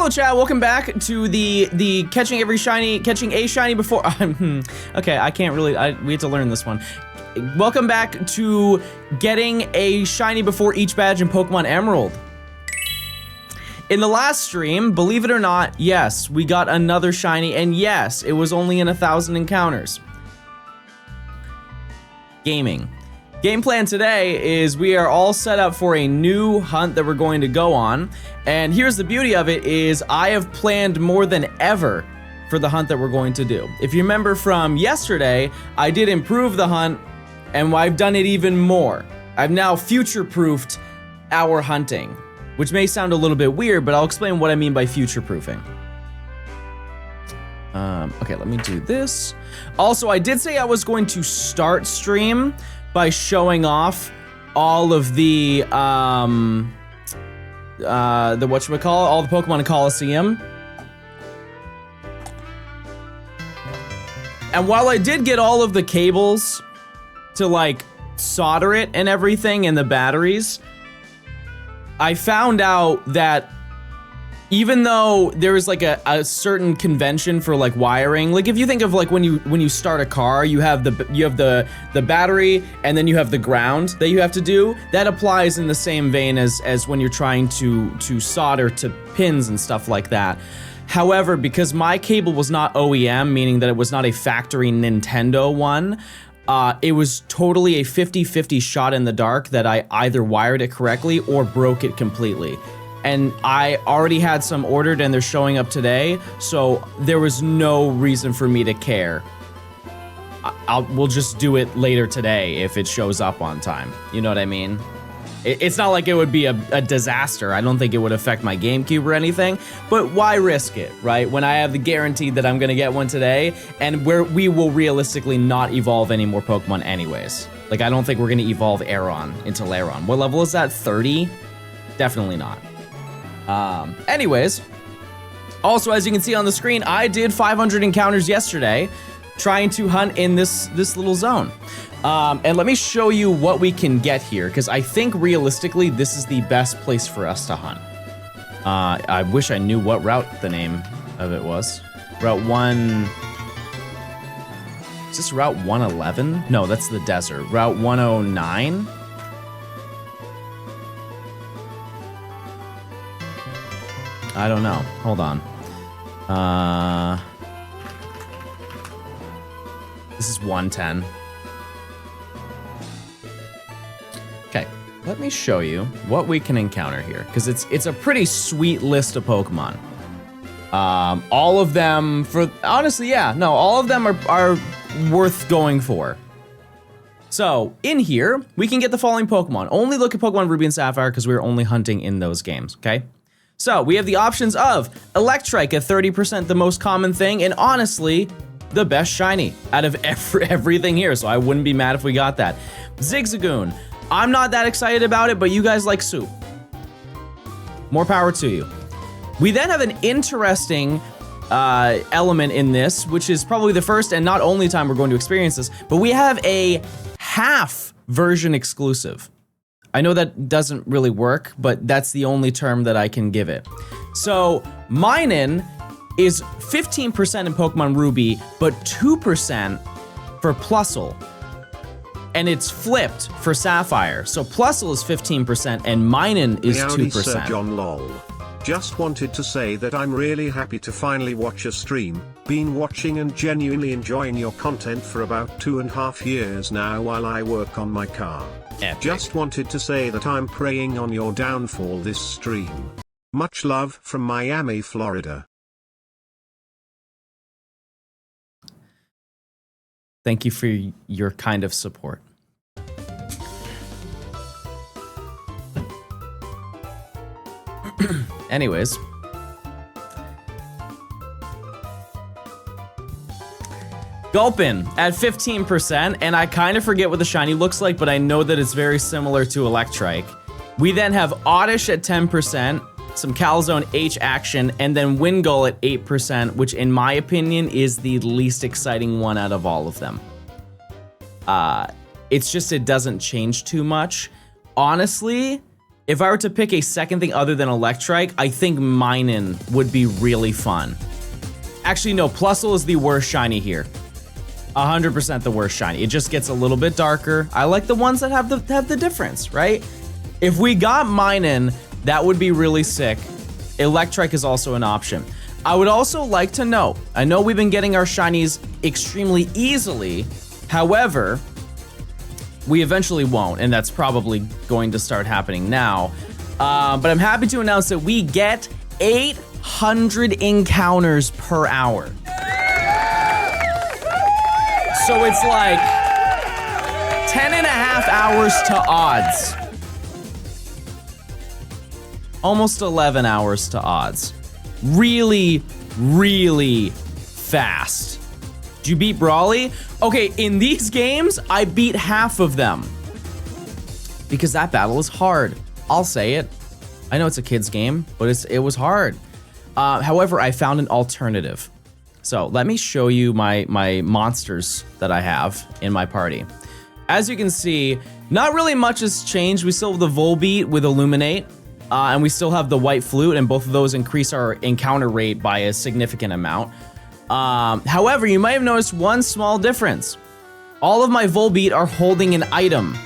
Hello, chat. Welcome back to the catching a shiny before. Okay, I can't really. We have to learn this one. Welcome back to getting a shiny before each badge in Pokemon Emerald. In the last stream, believe it or not, yes, we got another shiny, and yes, it was only in 1,000 encounters. Gaming. Game plan today is we are all set up for a new hunt that we're going to go on, and here's the beauty of it is I have planned more than ever for the hunt that we're going to do. If you remember from yesterday, I did improve the hunt, and I've done it even more. I've now future-proofed our hunting, which may sound a little bit weird, but I'll explain what I mean by future-proofing. Okay, let me do this. Also, I did say I was going to start stream by showing off all of the whatchamacallit, all the Pokemon Coliseum. And while I did get all of the cables to like solder it and everything and the batteries, I found out that even though there is like a certain convention for like wiring, like if you think of like when you start a car, you have the battery and then you have the ground that you have to do. That applies in the same vein as when you're trying to solder to pins and stuff like that. However, because my cable was not OEM, meaning that it was not a factory Nintendo one, it was totally a 50-50 shot in the dark that I either wired it correctly or broke it completely. And I already had some ordered and they're showing up today, so there was no reason for me to care. We'll just do it later today if it shows up on time. You know what I mean? It's not like it would be a disaster. I don't think it would affect my GameCube or anything, but why risk it, right? When I have the guarantee that I'm gonna get one today, and we will realistically not evolve any more Pokemon anyways. Like, I don't think we're gonna evolve Aeron into Lairon. What level is that, 30? Definitely not. Anyways, also as you can see on the screen, I did 500 encounters yesterday trying to hunt in this little zone. And let me show you what we can get here, because I think realistically this is the best place for us to hunt. I wish I knew what route the name of it was. Route 1... Is this Route 111? No, that's the desert. Route 109? I don't know. Hold on. This is 110. Okay, let me show you what we can encounter here, because it's a pretty sweet list of Pokemon. All of them, honestly, yeah, no, all of them are worth going for. So, in here, we can get the following Pokemon. Only look at Pokemon Ruby and Sapphire because we're only hunting in those games, okay? So, we have the options of Electrike at 30%, the most common thing, and honestly, the best shiny out of everything here, so I wouldn't be mad if we got that. Zigzagoon, I'm not that excited about it, but you guys like soup. More power to you. We then have an interesting element in this, which is probably the first and not only time we're going to experience this, but we have a half version exclusive. I know that doesn't really work, but that's the only term that I can give it. So, Minun is 15% in Pokemon Ruby, but 2% for Plusle. And it's flipped for Sapphire. So Plusle is 15% and Minun is 2%. Sir John lol. Just wanted to say that I'm really happy to finally watch a stream. Been watching and genuinely enjoying your content for about 2.5 years now while I work on my car. Epic. Just wanted to say that I'm praying on your downfall this stream. Much love from Miami, Florida. Thank you for your kind of support. Anyways. Gulpin at 15%, and I kind of forget what the shiny looks like, but I know that it's very similar to Electrike. We then have Oddish at 10%, some Calzone H action, and then Wingull at 8%, which in my opinion is the least exciting one out of all of them. It's just it doesn't change too much. Honestly, if I were to pick a second thing other than Electrike, I think Minun would be really fun. Actually, no, Plusle is the worst shiny here. 100% the worst shiny. It just gets a little bit darker. I like the ones that have the difference, right? If we got Minun, that would be really sick. Electrike is also an option. I would also like to know, I know we've been getting our shinies extremely easily. However, we eventually won't, and that's probably going to start happening now. But I'm happy to announce that we get 800 encounters per hour. So it's like 10 and a half hours to odds. Almost 11 hours to odds. Really, really fast. Did you beat Brawly? Okay, in these games, I beat half of them. Because that battle is hard. I'll say it. I know it's a kid's game, but it was hard. However, I found an alternative. So let me show you my monsters that I have in my party. As you can see, not really much has changed. We still have the Volbeat with Illuminate, and we still have the White Flute, and both of those increase our encounter rate by a significant amount. However, you might have noticed one small difference. All of my Volbeat are holding an item.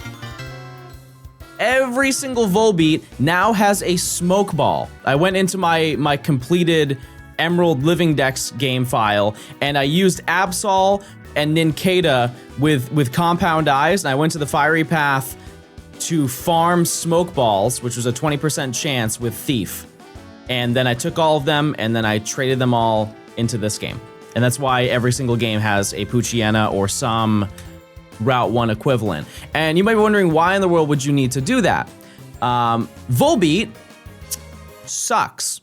Every single Volbeat now has a smoke ball. I went into my completed Emerald Living Dex game file, and I used Absol and Nincada with Compound Eyes, and I went to the Fiery Path to farm smoke balls, which was a 20% chance with Thief. And then I took all of them, and then I traded them all into this game. And that's why every single game has a Poochyena or some Route 1 equivalent. And you might be wondering, why in the world would you need to do that? Volbeat sucks.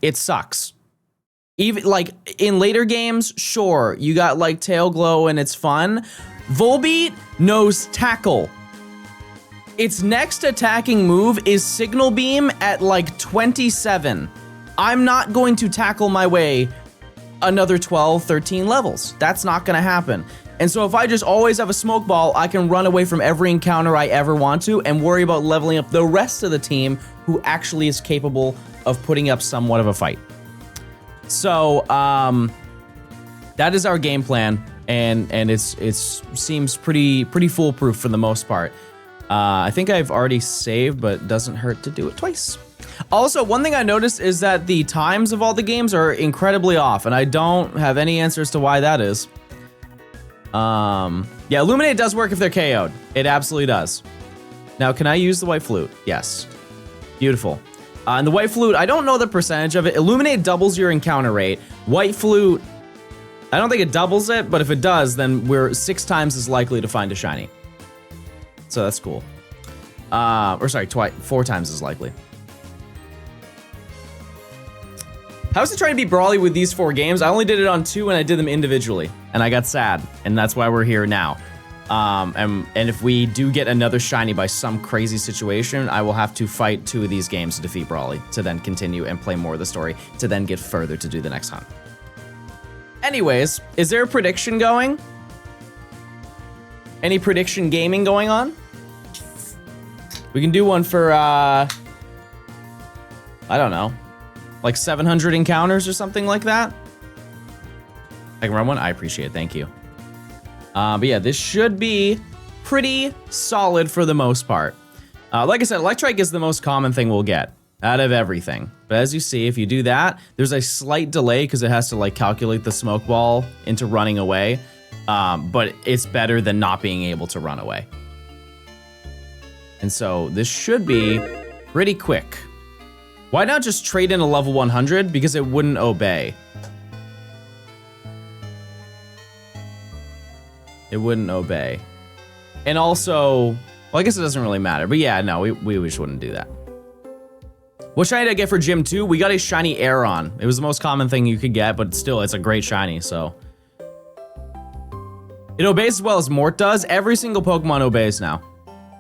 It sucks. Even like in later games, sure, you got like Tail Glow and it's fun. Volbeat knows Tackle. Its next attacking move is Signal Beam at like 27. I'm not going to tackle my way another 12, 13 levels. That's not gonna happen. And so if I just always have a smoke ball, I can run away from every encounter I ever want to and worry about leveling up the rest of the team who actually is capable of putting up somewhat of a fight. So that is our game plan, and it seems pretty foolproof for the most part. I think I've already saved, but it doesn't hurt to do it twice. Also, one thing I noticed is that the times of all the games are incredibly off, and I don't have any answers to why that is. Yeah, Illuminate does work if they're KO'd. It absolutely does. Now, can I use the White Flute? Yes. Beautiful. And the White Flute, I don't know the percentage of it. Illuminate doubles your encounter rate. White Flute, I don't think it doubles it, but if it does, then we're 6 times as likely to find a shiny. So that's cool. Or sorry, 4 times as likely. How's it trying to beat Brawly with these 4 games? I only did it on 2 and I did them individually. And I got sad, and that's why we're here now. And if we do get another shiny by some crazy situation, I will have to fight 2 of these games to defeat Brawly, to then continue and play more of the story, to then get further to do the next hunt. Anyways, is there a prediction going? Any prediction gaming going on? We can do one for, I don't know, like 700 encounters or something like that. I can run one? I appreciate it, thank you. But yeah, this should be pretty solid for the most part. Like I said, Electrike is the most common thing we'll get out of everything. But as you see, if you do that, there's a slight delay because it has to like calculate the smoke ball into running away. But it's better than not being able to run away. And so this should be pretty quick. Why not just trade in a level 100? Because it wouldn't obey. It wouldn't obey. And also, well, I guess it doesn't really matter. But yeah, no, we just wouldn't do that. What shiny did I get for Gym 2? We got a shiny Aeron. It was the most common thing you could get, but still, it's a great shiny, so. It obeys as well as Mort does. Every single Pokemon obeys now.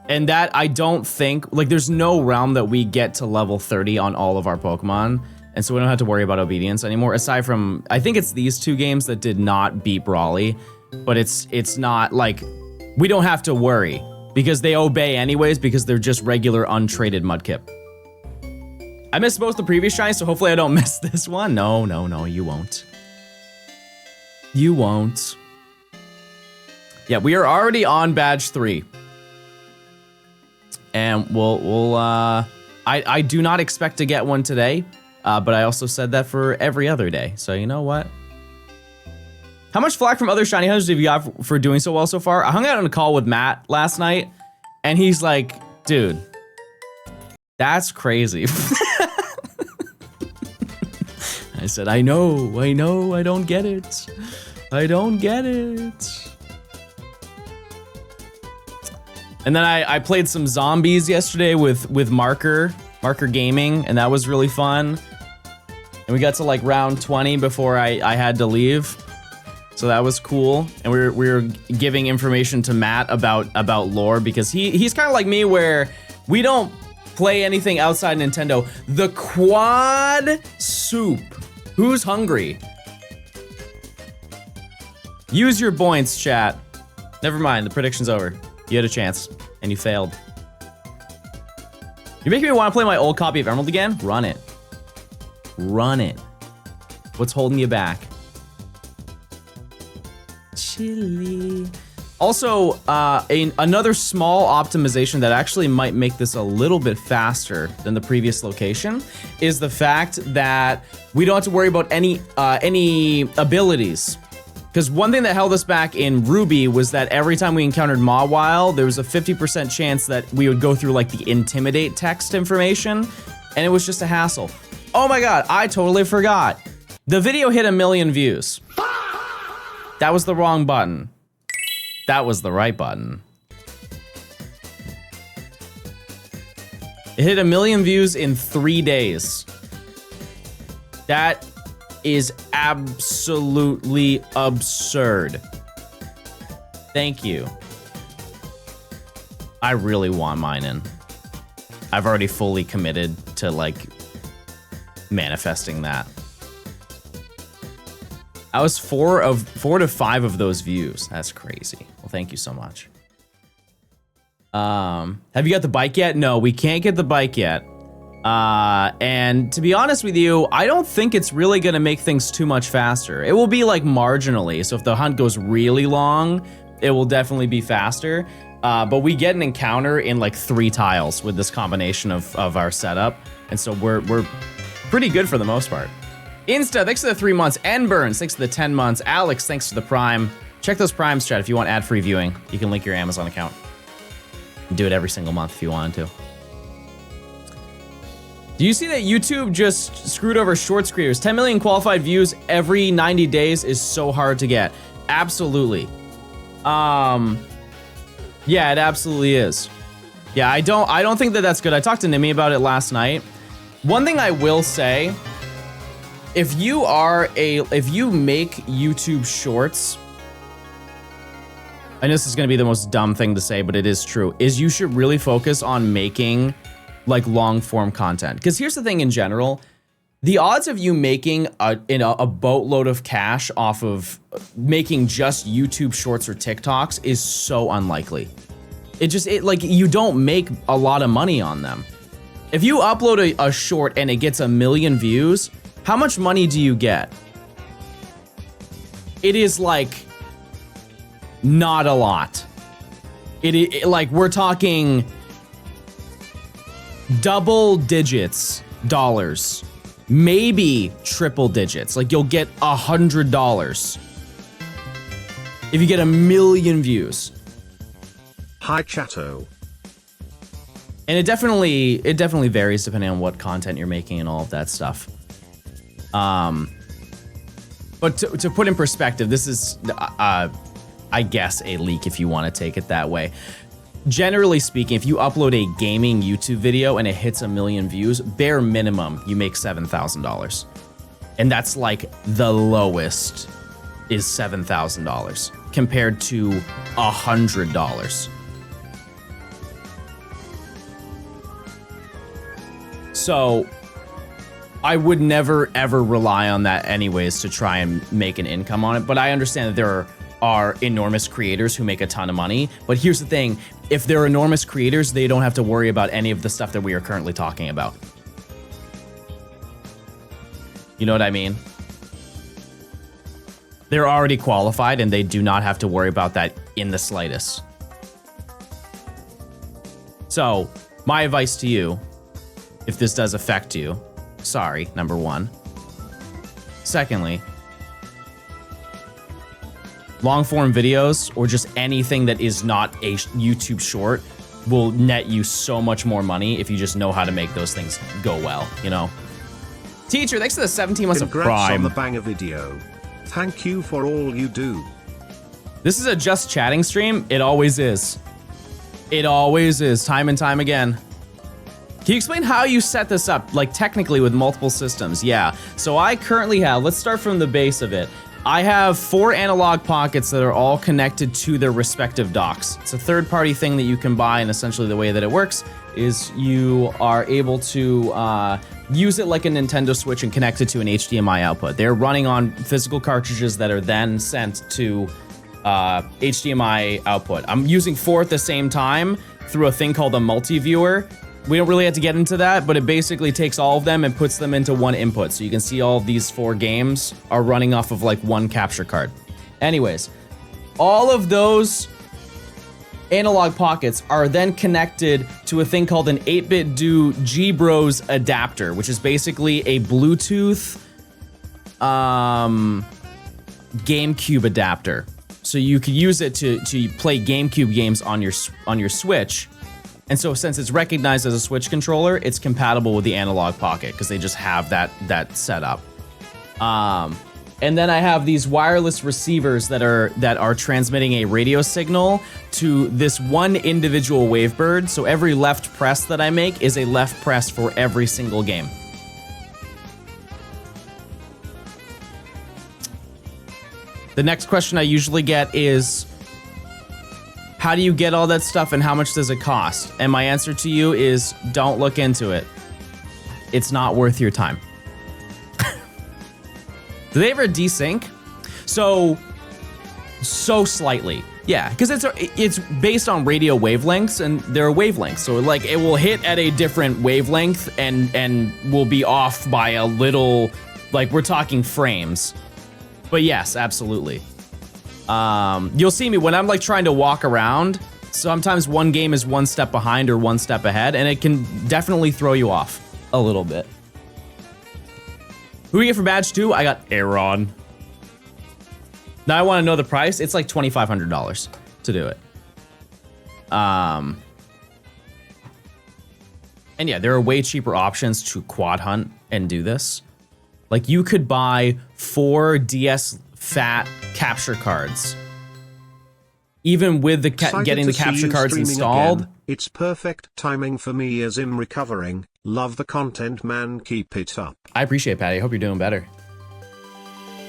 And that, I don't think, like, there's no realm that we get to level 30 on all of our Pokemon. And so we don't have to worry about obedience anymore. Aside from, I think it's these 2 games that did not beat Brawly. But it's not like, we don't have to worry. because they obey anyways because they're just regular untraded Mudkip. I missed both the previous shinies, so hopefully I don't miss this one. No, you won't. You won't. Yeah, we are already on badge 3. And I do not expect to get one today, but I also said that for every other day. So you know what? How much flack from other shiny hunters have you got for doing so well so far? I hung out on a call with Matt last night, and he's like, dude, that's crazy. I said, I know, I don't get it. I don't get it. And then I played some zombies yesterday with Marker Gaming, and that was really fun. And we got to like round 20 before I had to leave. So that was cool. And we were giving information to Matt about lore because he's kind of like me where we don't play anything outside Nintendo. The Quad Soup. Who's hungry? Use your points, chat. Never mind, the prediction's over. You had a chance, and you failed. You're making me want to play my old copy of Emerald again? Run it. Run it. What's holding you back? Chili. Also, another small optimization that actually might make this a little bit faster than the previous location is the fact that we don't have to worry about any abilities. Because one thing that held us back in Ruby was that every time we encountered Mawile, there was a 50% chance that we would go through like the Intimidate text information, and it was just a hassle. Oh my god, I totally forgot. The video hit 1 million views. That was the wrong button. That was the right button. It hit 1 million views in 3 days. That is absolutely absurd. Thank you. I really want mine in. I've already fully committed to like manifesting that. I was 4 to 5 of those views. That's crazy. Well, thank you so much. Have you got the bike yet? No, we can't get the bike yet. And to be honest with you, I don't think it's really gonna make things too much faster. It will be like marginally. So if the hunt goes really long, it will definitely be faster. But we get an encounter in like 3 tiles with this combination of our setup. And so we're pretty good for the most part. Insta, thanks for the 3 months. Nburns, thanks for the 10 months. Alex, thanks for the Prime. Check those Primes, chat, if you want ad-free viewing. You can link your Amazon account. Do it every single month if you wanted to. Do you see that YouTube just screwed over shorts creators? 10 million qualified views every 90 days is so hard to get. Absolutely. Yeah, it absolutely is. Yeah, I don't think that that's good. I talked to Nimi about it last night. One thing I will say, if you make YouTube shorts, I know this is gonna be the most dumb thing to say, but it is true, is you should really focus on making like long form content. Because here's the thing in general, the odds of you making a boatload of cash off of making just YouTube shorts or TikToks is so unlikely. Like you don't make a lot of money on them. If you upload a short and it gets 1 million views, how much money do you get? It is like not a lot. Like we're talking double digits dollars, maybe triple digits. Like you'll get $100 if you get 1 million views. Hi Chatto. And it definitely varies depending on what content you're making and all of that stuff. But to put in perspective, this is I guess a leak if you want to take it that way. Generally speaking, if you upload a gaming YouTube video and it hits 1 million views, bare minimum, you make $7,000. And that's like the lowest is $7,000 compared to $100. So I would never ever rely on that anyways to try and make an income on it. But I understand that there are are enormous creators who make a ton of money. But here's the thing, if they're enormous creators, they don't have to worry about any of the stuff that we are currently talking about. You know what I mean? They're already qualified and they do not have to worry about that in the slightest. So, my advice to you, if this does affect you, sorry, number one. Secondly, long form videos or just anything that is not a YouTube short will net you so much more money if you just know how to make those things go well, you know? Teacher, thanks for the 17 months of Prime. On the banger video. Thank you for all you do. This is a just chatting stream. It always is. It always is, time and time again. Can you explain how you set this up, like technically with multiple systems? Yeah, so I currently have, let's start from the base of it. I have 4 analog pockets that are all connected to their respective docks. It's a third-party thing that you can buy, and essentially the way that it works is you are able to use it like a Nintendo Switch and connect it to an HDMI output. They're running on physical cartridges that are then sent to HDMI output. I'm using 4 at the same time through a thing called a multi-viewer. We don't really have to get into that, but it basically takes all of them and puts them into one input. So you can see all of these 4 games are running off of like one capture card. Anyways, all of those analog pockets are then connected to a thing called an 8BitDo G-Bros adapter, which is basically a Bluetooth GameCube adapter. So you could use it to play GameCube games on your Switch. And so since it's recognized as a Switch controller, it's compatible with the analog pocket because they just have that set up. And then I have these wireless receivers that are transmitting a radio signal to this one individual Wavebird. So every left press that I make is a left press for every single game. The next question I usually get is, how do you get all that stuff and how much does it cost? And my answer to you is, don't look into it. It's not worth your time. Do they ever desync? So slightly. Yeah, because it's based on radio wavelengths, and there are wavelengths. So like it will hit at a different wavelength and will be off by a little, like we're talking frames. But yes, absolutely. You'll see me when I'm like trying to walk around. Sometimes one game is one step behind or one step ahead, and it can definitely throw you off a little bit. Who do we get for badge 2? I got Aaron. Now I want to know the price. It's like $2,500 to do it. And yeah, there are way cheaper options to quad hunt and do this. Like you could buy 4 DS Fat capture cards. Even with the getting the capture cards installed. Again. It's perfect timing for me as I'm recovering. Love the content, man. Keep it up. I appreciate it, Patty. I hope you're doing better.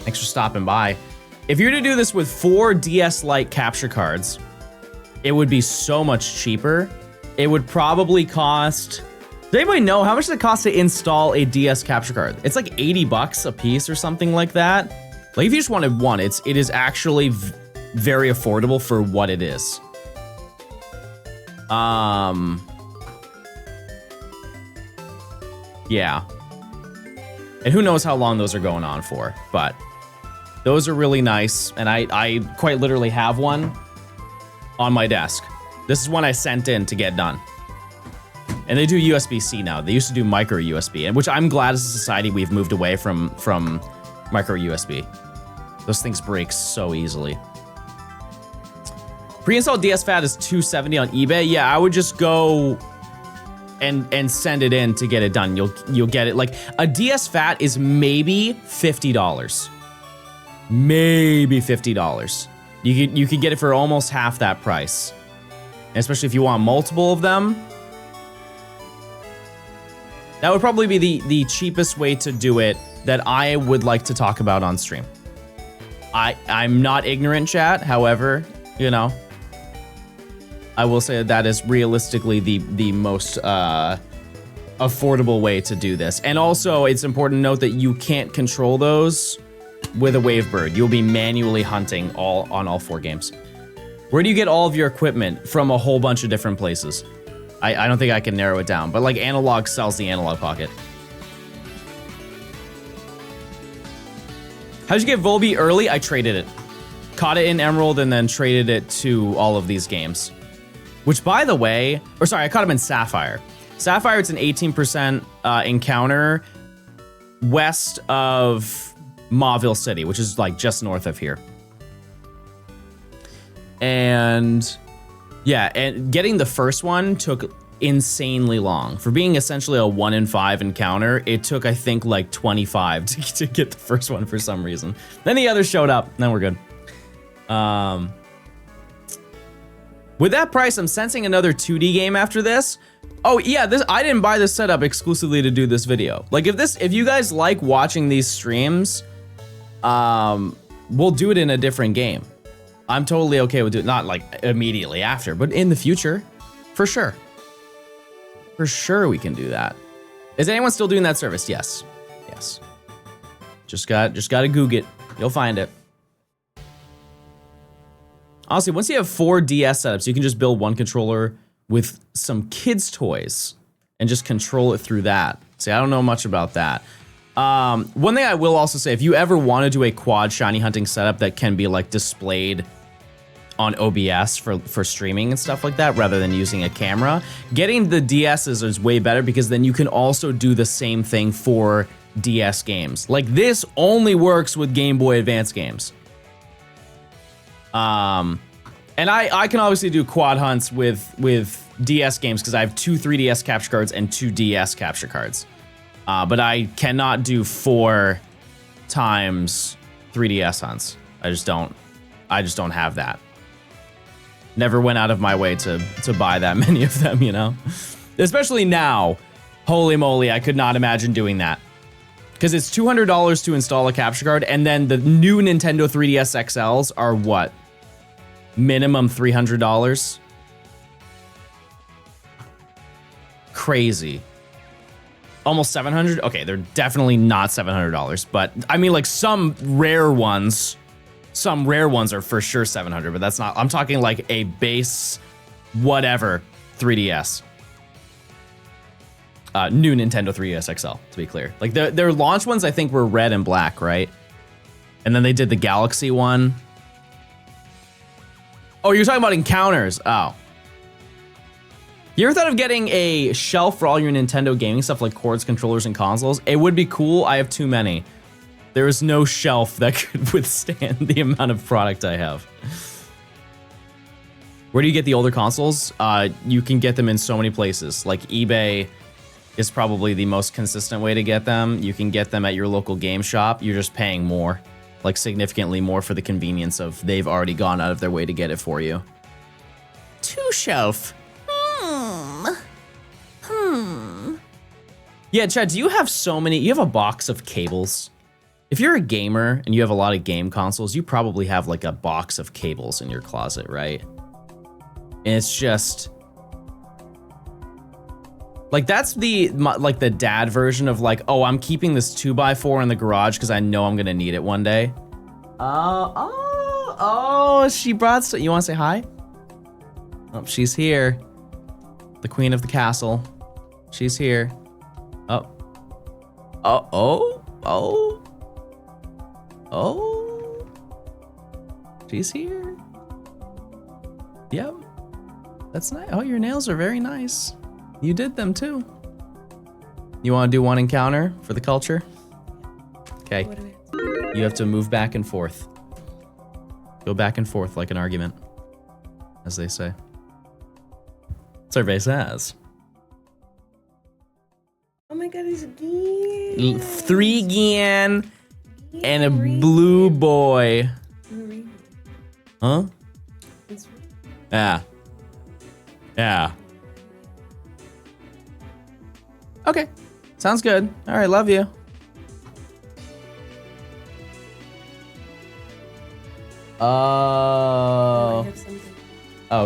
Thanks for stopping by. If you're to do this with 4 DS Lite capture cards, it would be so much cheaper. It would probably cost... Does anybody know how much does it cost to install a DS capture card? It's like 80 bucks a piece or something like that. Like if you just wanted one, it is actually very affordable for what it is. Yeah. And who knows how long those are going on for, but those are really nice. And I quite literally have one on my desk. This is one I sent in to get done. And they do USB-C now. They used to do micro USB, and which I'm glad as a society we've moved away from micro USB. Those things break so easily. Pre-installed DS Fat is $270 on eBay. Yeah, I would just go and send it in to get it done. You'll get it. Like a DS Fat is maybe $50. Maybe $50. You could get it for almost half that price. And especially if you want multiple of them. That would probably be the cheapest way to do it that I would like to talk about on stream. I'm not ignorant, chat. However, you know, I will say that is realistically the most affordable way to do this. And also, it's important to note that you can't control those with a Wavebird. You'll be manually hunting on all 4 games. Where do you get all of your equipment? From a whole bunch of different places. I don't think I can narrow it down, but like Analog sells the Analog Pocket. How'd you get Volby early? I traded it. Caught it in Emerald and then traded it to all of these games. Which, by the way, or sorry, I caught him in Sapphire. Sapphire, it's an 18% encounter west of Mauville City, which is like just north of here. And yeah, and getting the first one took insanely long. For being essentially a 1 in 5 encounter, it took, I think, like 25 to get the first one for some reason. Then the others showed up, then we're good. With that price, I'm sensing another 2D game after this. Oh yeah, I didn't buy this setup exclusively to do this video. Like if you guys like watching these streams, we'll do it in a different game. I'm totally okay with it, not like immediately after, but in the future, for sure. For sure we can do that. Is anyone still doing that service? Yes. Yes. Just gotta Goog it. You'll find it. Honestly, once you have 4 DS setups, you can just build one controller with some kids' toys and just control it through that. See, I don't know much about that. One thing I will also say, if you ever want to do a quad shiny hunting setup that can be like displayed on OBS for streaming and stuff like that, rather than using a camera, getting the DSs is way better because then you can also do the same thing for DS games. Like this only works with Game Boy Advance games. And I can obviously do quad hunts with DS games because I have 2 3DS capture cards and 2 DS capture cards. But I cannot do 4 times 3DS hunts. I just don't have that. Never went out of my way to buy that many of them, you know? Especially now. Holy moly, I could not imagine doing that. Because it's $200 to install a capture card, and then the new Nintendo 3DS XLs are what? Minimum $300? Crazy. Almost $700? Okay, they're definitely not $700, but I mean like some rare ones are for sure $700, but that's not, I'm talking like a base whatever 3DS. New Nintendo 3DS XL, to be clear. Like their launch ones I think were red and black, right? And then they did the Galaxy one. Oh, you're talking about encounters. Oh. You ever thought of getting a shelf for all your Nintendo gaming stuff like cords, controllers, and consoles? It would be cool. I have too many. There is no shelf that could withstand the amount of product I have. Where do you get the older consoles? You can get them in so many places. Like eBay is probably the most consistent way to get them. You can get them at your local game shop. You're just paying more. Like significantly more for the convenience of they've already gone out of their way to get it for you. 2 shelf. Yeah, Chad, do you have so many? You have a box of cables. If you're a gamer and you have a lot of game consoles, you probably have like a box of cables in your closet, right? And it's just like that's the dad version of like, oh, I'm keeping this 2x4 in the garage because I know I'm gonna need it one day. Oh, she brought. You want to say hi? Oh, she's here. The queen of the castle. She's here. Oh. She's here. Yep. That's nice. Oh, your nails are very nice. You did them too. You want to do one encounter for the culture? Okay. You have to move back and forth. Go back and forth like an argument, as they say. Survey says. Oh my god, there's a Gian. 3 Gian and a blue boy. Huh? Yeah. Yeah. Okay. Sounds good. All right, love you. Oh,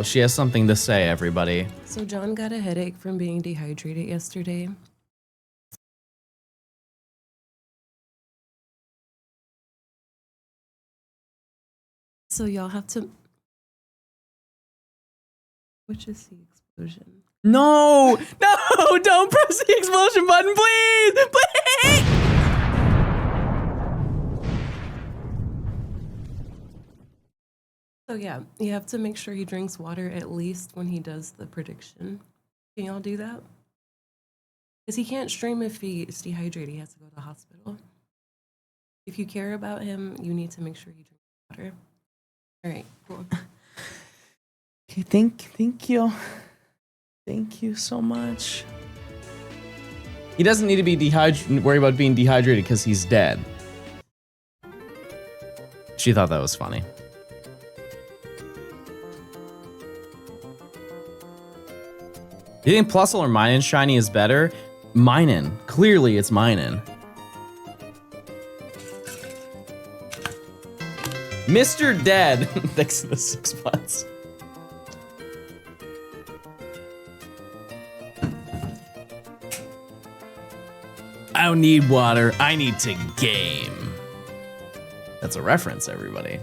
she has something to say, everybody. So John got a headache from being dehydrated yesterday. So y'all have to. Which is the explosion? No, no, don't press the explosion button, please, please. So yeah, you have to make sure he drinks water at least when he does the prediction. Can y'all do that? Because he can't stream if he is dehydrated. He has to go to the hospital. If you care about him, you need to make sure you drink water. All right, cool. Okay, thank you so much. He doesn't need to be worry about being dehydrated because he's dead. She thought that was funny. You think Plusle or Minin Shiny is better? Minin. Clearly it's Minin. Mr. Dead. Thanks for the 6 months. I don't need water. I need to game. That's a reference, everybody.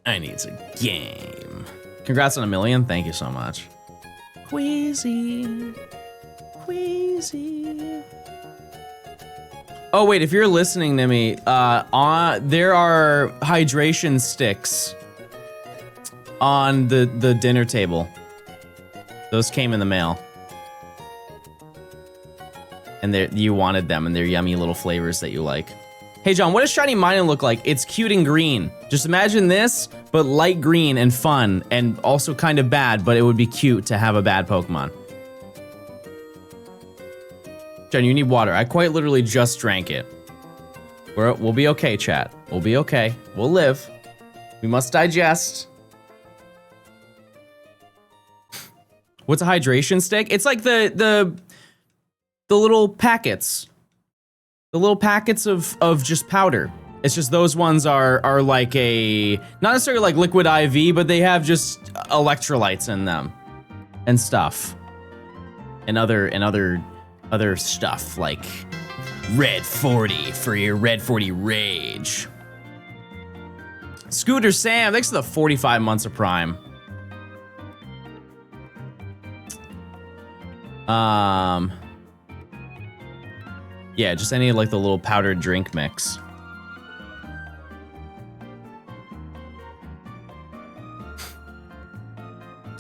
I need to game. Congrats on 1 million. Thank you so much. Queasy. Oh wait, if you're listening to me, there are hydration sticks on the dinner table. Those came in the mail. And you wanted them, and they're yummy little flavors that you like. Hey John, what does Shiny Minin look like? It's cute and green. Just imagine this, but light green and fun, and also kind of bad, but it would be cute to have a bad Pokemon. John, you need water. I quite literally just drank it. We'll be okay, chat. We'll be okay. We'll live. We must digest. What's a hydration stick? It's like the little packets. The little packets of just powder. It's just those ones are like not necessarily like liquid IV, but they have just electrolytes in them and stuff. And other stuff like Red 40 for your Red 40 rage. Scooter Sam, thanks for the 45 months of Prime. Yeah, just any like the little powdered drink mix.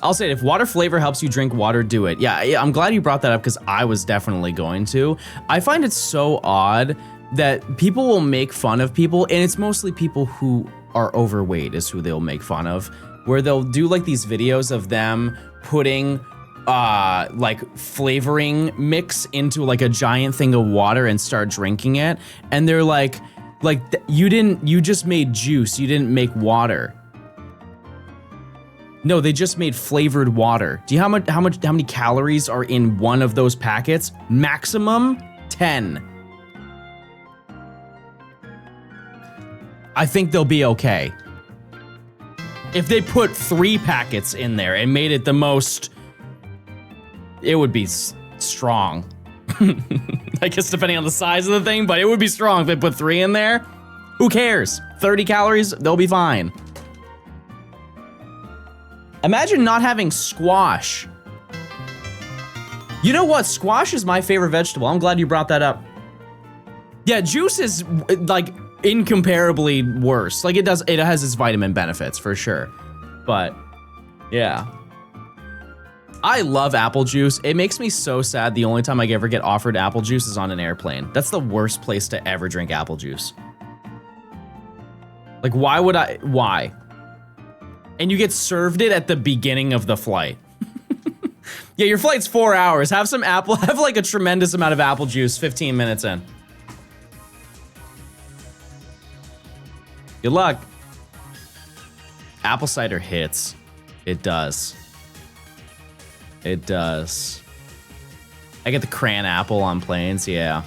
I'll say it, if water flavor helps you drink water, do it. Yeah, I'm glad you brought that up because I was definitely going to. I find it so odd that people will make fun of people, and it's mostly people who are overweight is who they'll make fun of, where they'll do like these videos of them putting like flavoring mix into like a giant thing of water and start drinking it, and they're like you just made juice, you didn't make water. No, they just made flavored water. Do you know how many calories are in one of those packets? Maximum 10. I think they'll be okay. If they put 3 packets in there and made it the most, it would be strong. I guess depending on the size of the thing, but it would be strong if they put 3 in there. Who cares? 30 calories, they'll be fine. Imagine not having squash. You know what? Squash is my favorite vegetable. I'm glad you brought that up. Yeah, juice is like incomparably worse. Like it has its vitamin benefits for sure. But yeah. I love apple juice. It makes me so sad the only time I ever get offered apple juice is on an airplane. That's the worst place to ever drink apple juice. Like why? And you get served it at the beginning of the flight. Yeah, your flight's 4 hours. Have some apple, have like a tremendous amount of apple juice 15 minutes in. Good luck. Apple cider hits. It does. It does. I get the cran apple on planes, yeah.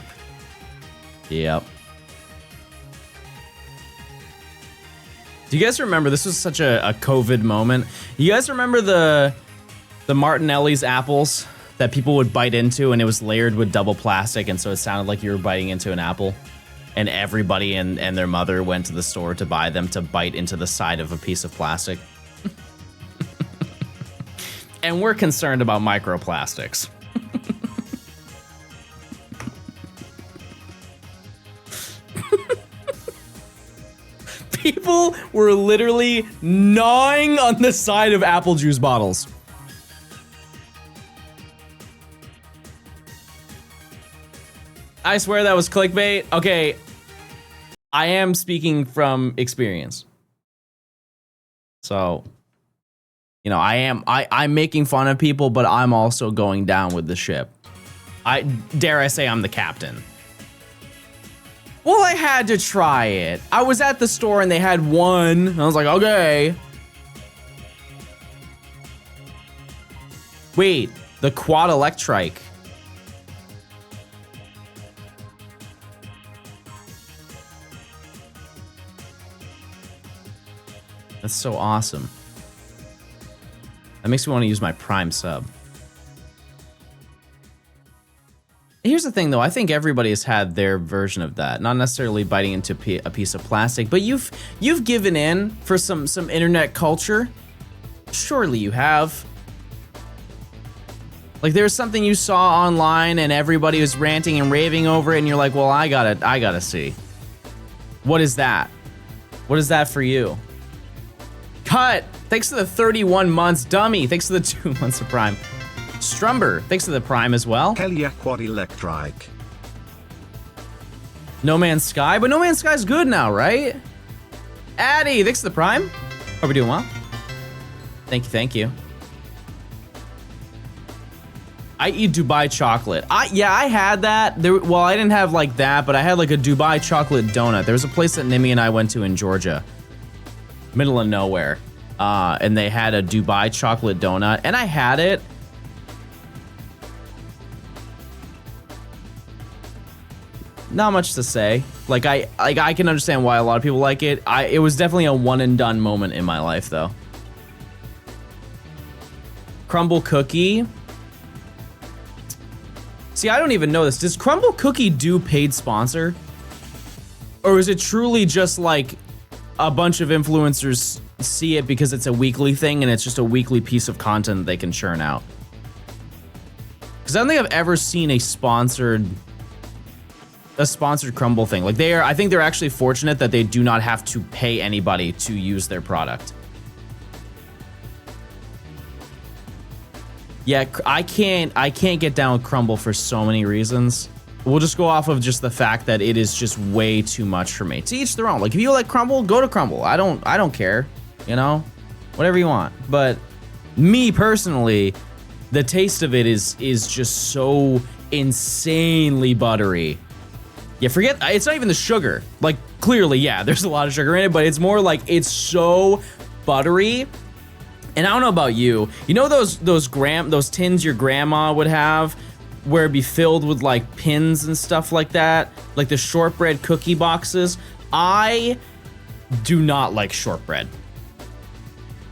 Yep. Do you guys remember, this was such a COVID moment. You guys remember the Martinelli's apples that people would bite into, and it was layered with double plastic, and so it sounded like you were biting into an apple. And everybody and their mother went to the store to buy them to bite into the side of a piece of plastic. And we're concerned about microplastics. People were literally gnawing on the side of apple juice bottles. I swear that was clickbait. Okay, I am speaking from experience. So, you know, I'm making fun of people, but I'm also going down with the ship. Dare I say I'm the captain. Well, I had to try it. I was at the store and they had one. And I was like, okay. Wait, the quad electric. That's so awesome. That makes me want to use my Prime sub. Here's the thing, though. I think everybody has had their version of that. Not necessarily biting into a piece of plastic, but you've given in for some internet culture. Surely you have. Like there's something you saw online and everybody was ranting and raving over it, and you're like, well, I gotta see. What is that? What is that for you? Cut! Thanks to the 31 months. Dummy, thanks to the 2 months of Prime. Strumber, thanks to the Prime as well. Hell yeah, quad electric. No Man's Sky, but No Man's Sky's good now, right? Addy, thanks to the Prime. Are we doing well? Thank you, thank you. I eat Dubai chocolate. Yeah, I had that. Well, I didn't have like that, but I had like a Dubai chocolate donut. There was a place that Nimi and I went to in Georgia. Middle of nowhere. And they had a Dubai chocolate donut, and I had it. Not much to say. Like I can understand why a lot of people like it. It was definitely a one and done moment in my life, though. Crumble Cookie. See, I don't even know this. Does Crumble Cookie do paid sponsor? Or is it truly just like a bunch of influencers see it because it's a weekly thing and it's just a weekly piece of content that they can churn out? Because I don't think I've ever seen a sponsored Crumble thing. Like I think they're actually fortunate that they do not have to pay anybody to use their product. Yeah, I can't get down with Crumble for so many reasons. We'll just go off of just the fact that it is just way too much for me. To each their own. Like if you like Crumble, go to Crumble. I don't care, you know? Whatever you want. But me personally, the taste of it is just so insanely buttery. Yeah, forget, it's not even the sugar. Like clearly, yeah, there's a lot of sugar in it, but it's more like it's so buttery. And I don't know about you. You know those tins your grandma would have where it'd be filled with like pins and stuff like that? Like the shortbread cookie boxes? I do not like shortbread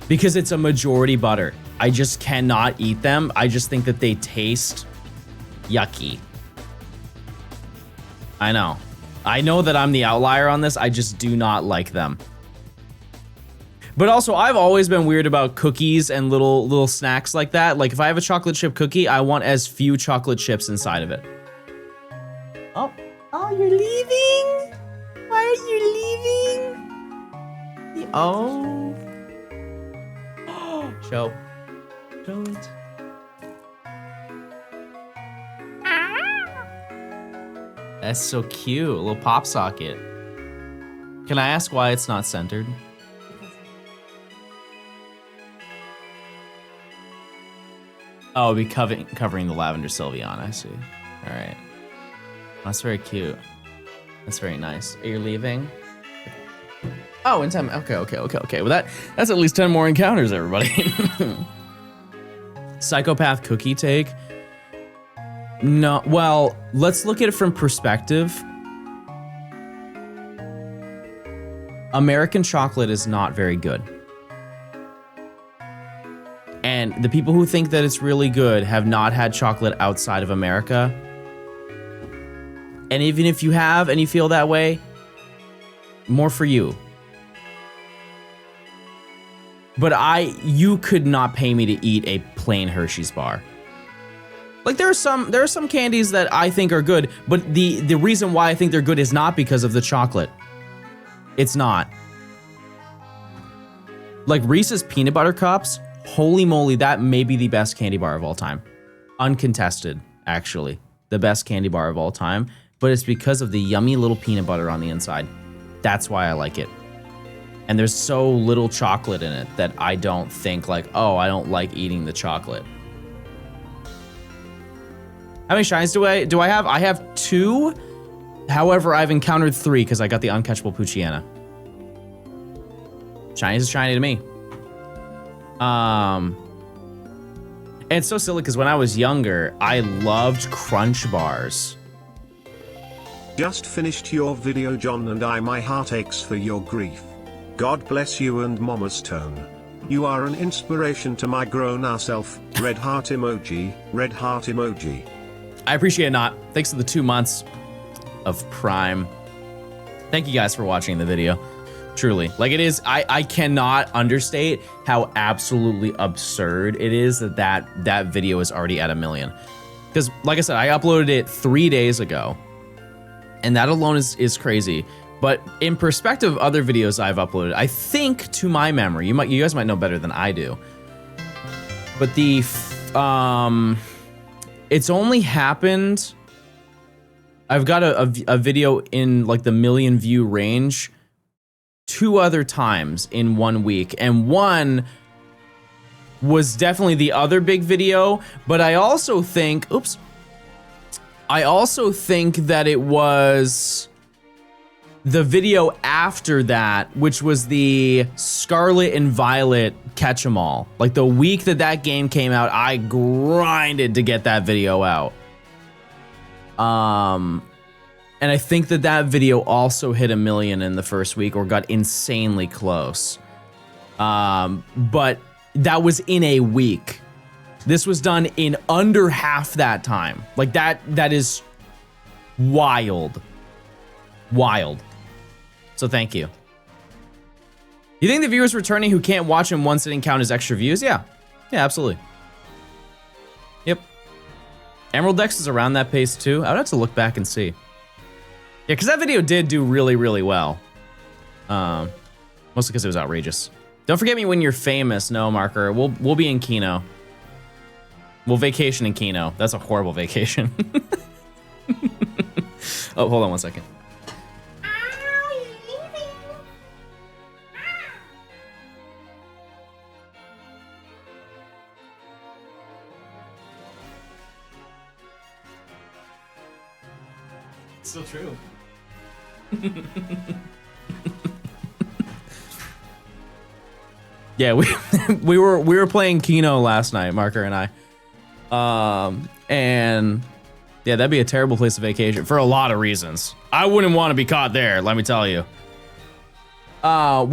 because it's a majority butter. I just cannot eat them. I just think that they taste yucky. I know. I know that I'm the outlier on this. I just do not like them. But also, I've always been weird about cookies and little snacks like that. Like, if I have a chocolate chip cookie, I want as few chocolate chips inside of it. Oh, you're leaving? Why are you leaving? Oh. Show it. That's so cute, a little pop socket. Can I ask why it's not centered? Oh, it'll be covering the lavender Sylveon, I see. All right. That's very cute. That's very nice. Are you leaving? Oh, in time. Okay. Well, that's at least 10 more encounters, everybody. Psychopath cookie take. No, well, let's look at it from perspective. American chocolate is not very good. And the people who think that it's really good have not had chocolate outside of America. And even if you have and you feel that way, more for you. But you could not pay me to eat a plain Hershey's bar. Like there are some candies that I think are good, but the reason why I think they're good is not because of the chocolate. It's not. Like Reese's peanut butter cups, holy moly, that may be the best candy bar of all time. Uncontested, actually. The best candy bar of all time, but it's because of the yummy little peanut butter on the inside. That's why I like it. And there's so little chocolate in it that I don't think like, oh, I don't like eating the chocolate. How many shines do I have? I have 2. However, I've encountered 3 because I got the uncatchable Poochyena. Shiny is shiny to me. And it's so silly because when I was younger, I loved Crunch bars. Just finished your video, John, and my heart aches for your grief. God bless you and Mama's Tone. You are an inspiration to my grown-ass self. Red heart emoji, red heart emoji. I appreciate it, Not. Thanks for the 2 months of Prime. Thank you guys for watching the video. Truly. Like it is, I cannot understate how absolutely absurd it is that video is already at 1 million. Because like I said, I uploaded it 3 days ago. And that alone is crazy. But in perspective of other videos I've uploaded, I think to my memory, you guys might know better than I do. But it's only happened. I've got a video in like the 1 million view range 2 other times in 1 week, and one was definitely the other big video. But I also think, that it was the video after that, which was the Scarlet and Violet Catch-em-all. Like the week that game came out, I grinded to get that video out. And I think that video also hit 1 million in the first week or got insanely close. But that was in a week. This was done in under half that time. Like that is wild. Wild. So thank you. You think the viewers returning who can't watch in one sitting count as extra views? Yeah. Yeah, absolutely. Yep. Emerald Dex is around that pace too. I would have to look back and see. Yeah, because that video did do really, really well. Mostly because it was outrageous. Don't forget me when you're famous. No, Marker. We'll be in Kino. We'll vacation in Kino. That's a horrible vacation. Oh, hold on 1 second. It's still true. Yeah, we were playing Kino last night, Marker and I. And yeah, that'd be a terrible place to vacation for a lot of reasons. I wouldn't want to be caught there, let me tell you. I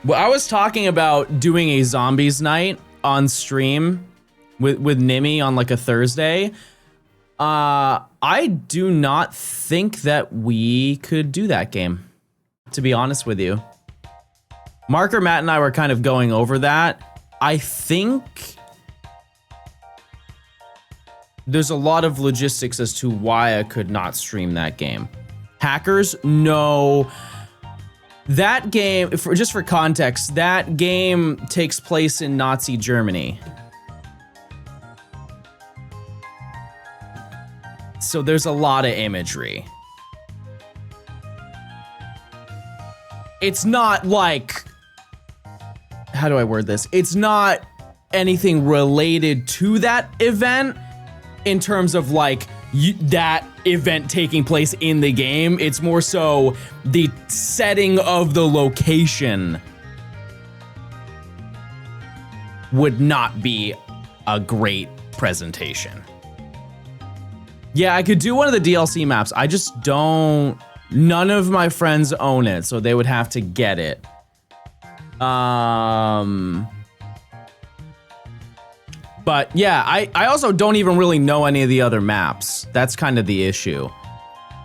was talking about doing a zombies night on stream with Nimmy on like a Thursday. I do not think that we could do that game, to be honest with you. Marker, Matt, and I were kind of going over that. I think there's a lot of logistics as to why I could not stream that game. Hackers, no. That game, just for context, that game takes place in Nazi Germany. So there's a lot of imagery. It's not like, how do I word this? It's not anything related to that event in terms of like that event taking place in the game. It's more so the setting of the location would not be a great presentation. Yeah, I could do one of the DLC maps. I just don't. None of my friends own it, so they would have to get it. But yeah, I also don't even really know any of the other maps. That's kind of the issue.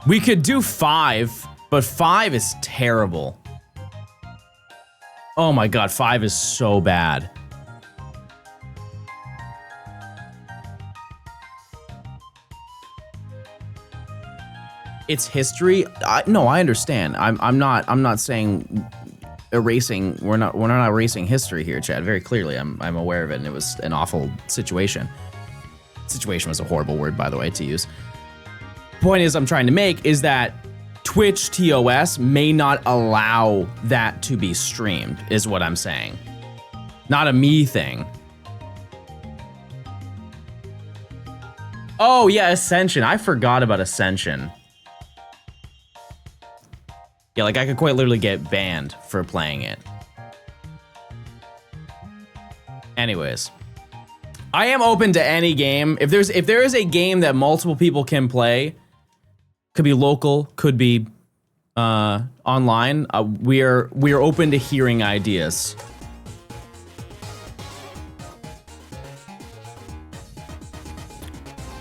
We could do 5, but 5 is terrible. Oh my god, 5 is so bad. It's history. No, I understand. I'm not saying erasing. We're not erasing history here, Chad. Very clearly, I'm aware of it, and it was an awful situation. Situation was a horrible word, by the way, to use. Point is, I'm trying to make is that Twitch TOS may not allow that to be streamed, is what I'm saying. Not a me thing. Oh yeah, Ascension. I forgot about Ascension. Yeah, like I could quite literally get banned for playing it. Anyways, I am open to any game. If there is a game that multiple people can play, could be local, could be online. We are open to hearing ideas.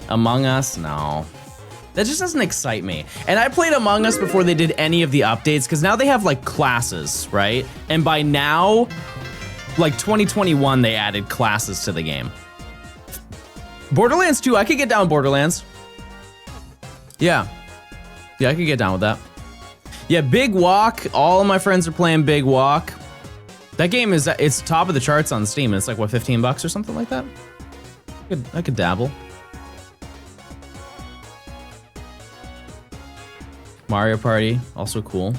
Among Us, no. That just doesn't excite me. And I played Among Us before they did any of the updates, because now they have like classes, right? And by now, like 2021, they added classes to the game. Borderlands 2, I could get down with Borderlands. Yeah. Yeah, I could get down with that. Yeah, Big Walk. All of my friends are playing Big Walk. That game is, it's top of the charts on Steam. It's like, what, 15 bucks or something like that? I could dabble. Mario Party, also cool.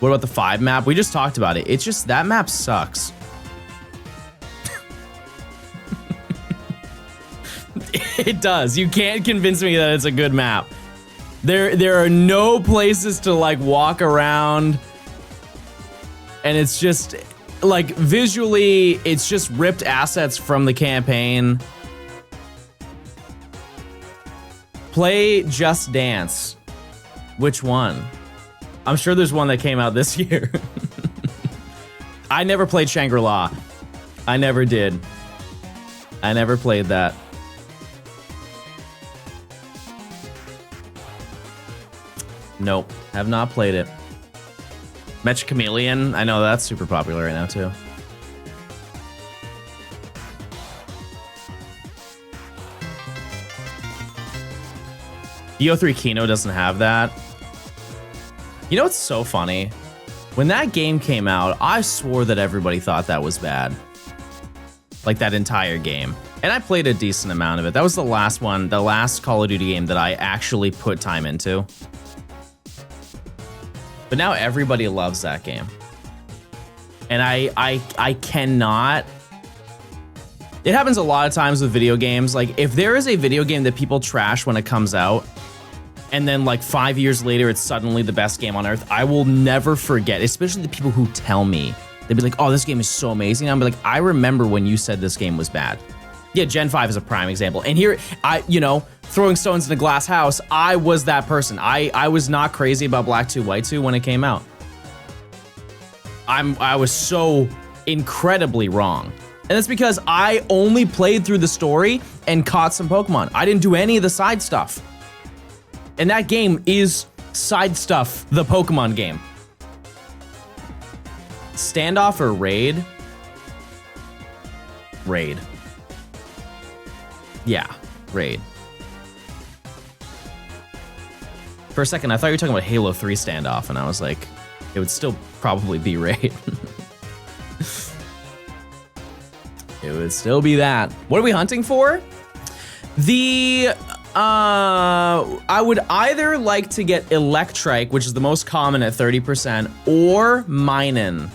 What about the 5 map? We just talked about it. It's just, that map sucks. It does. You can't convince me that it's a good map. There are no places to like walk around. And it's just, like visually, it's just ripped assets from the campaign. Play Just Dance. Which one? I'm sure there's one that came out this year. I never played Shangri-La. I never did. I never played that. Nope, have not played it. Metch Chameleon, I know that's super popular right now too. BO3 Kino doesn't have that. You know what's so funny? When that game came out, I swore that everybody thought that was bad. Like that entire game. And I played a decent amount of it. That was the last one, the last Call of Duty game that I actually put time into. But now everybody loves that game. And I cannot. It happens a lot of times with video games. Like if there is a video game that people trash when it comes out, and then like 5 years later, it's suddenly the best game on earth, I will never forget, especially the people who tell me. They'd be like, oh, this game is so amazing. I'm like, I remember when you said this game was bad. Yeah, Gen 5 is a prime example. And here, you know, throwing stones in a glass house, I was that person. I was not crazy about Black 2, White 2 when it came out. I was so incredibly wrong. And that's because I only played through the story and caught some Pokemon. I didn't do any of the side stuff. And that game is side stuff, the Pokemon game. Standoff or Raid? Raid. Yeah, Raid. For a second, I thought you were talking about Halo 3 Standoff, and I was like, it would still probably be Raid. It would still be that. What are we hunting for? I would either like to get Electrike, which is the most common at 30%, or Minun.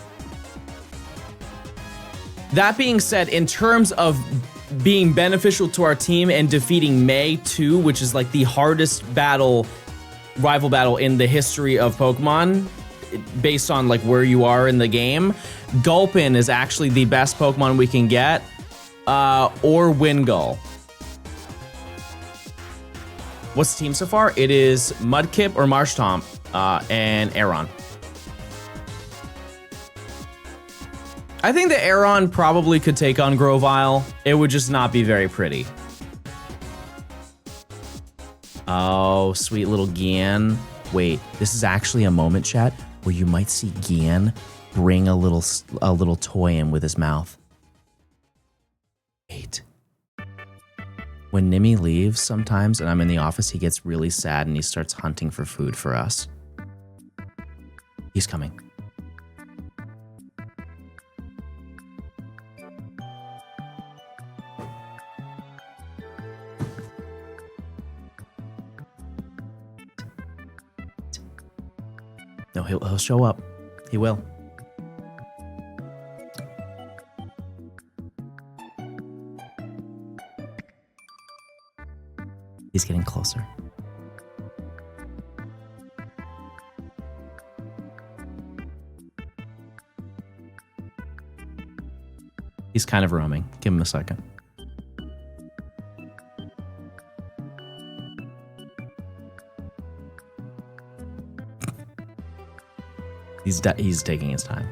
That being said, in terms of being beneficial to our team and defeating May 2, which is like the hardest rival battle in the history of Pokemon, based on like where you are in the game, Gulpin is actually the best Pokemon we can get, or Wingull. What's the team so far? It is Mudkip or Marshtomp, and Aeron. I think the Aeron probably could take on Grovyle. It would just not be very pretty. Oh, sweet little Gian. Wait, this is actually a moment, chat, where you might see Gian bring a little toy in with his mouth. Wait. When Nimi leaves sometimes and I'm in the office, he gets really sad and he starts hunting for food for us. He's coming. No, he'll show up. He will. He's getting closer. He's kind of roaming. Give him a second. He's taking his time.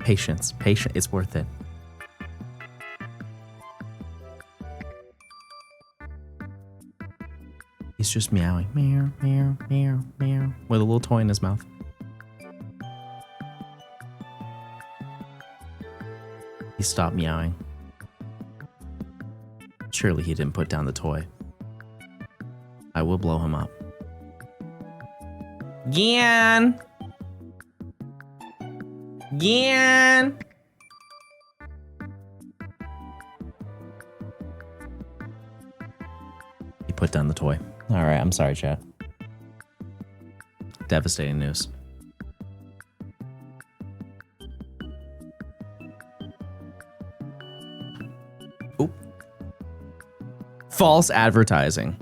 Patience, it's worth it. He's just meowing, meow, meow, meow, meow, with a little toy in his mouth. He stopped meowing. Surely he didn't put down the toy. I will blow him up. Gian! Gian! He put down the toy. Alright, I'm sorry, chat. Devastating news. Oop. False advertising.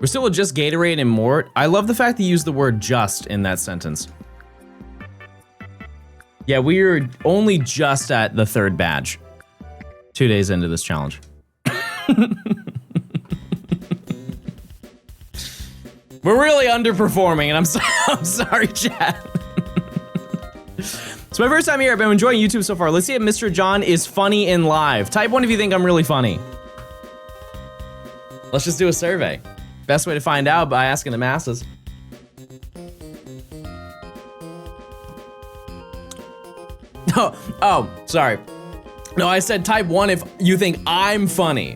We're still with just Gatorade and Mort. I love the fact that you used the word just in that sentence. Yeah, we're only just at the 3rd badge. 2 days into this challenge. We're really underperforming, and I'm sorry, chat. It's my first time here. I've been enjoying YouTube so far. Let's see if Mr. John is funny in live. Type 1 if you think I'm really funny. Let's just do a survey. Best way to find out by asking the masses. Oh, sorry. No, I said type 1 if you think I'm funny.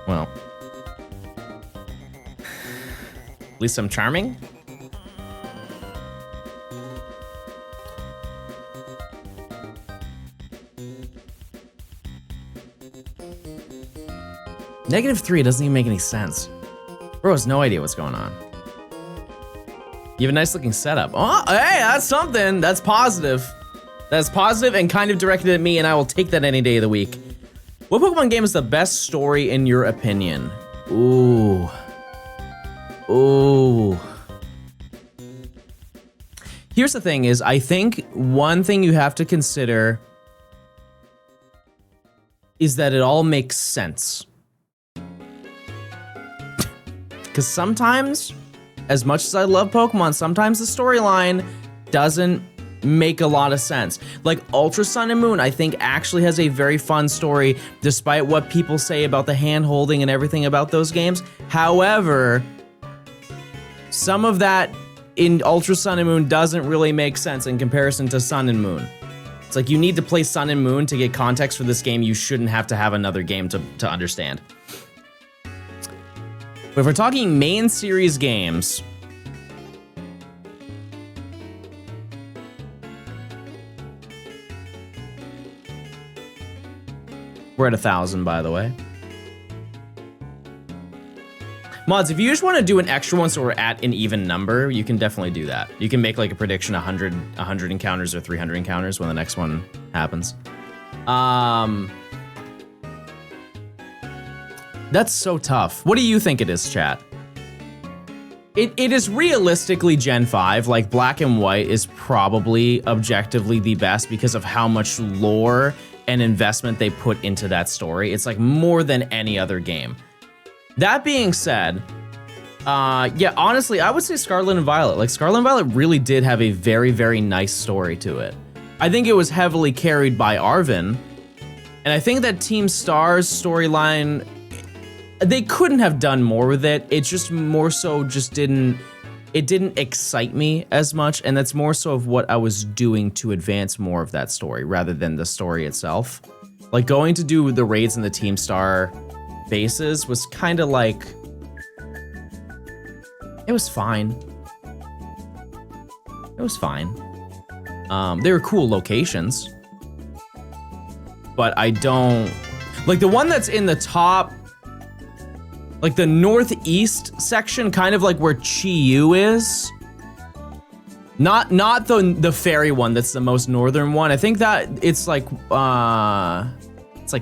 Well, at least I'm charming. -3 doesn't even make any sense. Bro has no idea what's going on. You have a nice looking setup. Oh, hey, that's something. That's positive. That's positive and kind of directed at me, and I will take that any day of the week. What Pokemon game is the best story in your opinion? Ooh. Ooh. Here's the thing is, I think one thing you have to consider is that it all makes sense. Because sometimes, as much as I love Pokemon, sometimes the storyline doesn't make a lot of sense. Like Ultra Sun and Moon, I think actually has a very fun story, despite what people say about the hand-holding and everything about those games. However, some of that in Ultra Sun and Moon doesn't really make sense in comparison to Sun and Moon. It's like you need to play Sun and Moon to get context for this game. You shouldn't have to have another game to understand. But if we're talking main series games, we're at 1,000, by the way. Mods, if you just want to do an extra one so we're at an even number, you can definitely do that. You can make like a prediction 100 encounters or 300 encounters when the next one happens. That's so tough. What do you think it is, chat? It is realistically Gen 5. Like, Black and White is probably objectively the best because of how much lore and investment they put into that story. It's like more than any other game. That being said, yeah, honestly, I would say Scarlet and Violet. Like, Scarlet and Violet really did have a very, very nice story to it. I think it was heavily carried by Arvin. And I think that Team Star's storyline, they couldn't have done more with it. It just more so just didn't excite me as much. And that's more so of what I was doing to advance more of that story rather than the story itself. Like, going to do the raids in the Team Star bases was kind of like, it was fine. It was fine. They were cool locations. But I don't... Like, the one that's in the top... Like, the northeast section, kind of like where Chi-Yu is. Not the ferry one that's the most northern one. I think that it's like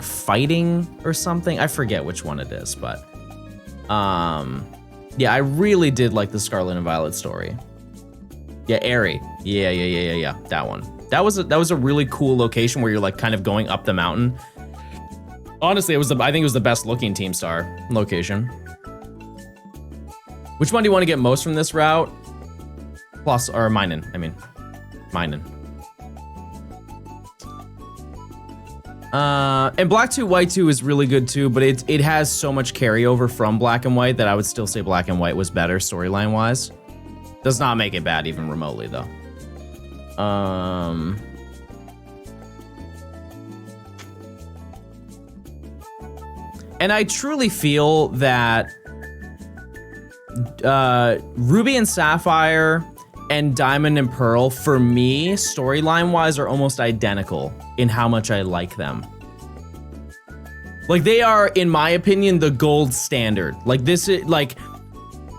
fighting or something. I forget which one it is, but... Yeah, I really did like the Scarlet and Violet story. Yeah, Airy. Yeah. That one. That was a really cool location where you're like kind of going up the mountain. Honestly, I think it was the best looking Team Star location. Which one do you want to get most from this route? Plus, or Minin, I mean. Minin. And Black 2, White 2 is really good too, but it has so much carryover from Black and White that I would still say Black and White was better storyline wise. Does not make it bad even remotely though. And I truly feel that Ruby and Sapphire and Diamond and Pearl, for me, storyline-wise, are almost identical in how much I like them. Like, they are, in my opinion, the gold standard. Like, this is, like,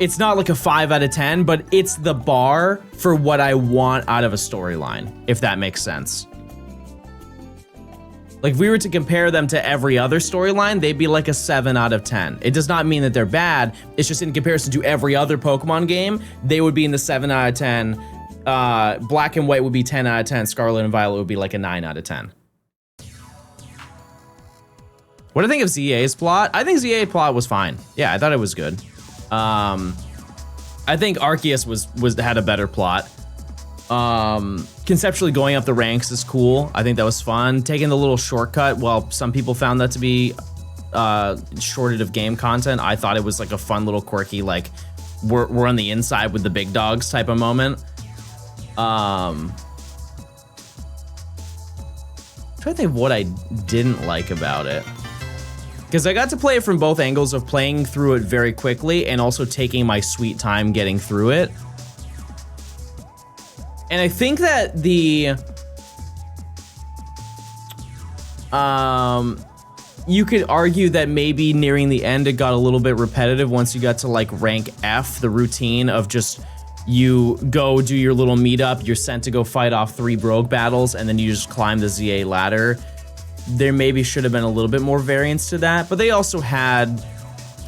it's not like a 5 out of 10, but it's the bar for what I want out of a storyline, if that makes sense. Like, if we were to compare them to every other storyline, they'd be like a 7 out of 10. It does not mean that they're bad. It's just in comparison to every other Pokemon game, they would be in the 7 out of 10. Black and White would be 10 out of 10. Scarlet and Violet would be like a 9 out of 10. What do I think of ZA's plot? I think ZA's plot was fine. Yeah, I thought it was good. I think Arceus had a better plot. Conceptually going up the ranks is cool. I think that was fun. Taking the little shortcut, while some people found that to be shorted of game content, I thought it was like a fun little quirky, like we're on the inside with the big dogs type of moment. I'm trying to think of what I didn't like about it. Because I got to play it from both angles of playing through it very quickly and also taking my sweet time getting through it. And I think that you could argue that maybe nearing the end it got a little bit repetitive once you got to like rank F, the routine of just you go do your little meetup, you're sent to go fight off 3 Brogue battles, and then you just climb the ZA ladder. There maybe should have been a little bit more variance to that, but they also had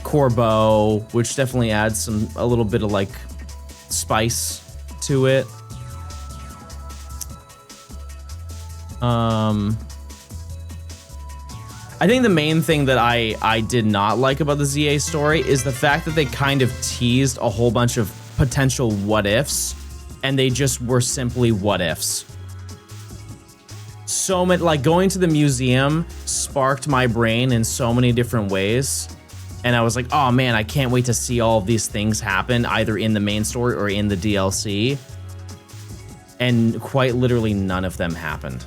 Corbeau, which definitely adds a little bit of like spice to it. I think the main thing that I did not like about the ZA story is the fact that they kind of teased a whole bunch of potential what ifs, and they just were simply what ifs. So much, like going to the museum sparked my brain in so many different ways, and I was like, oh man, I can't wait to see all of these things happen either in the main story or in the DLC. And quite literally none of them happened.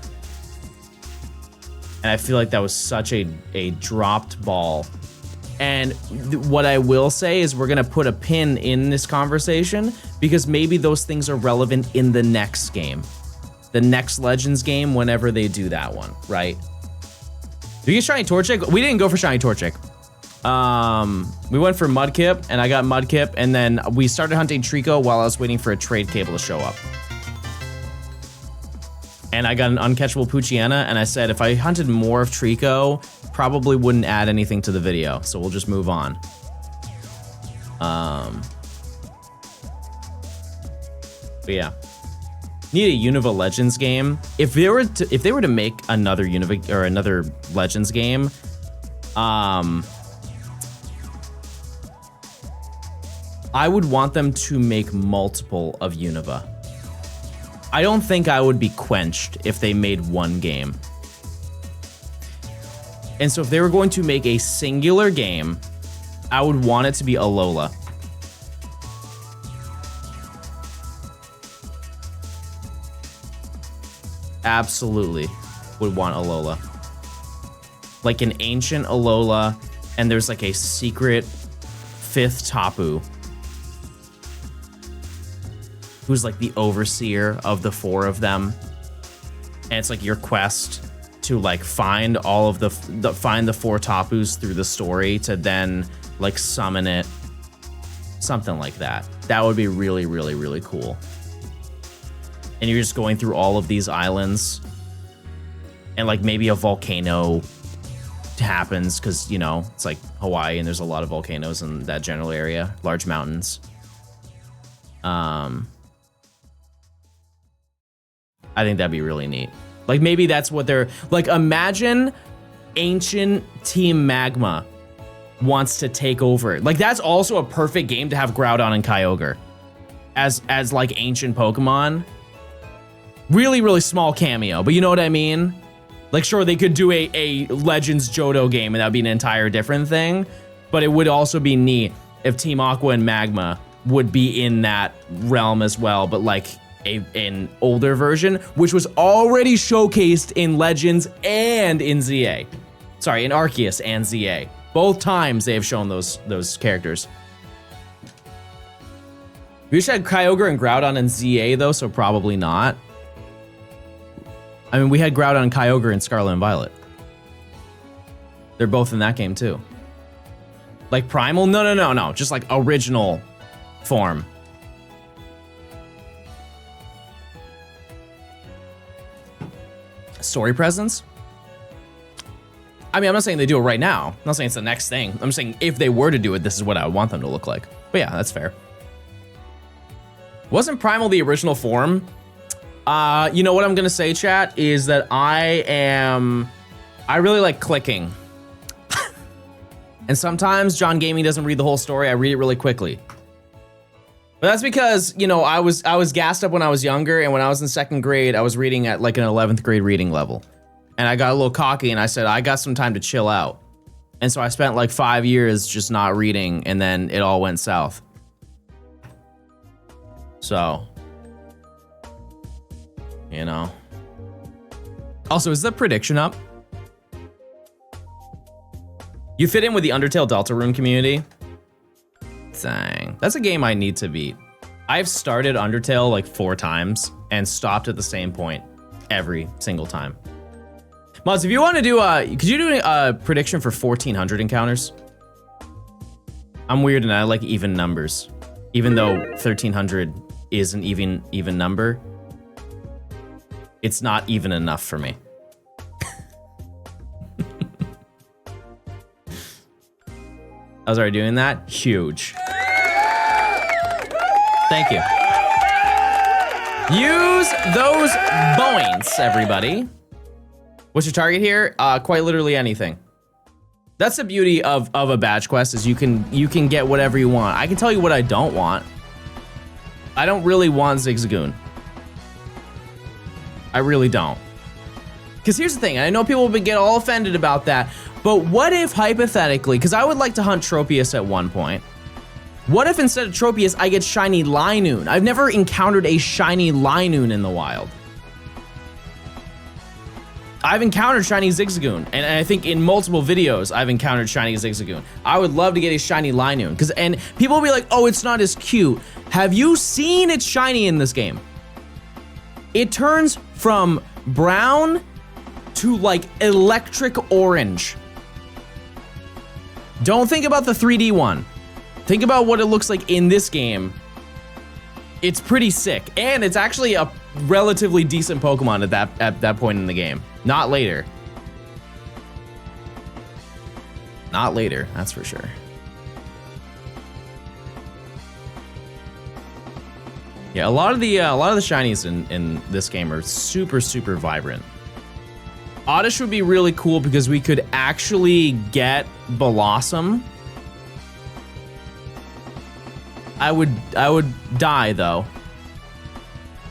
And I feel like that was such a dropped ball. And what I will say is we're gonna put a pin in this conversation because maybe those things are relevant in the next game. The next Legends game, whenever they do that one, right? Did we get Shiny Torchic? We didn't go for Shiny Torchic. We went for Mudkip, and I got Mudkip, and then we started hunting Trico while I was waiting for a trade cable to show up. and I got an uncatchable Poochyena, and I said if I hunted more of Trico, probably wouldn't add anything to the video, so we'll just move on. But yeah, need a Unova Legends game. If they were to make another Unova or another Legends game, I would want them to make multiple of Unova. I don't think I would be quenched if they made one game. And so if they were going to make a singular game, I would want it to be Alola. Absolutely would want Alola. Like an ancient Alola, and there's like a secret 5th Tapu who's like the overseer of the 4 of them, and it's like your quest to like find all of find the 4 Tapus through the story to then like summon it, something like that. That would be really, really, really cool. And you're just going through all of these islands, and like maybe a volcano happens because, you know, it's like Hawaii and there's a lot of volcanoes in that general area, large mountains. I think that'd be really neat. Like maybe that's what they're like. Imagine ancient Team Magma wants to take over. Like that's also a perfect game to have Groudon and Kyogre as like ancient Pokemon. Really, really small cameo, but you know what I mean? Like sure, they could do a Legends Johto game and that'd be an entire different thing, but it would also be neat if Team Aqua and Magma would be in that realm as well, but like an older version, which was already showcased in Legends and in ZA. Sorry, in Arceus and ZA. Both times they have shown those characters. We just had Kyogre and Groudon in ZA though, so probably not. I mean, we had Groudon and Kyogre in Scarlet and Violet. They're both in that game too. Like Primal? No. Just like original form. Story presence? I mean, I'm not saying they do it right now. I'm not saying it's the next thing. I'm saying if they were to do it, this is what I would want them to look like. But yeah, that's fair. Wasn't Primal the original form? You know what I'm gonna say, chat, is that I really like clicking. And sometimes John Gaming doesn't read the whole story. I read it really quickly. But that's because, you know, I was gassed up when I was younger, and when I was in 2nd grade, I was reading at like an 11th grade reading level. And I got a little cocky and I said, I got some time to chill out. And so I spent like 5 years just not reading, and then it all went south. So, you know. Also, is the prediction up? You fit in with the Undertale Deltarune community? Dang, that's a game I need to beat. I've started Undertale like 4 times and stopped at the same point every single time. Mods, if you want to do could you do a prediction for 1400 encounters? I'm weird and I like even numbers. Even though 1300 is an even number, it's not even enough for me. I was already doing that. Huge. Thank you. Use those points, everybody. What's your target here? Quite literally anything. That's the beauty of a badge quest, is you can get whatever you want. I can tell you what I don't want. I don't really want Zigzagoon. I really don't. Because here's the thing, I know people will get all offended about that, but what if hypothetically, because I would like to hunt Tropius at one point, what if instead of Tropius I get shiny Linoon? I've never encountered a shiny Linoon in the wild. I've encountered shiny Zigzagoon, and I think in multiple videos I've encountered shiny Zigzagoon. I would love to get a shiny Linoon, and people will be like, oh, it's not as cute. Have you seen it shiny in this game? It turns from brown to like electric orange. Don't think about the 3D one. Think about what it looks like in this game. It's pretty sick, and it's actually a relatively decent Pokemon at that point in the game. Not later. Not later, that's for sure. Yeah, a lot of the shinies in this game are super vibrant. Oddish would be really cool because we could actually get Blossom. I would die though.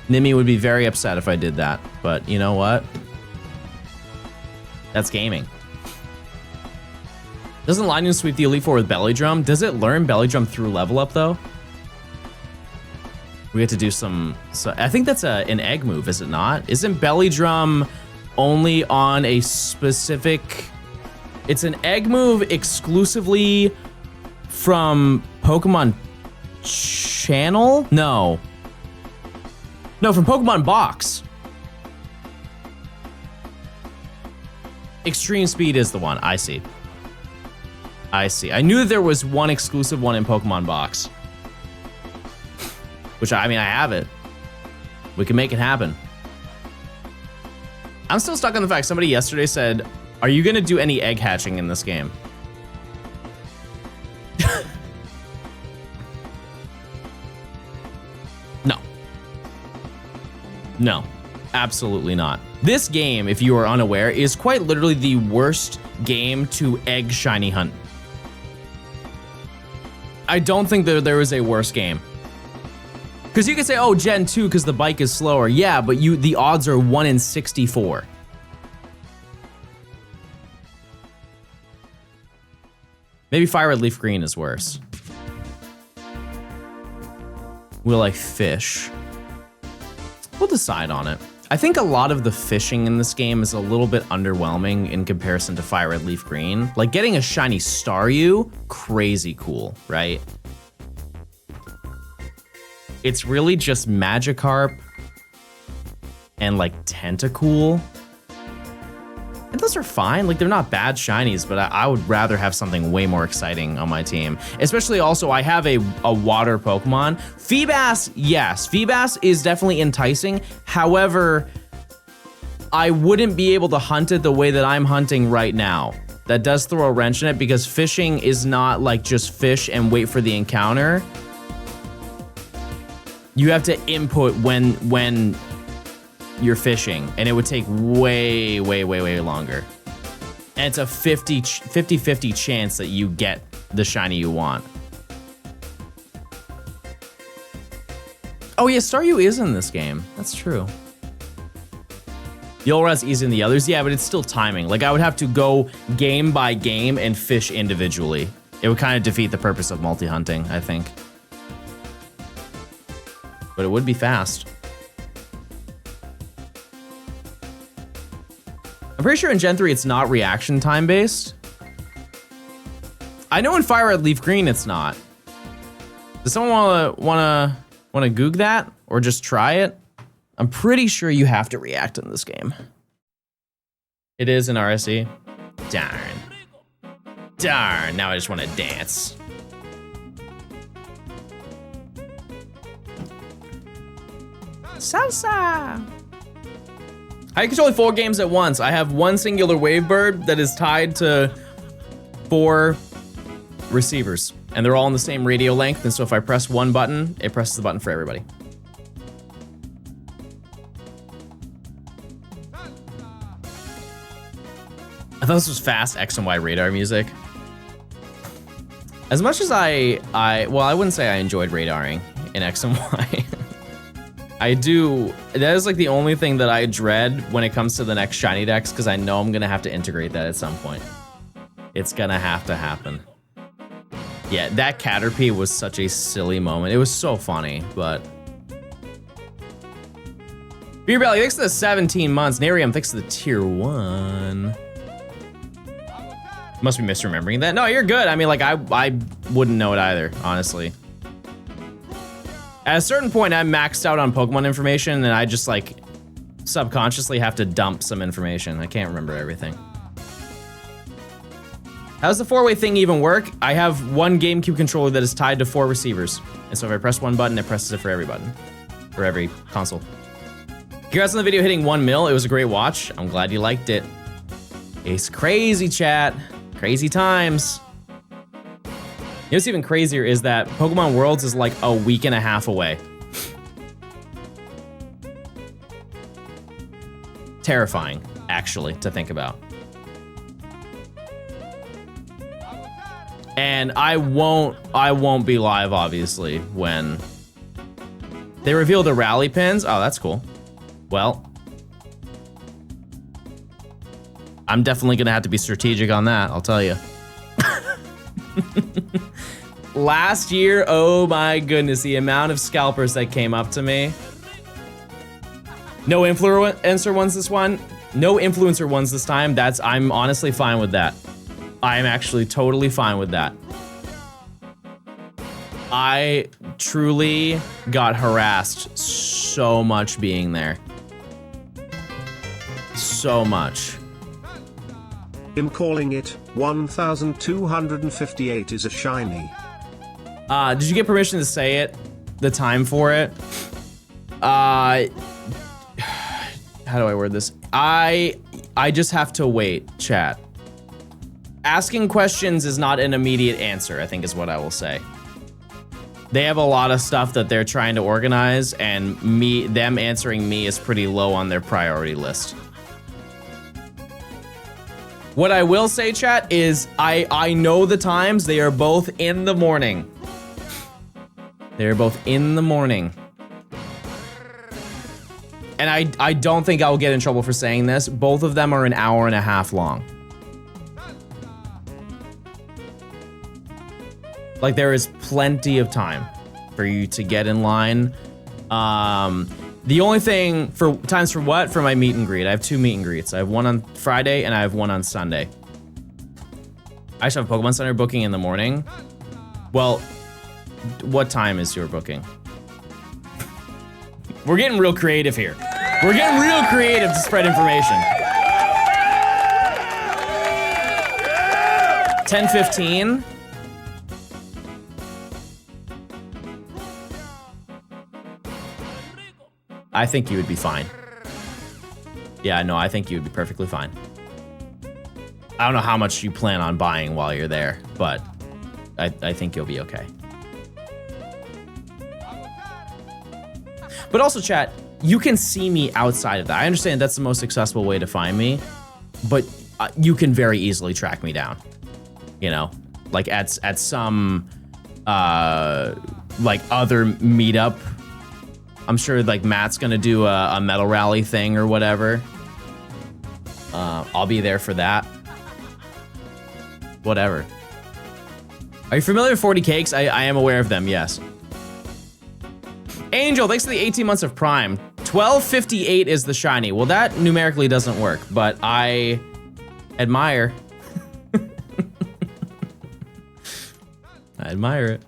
Nimi would be very upset if I did that, but you know what? That's gaming. Doesn't Lightning sweep the Elite Four with Belly Drum? Does it learn Belly Drum through level up though? We have to do some, so I think that's an egg move, is it not? Isn't Belly Drum only on a specific, it's an egg move exclusively from Pokemon Channel? No, from Pokemon Box. Extreme Speed is the one, I see. I knew that there was one exclusive one in Pokemon Box. Which, I mean, I have it. We can make it happen. I'm still stuck on the fact somebody yesterday said, are you gonna do any egg hatching in this game? No, absolutely not. This game, if you are unaware, is quite literally the worst game to egg shiny hunt. I don't think that there is a worse game. Because you could say, oh, Gen 2 because the bike is slower. Yeah, but the odds are 1 in 64. Maybe Fire Red Leaf Green is worse. Will I fish? We'll decide on it. I think a lot of the fishing in this game is a little bit underwhelming in comparison to Fire Red Leaf Green. Like getting a shiny Staryu, crazy cool, right? It's really just Magikarp and like Tentacool. And those are fine, like they're not bad shinies, but I would rather have something way more exciting on my team. Especially also, I have a water Pokemon. Feebas, yes, Feebas is definitely enticing. However, I wouldn't be able to hunt it the way that I'm hunting right now. That does throw a wrench in it because fishing is not like just fish and wait for the encounter. You have to input when you're fishing, and it would take way longer. And it's a 50-50 chance that you get the shiny you want. Oh yeah, Staryu is in this game. That's true. Yolra's easy in the others, yeah, but it's still timing. Like I would have to go game by game and fish individually. It would kind of defeat the purpose of multi-hunting, I think. But it would be fast. I'm pretty sure in Gen 3 it's not reaction time based. I know in Fire Red Leaf Green it's not. Does someone wanna goog that or just try it? I'm pretty sure you have to react in this game. It is in RSE. Darn, now I just want to dance. Salsa! I control only 4 games at once. I have one singular Wavebird that is tied to 4 receivers. And they're all on the same radio length, and so if I press one button, it presses the button for everybody. I thought this was fast X and Y radar music. As much as well, I wouldn't say I enjoyed radaring in X and Y. I do, that is like the only thing that I dread when it comes to the next shiny decks, because I know I'm gonna have to integrate that at some point. It's gonna have to happen. Yeah, that Caterpie was such a silly moment. It was so funny, but. Beer Belly, thanks to the 17 months. Narium, thanks to the tier 1. Must be misremembering that. No, you're good. I mean, like, I wouldn't know it either, honestly. At a certain point, I'm maxed out on Pokemon information, and I just, like, subconsciously have to dump some information. I can't remember everything. How does the 4-way thing even work? I have one GameCube controller that is tied to 4 receivers. And so if I press one button, it presses it for every button. For every console. Congrats on the video hitting 1 mil. It was a great watch. I'm glad you liked it. It's crazy, chat. Crazy times. You know what's even crazier is that Pokemon Worlds is like a week and a half away. Terrifying, actually, to think about. And I won't be live, obviously, when they reveal the rally pins. Oh, that's cool. Well, I'm definitely gonna have to be strategic on that, I'll tell you. Last year, oh my goodness, the amount of scalpers that came up to me. No influencer ones this one. No influencer ones this time. I'm honestly fine with that. I'm actually totally fine with that. I truly got harassed so much being there. So much. I'm calling it 1258 is a shiny. Did you get permission to say it? The time for it? How do I word this? I just have to wait, chat. Asking questions is not an immediate answer, I think is what I will say. They have a lot of stuff that they're trying to organize, and them answering me is pretty low on their priority list. What I will say, chat, is I know the times. They are both in the morning. They are both in the morning. And I don't think I will get in trouble for saying this. Both of them are an hour and a half long. Like, there is plenty of time for you to get in line. The only thing for times for what? For my meet and greet. I have 2 meet and greets. I have one on Friday and I have one on Sunday. I actually have a Pokemon Center booking in the morning. Well, what time is your booking? We're getting real creative here. We're getting real creative to spread information. 10:15. I think you would be fine. Yeah, no, I think you would be perfectly fine. I don't know how much you plan on buying while you're there, but I think you'll be okay. But also, chat, you can see me outside of that. I understand that's the most accessible way to find me, but you can very easily track me down. You know, like at some like other meetup. I'm sure like Matt's gonna do a metal rally thing or whatever. I'll be there for that. Whatever. Are you familiar with 40 Cakes? I am aware of them, yes. Angel, thanks for the 18 months of Prime. 1258 is the shiny. Well, that numerically doesn't work, but I admire. I admire it.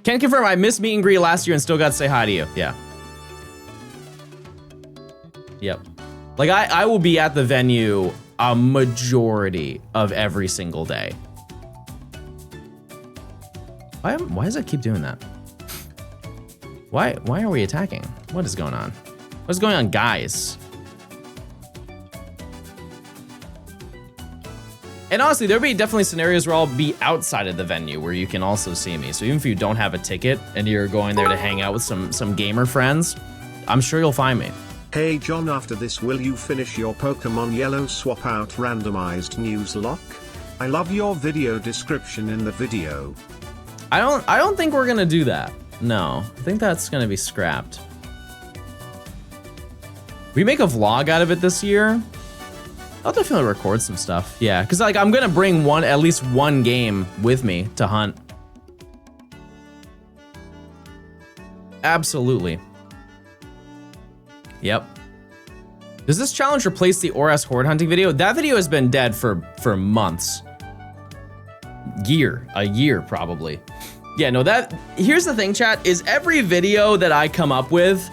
Can confirm I missed meet and greet last year and still got to say hi to you. Yeah. Yep. Like I will be at the venue a majority of every single day. Why does it keep doing that? Why are we attacking? What is going on? What's going on, guys? And honestly, there'll be definitely scenarios where I'll be outside of the venue where you can also see me. So even if you don't have a ticket and you're going there to hang out with some gamer friends, I'm sure you'll find me. Hey John, after this will you finish your Pokemon Yellow swap out randomized news lock? I love your video description in the video. I don't think we're gonna do that. No, I think that's gonna be scrapped. We make a vlog out of it this year. I'll definitely record some stuff. Yeah, because like I'm gonna bring at least one game with me to hunt. Absolutely. Yep. Does this challenge replace the ORS horde hunting video? That video has been dead for months. A year probably. Yeah, no, here's the thing, chat, is every video that I come up with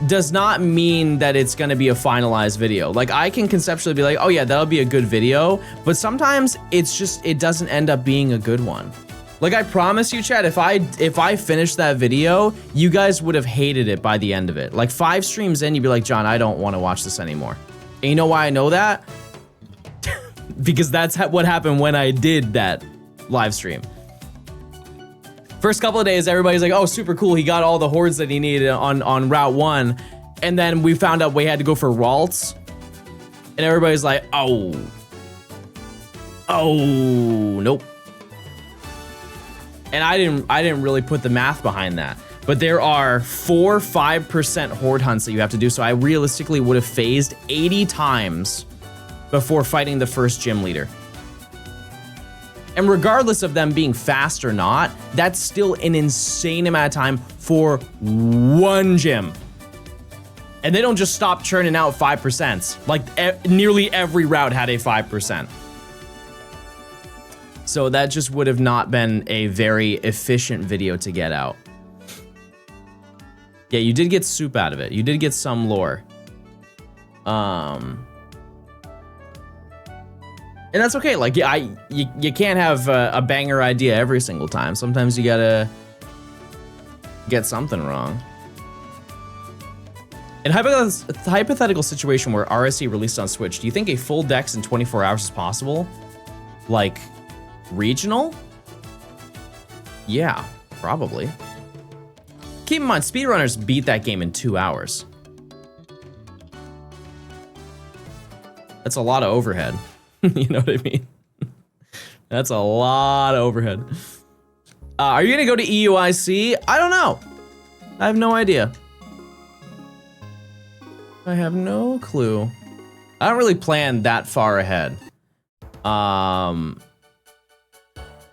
does not mean that it's gonna be a finalized video. Like I can conceptually be like, oh yeah, that'll be a good video, but sometimes it doesn't end up being a good one. Like, I promise you, Chad, if I finished that video, you guys would have hated it by the end of it. Like, 5 streams in, you'd be like, John, I don't want to watch this anymore. And you know why I know that? Because that's what happened when I did that live stream. First couple of days, everybody's like, oh, super cool. He got all the hordes that he needed on Route 1. And then we found out we had to go for Ralts. And everybody's like, oh, nope. And I didn't really put the math behind that. But there are 4-5% horde hunts that you have to do. So I realistically would have phased 80 times before fighting the first gym leader. And regardless of them being fast or not, that's still an insane amount of time for one gym. And they don't just stop churning out 5%. Like nearly every route had a 5%. So that just would have not been a very efficient video to get out. Yeah, you did get soup out of it. You did get some lore. And that's okay. Like, you can't have a banger idea every single time. Sometimes you gotta get something wrong. In a hypothetical situation where RSE released on Switch, do you think a full dex in 24 hours is possible? Like, regional? Yeah, probably. Keep in mind, speedrunners beat that game in 2 hours. That's a lot of overhead. You know what I mean? That's a lot of overhead. Are you gonna go to EUIC? I don't know. I have no idea. I have no clue. I don't really plan that far ahead.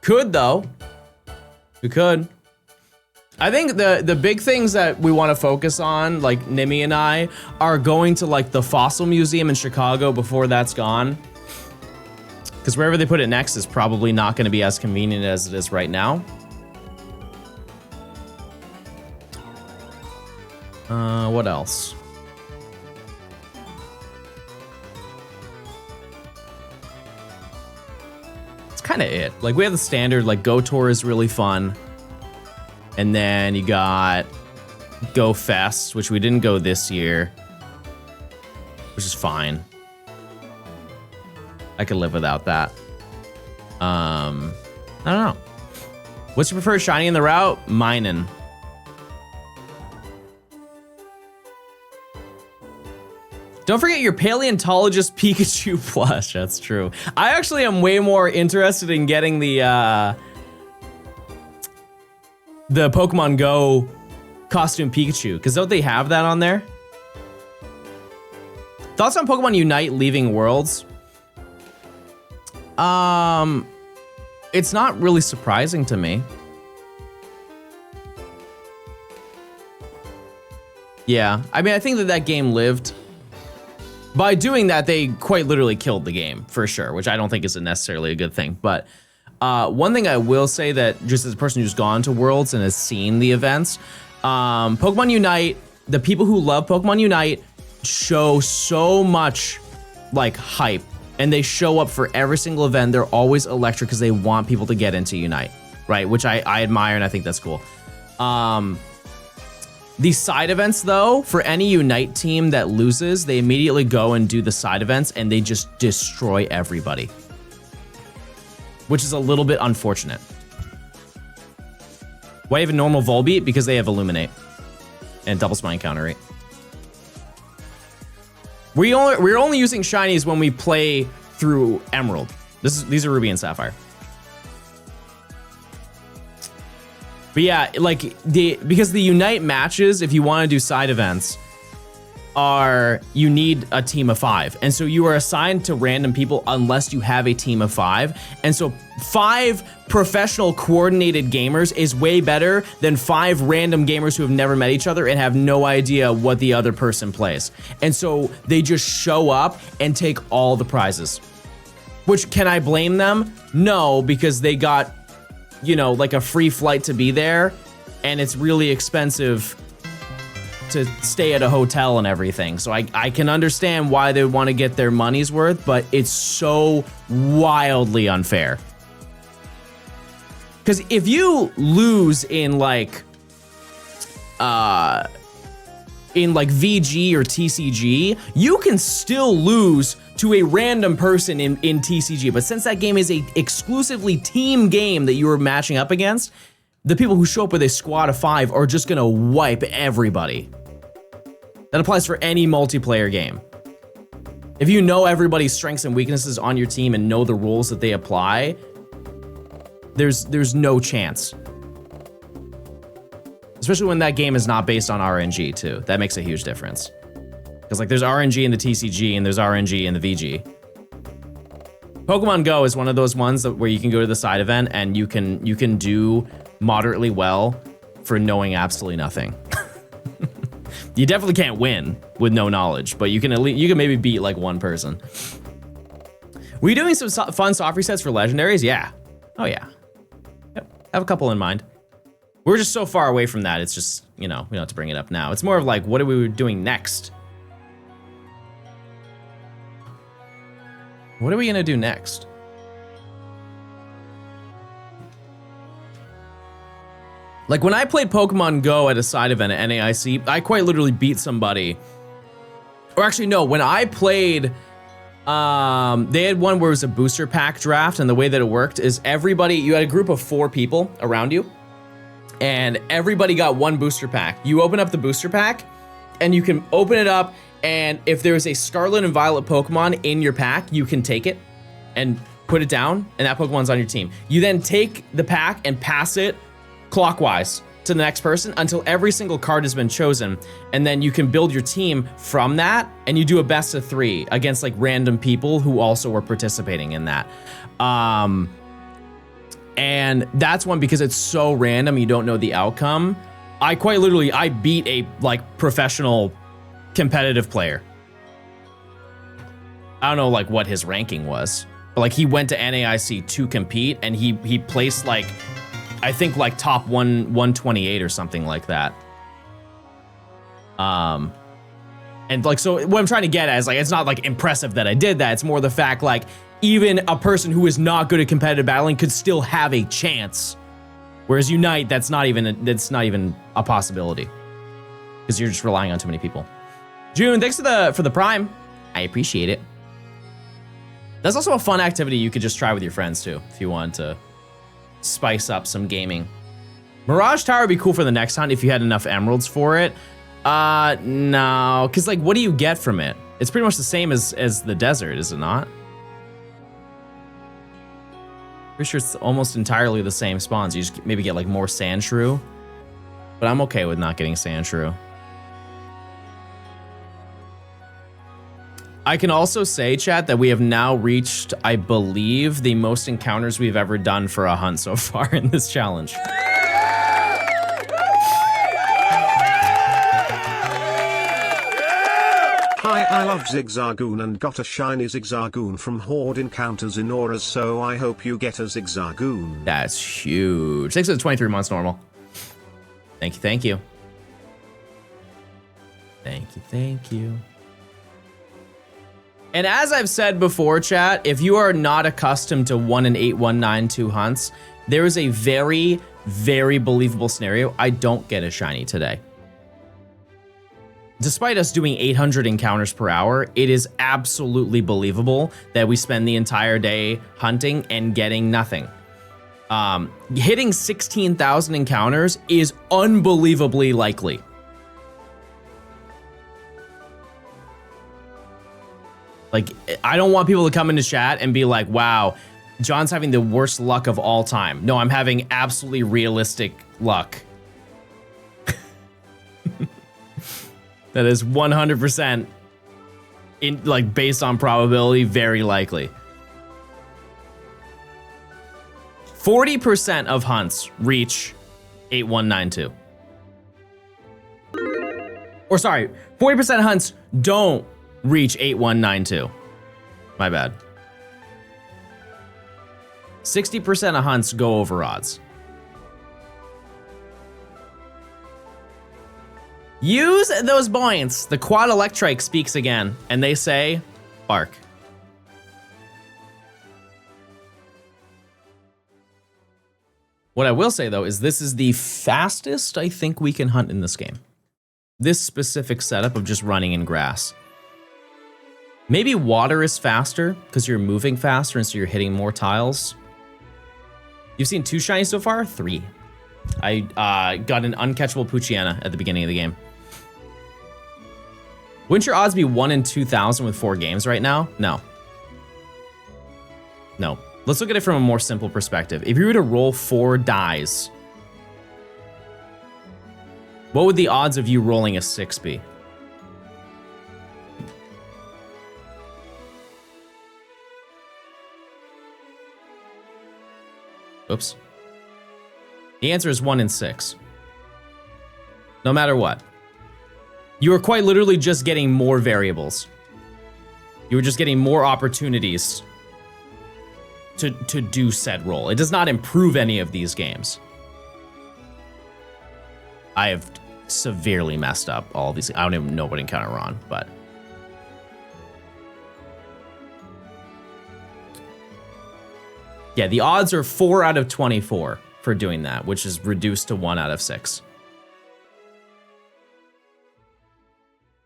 Could though. We could. I think the big things that we want to focus on, like Nimi and I, are going to like the Fossil Museum in Chicago before that's gone. Because wherever they put it next is probably not going to be as convenient as it is right now. What else? It's kind of it. Like, we have the standard, like, Go Tour is really fun. And then you got Go Fest, which we didn't go this year, which is fine. I could live without that. I don't know. What's your preferred shiny in the route? Minin. Don't forget your paleontologist Pikachu plush. That's true. I actually am way more interested in getting the Pokemon Go costume Pikachu, because don't they have that on there? Thoughts on Pokemon Unite leaving Worlds? It's not really surprising to me. Yeah, I mean, I think that game lived. By doing that, they quite literally killed the game, for sure, which I don't think is necessarily a good thing. But one thing I will say, that just as a person who's gone to Worlds and has seen the events, Pokemon Unite, the people who love Pokemon Unite show so much like hype, and they show up for every single event. They're always electric because they want people to get into Unite, right? Which I admire, and I think that's cool. The side events, though, for any Unite team that loses, they immediately go and do the side events, and they just destroy everybody, which is a little bit unfortunate. Why even normal Volbeat? Because they have Illuminate and double spine counter rate. We're only using shinies when we play through Emerald. These are Ruby and Sapphire. But yeah, like because the Unite matches, if you want to do side events, you need a team of 5. And so you are assigned to random people unless you have a team of 5. And so 5 professional coordinated gamers is way better than 5 random gamers who have never met each other and have no idea what the other person plays. And so they just show up and take all the prizes. Which, can I blame them? No, because they got, you know, like a free flight to be there, and it's really expensive to stay at a hotel and everything. So I can understand why they want to get their money's worth, but it's so wildly unfair. Because if you lose in like VG or TCG, you can still lose to a random person in TCG. But since that game is a exclusively team game that you are matching up against, the people who show up with a squad of 5 are just gonna wipe everybody. That applies for any multiplayer game. If you know everybody's strengths and weaknesses on your team and know the rules that they apply, there's no chance. Especially when that game is not based on RNG too. That makes a huge difference. Because like there's RNG in the TCG and there's RNG in the VG. Pokemon Go is one of those ones where you can go to the side event and you can do moderately well for knowing absolutely nothing. You definitely can't win with no knowledge, but you can maybe beat like one person. Were you doing some fun soft resets for legendaries? Yeah. Oh yeah. Yep. I have a couple in mind. We're just so far away from that. It's just, you know, we don't have to bring it up now. It's more of like, what are we doing next? What are we gonna do next? Like when I played Pokemon Go at a side event at NAIC, I quite literally beat somebody. Or actually, no, when I played, they had one where it was a booster pack draft, and the way that it worked is you had a group of 4 people around you, and everybody got one booster pack. You open up the booster pack, and you can open it up, and if there's a Scarlet and Violet Pokemon in your pack, you can take it and put it down, and that Pokemon's on your team. You then take the pack and pass it clockwise to the next person until every single card has been chosen, and then you can build your team from that, and you do a best of 3 against like random people who also were participating in that. And that's one because it's so random, you don't know the outcome. I beat a like professional competitive player. I don't know like what his ranking was, but like he went to NAIC to compete, and he placed like, I think like top 128 or something like that. And like, so what I'm trying to get at is like, it's not like impressive that I did that. It's more the fact like even a person who is not good at competitive battling could still have a chance. Whereas Unite, that's not even a possibility because you're just relying on too many people. June, thanks for the Prime. I appreciate it. That's also a fun activity you could just try with your friends too, if you want to spice up some gaming. Mirage Tower would be cool for the next hunt if you had enough emeralds for it. No, because like, what do you get from it? It's pretty much the same as the desert, is it not? Pretty sure it's almost entirely the same spawns. You just maybe get like more sand shrew, but I'm okay with not getting sand shrew. I can also say, chat, that we have now reached, I believe, the most encounters we've ever done for a hunt so far in this challenge. Hi, I love Zigzagoon and got a shiny Zigzagoon from Horde Encounters in Auras, so I hope you get a Zigzagoon. That's huge. Thanks for the 23 months normal. Thank you, thank you. Thank you, thank you. And as I've said before, chat, if you are not accustomed to 1 in 8192 hunts, there is a very, very believable scenario. I don't get a shiny today. Despite us doing 800 encounters per hour, it is absolutely believable that we spend the entire day hunting and getting nothing. Hitting 16,000 encounters is unbelievably likely. Like, I don't want people to come into chat and be like, wow, John's having the worst luck of all time. No, I'm having absolutely realistic luck. That is 100% in like based on probability, very likely. 40% of hunts reach 8192. Or sorry, 40% of hunts don't reach 8192. My bad. 60% of hunts go over odds. Use those points. The quad electrike speaks again, and they say, bark. What I will say, though, is this is the fastest I think we can hunt in this game. This specific setup of just running in grass. Maybe water is faster because you're moving faster and so you're hitting more tiles. You've seen 2 shinies so far? 3. I got an uncatchable Poochyena at the beginning of the game. Wouldn't your odds be 1 in 2,000 with 4 games right now? No. No. Let's look at it from a more simple perspective. If you were to roll 4 dice, what would the odds of you rolling a 6 be? Oops. The answer is 1 in 6. No matter what. You are quite literally just getting more variables. You are just getting more opportunities to do said roll. It does not improve any of these games. I have severely messed up all these. I don't even know what encounter we're on, but yeah, the odds are 4 out of 24 for doing that, which is reduced to 1 out of 6.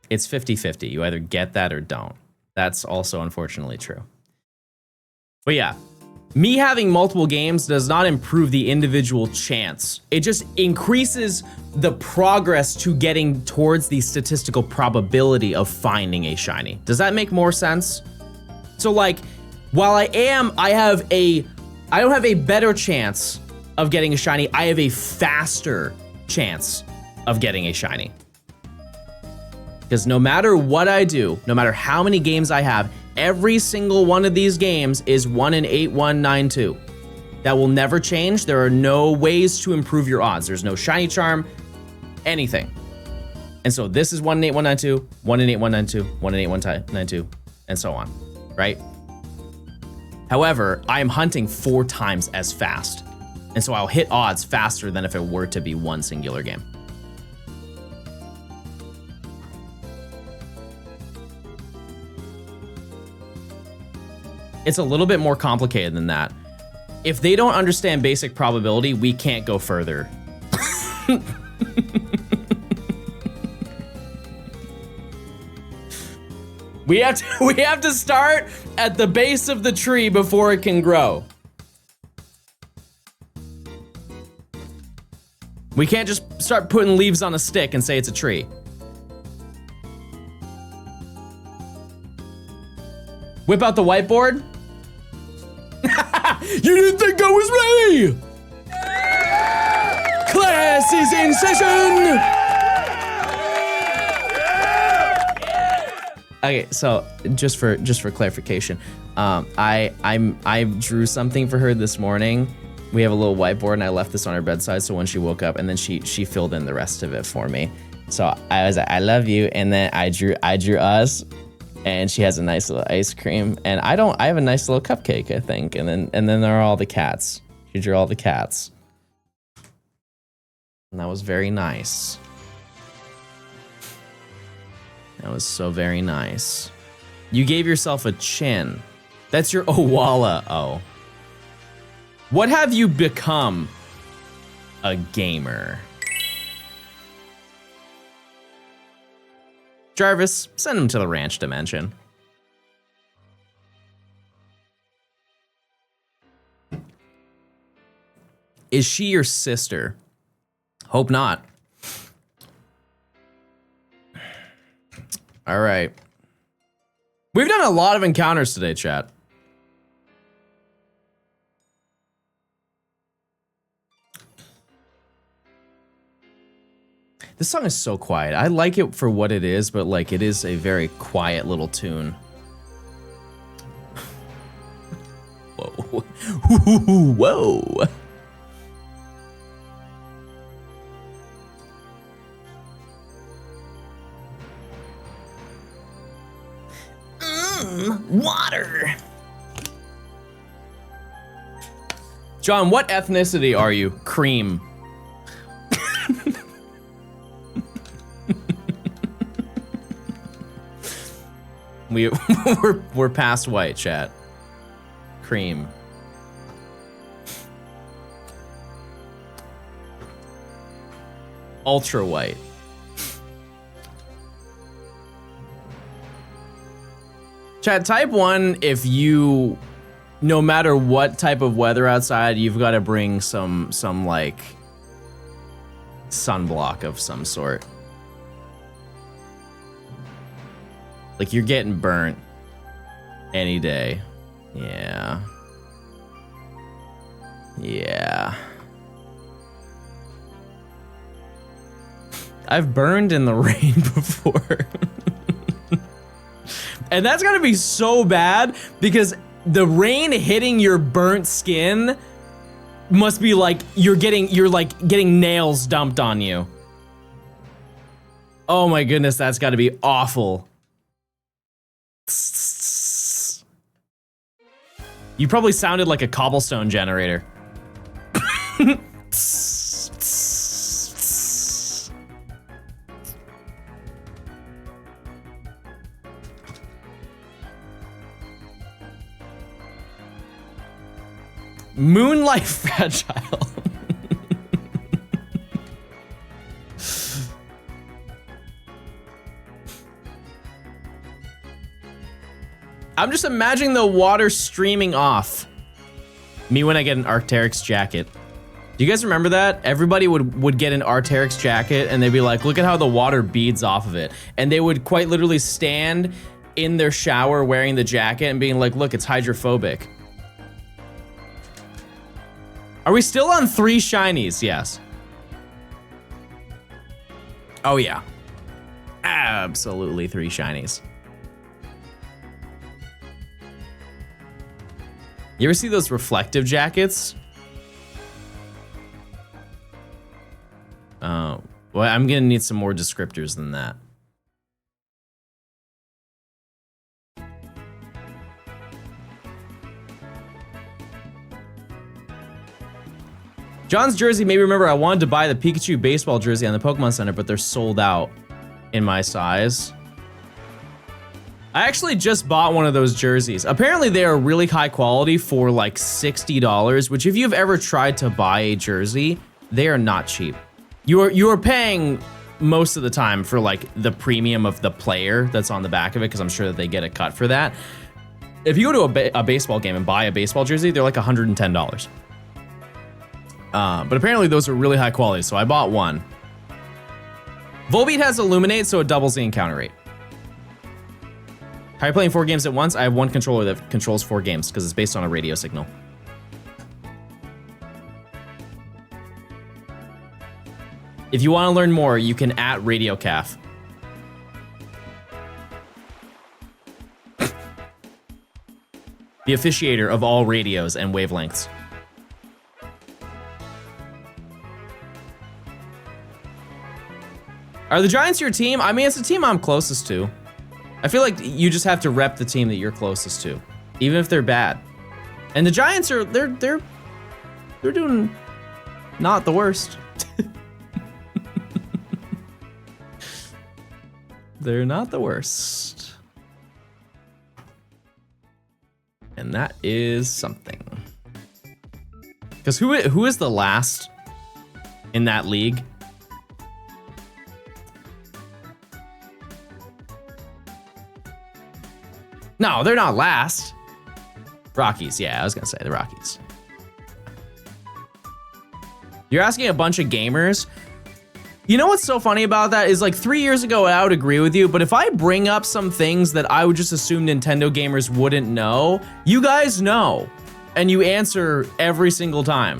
It's 50-50. You either get that or don't. That's also unfortunately true. But yeah, me having multiple games does not improve the individual chance. It just increases the progress to getting towards the statistical probability of finding a shiny. Does that make more sense? So like, while I don't have a better chance of getting a shiny, I have a faster chance of getting a shiny. Because no matter what I do, no matter how many games I have, every single one of these games is 1 in 8192. That will never change. There are no ways to improve your odds. There's no shiny charm, anything. And so this is 1 in 8192, 1 in 8192, 1 in 8192, and so on, right? However, I am hunting 4 times as fast. And so I'll hit odds faster than if it were to be one singular game. It's a little bit more complicated than that. If they don't understand basic probability, we can't go further. We have to start at the base of the tree before it can grow. We can't just start putting leaves on a stick and say it's a tree. Whip out the whiteboard. You didn't think I was ready! Class is in session! Okay, so just for clarification, I drew something for her this morning. We have a little whiteboard and I left this on her bedside, so when she woke up, and then she filled in the rest of it for me. So I was like, I love you, and then I drew us. And she has a nice little ice cream, and I have a nice little cupcake, I think. And then there are all the cats. She drew all the cats. And that was very nice. That was so very nice. You gave yourself a chin. That's your Owala. Oh. What have you become? A gamer. Jarvis, send him to the ranch dimension. Is she your sister? Hope not. All right. We've done a lot of encounters today, chat. This song is so quiet. I like it for what it is, but like it is a very quiet little tune. Whoa. Whoa. Water. John, what ethnicity are you? Cream. We're past white, chat. Cream. Ultra white. Chat, type 1 if you, no matter what type of weather outside, you've got to bring some like sunblock of some sort. Like you're getting burnt any day. Yeah. Yeah. I've burned in the rain before. And that's gotta be so bad because the rain hitting your burnt skin must be like you're like getting nails dumped on you. Oh my goodness, that's gotta be awful. You probably sounded like a cobblestone generator. Moonlight fragile. I'm just imagining the water streaming off. Me when I get an Arc'teryx jacket. Do you guys remember that? Everybody would get an Arc'teryx jacket and they'd be like, look at how the water beads off of it. And they would quite literally stand in their shower wearing the jacket and being like, look, it's hydrophobic. Are we still on 3 shinies? Yes. Oh yeah. Absolutely 3 shinies. You ever see those reflective jackets? Oh, well, I'm gonna need some more descriptors than that. John's jersey made me remember I wanted to buy the Pikachu baseball jersey on the Pokemon Center, but they're sold out in my size. I actually just bought one of those jerseys. Apparently they are really high quality for like $60, which if you've ever tried to buy a jersey, they are not cheap. You are paying most of the time for like the premium of the player that's on the back of it, because I'm sure that they get a cut for that. If you go to a baseball game and buy a baseball jersey, they're like $110. But apparently those are really high quality, so I bought one. Volbeat has Illuminate, so it doubles the encounter rate. How are you playing 4 games at once? I have one controller that controls 4 games because it's based on a radio signal. If you want to learn more, you can @ RadioCaf. The officiator of all radios and wavelengths. Are the Giants your team? I mean, it's the team I'm closest to. I feel like you just have to rep the team that you're closest to, even if they're bad. And the Giants are, they're doing not the worst. They're not the worst. And that is something. Because who is the last in that league? No, they're not last. Rockies, yeah, I was gonna say the Rockies. You're asking a bunch of gamers. You know what's so funny about that is like 3 years ago, I would agree with you, but if I bring up some things that I would just assume Nintendo gamers wouldn't know, you guys know, and you answer every single time.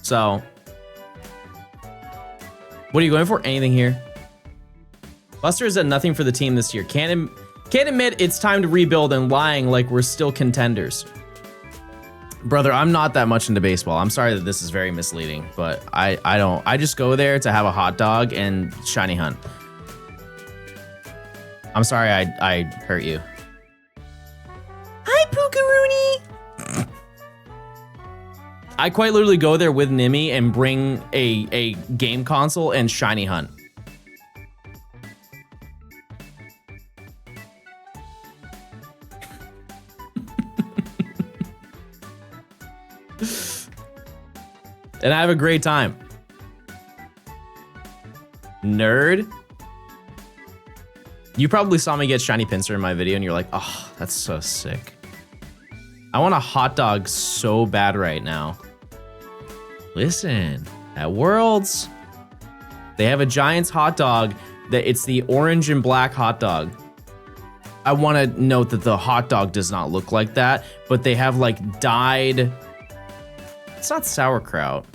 So, what are you going for? Anything here? Buster has done nothing for the team this year. Can't admit it's time to rebuild and lying like we're still contenders. Brother, I'm not that much into baseball. I'm sorry that this is very misleading, but I just go there to have a hot dog and shiny hunt. I'm sorry I hurt you. Hi, Pookaroony. I quite literally go there with Nimmy and bring a game console and shiny hunt. And I have a great time. Nerd. You probably saw me get shiny pincer in my video and you're like, oh, that's so sick. I want a hot dog so bad right now. Listen, at Worlds, they have a Giants hot dog that it's the orange and black hot dog. I want to note that the hot dog does not look like that, but they have like dyed, it's not sauerkraut.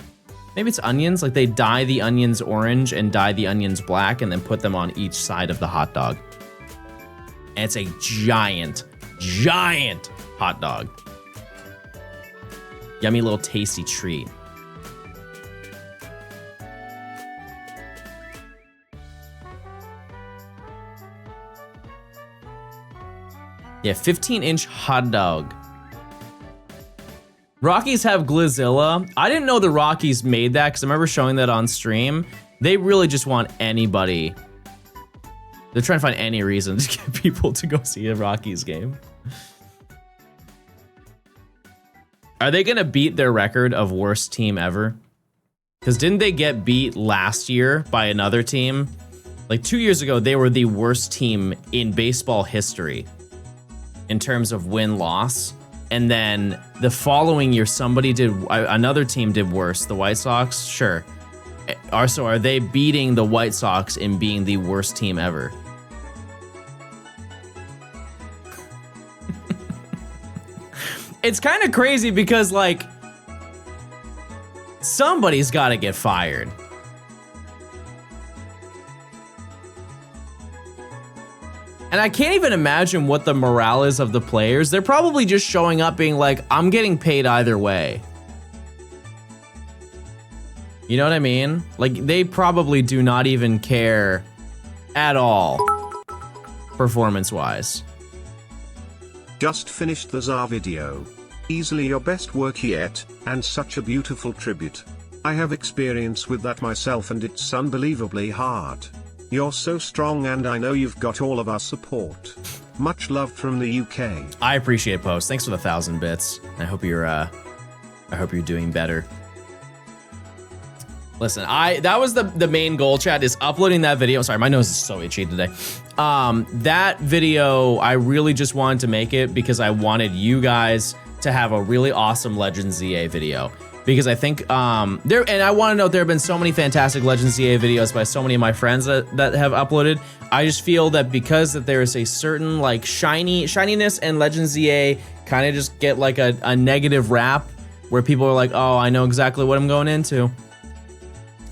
Maybe it's onions, like they dye the onions orange and dye the onions black and then put them on each side of the hot dog. And it's a giant, giant hot dog. Yummy little tasty treat. Yeah, 15-inch hot dog. Rockies have Glizilla. I didn't know the Rockies made that because I remember showing that on stream. They really just want anybody. They're trying to find any reason to get people to go see a Rockies game. Are they gonna beat their record of worst team ever? Because didn't they get beat last year by another team? Like 2 years ago, they were the worst team in baseball history in terms of win-loss. And then the following year, another team did worse. The White Sox, sure. So are they beating the White Sox in being the worst team ever? It's kind of crazy because, like, somebody's got to get fired. And I can't even imagine what the morale is of the players. They're probably just showing up being like, I'm getting paid either way. You know what I mean? Like, they probably do not even care at all, performance-wise. Just finished the Tsar video. Easily your best work yet, and such a beautiful tribute. I have experience with that myself and it's unbelievably hard. You're so strong and I know you've got all of our support. Much love from the UK. I appreciate Post. Thanks for the 1,000 bits. I hope you're doing better. Listen, that was the main goal, chat, is uploading that video. Sorry, my nose is so itchy today. That video, I really just wanted to make it because I wanted you guys to have a really awesome Legends ZA video. Because I think, and I want to note there have been so many fantastic Legends ZA videos by so many of my friends that have uploaded. I just feel that because that there is a certain like shininess and Legends ZA kind of just get like a negative rap where people are like, oh, I know exactly what I'm going into.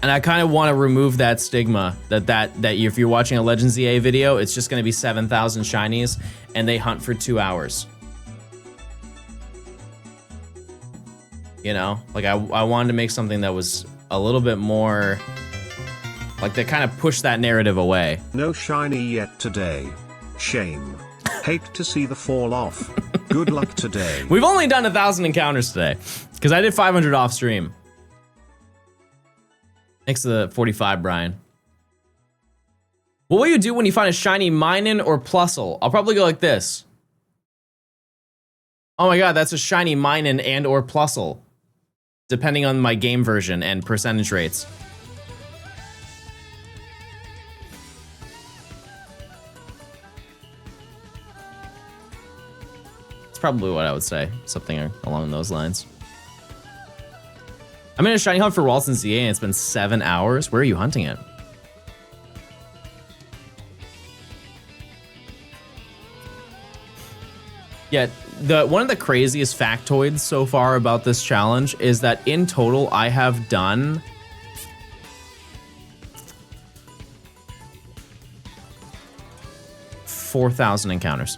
And I kind of want to remove that stigma that if you're watching a Legends ZA video, it's just going to be 7,000 shinies and they hunt for 2 hours. You know, like I wanted to make something that was a little bit more, like that kind of pushed that narrative away. No shiny yet today. Shame. Hate to see the fall off. Good luck today. We've only done 1,000 encounters today because I did 500 off stream. Thanks to the 45, Brian. What will you do when you find a shiny Minin or Plusle? I'll probably go like this. Oh my god, that's a shiny Minin and or Plusle. Depending on my game version and percentage rates. It's probably what I would say. Something along those lines. I'm in a shiny hunt for Ralston ZA and it's been 7 hours. Where are you hunting it? Yeah, one of the craziest factoids so far about this challenge is that in total I have done 4,000 encounters.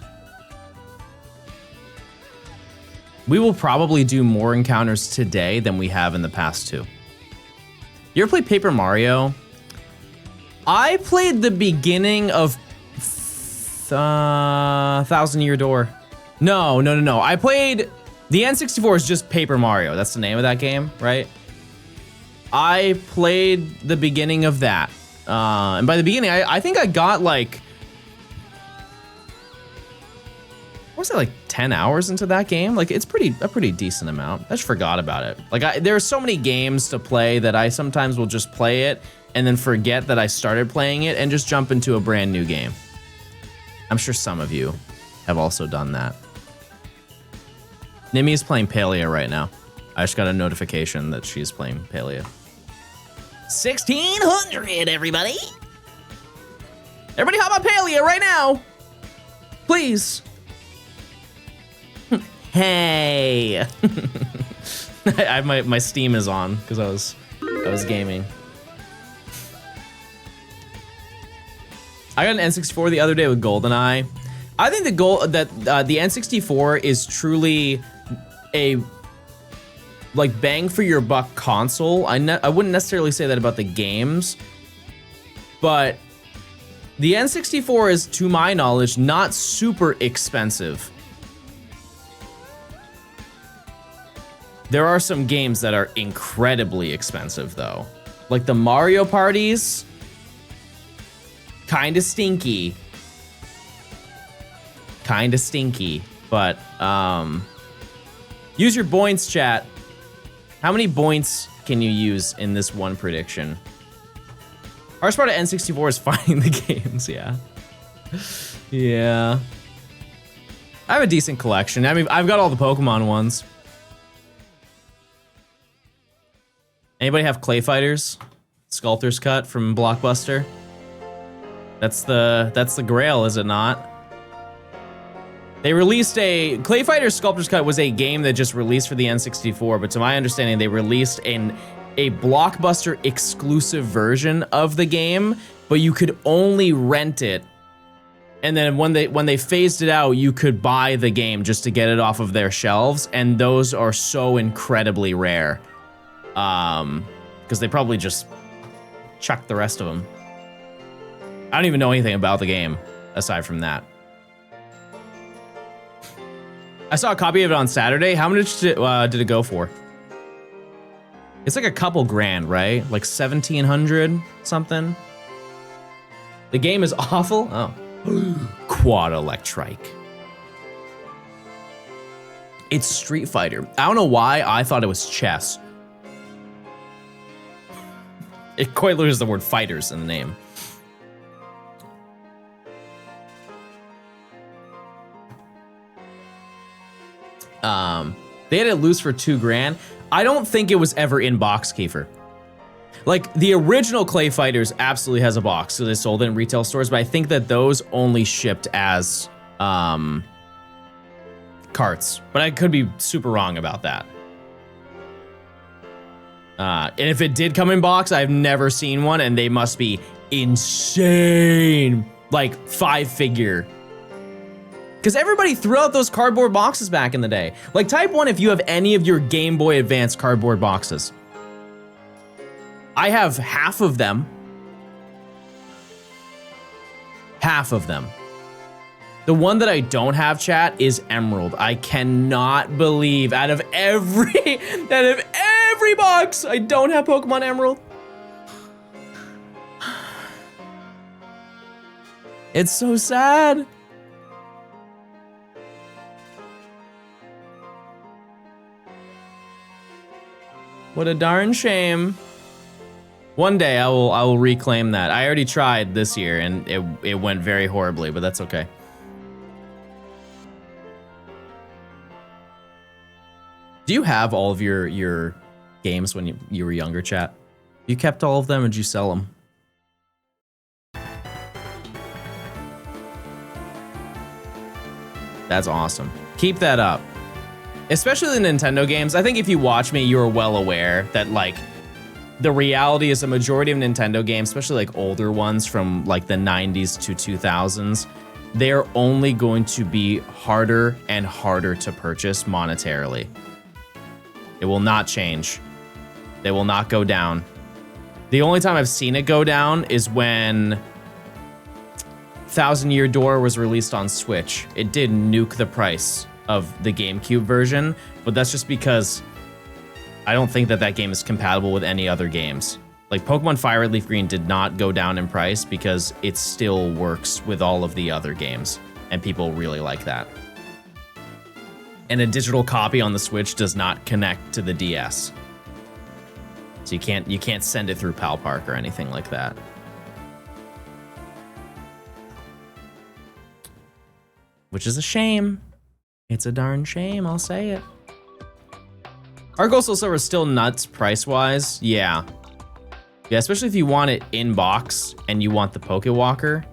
We will probably do more encounters today than we have in the past 2. You ever played Paper Mario? I played the beginning of 1,000 Year Door. No. I played, the N64 is just Paper Mario. That's the name of that game, right? I played the beginning of that. And by the beginning, I think I got like, was it like 10 hours into that game? Like it's a pretty decent amount. I just forgot about it. Like there are so many games to play that I sometimes will just play it and then forget that I started playing it and just jump into a brand new game. I'm sure some of you have also done that. Nimi is playing Palia right now. I just got a notification that she's playing Palia. 1600, everybody. Everybody hop on Palia right now. Please. Hey. My Steam is on because I was gaming. I got an N64 the other day with GoldenEye. I think the N64 is truly a like bang for your buck console. I wouldn't necessarily say that about the games, but the N64 is, to my knowledge, not super expensive. There are some games that are incredibly expensive though. Like the Mario parties, kinda stinky. But use your points, chat. How many points can you use in this one prediction? Hardest part of N64 is finding the games, yeah. Yeah. I have a decent collection. I mean, I've got all the Pokemon ones. Anybody have Clay Fighters? Sculptor's Cut from Blockbuster? That's the grail, is it not? They released Clay Fighter Sculptor's Cut was a game that just released for the N64, but to my understanding, they released a Blockbuster exclusive version of the game, but you could only rent it. And then when they phased it out, you could buy the game just to get it off of their shelves, and those are so incredibly rare. Because they probably just chucked the rest of them. I don't even know anything about the game aside from that. I saw a copy of it on Saturday. How much did it go for? It's like a couple grand, right? Like 1,700 something. The game is awful. Oh, Quad Electrike. It's Street Fighter. I don't know why I thought it was chess. It quite literally has the word fighters in the name. They had it loose for $2,000. I don't think it was ever in box, Kiefer. Like the original Clay Fighters absolutely has a box, so they sold it in retail stores, but I think that those only shipped as carts. But I could be super wrong about that. And if it did come in box, I've never seen one, and they must be insane, like 5-figure. Because everybody threw out those cardboard boxes back in the day. Like type 1 if you have any of your Game Boy Advance cardboard boxes. I have half of them. Half of them. The one that I don't have, chat, is Emerald. I cannot believe out of every box, I don't have Pokemon Emerald. It's so sad. What a darn shame. One day I will reclaim that. I already tried this year and it went very horribly, but that's okay. Do you have all of your games when you were younger, chat? You kept all of them, or did you sell them? That's awesome. Keep that up. Especially the Nintendo games. I think if you watch me, you're well aware that like the reality is a majority of Nintendo games, especially like older ones from like the 90s to 2000s, they're only going to be harder and harder to purchase monetarily. It will not change. They will not go down. The only time I've seen it go down is when Thousand Year Door was released on Switch. It did nuke the price of the GameCube version, but that's just because I don't think that game is compatible with any other games. Like Pokemon Fire Red Leaf Green did not go down in price because it still works with all of the other games, and people really like that. and a digital copy on the Switch does not connect to the DS. So you can't send it through PalPark or anything like that. Which is a shame. It's a darn shame, I'll say it. Heart Gold Soul Silver is still nuts price-wise. Yeah. Yeah, especially if you want it in box and you want the Pokewalker.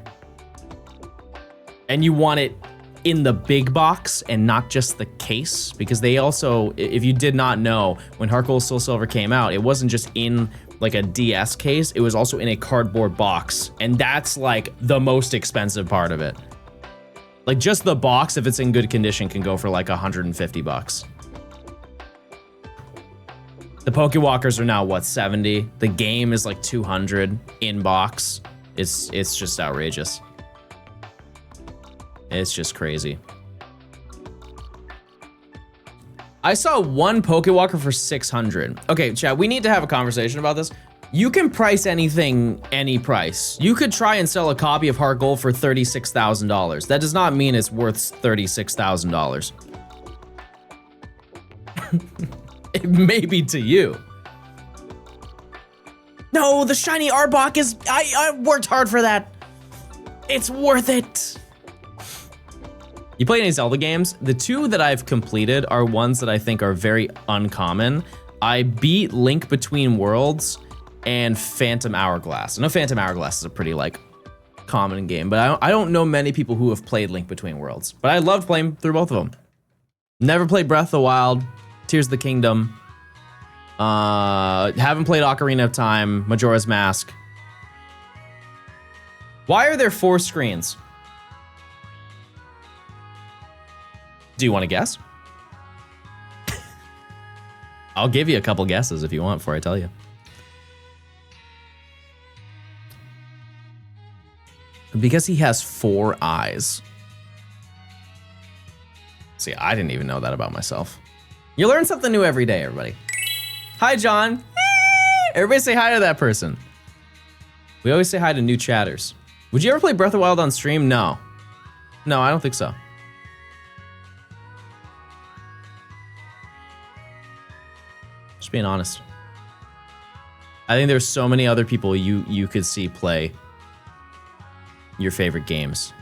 And you want it in the big box and not just the case, because they also, if you did not know, when Heart Gold Soul Silver came out, it wasn't just in like a DS case, it was also in a cardboard box, and that's like the most expensive part of it. Like just the box, if it's in good condition, can go for like 150 bucks. The Pokewalkers are now what, 70? The game is like 200 in box. It's just outrageous. It's just crazy. I saw one Pokewalker for 600. Okay, chat, we need to have a conversation about this. You can price anything any price. You could try and sell a copy of Heart Gold for $36,000. That does not mean it's worth $36,000. It may be to you. No, the shiny Arbok is, I worked hard for that. It's worth it. You play any Zelda games? The two that I've completed are ones that I think are very uncommon. I beat Link Between Worlds and Phantom Hourglass. I know Phantom Hourglass is a pretty like common game, but I don't know many people who have played Link Between Worlds. But I loved playing through both of them. Never played Breath of the Wild, Tears of the Kingdom. Haven't played Ocarina of Time, Majora's Mask. Why are there 4 screens? Do you want to guess? I'll give you a couple guesses if you want before I tell you. Because he has 4 eyes. See, I didn't even know that about myself. You learn something new every day, everybody. Hi, John. Everybody say hi to that person. We always say hi to new chatters. Would you ever play Breath of the Wild on stream? No. No, I don't think so. Just being honest. I think there's so many other people you could see play your favorite games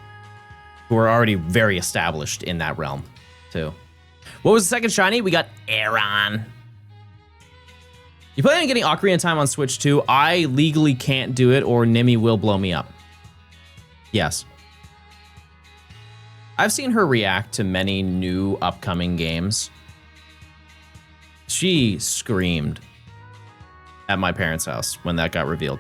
who are already very established in that realm, too. What was the second shiny? We got Aaron. You plan on getting Ocarina of Time on Switch too? I legally can't do it or Nimi will blow me up. Yes. I've seen her react to many new upcoming games. She screamed at my parents' house when that got revealed.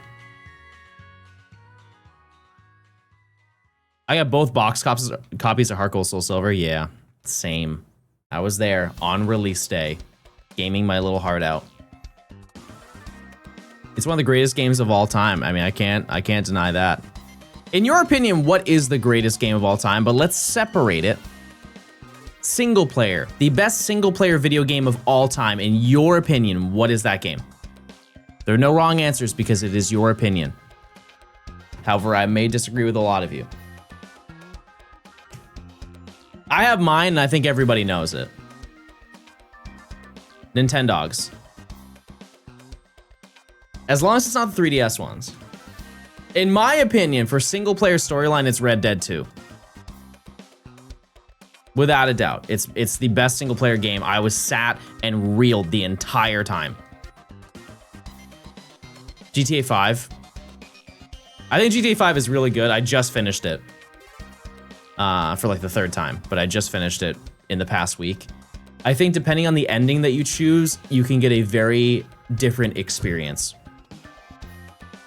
I got both box copies of Heart Gold Soul Silver. Yeah, same. I was there on release day, gaming my little heart out. It's one of the greatest games of all time. I mean, I can't deny that. In your opinion, what is the greatest game of all time? But let's separate it. Single player, the best single player video game of all time. In your opinion, what is that game? There are no wrong answers because it is your opinion. However, I may disagree with a lot of you. I have mine, and I think everybody knows it. Nintendogs. As long as it's not the 3DS ones. In my opinion, for single-player storyline, it's Red Dead 2. Without a doubt. It's the best single-player game. I was sat and reeled the entire time. GTA 5. I think GTA 5 is really good. I just finished it. For like the 3rd time, but I just finished it in the past week. I think depending on the ending that you choose, you can get a very different experience.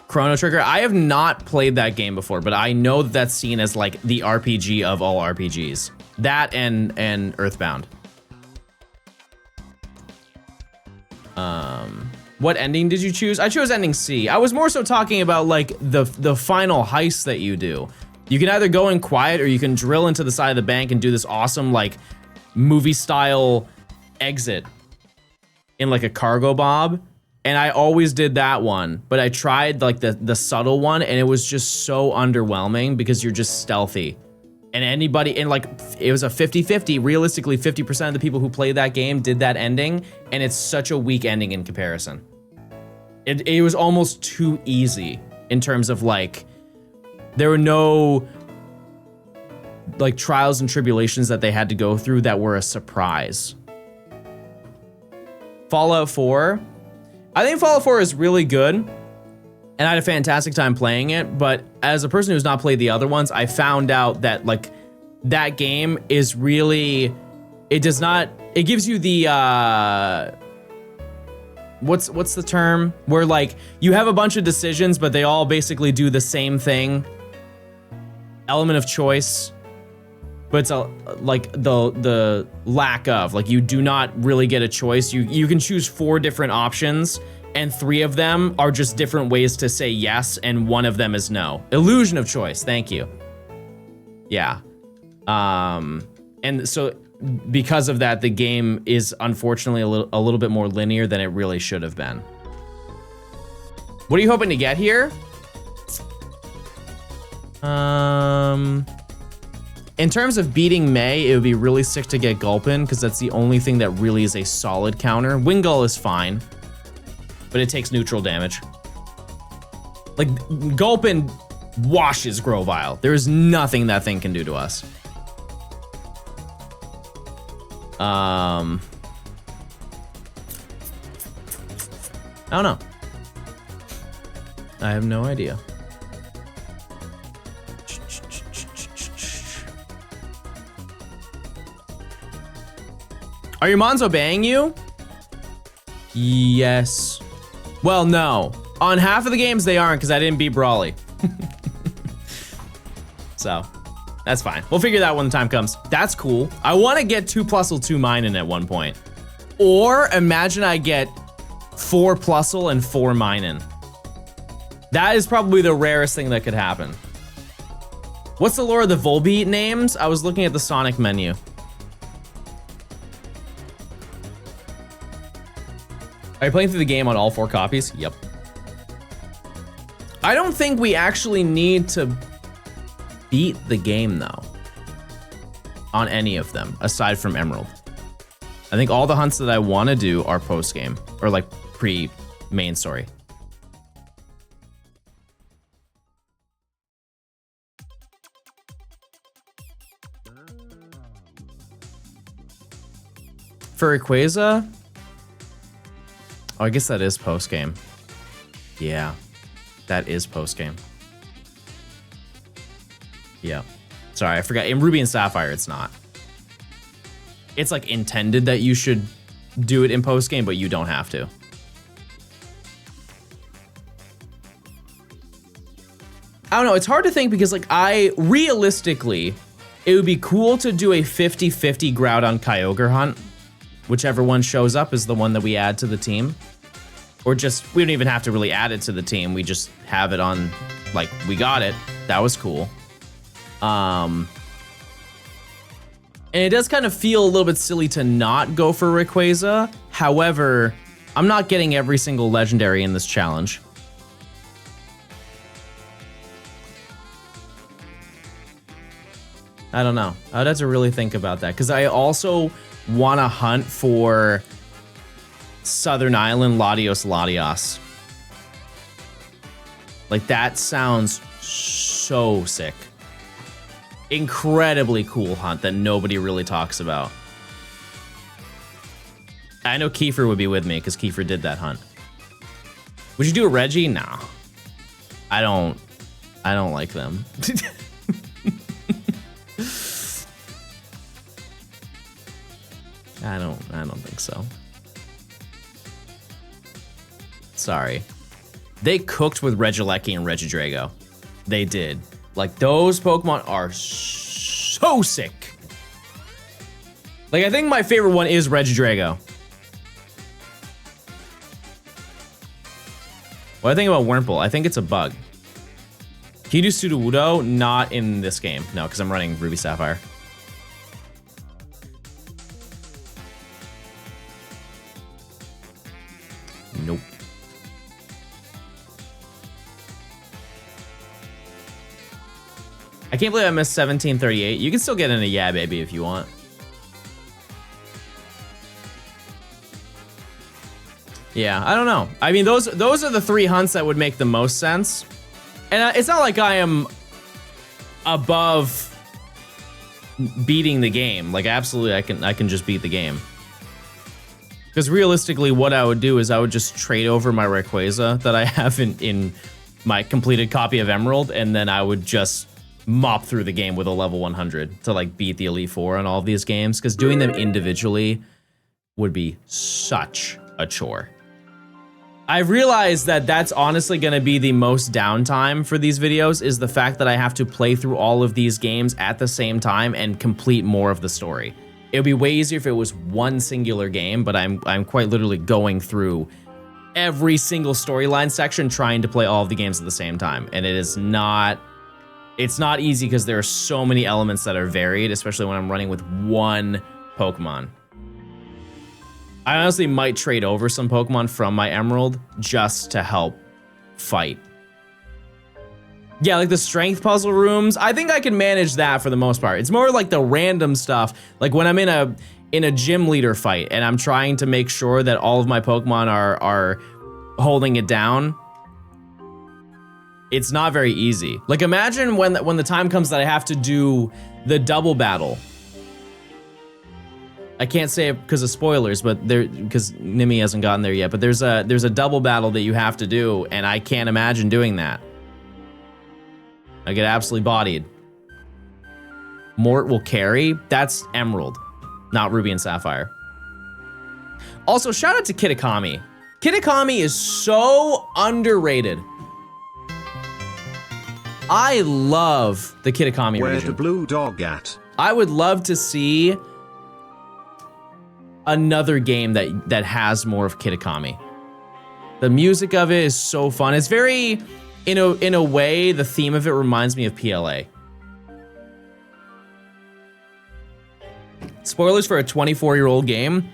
Chrono Trigger, I have not played that game before, but I know that that's seen as like the RPG of all RPGs. That and Earthbound. What ending did you choose? I chose ending C. I was more so talking about like the final heist that you do. You can either go in quiet or you can drill into the side of the bank and do this awesome like movie style exit in like a cargo bob. And I always did that one, but I tried like the subtle one and it was just so underwhelming because you're just stealthy And anybody, and like, it was a 50-50. Realistically, 50% of the people who played that game did that ending, and it's such a weak ending in comparison. It was almost too easy in terms of like, there were no like trials and tribulations that they had to go through that were a surprise. Fallout 4. I think Fallout 4 is really good, and I had a fantastic time playing it, but as a person who's not played the other ones, I found out that like that game is really, it does not, it gives you the what's the term where like you have a bunch of decisions but they all basically do the same thing. Element of choice. But it's like the lack of, like, you do not really get a choice. You can choose 4 different options, and 3 of them are just different ways to say yes, and 1 of them is no. Illusion of choice, thank you. Yeah. And so because of that, the game is unfortunately a little bit more linear than it really should have been. What are you hoping to get here? In terms of beating May, it would be really sick to get Gulpin, because that's the only thing that really is a solid counter. Wingull is fine, but it takes neutral damage. Like, Gulpin washes Grovyle. There is nothing that thing can do to us. I don't know. I have no idea. Are your mons obeying you? Yes. Well, no. On half of the games they aren't, because I didn't beat Brawly. So, that's fine. We'll figure that out when the time comes. That's cool. I want to get 2+2 mining at one point. Or imagine I get 4+ and 4 mining. That is probably the rarest thing that could happen. What's the lore of the Volbeat names? I was looking at the Sonic menu. Are you playing through the game on all 4 copies? Yep. I don't think we actually need to beat the game, though, on any of them, aside from Emerald. I think all the hunts that I want to do are post-game, or like pre-main story. For Rayquaza? Oh, I guess that is post-game. Yeah, that is post-game. Yeah. Sorry, I forgot. In Ruby and Sapphire, it's not. It's like intended that you should do it in post-game, but you don't have to. I don't know, it's hard to think because like realistically, it would be cool to do a 50-50 Groudon Kyogre hunt. Whichever one shows up is the one that we add to the team. Or just, we don't even have to really add it to the team. We just have it on, like, we got it. That was cool. And it does kind of feel a little bit silly to not go for Rayquaza. However, I'm not getting every single legendary in this challenge. I don't know. I'd have to really think about that, because I also want to hunt for Southern Island Latios. Like, that sounds so sick. Incredibly cool hunt that nobody really talks about. I know Kiefer would be with me because Kiefer did that hunt. Would you do a Reggie? Nah. I don't like them. I don't think so. Sorry. They cooked with Regieleki and Regidrago. They did. Like, those Pokemon are so sick. Like, I think my favorite one is Regidrago. What do I think about Wurmple? I think it's a bug. Can you do Sudowoodo? Not in this game. No, because I'm running Ruby Sapphire. Nope. I can't believe I missed 1738. You can still get in a yeah, baby, if you want. Yeah, I don't know. I mean, those are the 3 hunts that would make the most sense. And it's not like I am above beating the game. Like, absolutely, I can just beat the game. Because realistically, what I would do is I would just trade over my Rayquaza that I have in my completed copy of Emerald, and then I would just mop through the game with a level 100 to like beat the Elite Four on all of these games. Because doing them individually would be such a chore. I realized that that's honestly going to be the most downtime for these videos, is the fact that I have to play through all of these games at the same time and complete more of the story. It would be way easier if it was one singular game, but I'm quite literally going through every single storyline section trying to play all of the games at the same time. And it's not easy because there are so many elements that are varied, especially when I'm running with one Pokemon. I honestly might trade over some Pokemon from my Emerald just to help fight. Yeah, like the strength puzzle rooms, I think I can manage that for the most part. It's more like the random stuff, like when I'm in a gym leader fight and I'm trying to make sure that all of my Pokemon are holding it down. It's not very easy. Like imagine when the time comes that I have to do the double battle. I can't say it because of spoilers, but because Nimi hasn't gotten there yet, but there's a double battle that you have to do, and I can't imagine doing that. I get absolutely bodied. Mort will carry. That's Emerald, not Ruby and Sapphire. Also, shout out to Kitakami. Kitakami is so underrated. I love the Kitakami Where's region. the blue dog at? I would love to see another game that has more of Kitakami. The music of it is so fun. It's very, in a way, the theme of it reminds me of PLA. Spoilers for a 24-year-old game.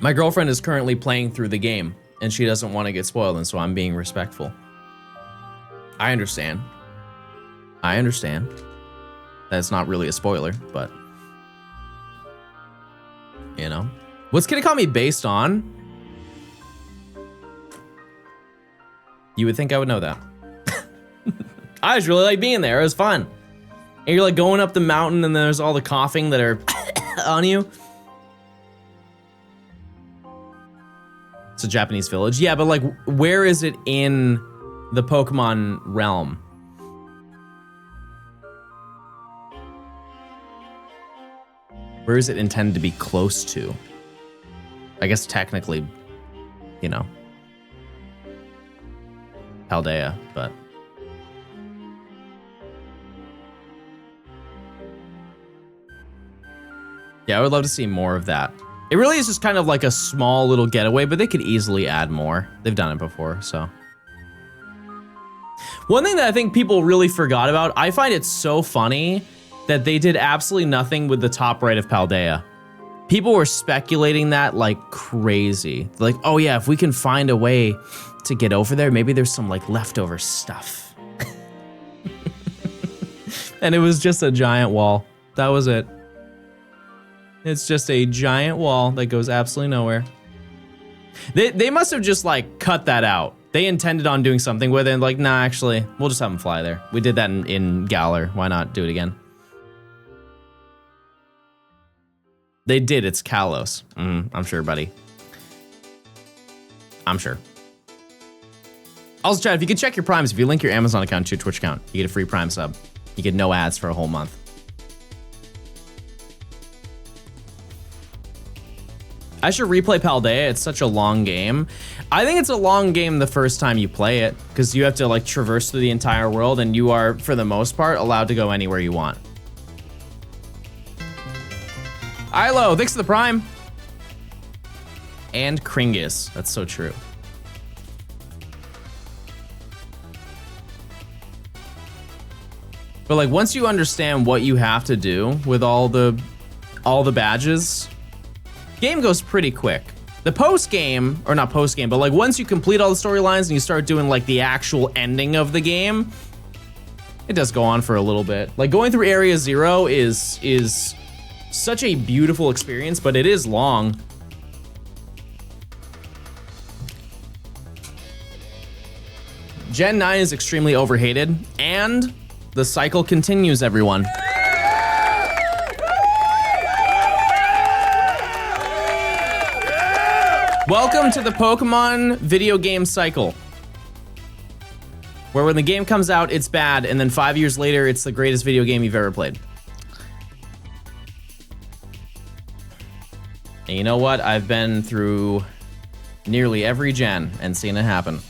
My girlfriend is currently playing through the game, and she doesn't want to get spoiled, and so I'm being respectful. I understand. I understand. That's not really a spoiler, but you know. What's Kitakami based on? You would think I would know that. I just really like being there. It was fun. And you're like going up the mountain and there's all the coughing that are on you. It's a Japanese village. Yeah, but like, where is it in the Pokemon realm? Where is it intended to be close to? I guess technically, you know, Paldea, but yeah, I would love to see more of that. It really is just kind of like a small little getaway, but they could easily add more. They've done it before, so. One thing that I think people really forgot about, I find it so funny that they did absolutely nothing with the top right of Paldea. People were speculating that like crazy. Like, oh yeah, if we can find a way to get over there, maybe there's some like leftover stuff. And it was just a giant wall. That was it. It's just a giant wall that goes absolutely nowhere. They must have just like cut that out. They intended on doing something with it and like, nah, actually, we'll just have them fly there. We did that in Galar. Why not do it again? They did. It's Kalos. I'm sure, buddy. I'm sure. Also, chat, if you could check your primes, if you link your Amazon account to your Twitch account, you get a free Prime sub. You get no ads for a whole month. I should replay Paldea. It's such a long game. I think it's a long game the first time you play it, because you have to like traverse through the entire world, and you are, for the most part, allowed to go anywhere you want. Ilo, thanks for the Prime. And Kringus. That's so true. But like once you understand what you have to do with all the badges, game goes pretty quick. The post game, or not post game, but like once you complete all the storylines and you start doing like the actual ending of the game, It does go on for a little bit. Like going through Area 0 is such a beautiful experience, but it is long. Gen 9 is extremely overhated, and the cycle continues, everyone. Welcome to the Pokemon video game cycle, where when the game comes out, it's bad, and then 5 years later, it's the greatest video game you've ever played. And you know what? I've been through nearly every gen and seen it happen.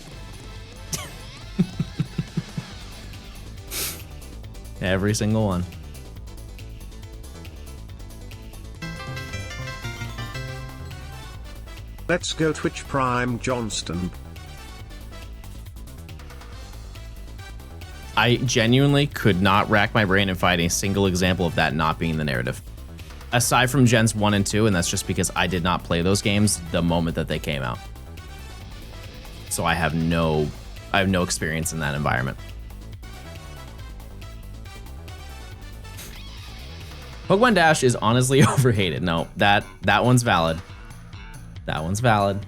Every single one. Let's go Twitch Prime Johnstone. I genuinely could not rack my brain and find a single example of that not being the narrative. Aside from Gens 1 and 2, and that's just because I did not play those games the moment that they came out. So I have no experience in that environment. Pokemon Dash is honestly overhated. No, that one's valid. That one's valid.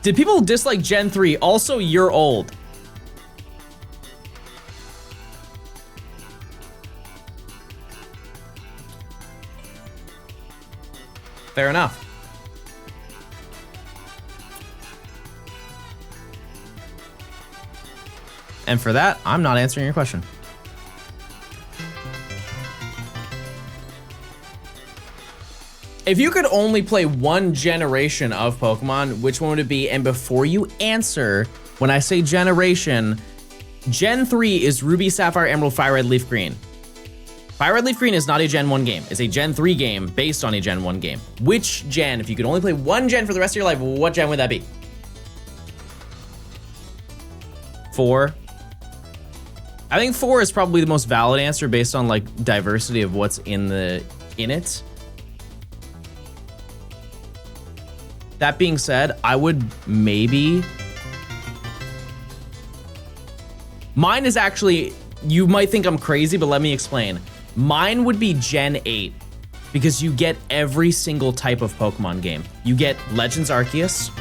Did people dislike Gen 3? Also, you're old. Fair enough. And for that, I'm not answering your question. If you could only play one generation of Pokemon, which one would it be? And before you answer, when I say generation, Gen 3 is Ruby, Sapphire, Emerald, Fire Red, Leaf Green. Fire Red, Leaf Green is not a Gen 1 game. It's a Gen 3 game based on a Gen 1 game. Which gen, if you could only play one gen for the rest of your life, what gen would that be? 4. I think 4 is probably the most valid answer based on like diversity of what's in it. That being said, I would maybe... Mine is actually, you might think I'm crazy, but let me explain. Mine would be Gen 8 because you get every single type of Pokemon game. You get Legends Arceus,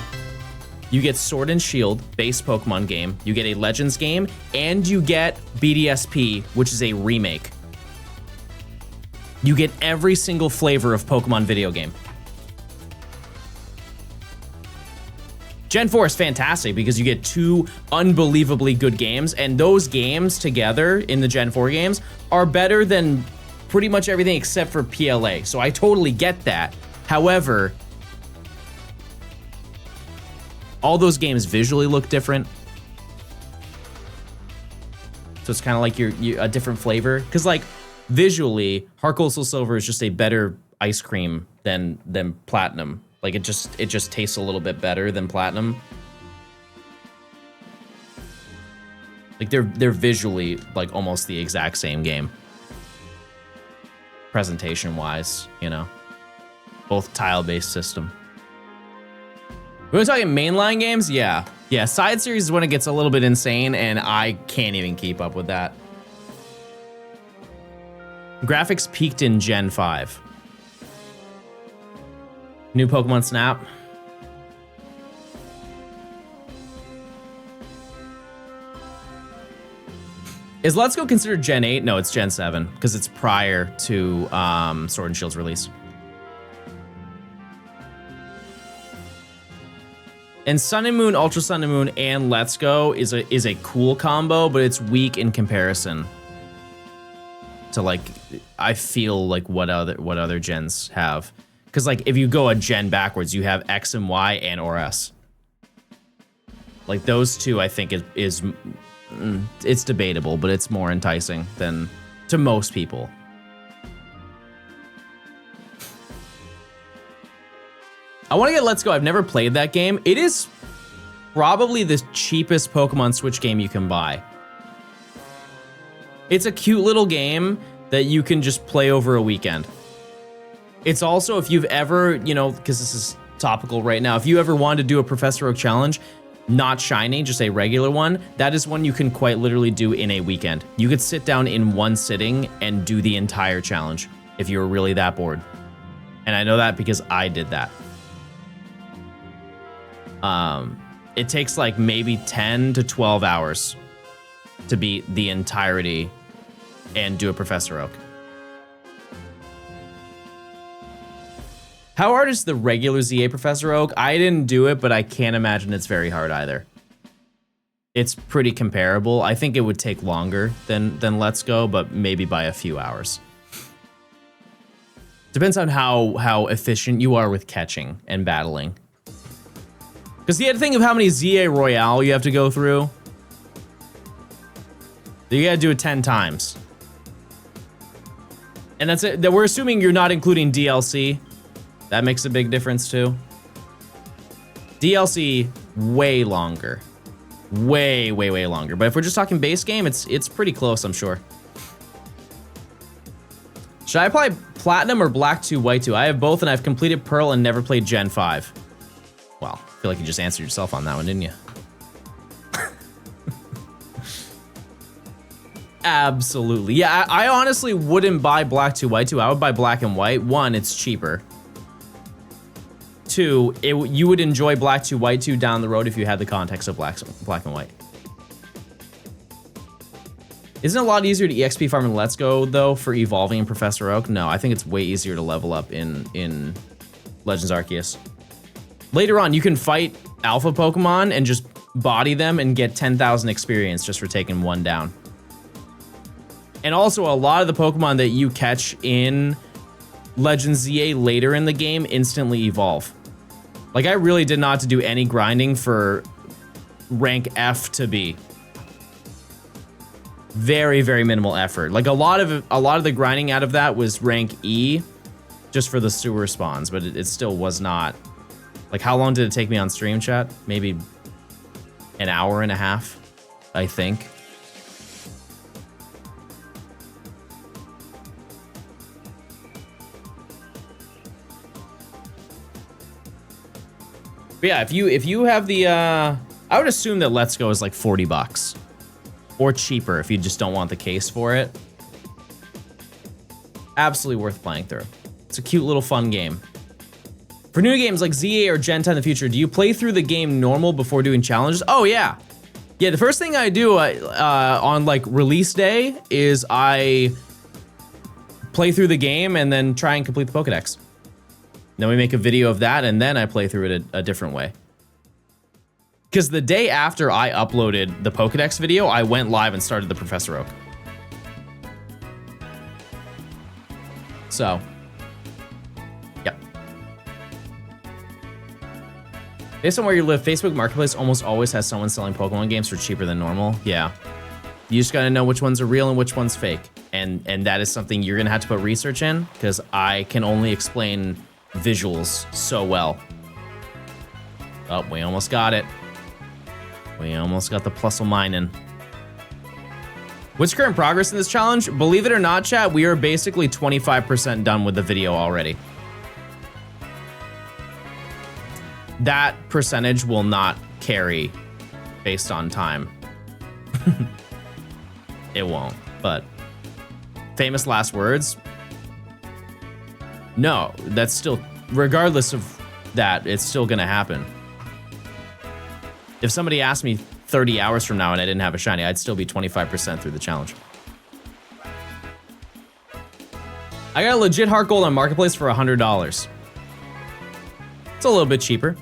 you get Sword and Shield base Pokemon game, you get a Legends game, and you get BDSP, which is a remake. You get every single flavor of Pokemon video game. Gen 4 is fantastic because you get 2 unbelievably good games, and those games together in the Gen 4 games are better than pretty much everything except for PLA. So I totally get that. However, all those games visually look different. So it's kind of like you're a different flavor. Because like visually, Heart Gold Soul Silver is just a better ice cream than Platinum. Like it just tastes a little bit better than Platinum. Like they're visually like almost the exact same game. Presentation wise, you know. Both tile-based system. We're talking mainline games? Yeah. Yeah, side series is when it gets a little bit insane and I can't even keep up with that. Graphics peaked in Gen 5. New Pokemon Snap. Is Let's Go considered Gen 8? No, it's Gen 7 because it's prior to Sword and Shield's release. And Sun and Moon, Ultra Sun and Moon, and Let's Go is a cool combo, but it's weak in comparison to like I feel like what other gens have. Because like if you go a gen backwards, you have X and Y and or S. Like those two, I think is it's debatable, but it's more enticing than to most people. I want to get Let's Go. I've never played that game. It is probably the cheapest Pokemon Switch game you can buy. It's a cute little game that you can just play over a weekend. It's also, if you've ever, you know, because this is topical right now, if you ever wanted to do a Professor Oak challenge, not shiny, just a regular one, that is one you can quite literally do in a weekend. You could sit down in one sitting and do the entire challenge if you were really that bored. And I know that because I did that. It takes like maybe 10 to 12 hours to beat the entirety and do a Professor Oak. How hard is the regular ZA Professor Oak? I didn't do it, but I can't imagine it's very hard either. It's pretty comparable. I think it would take longer than Let's Go, but maybe by a few hours. Depends on how efficient you are with catching and battling. Because you had to think of how many ZA Royale you have to go through. You gotta do it 10 times. And that's it. We're assuming you're not including DLC. That makes a big difference too. DLC, way longer. Way longer. But if we're just talking base game, it's pretty close, I'm sure. Should I apply Platinum or Black 2, White 2? I have both, and I've completed Pearl and never played Gen 5. Well, I feel like you just answered yourself on that one, didn't you? Absolutely. Yeah, I honestly wouldn't buy Black 2, White 2. I would buy Black and White. One, it's cheaper. Two, you would enjoy Black 2, White 2 down the road if you had the context of black and white. Isn't it a lot easier to EXP farm in Let's Go, though, for evolving in Professor Oak? No, I think it's way easier to level up in Legends Arceus. Later on, you can fight alpha Pokemon and just body them and get 10,000 experience just for taking one down. And also, a lot of the Pokemon that you catch in Legends ZA later in the game instantly evolve. Like, I really did not have to do any grinding for rank F to B. Very minimal effort. Like, a lot of the grinding out of that was rank E, just for the sewer spawns, but it still was not. Like, how long did it take me on stream, chat? Maybe an hour and a half, I think. But yeah, if you have the, I would assume that Let's Go is like 40 bucks. Or cheaper if you just don't want the case for it. Absolutely worth playing through. It's a cute little fun game. For new games like ZA or Gen 10 in the future, do you play through the game normal before doing challenges? Oh yeah. Yeah, the first thing I do on like release day is I play through the game and then try and complete the Pokedex. Then we make a video of that and then I play through it a different way. Because the day after I uploaded the Pokedex video, I went live and started the Professor Oak. So, yep. Based on where you live, Facebook Marketplace almost always has someone selling Pokemon games for cheaper than normal. Yeah. You just gotta know which ones are real and which one's fake. And that is something you're gonna have to put research in, because I can only explain visuals so well. Oh, we almost got it. We almost got the plusle mining. What's current progress in this challenge? Believe it or not, chat, we are basically 25% done with the video already. That percentage will not carry based on time. It won't, but famous last words? No, that's still, regardless of that, it's still gonna happen. If somebody asked me 30 hours from now and I didn't have a shiny, I'd still be 25% through the challenge. I got a legit heart gold on Marketplace for $100. It's a little bit cheaper.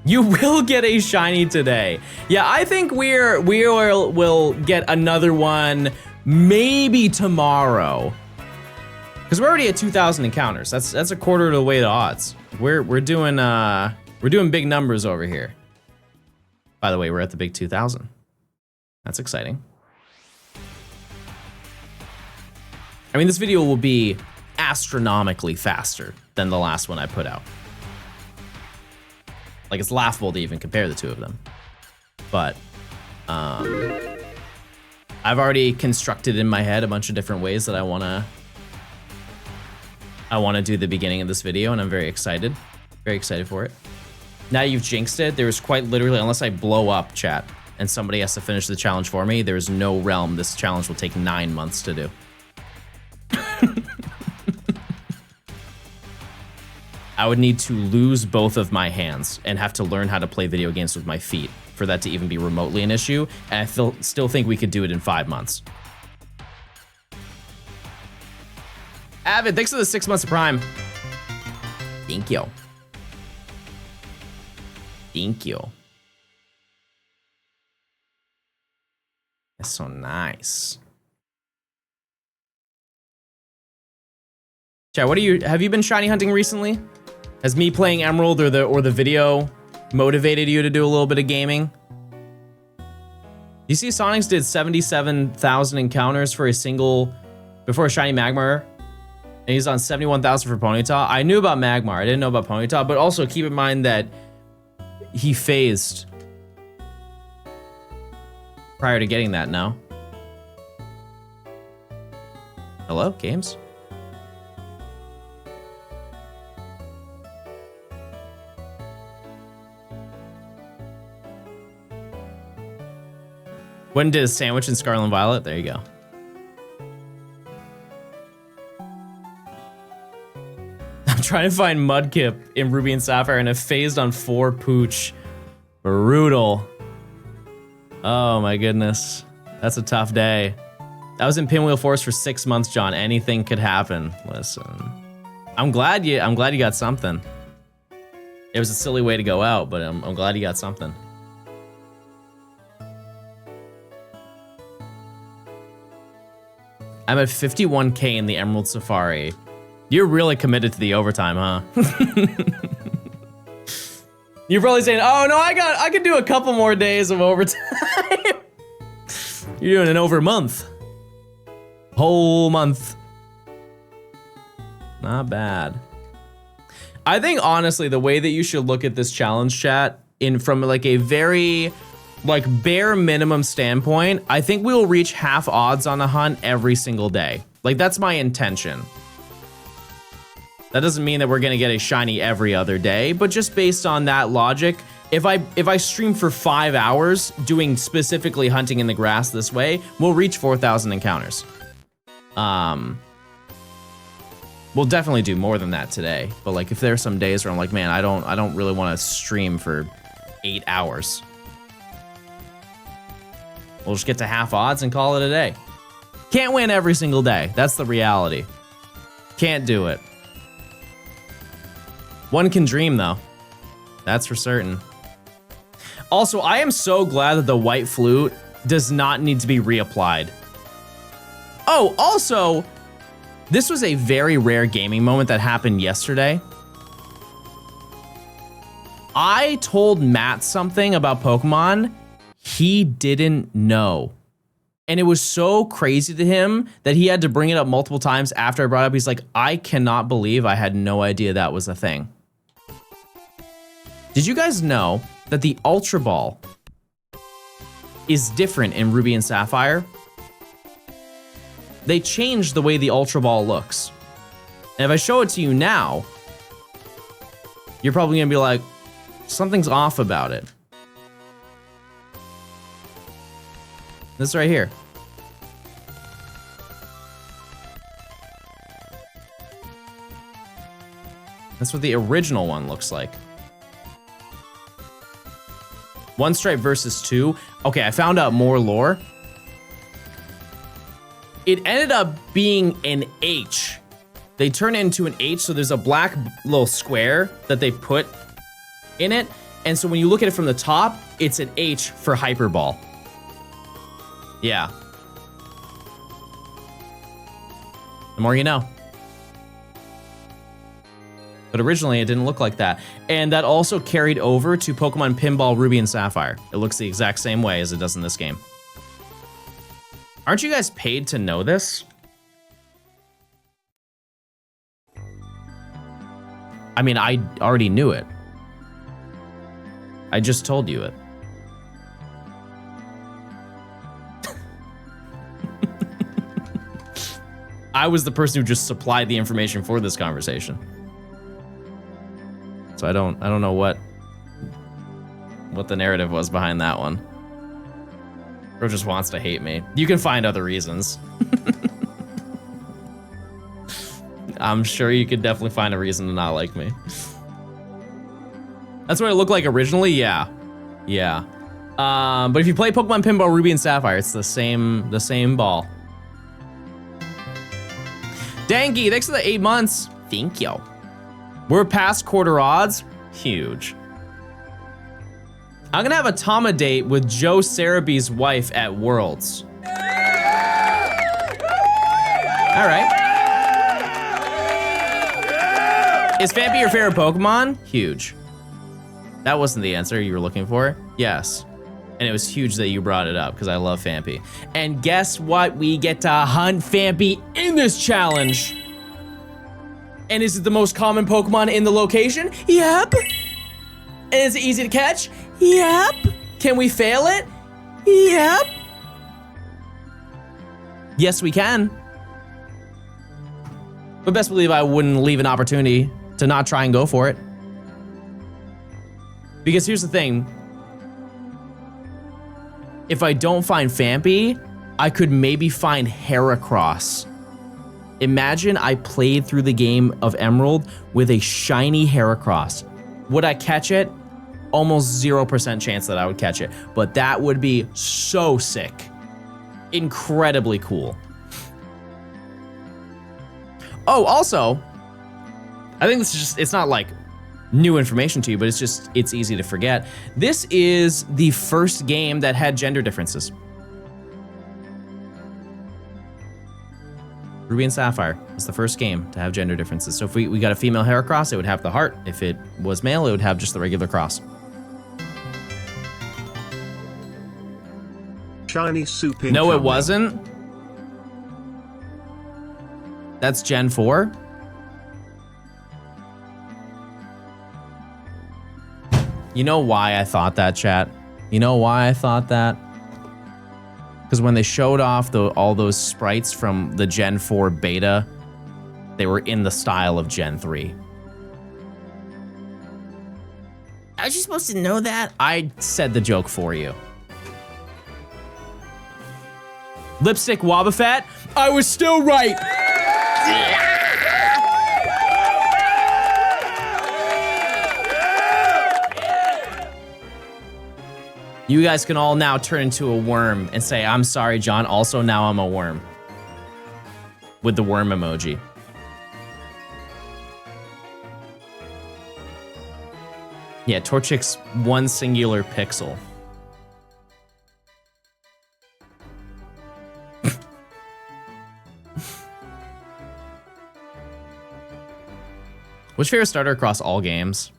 You will get a shiny today. Yeah, I think we'll get another one maybe tomorrow. Because we're already at 2,000 encounters. That's a quarter of the way to odds. We're doing big numbers over here. By the way, we're at the big 2,000. That's exciting. I mean, this video will be astronomically faster than the last one I put out. Like, it's laughable to even compare the two of them. But I've already constructed in my head a bunch of different ways that I wanna do the beginning of this video, and I'm very excited for it. Now you've jinxed it. There's quite literally, unless I blow up, chat, and somebody has to finish the challenge for me, there's no realm this challenge will take 9 months to do. I would need to lose both of my hands and have to learn how to play video games with my feet for that to even be remotely an issue, and I still think we could do it in 5 months. Avid, thanks for the 6 months of Prime. Thank you. Thank you. That's so nice. Chat, have you been shiny hunting recently? Has me playing Emerald or the video motivated you to do a little bit of gaming? You see Sonics did 77,000 encounters for before a shiny Magmar. And he's on 71,000 for Ponyta. I knew about Magmar, I didn't know about Ponyta, but also keep in mind that he phased prior to getting that, no? Hello, games? When did a sandwich in Scarlet and Violet? There you go. I'm trying to find Mudkip in Ruby and Sapphire and have phased on 4 Pooch. Brutal. Oh my goodness. That's a tough day. I was in Pinwheel Forest for 6 months, John. Anything could happen. Listen. I'm glad you got something. It was a silly way to go out, but I'm glad you got something. I'm at 51K in the Emerald Safari. You're really committed to the overtime, huh? You're probably saying, "Oh no, I could do a couple more days of overtime." You're doing an over month. Whole month. Not bad. I think honestly, the way that you should look at this challenge, chat, from like a very bare minimum standpoint, I think we'll reach half odds on a hunt every single day. Like, that's my intention. That doesn't mean that we're gonna get a shiny every other day, but just based on that logic, if I stream for 5 hours doing specifically hunting in the grass this way, we'll reach 4,000 encounters. We'll definitely do more than that today, but like if there are some days where I'm like, man, I don't really want to stream for 8 hours. We'll just get to half odds and call it a day. Can't win every single day. That's the reality. Can't do it. One can dream, though. That's for certain. Also, I am so glad that the white flute does not need to be reapplied. Oh, also, this was a very rare gaming moment that happened yesterday. I told Matt something about Pokemon he didn't know. And it was so crazy to him that he had to bring it up multiple times after I brought it up. He's like, I cannot believe I had no idea that was a thing. Did you guys know that the Ultra Ball is different in Ruby and Sapphire? They changed the way the Ultra Ball looks. And if I show it to you now, you're probably gonna be like, something's off about it. This right here. That's what the original one looks like. One stripe versus 2. Okay, I found out more lore. It ended up being an H. They turn it into an H, so there's a black little square that they put in it. And so when you look at it from the top, it's an H for Hyper Ball. Yeah. The more you know. But originally it didn't look like that. And that also carried over to Pokemon Pinball Ruby and Sapphire. It looks the exact same way as it does in this game. Aren't you guys paid to know this? I mean, I already knew it. I just told you it. I was the person who just supplied the information for this conversation. So I don't know what what the narrative was behind that one. Bro just wants to hate me. You can find other reasons. I'm sure you could definitely find a reason to not like me. That's what it looked like originally, yeah. Yeah. But if you play Pokemon Pinball Ruby and Sapphire, it's the same ball. Dangy, thanks for the 8 months. Thank you. We're past quarter odds. Huge. I'm gonna have a Tama date with Joe Sarabi's wife at Worlds. All right. Is Phanpy your favorite Pokemon? Huge. That wasn't the answer you were looking for. Yes. And it was huge that you brought it up because I love Phanpy. And guess what? We get to hunt Phanpy in this challenge. And is it the most common Pokemon in the location? Yep. And is it easy to catch? Yep. Can we fail it? Yep. Yes, we can. But best believe I wouldn't leave an opportunity to not try and go for it. Because here's the thing. If I don't find Phanpy, I could maybe find Heracross. Imagine I played through the game of Emerald with a shiny Heracross. Would I catch it? Almost 0% chance that I would catch it. But that would be so sick. Incredibly cool. Oh, also, I think this is just, it's not like new information to you, but it's easy to forget. This is the first game that had gender differences. Ruby and Sapphire is the first game to have gender differences. So if we got a female Heracross, it would have the heart. If it was male, it would have just the regular cross. Shiny soup No, incoming. it wasn't. That's Gen 4. You know why I thought that, chat? You know why I thought that? Because when they showed off all those sprites from the Gen 4 beta, they were in the style of Gen 3. How was you supposed to know that? I said the joke for you. Lipstick Wobbuffet? I was still right! You guys can all now turn into a worm and say, I'm sorry, John. Also, now I'm a worm. With the worm emoji. Yeah, Torchic's one singular pixel. What's your favorite starter across all games?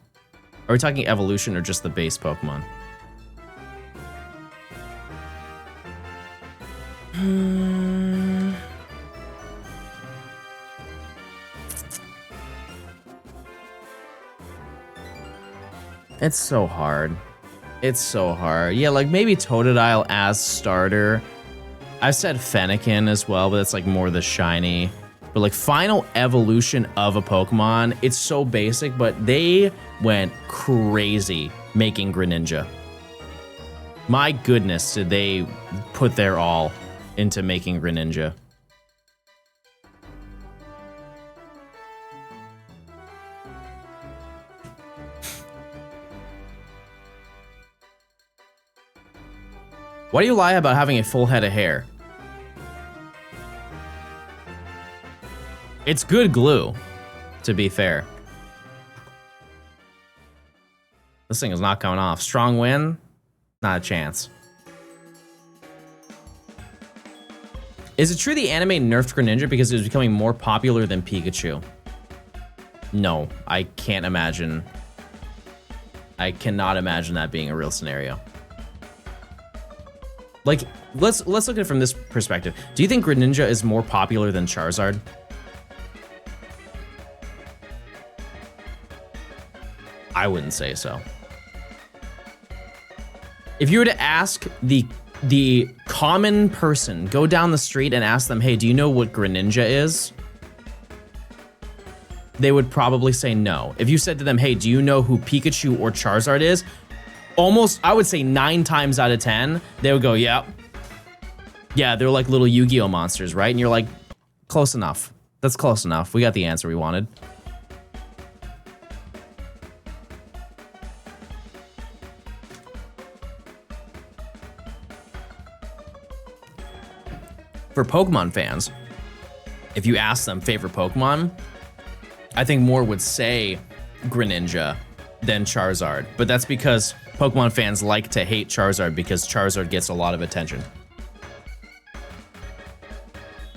Are we talking evolution or just the base Pokemon? It's so hard. It's so hard. Yeah, like maybe Totodile as starter. I've said Fennekin as well, but it's like more the shiny. But like final evolution of a Pokemon, it's so basic, but they went crazy making Greninja. My goodness, did they put their all into making Greninja. Why do you lie about having a full head of hair? It's good glue, to be fair. This thing is not coming off. Strong wind? Not a chance. Is it true the anime nerfed Greninja because it was becoming more popular than Pikachu? No, I can't imagine. I cannot imagine that being a real scenario. Like, let's look at it from this perspective. Do you think Greninja is more popular than Charizard? I wouldn't say so. If you were to ask the common person, go down the street and ask them, hey, do you know what Greninja is? They would probably say no. If you said to them, hey, do you know who Pikachu or Charizard is? almost, I would say 9 times out of 10, they would go, yep. Yeah, they're like little Yu-Gi-Oh monsters, right? And you're like, close enough. That's close enough. We got the answer we wanted. For Pokemon fans, if you ask them favorite Pokemon, I think more would say Greninja than Charizard. But that's because Pokemon fans like to hate Charizard because Charizard gets a lot of attention.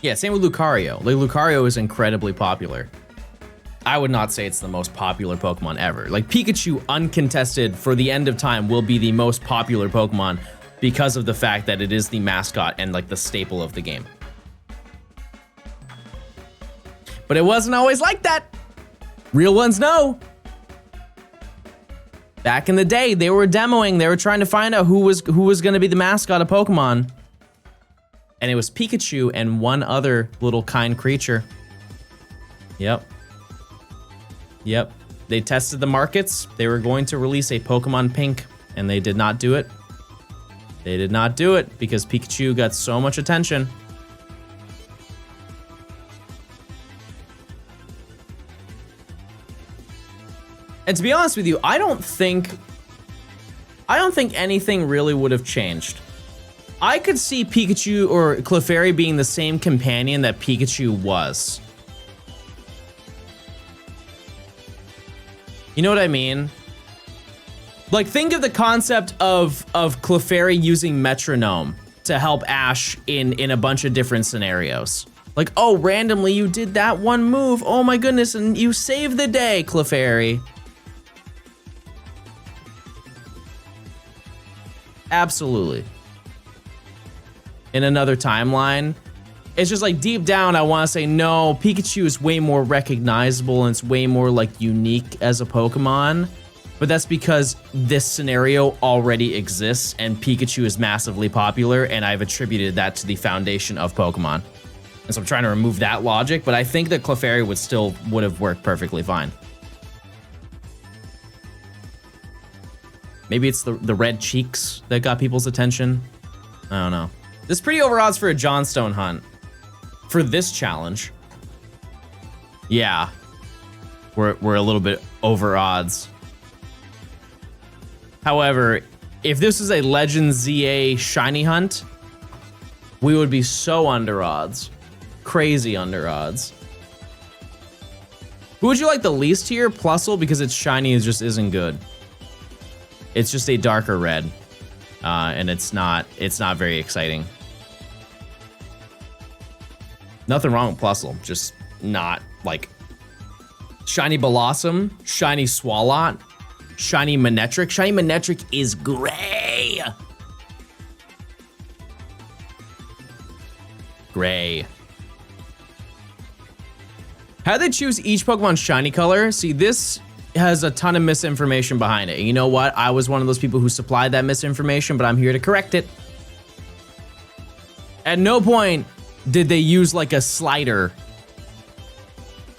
Yeah, same with Lucario. Like, Lucario is incredibly popular. I would not say it's the most popular Pokemon ever. Like, Pikachu, uncontested for the end of time, will be the most popular Pokemon because of the fact that it is the mascot and like the staple of the game. But it wasn't always like that. Real ones know. Back in the day, they were demoing. They were trying to find out who was going to be the mascot of Pokemon. And it was Pikachu and one other little kind creature. Yep. Yep. They tested the markets. They were going to release a Pokemon Pink, and they did not do it. They did not do it because Pikachu got so much attention. And to be honest with you, I don't think anything really would have changed. I could see Pikachu or Clefairy being the same companion that Pikachu was. You know what I mean? Like, think of the concept of Clefairy using Metronome to help Ash in a bunch of different scenarios. Like, oh, randomly you did that one move. Oh my goodness, and you saved the day, Clefairy. Absolutely. In another timeline, it's just like deep down, I want to say no, Pikachu is way more recognizable and it's way more like unique as a Pokemon. But that's because this scenario already exists and Pikachu is massively popular, and I've attributed that to the foundation of Pokemon. And so I'm trying to remove that logic, but I think that Clefairy would have worked perfectly fine. Maybe it's the red cheeks that got people's attention. I don't know. This is pretty over odds for a Johnstone hunt. For this challenge. Yeah. We're a little bit over odds. However, if this is a Legend ZA shiny hunt, we would be so under odds. Crazy under odds. Who would you like the least here? Plusle, because its shiny just isn't good. It's just a darker red. And it's not very exciting. Nothing wrong with Plusle, just not like Shiny Blossom, Shiny Swalot, Shiny Manectric. Shiny Manectric is gray. Gray. How'd they choose each Pokemon's shiny color? See, this has a ton of misinformation behind it. And you know what? I was one of those people who supplied that misinformation, but I'm here to correct it. At no point did they use like a slider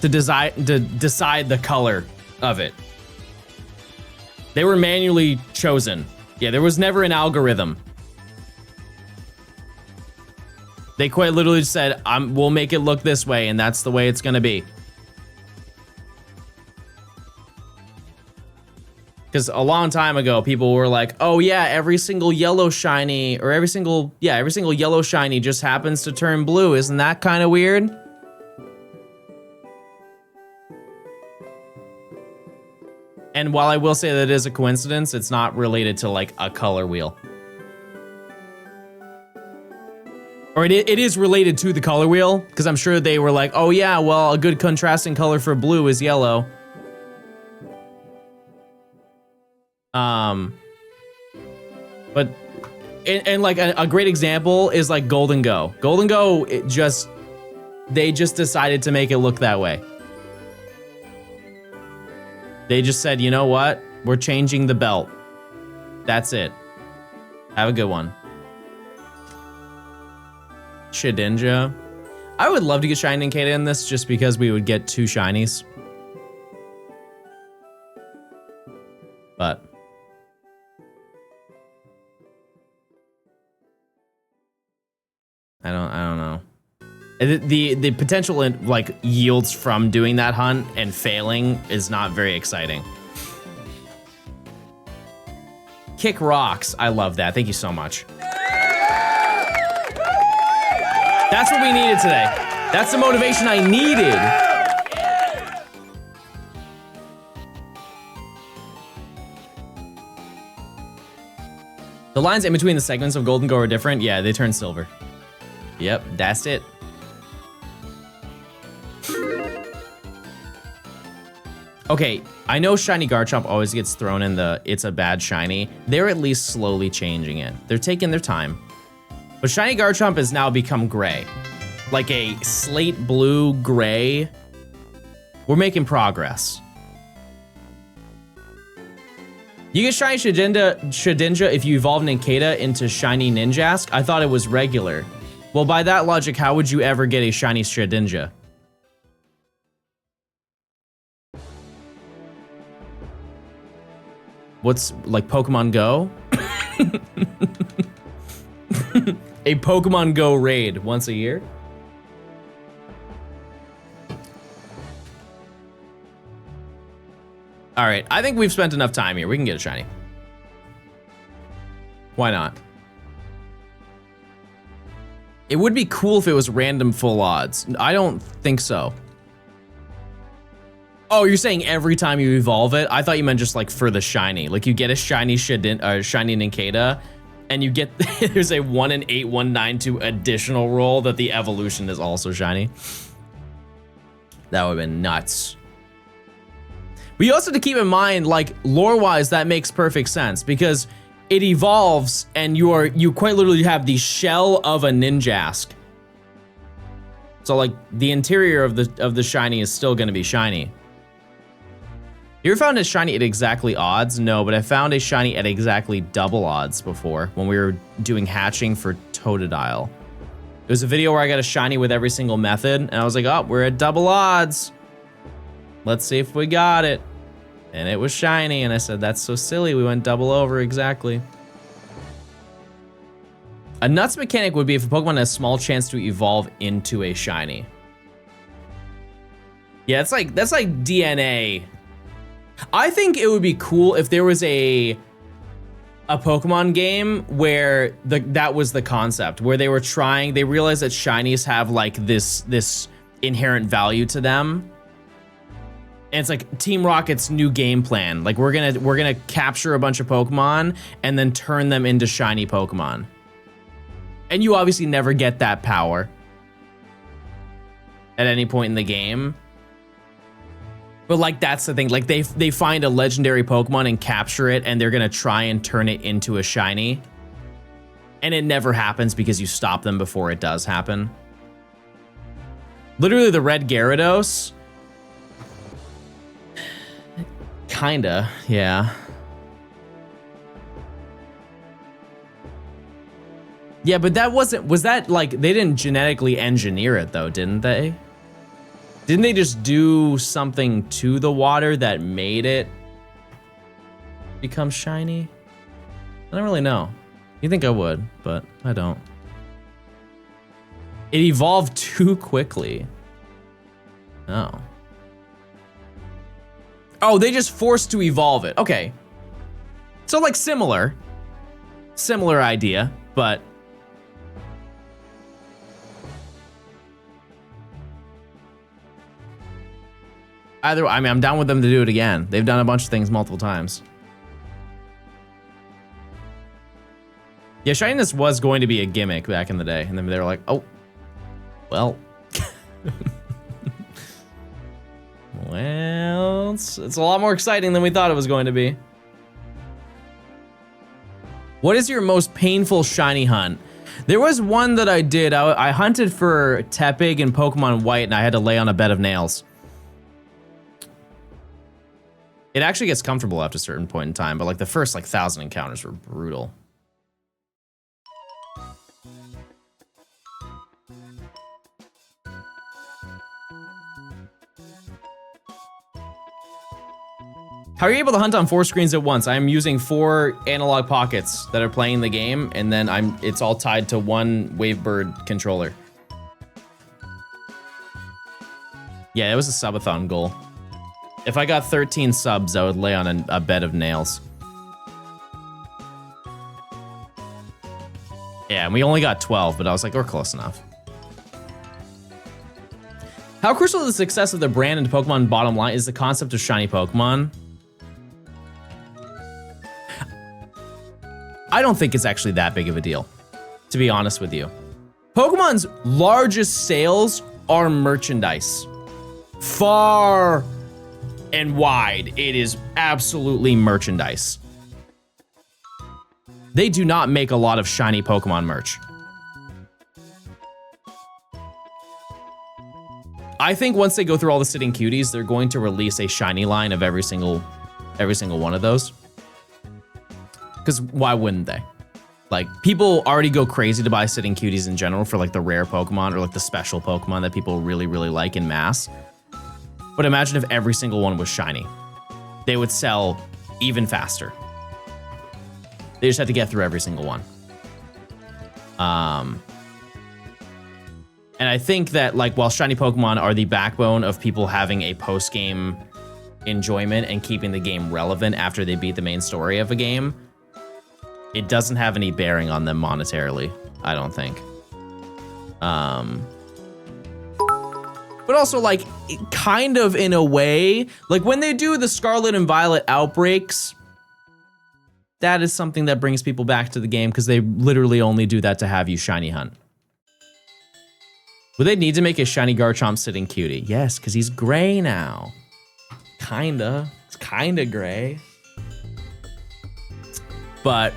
to decide the color of it. They were manually chosen. Yeah, there was never an algorithm. They quite literally just said, we'll make it look this way, and that's the way it's gonna be. Because a long time ago, people were like, oh yeah, every single yellow shiny, or every single yellow shiny just happens to turn blue. Isn't that kind of weird? And while I will say that it is a coincidence, it's not related to like a color wheel. Or it is related to the color wheel, because I'm sure they were like, oh yeah, well, a good contrasting color for blue is yellow. But and like a great example is like Golden Go. Golden Go, they just decided to make it look that way. They just said, you know what? We're changing the belt. That's it. Have a good one. Shedinja. I would love to get Shiny Nincada in this just because we would get 2 shinies. But The potential in, like, yields from doing that hunt and failing is not very exciting. Kick rocks. I love that. Thank you so much. That's what we needed today. That's the motivation I needed. The lines in between the segments of Golden Go are different. Yeah, they turn silver. Yep, that's it. Okay, I know Shiny Garchomp always gets thrown in the it's a bad shiny. They're at least slowly changing it. They're taking their time. But Shiny Garchomp has now become gray. Like a slate blue gray. We're making progress. You get Shiny Shedinja if you evolve Nincada into Shiny Ninjask? I thought it was regular. Well, by that logic, how would you ever get a Shiny Shedinja? What's, like, Pokemon Go? A Pokemon Go raid once a year? All right, I think we've spent enough time here. We can get a shiny. Why not? It would be cool if it was random full odds. I don't think so. Oh, you're saying every time you evolve it? I thought you meant just like for the shiny. Like you get a shiny shiny Nincada, and you get there's a 1 in 8192 additional roll that the evolution is also shiny. That would have been nuts. But you also have to keep in mind, like, lore-wise, that makes perfect sense because it evolves and you quite literally have the shell of a Ninjask. So, like, the interior of the shiny is still gonna be shiny. You ever found a shiny at exactly odds? No, but I found a shiny at exactly double odds before when we were doing hatching for Totodile. It was a video where I got a shiny with every single method, and I was like, oh, we're at double odds. Let's see if we got it. And it was shiny, and I said, that's so silly. We went double over, exactly. A nuts mechanic would be if a Pokemon has a small chance to evolve into a shiny. Yeah, that's like DNA. I think it would be cool if there was a Pokemon game where that was the concept, where they realized that shinies have like this inherent value to them. And it's like Team Rocket's new game plan. Like we're gonna capture a bunch of Pokemon and then turn them into shiny Pokemon. And you obviously never get that power at any point in the game. But like that's the thing. Like they find a legendary Pokemon and capture it, and they're gonna try and turn it into a shiny. And it never happens because you stop them before it does happen. Literally the red Gyarados. Kinda, yeah. Yeah, but that was that like, they didn't genetically engineer it though, didn't they? Didn't they just do something to the water that made it become shiny? I don't really know. You think I would, but I don't. It evolved too quickly. Oh. Oh, they just forced to evolve it. Okay. So like similar idea, but either way, I mean, I'm down with them to do it again. They've done a bunch of things multiple times. Yeah, shininess was going to be a gimmick back in the day, and then they were like, oh, well. Well, it's a lot more exciting than we thought it was going to be. What is your most painful shiny hunt? There was one that I did. I hunted for Tepig in Pokemon White, and I had to lay on a bed of nails. It actually gets comfortable after a certain point in time, but like the first 1,000 encounters were brutal. How are you able to hunt on 4 screens at once? I am using 4 analog pockets that are playing the game, and then it's all tied to one Wavebird controller. Yeah, it was a subathon goal. If I got 13 subs, I would lay on a bed of nails. Yeah, and we only got 12, but I was like, we're close enough. How crucial to the success of the brand and Pokemon bottom line is the concept of shiny Pokemon? I don't think it's actually that big of a deal, to be honest with you. Pokemon's largest sales are merchandise. Far and wide, it is absolutely merchandise. They do not make a lot of shiny Pokemon merch. I think once they go through all the Sitting Cuties, they're going to release a shiny line of every single one of those. Because why wouldn't they? Like, people already go crazy to buy Sitting Cuties in general for like the rare Pokemon or like the special Pokemon that people really, really like in mass. But imagine if every single one was shiny. They would sell even faster. They just had to get through every single one. And I think that, like, while shiny Pokemon are the backbone of people having a post-game enjoyment and keeping the game relevant after they beat the main story of a game, it doesn't have any bearing on them monetarily, I don't think. But also, like, kind of in a way, like when they do the Scarlet and Violet outbreaks, that is something that brings people back to the game because they literally only do that to have you shiny hunt. Would they need to make a shiny Garchomp Sitting Cutie? Yes, because he's gray now. Kinda. It's kinda gray. But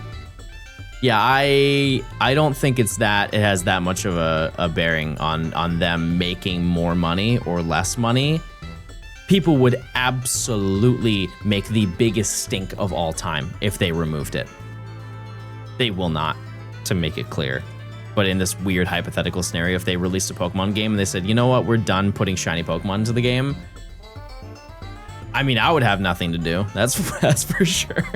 yeah, I don't think it has that much of a bearing on them making more money or less money. People would absolutely make the biggest stink of all time if they removed it. They will not, to make it clear. But in this weird hypothetical scenario, if they released a Pokemon game and they said, you know what, we're done putting shiny Pokemon into the game, I mean, I would have nothing to do. That's for sure.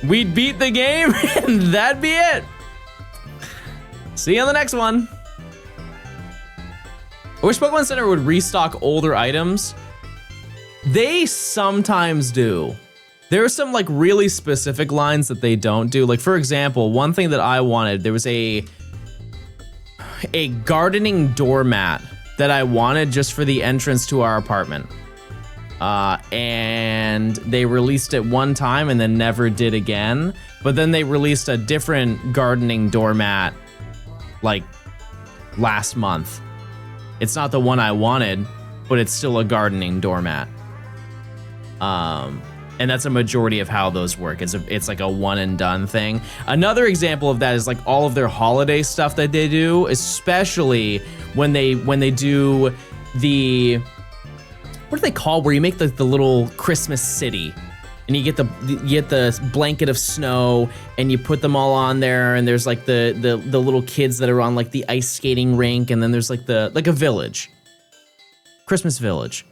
We'd beat the game and that'd be it. See you on the next one. I wish Pokemon Center would restock older items. They sometimes do. There are some like really specific lines that they don't do. Like, for example, one thing that I wanted, there was a gardening doormat that I wanted just for the entrance to our apartment. And they released it one time and then never did again. But then they released a different gardening doormat like last month. It's not the one I wanted, but it's still a gardening doormat. And that's a majority of how those work. It's like a one and done thing. Another example of that is like all of their holiday stuff that they do, especially when they do the, what do they call where you make the little Christmas city, and you get the blanket of snow and you put them all on there, and there's like the little kids that are on like the ice skating rink, and then there's like a village, Christmas village.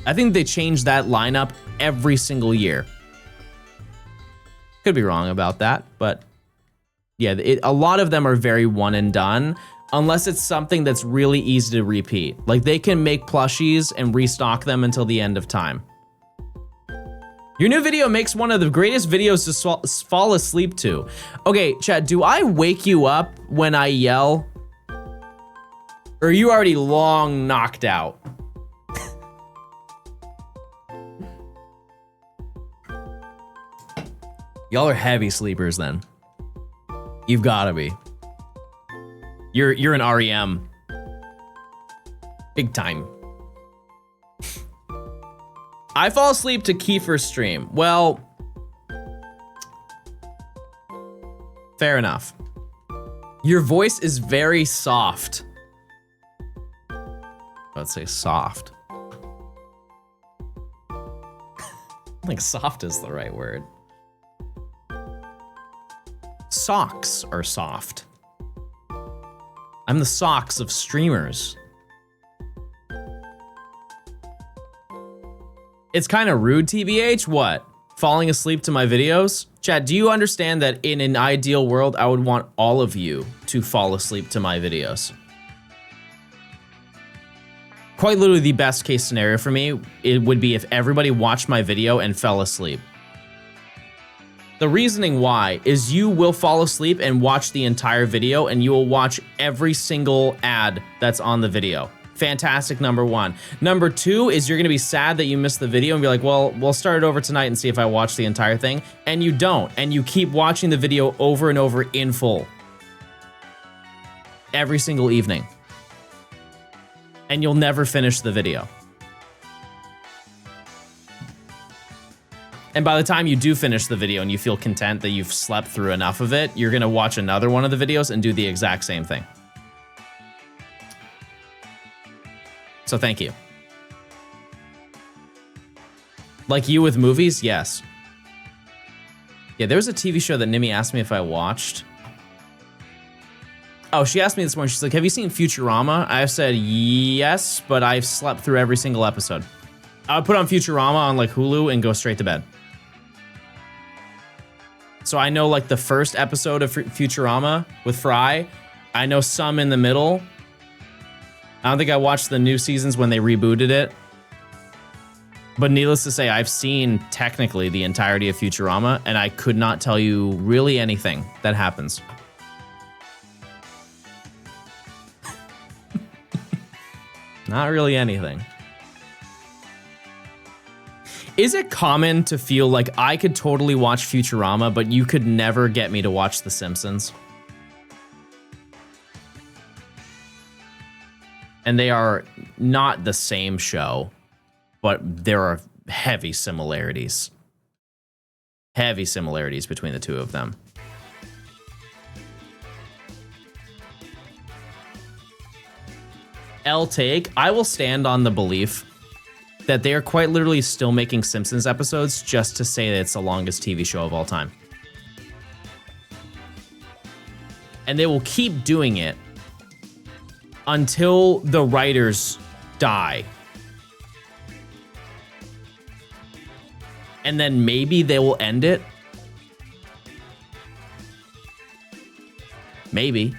I think they change that lineup every single year. Could be wrong about that, but yeah, a lot of them are very one and done, unless it's something that's really easy to repeat. Like, they can make plushies and restock them until the end of time. Your new video makes one of the greatest videos to fall asleep to. Okay, chat, do I wake you up when I yell? Or are you already long knocked out? Y'all are heavy sleepers then. You've gotta be. You're an REM. Big time. I fall asleep to Kiefer's stream. Well, fair enough. Your voice is very soft. Let's say soft. I think soft is the right word. Socks are soft. I'm the socks of streamers. It's kind of rude, TBH. What? Falling asleep to my videos? Chat, do you understand that in an ideal world, I would want all of you to fall asleep to my videos? quite literally the best case scenario for me, it would be if everybody watched my video and fell asleep. The reasoning why is you will fall asleep and watch the entire video, and you will watch every single ad that's on the video. Fantastic, number one. Number two is you're gonna be sad that you missed the video and be like, well, we'll start it over tonight and see if I watch the entire thing. And you don't, and you keep watching the video over and over in full. Every single evening. And you'll never finish the video. And by the time you do finish the video and you feel content that you've slept through enough of it, you're gonna watch another one of the videos and do the exact same thing. So thank you. Like you with movies? Yes. Yeah, there was a TV show that Nimi asked me if I watched. Oh, she asked me this morning, she's like, have you seen Futurama? I said, yes, but I've slept through every single episode. I would put on Futurama on like Hulu and go straight to bed. So I know like the first episode of Futurama with Fry. I know some in the middle. I don't think I watched the new seasons when they rebooted it. But needless to say, I've seen technically the entirety of Futurama, and I could not tell you really anything that happens. Not really anything. Is it common to feel like I could totally watch Futurama, but you could never get me to watch The Simpsons? And they are not the same show, but there are heavy similarities. Heavy similarities between the two of them. Take, I will stand on the belief that they are quite literally still making Simpsons episodes just to say that it's the longest TV show of all time. And they will keep doing it until the writers die. And then maybe they will end it. Maybe.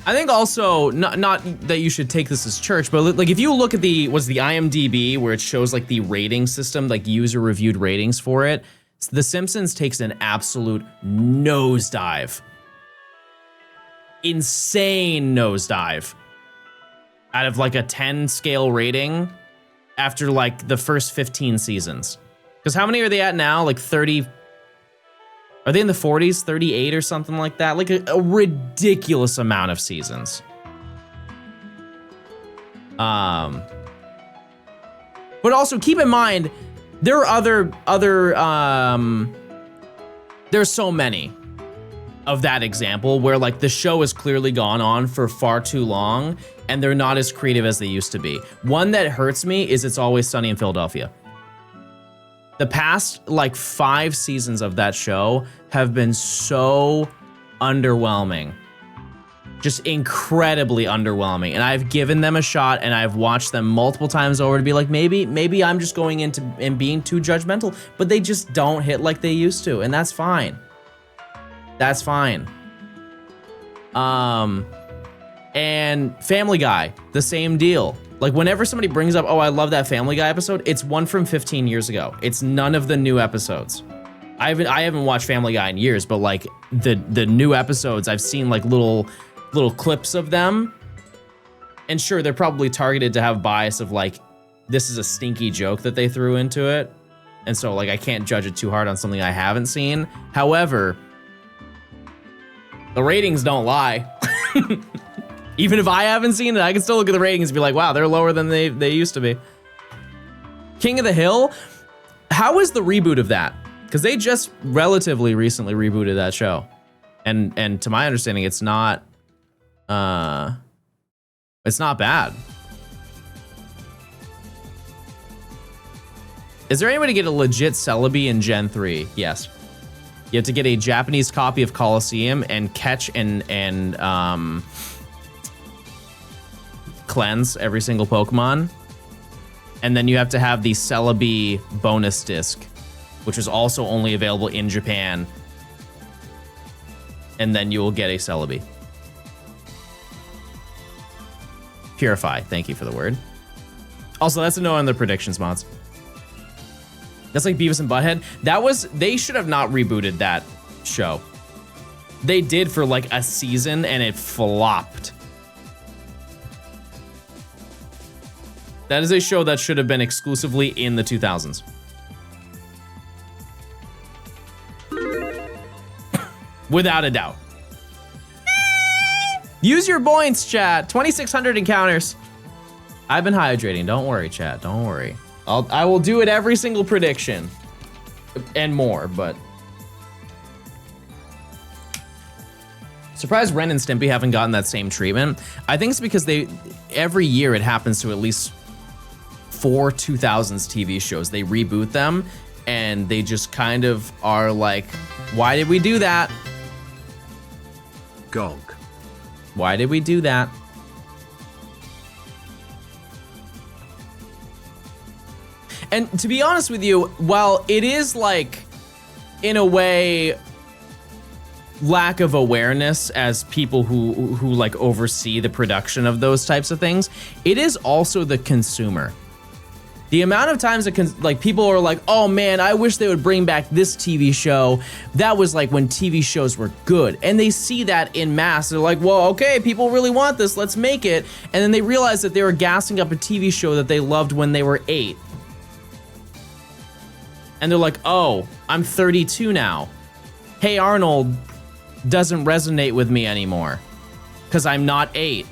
I think also, not that you should take this as church, but like if you look at the IMDb where it shows like the rating system, like user reviewed ratings for it, The Simpsons takes an absolute nosedive. Insane nosedive. Out of like a 10 scale rating after like the first 15 seasons. Because how many are they at now? Like 30... Are they in the 40s, 38 or something like that? Like a ridiculous amount of seasons. But also keep in mind, there are there's so many of that example where like the show has clearly gone on for far too long and they're not as creative as they used to be. One that hurts me is It's Always Sunny in Philadelphia. The past like 5 seasons of that show have been so underwhelming. Just incredibly underwhelming. And I've given them a shot and I've watched them multiple times over to be like, maybe I'm just going into and being too judgmental, but they just don't hit like they used to. And that's fine. That's fine. And Family Guy, the same deal. Like whenever somebody brings up, oh, I love that Family Guy episode, it's one from 15 years ago. It's none of the new episodes. I haven't watched Family Guy in years, but like the new episodes, I've seen like little clips of them. And sure, they're probably targeted to have bias of like, this is a stinky joke that they threw into it. And so like, I can't judge it too hard on something I haven't seen. However, the ratings don't lie. Even if I haven't seen it, I can still look at the ratings and be like, wow, they're lower than they used to be. King of the Hill, how is the reboot of that? Because they just relatively recently rebooted that show. And to my understanding, it's not bad. Is there any way to get a legit Celebi in Gen 3? Yes. You have to get a Japanese copy of Colosseum and catch and cleanse every single Pokemon. And then you have to have the Celebi bonus disc, which is also only available in Japan. and then you will get a Celebi. Purify, thank you for the word. Also, that's a no on the predictions mods. That's like Beavis and Butthead. They should have not rebooted that show. They did for like a season and it flopped. That is a show that should have been exclusively in the 2000s. Without a doubt. Use your points, chat. 2,600 encounters. I've been hydrating. Don't worry, chat. Don't worry. I will do it every single prediction. And more, but... Surprised Ren and Stimpy haven't gotten that same treatment. I think it's because every year it happens to at least 4 2000s TV shows. They reboot them and they just kind of are like, why did we do that? Gog. Why did we do that? And to be honest with you, while it is like, in a way, lack of awareness as people who like oversee the production of those types of things, it is also the consumer. The amount of times that like people are like, oh man, I wish they would bring back this TV show. That was like when TV shows were good. And they see that in mass. They're like, well, okay, people really want this. Let's make it. And then they realize that they were gassing up a TV show that they loved when they were 8. And they're like, oh, I'm 32 now. Hey Arnold doesn't resonate with me anymore because I'm not 8.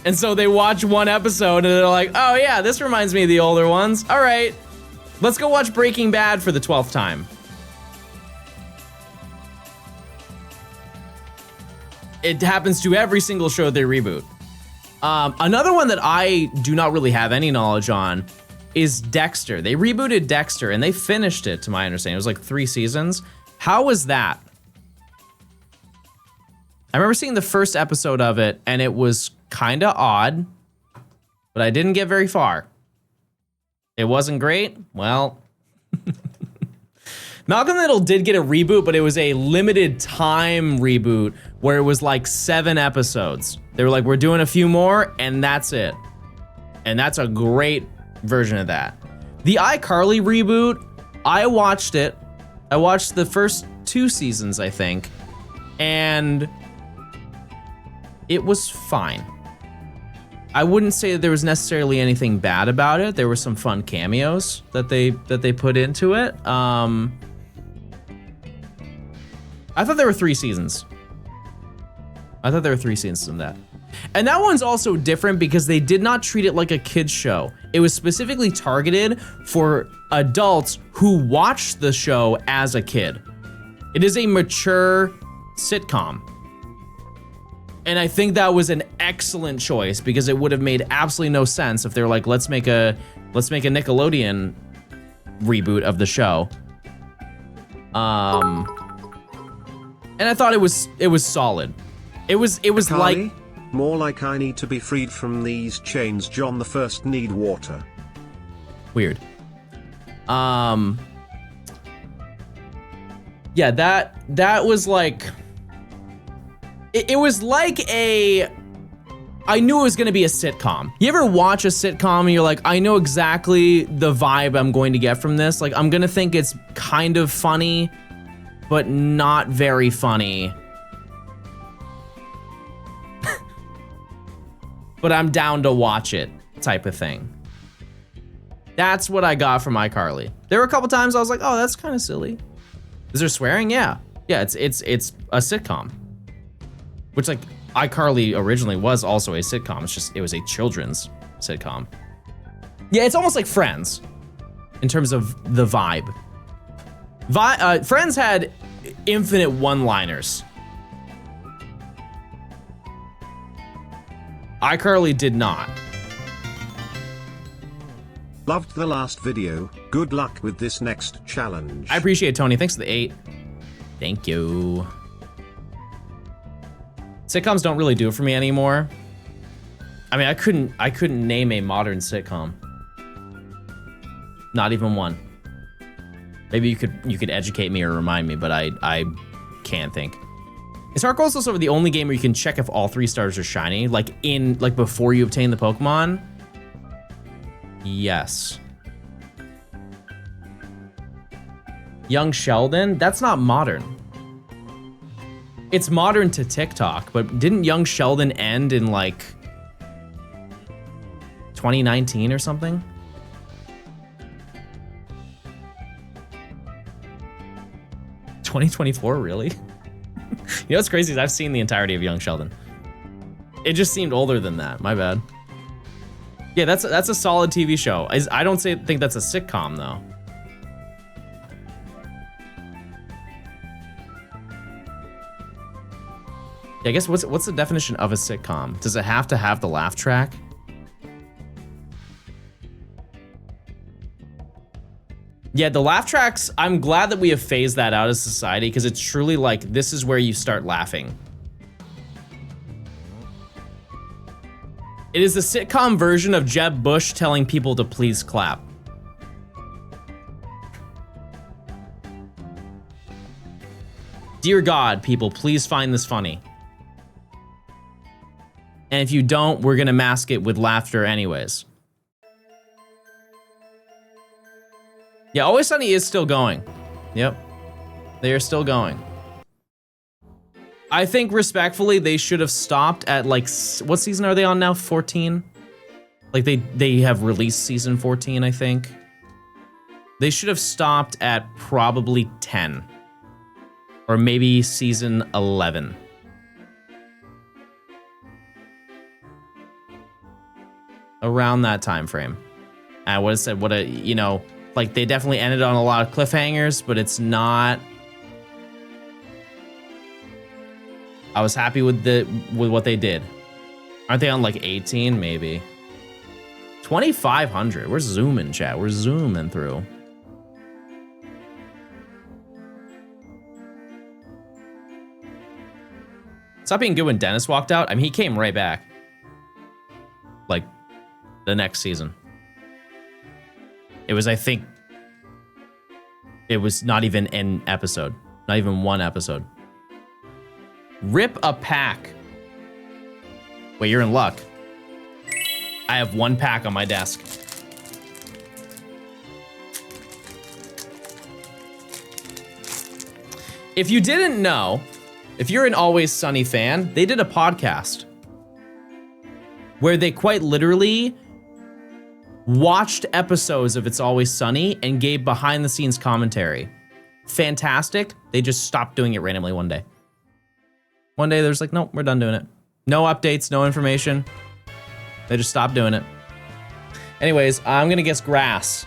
And so they watch one episode and they're like, oh yeah, this reminds me of the older ones. All right, let's go watch Breaking Bad for the 12th time. It happens to every single show they reboot. Another one that I do not really have any knowledge on is Dexter. They rebooted Dexter and they finished it, to my understanding. It was like 3 seasons. How was that? I remember seeing the first episode of it and it was kind of odd, but I didn't get very far. It wasn't great. Well, Malcolm Little did get a reboot, but it was a limited time reboot where it was like 7 episodes. They were like, we're doing a few more and that's it. And that's a great version of that. The iCarly reboot, I watched it. I watched the first 2 seasons, I think, and it was fine. I wouldn't say that there was necessarily anything bad about it. There were some fun cameos that they put into it. I thought there were 3 seasons. I thought there were 3 seasons in that. And that one's also different because they did not treat it like a kid's show. It was specifically targeted for adults who watched the show as a kid. It is a mature sitcom. And I think that was an excellent choice because it would have made absolutely no sense if they were like, let's make a Nickelodeon reboot of the show. And I thought it was solid. It was Carly? like More like I need to be freed from these chains. John the First need water. weird. Yeah, that was like, it was like I knew it was gonna be a sitcom. You ever watch a sitcom and you're like, I know exactly the vibe I'm going to get from this. Like, I'm gonna think it's kind of funny, but not very funny. But I'm down to watch it, type of thing. That's what I got from iCarly. There were a couple times I was like, oh, that's kind of silly. Is there swearing? Yeah. Yeah, it's a sitcom. Which, like, iCarly originally was also a sitcom. It's just, it was a children's sitcom. Yeah, it's almost like Friends in terms of the vibe. Friends had infinite one-liners. iCarly did not. Loved the last video. Good luck with this next challenge. I appreciate it, Tony. Thanks for the 8. Thank you. Sitcoms don't really do it for me anymore. I mean, I couldn't name a modern sitcom. Not even one. Maybe you could educate me or remind me, but I can't think. Is Heart Gold also the only game where you can check if all 3 stars are shiny, like before you obtain the Pokemon? Yes. Young Sheldon? That's not modern. It's modern to TikTok, but didn't Young Sheldon end in like 2019 or something? $2024, really? You know what's crazy is I've seen the entirety of Young Sheldon. It just seemed older than that. My bad. Yeah, that's a solid TV show. I don't think that's a sitcom though. Yeah, I guess what's the definition of a sitcom? Does it have to have the laugh track? Yeah, the laugh tracks, I'm glad that we have phased that out as society because it's truly like, this is where you start laughing. It is the sitcom version of Jeb Bush telling people to please clap. Dear God, people, please find this funny. And if you don't, we're gonna mask it with laughter anyways. Yeah, Always Sunny is still going. Yep. They are still going. I think respectfully, they should have stopped at like, what season are they on now? 14? Like they have released season 14, I think. They should have stopped at probably 10. Or maybe season 11. Around that time frame. I would have said, you know, like they definitely ended on a lot of cliffhangers, but it's not. I was happy with what they did. Aren't they on like 18? Maybe. 2,500. We're zooming, chat. We're zooming through. Stop being good when Dennis walked out. I mean, he came right back. Like, the next season. It was, I think, it was not even an episode. Not even one episode. Rip a pack. Wait, you're in luck. I have 1 pack on my desk. If you didn't know, if you're an Always Sunny fan, they did a podcast where they quite literally watched episodes of It's Always Sunny and gave behind the scenes commentary. Fantastic. They just stopped doing it randomly one day. One day there's like, nope, we're done doing it. No updates, no information. They just stopped doing it. Anyways, I'm gonna guess grass.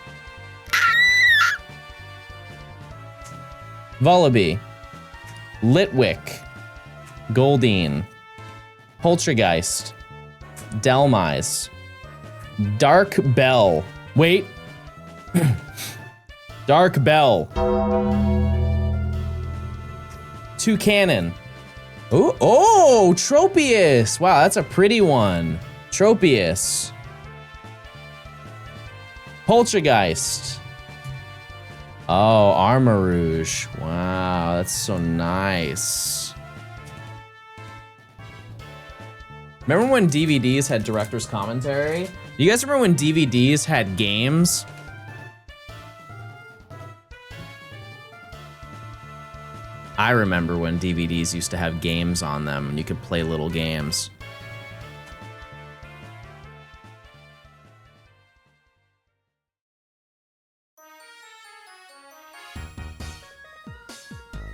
Vullaby. Litwick. Goldeen. Poltergeist. Delmise. Dark Bell. Wait. Dark Bell. Toucanon. Oh, Tropius. Wow, that's a pretty one. Tropius. Poltergeist. Oh, Armarouge. Wow, that's so nice. Remember when DVDs had director's commentary? Do you guys remember when DVDs had games? I remember when DVDs used to have games on them and you could play little games.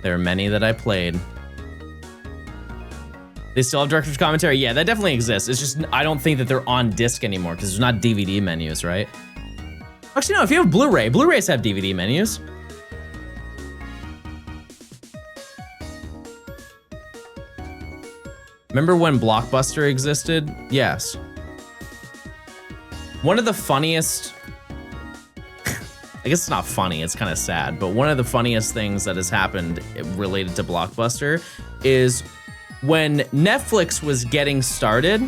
There are many that I played. They still have director's commentary? Yeah, that definitely exists. It's just, I don't think that they're on disc anymore because there's not DVD menus, right? Actually, no, if you have Blu-ray, Blu-rays have DVD menus. Remember when Blockbuster existed? Yes. One of the funniest, I guess it's not funny, it's kind of sad, but one of the funniest things that has happened related to Blockbuster is when Netflix was getting started,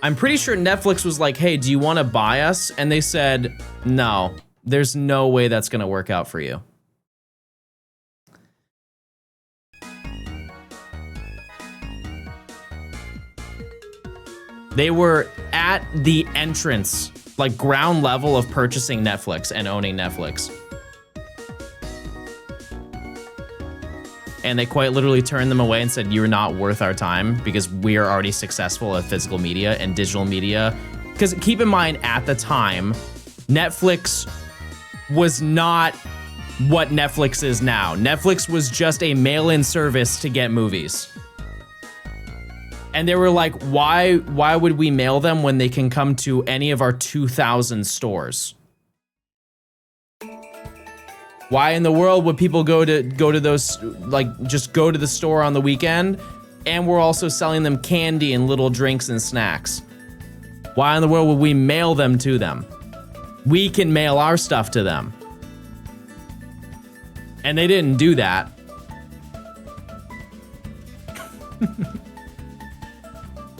I'm pretty sure Netflix was like, hey, do you want to buy us? And they said, no, There's no way that's going to work out for you. They were at the entrance, like ground level of purchasing Netflix and owning Netflix. And they quite literally turned them away and said, you're not worth our time because we are already successful at physical media and digital media. Because keep in mind, at the time, Netflix was not what Netflix is now. Netflix was just a mail-in service to get movies. And they were like, why would we mail them when they can come to any of our 2,000 stores? Why in the world would people go to those, like, just go to the store on the weekend? And we're also selling them candy and little drinks and snacks. Why in the world would we mail them to them? We can mail our stuff to them. And they didn't do that.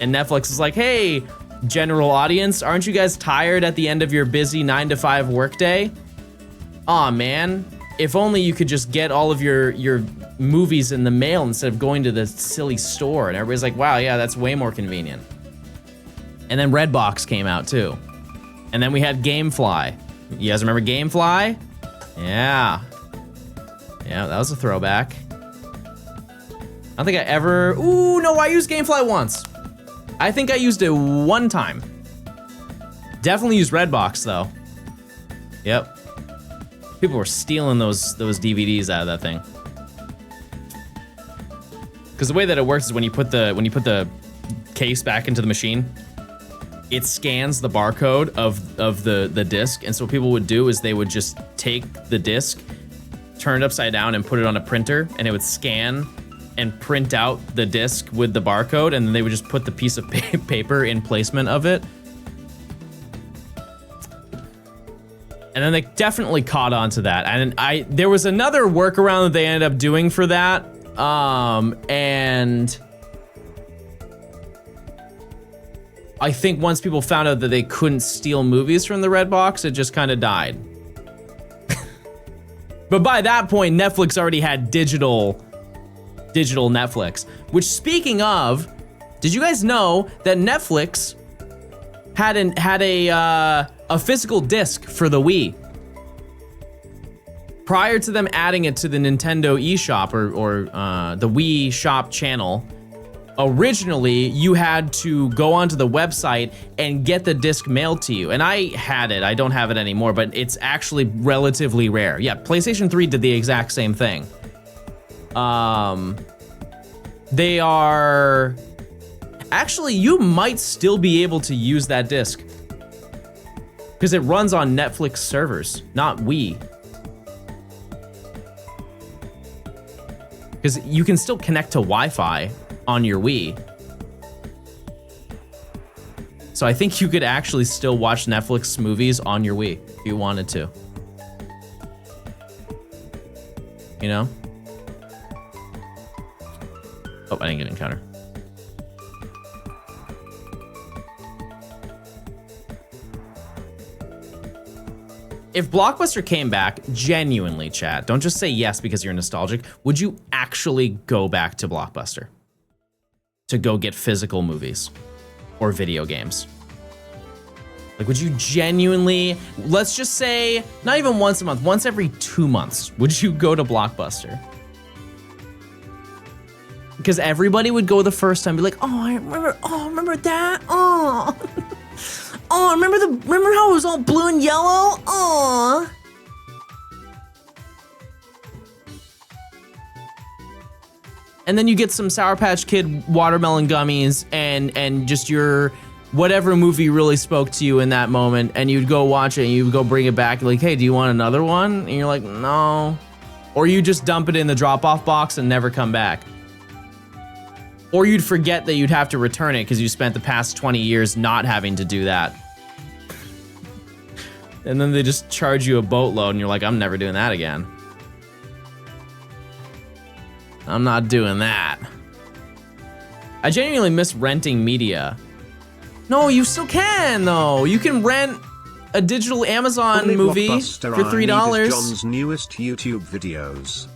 And Netflix is like, hey, general audience, aren't you guys tired at the end of your busy 9-to-5 workday? Aw, man, if only you could just get all of your movies in the mail instead of going to the silly store. And everybody's like, wow, yeah, that's way more convenient. And then Redbox came out too. And then we had Gamefly. You guys remember Gamefly? Yeah. Yeah, that was a throwback. I don't think I ever, ooh, no, I used Gamefly once. I think I used it one time. Definitely used Redbox though. Yep. People were stealing those DVDs out of that thing. Because the way that it works is when you put the case back into the machine, it scans the barcode of the disc. And so what people would do is they would just take the disc, turn it upside down and put it on a printer, and it would scan and print out the disc with the barcode, and then they would just put the piece of paper in placement of it. And then they definitely caught on to that. And there was another workaround that they ended up doing for that. And I think once people found out that they couldn't steal movies from the Redbox, it just kind of died. But by that point, Netflix already had digital Netflix. Which, speaking of, did you guys know that Netflix had a physical disc for the Wii? Prior to them adding it to the Nintendo eShop or the Wii Shop channel, originally you had to go onto the website and get the disc mailed to you. And I had it. I don't have it anymore, but it's actually relatively rare. Yeah, PlayStation 3 did the exact same thing. They are... Actually, you might still be able to use that disc. Because it runs on Netflix servers, not Wii. Because you can still connect to Wi-Fi on your Wii. So I think you could actually still watch Netflix movies on your Wii if you wanted to. You know? Oh, I didn't get an encounter. If Blockbuster came back, genuinely, chat, don't just say yes because you're nostalgic, would you actually go back to Blockbuster to go get physical movies or video games? Like, would you genuinely, let's just say, not even once a month, once every 2 months, would you go to Blockbuster? Because everybody would go the first time, be like, oh, I remember that, oh. Oh, remember how it was all blue and yellow? Oh. And then you get some Sour Patch Kid watermelon gummies and just your whatever movie really spoke to you in that moment, and you'd go watch it and you'd go bring it back like, hey, do you want another one? And you're like, no. Or you just dump it in the drop-off box and never come back. Or you'd forget that you'd have to return it because you spent the past 20 years not having to do that. And then they just charge you a boatload and you're like, I'm never doing that again. I'm not doing that. I genuinely miss renting media. No, you still can though. You can rent a digital Amazon Only movie Blockbuster for I need is $3. John's newest YouTube videos.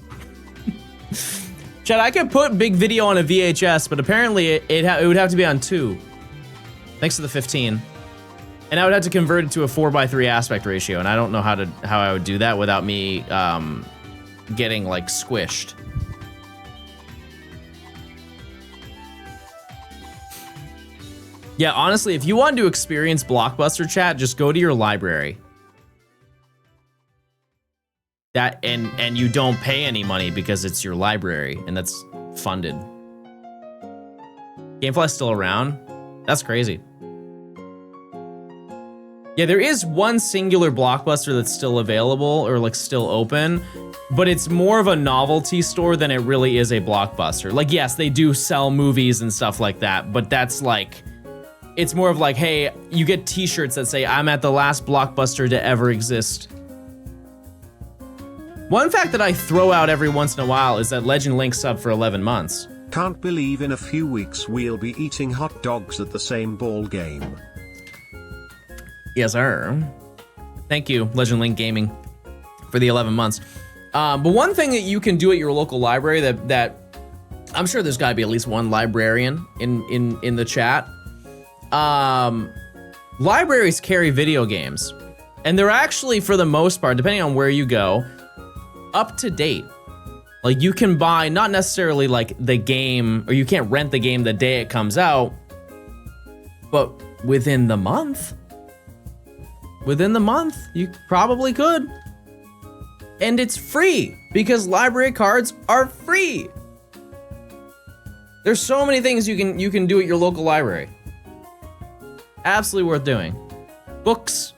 Chad, I could put big video on a VHS, but apparently it would have to be on 2. Thanks to the 15. And I would have to convert it to a 4:3 aspect ratio, and I don't know how I would do that without me getting like squished. Yeah, honestly, if you want to experience Blockbuster, chat, just go to your library. That and you don't pay any money because it's your library and that's funded. Gamefly's still around? That's crazy. Yeah, there is one singular Blockbuster that's still available or like still open, but it's more of a novelty store than it really is a Blockbuster. Like, yes, they do sell movies and stuff like that, but that's like, it's more of like, hey, you get t-shirts that say, I'm at the last Blockbuster to ever exist. One fact that I throw out every once in a while is that Legend Link sub for 11 months. Can't believe in a few weeks we'll be eating hot dogs at the same ball game. Yes, sir. Thank you, Legend Link Gaming, for the 11 months. But one thing that you can do at your local library that I'm sure there's got to be at least one librarian in the chat. Libraries carry video games, and they're actually, for the most part, depending on where you go, up to date. Like, you can buy not necessarily like the game, or you can't rent the game the day it comes out, but within the month. Within the month, you probably could. And it's free, because library cards are free. There's so many things you can do at your local library. Absolutely worth doing. Books.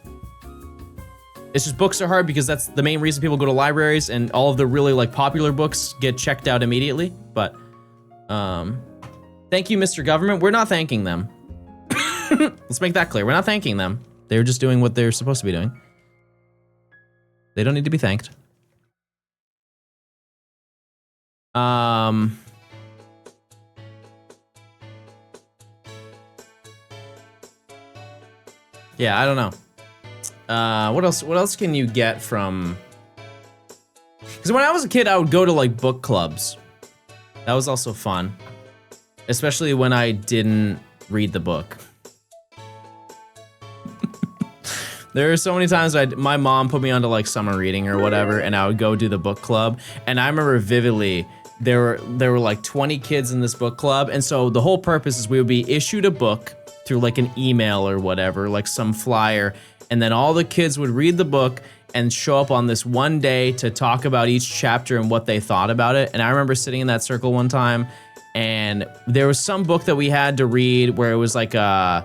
It's just books are hard because that's the main reason people go to libraries, and all of the really like popular books get checked out immediately. But thank you, Mr. Government. We're not thanking them. Let's make that clear. We're not thanking them. They're just doing what they're supposed to be doing. They don't need to be thanked. Yeah, I don't know. What else can you get from... Because when I was a kid, I would go to like book clubs. That was also fun. Especially when I didn't read the book. There are so many times my mom put me onto like summer reading or whatever, and I would go do the book club. And I remember vividly, there were like 20 kids in this book club, and so the whole purpose is we would be issued a book through like an email or whatever, like some flyer, and then all the kids would read the book and show up on this one day to talk about each chapter and what they thought about it. And I remember sitting in that circle one time, and there was some book that we had to read where it was like a...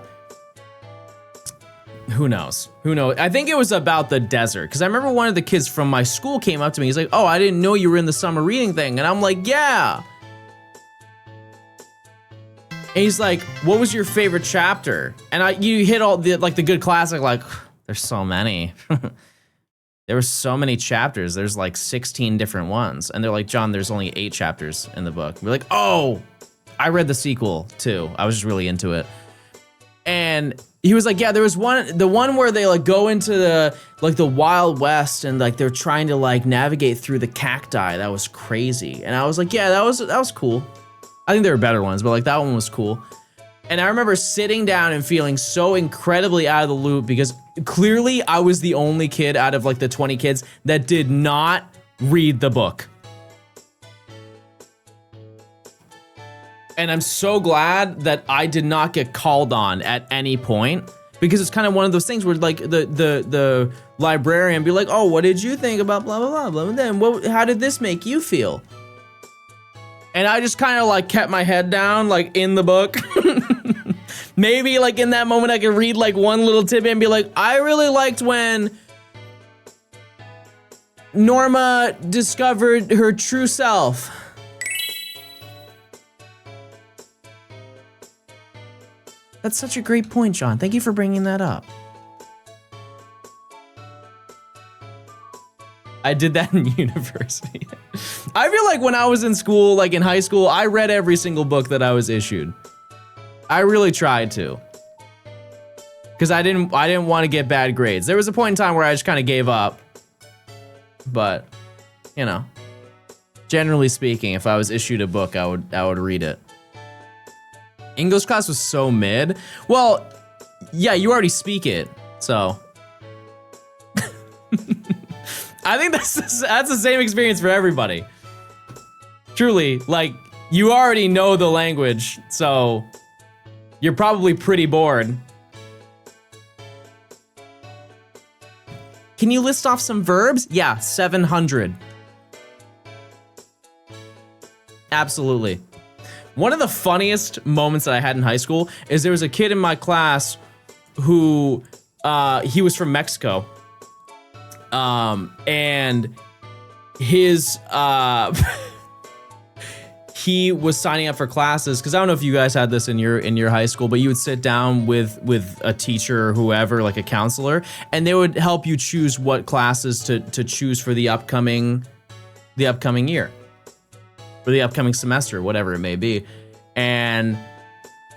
Who knows? I think it was about the desert, because I remember one of the kids from my school came up to me. He's like, oh, I didn't know you were in the summer reading thing. And I'm like, yeah. And he's like, what was your favorite chapter? And you hit all the like the good classic, like, there's so many. There were so many chapters. There's like 16 different ones. And they're like, John, there's only 8 chapters in the book. We're like, oh, I read the sequel too. I was just really into it. And he was like, yeah, there was the one where they like go into the Wild West, and like they're trying to like navigate through the cacti. That was crazy. And I was like, yeah, that was cool. I think there were better ones, but like that one was cool. And I remember sitting down and feeling so incredibly out of the loop, because clearly I was the only kid out of like the 20 kids that did not read the book. And I'm so glad that I did not get called on at any point, because it's kind of one of those things where like the librarian be like, oh, what did you think about blah, blah, blah, blah, and then how did this make you feel? And I just kind of like kept my head down, like in the book. Maybe like in that moment I could read like one little tidbit and be like, I really liked when Norma discovered her true self. That's such a great point, John. Thank you for bringing that up. I did that in university. I feel like when I was in school, like in high school, I read every single book that I was issued. I really tried to. because I didn't want to get bad grades. There was a point in time where I just kind of gave up. But, you know, generally speaking, if I was issued a book, I would read it. English class was so mid. Well, yeah, you already speak it, so. I think that's the same experience for everybody. Truly, like, you already know the language, so you're probably pretty bored. Can you list off some verbs? Yeah, 700. Absolutely. One of the funniest moments that I had in high school is there was a kid in my class who, he was from Mexico. And his, he was signing up for classes, because I don't know if you guys had this in your high school, but you would sit down with a teacher or whoever, like a counselor, and they would help you choose what classes to choose for the upcoming year, or the upcoming semester, whatever it may be. And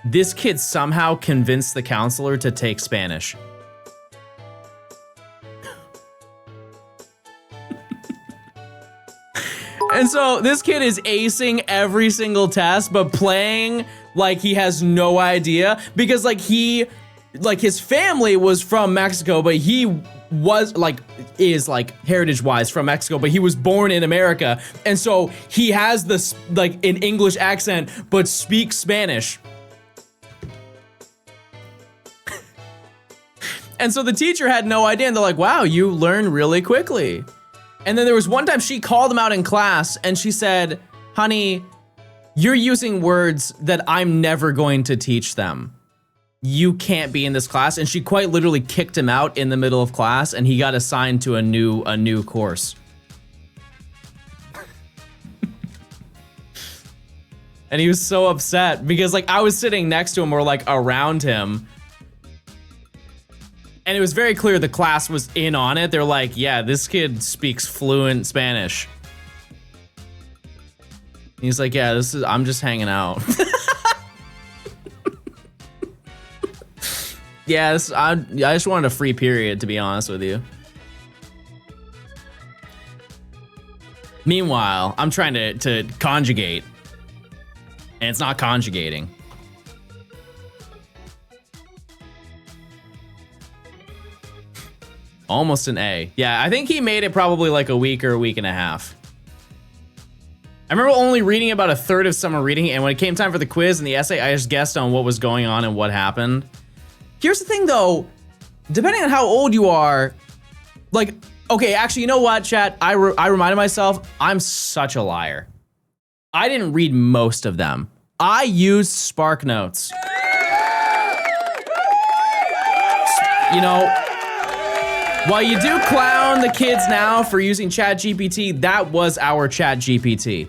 this kid somehow convinced the counselor to take Spanish. And so this kid is acing every single test, but playing like he has no idea, because like his family was from Mexico, but he is heritage-wise from Mexico, but he was born in America. And so he has this like an English accent, but speaks Spanish. And so the teacher had no idea, and they're like, wow, you learn really quickly. And then there was one time she called him out in class and she said, honey, you're using words that I'm never going to teach them. You can't be in this class. And she quite literally kicked him out in the middle of class, and he got assigned to a new course. And he was so upset because like I was sitting next to him or like around him. And it was very clear the class was in on it. They're like, yeah, this kid speaks fluent Spanish. He's like, yeah, I'm just hanging out. Yeah, I just wanted a free period, to be honest with you. Meanwhile, I'm trying to conjugate. And it's not conjugating. Almost an A. Yeah, I think he made it probably like a week or a week and a half. I remember only reading about a third of summer reading, and when it came time for the quiz and the essay, I just guessed on what was going on and what happened. Here's the thing though, depending on how old you are, like, okay, actually, you know what, chat? I reminded myself, I'm such a liar. I didn't read most of them. I used SparkNotes. You know, while you do clown the kids now for using ChatGPT, that was our ChatGPT.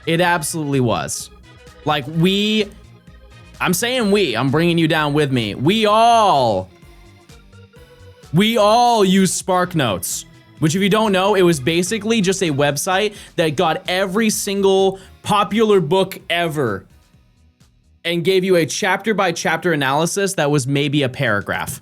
It absolutely was. Like I'm saying I'm bringing you down with me. We all use SparkNotes, which if you don't know, it was basically just a website that got every single popular book ever and gave you a chapter by chapter analysis that was maybe a paragraph.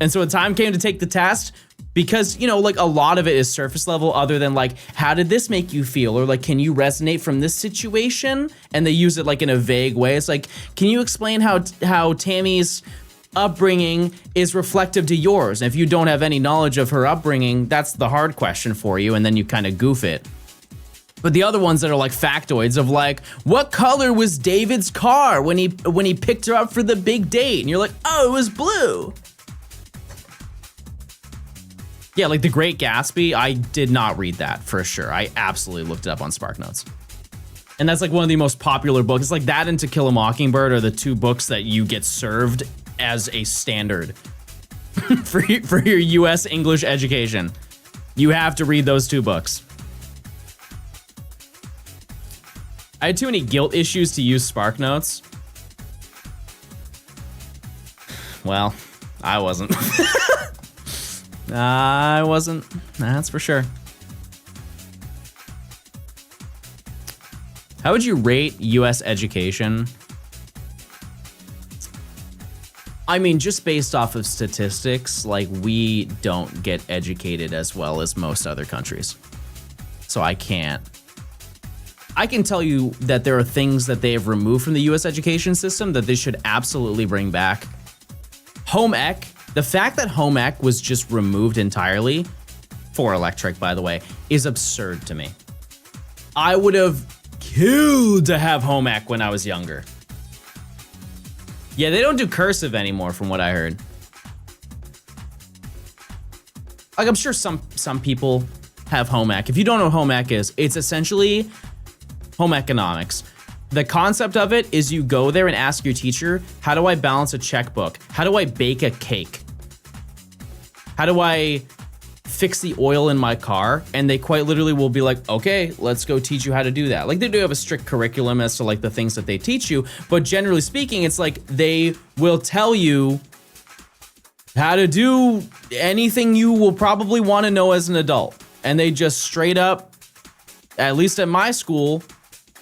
And so when time came to take the test, because, you know, like a lot of it is surface level, other than like, how did this make you feel? Or like, can you resonate from this situation? And they use it like in a vague way. It's like, can you explain how Tammy's upbringing is reflective to yours? And if you don't have any knowledge of her upbringing, that's the hard question for you. And then you kind of goof it. But the other ones that are like factoids of like, what color was David's car when he picked her up for the big date? And you're like, oh, it was blue. Yeah, like The Great Gatsby, I did not read that for sure. I absolutely looked it up on SparkNotes. And that's like one of the most popular books. It's like that and To Kill a Mockingbird are the two books that you get served as a standard for your US English education. You have to read those two books. I had too many guilt issues to use SparkNotes. Well, I wasn't. I wasn't, that's for sure. How would you rate US education I mean, just based off of statistics, like, we don't get educated as well as most other countries. So I can tell you that there are things that they have removed from the US education system that they should absolutely bring back. Home ec, the fact that home ec was just removed entirely, for electric, by the way, is absurd to me. I would have killed to have home ec when I was younger. Yeah, they don't do cursive anymore from what I heard. Like, I'm sure some people have home ec. If you don't know what home ec is, it's essentially home economics. The concept of it is you go there and ask your teacher, how do I balance a checkbook? How do I bake a cake? How do I fix the oil in my car? And they quite literally will be like, okay, let's go teach you how to do that. Like, they do have a strict curriculum as to like the things that they teach you, but generally speaking, it's like they will tell you how to do anything you will probably want to know as an adult. And they just straight up, at least at my school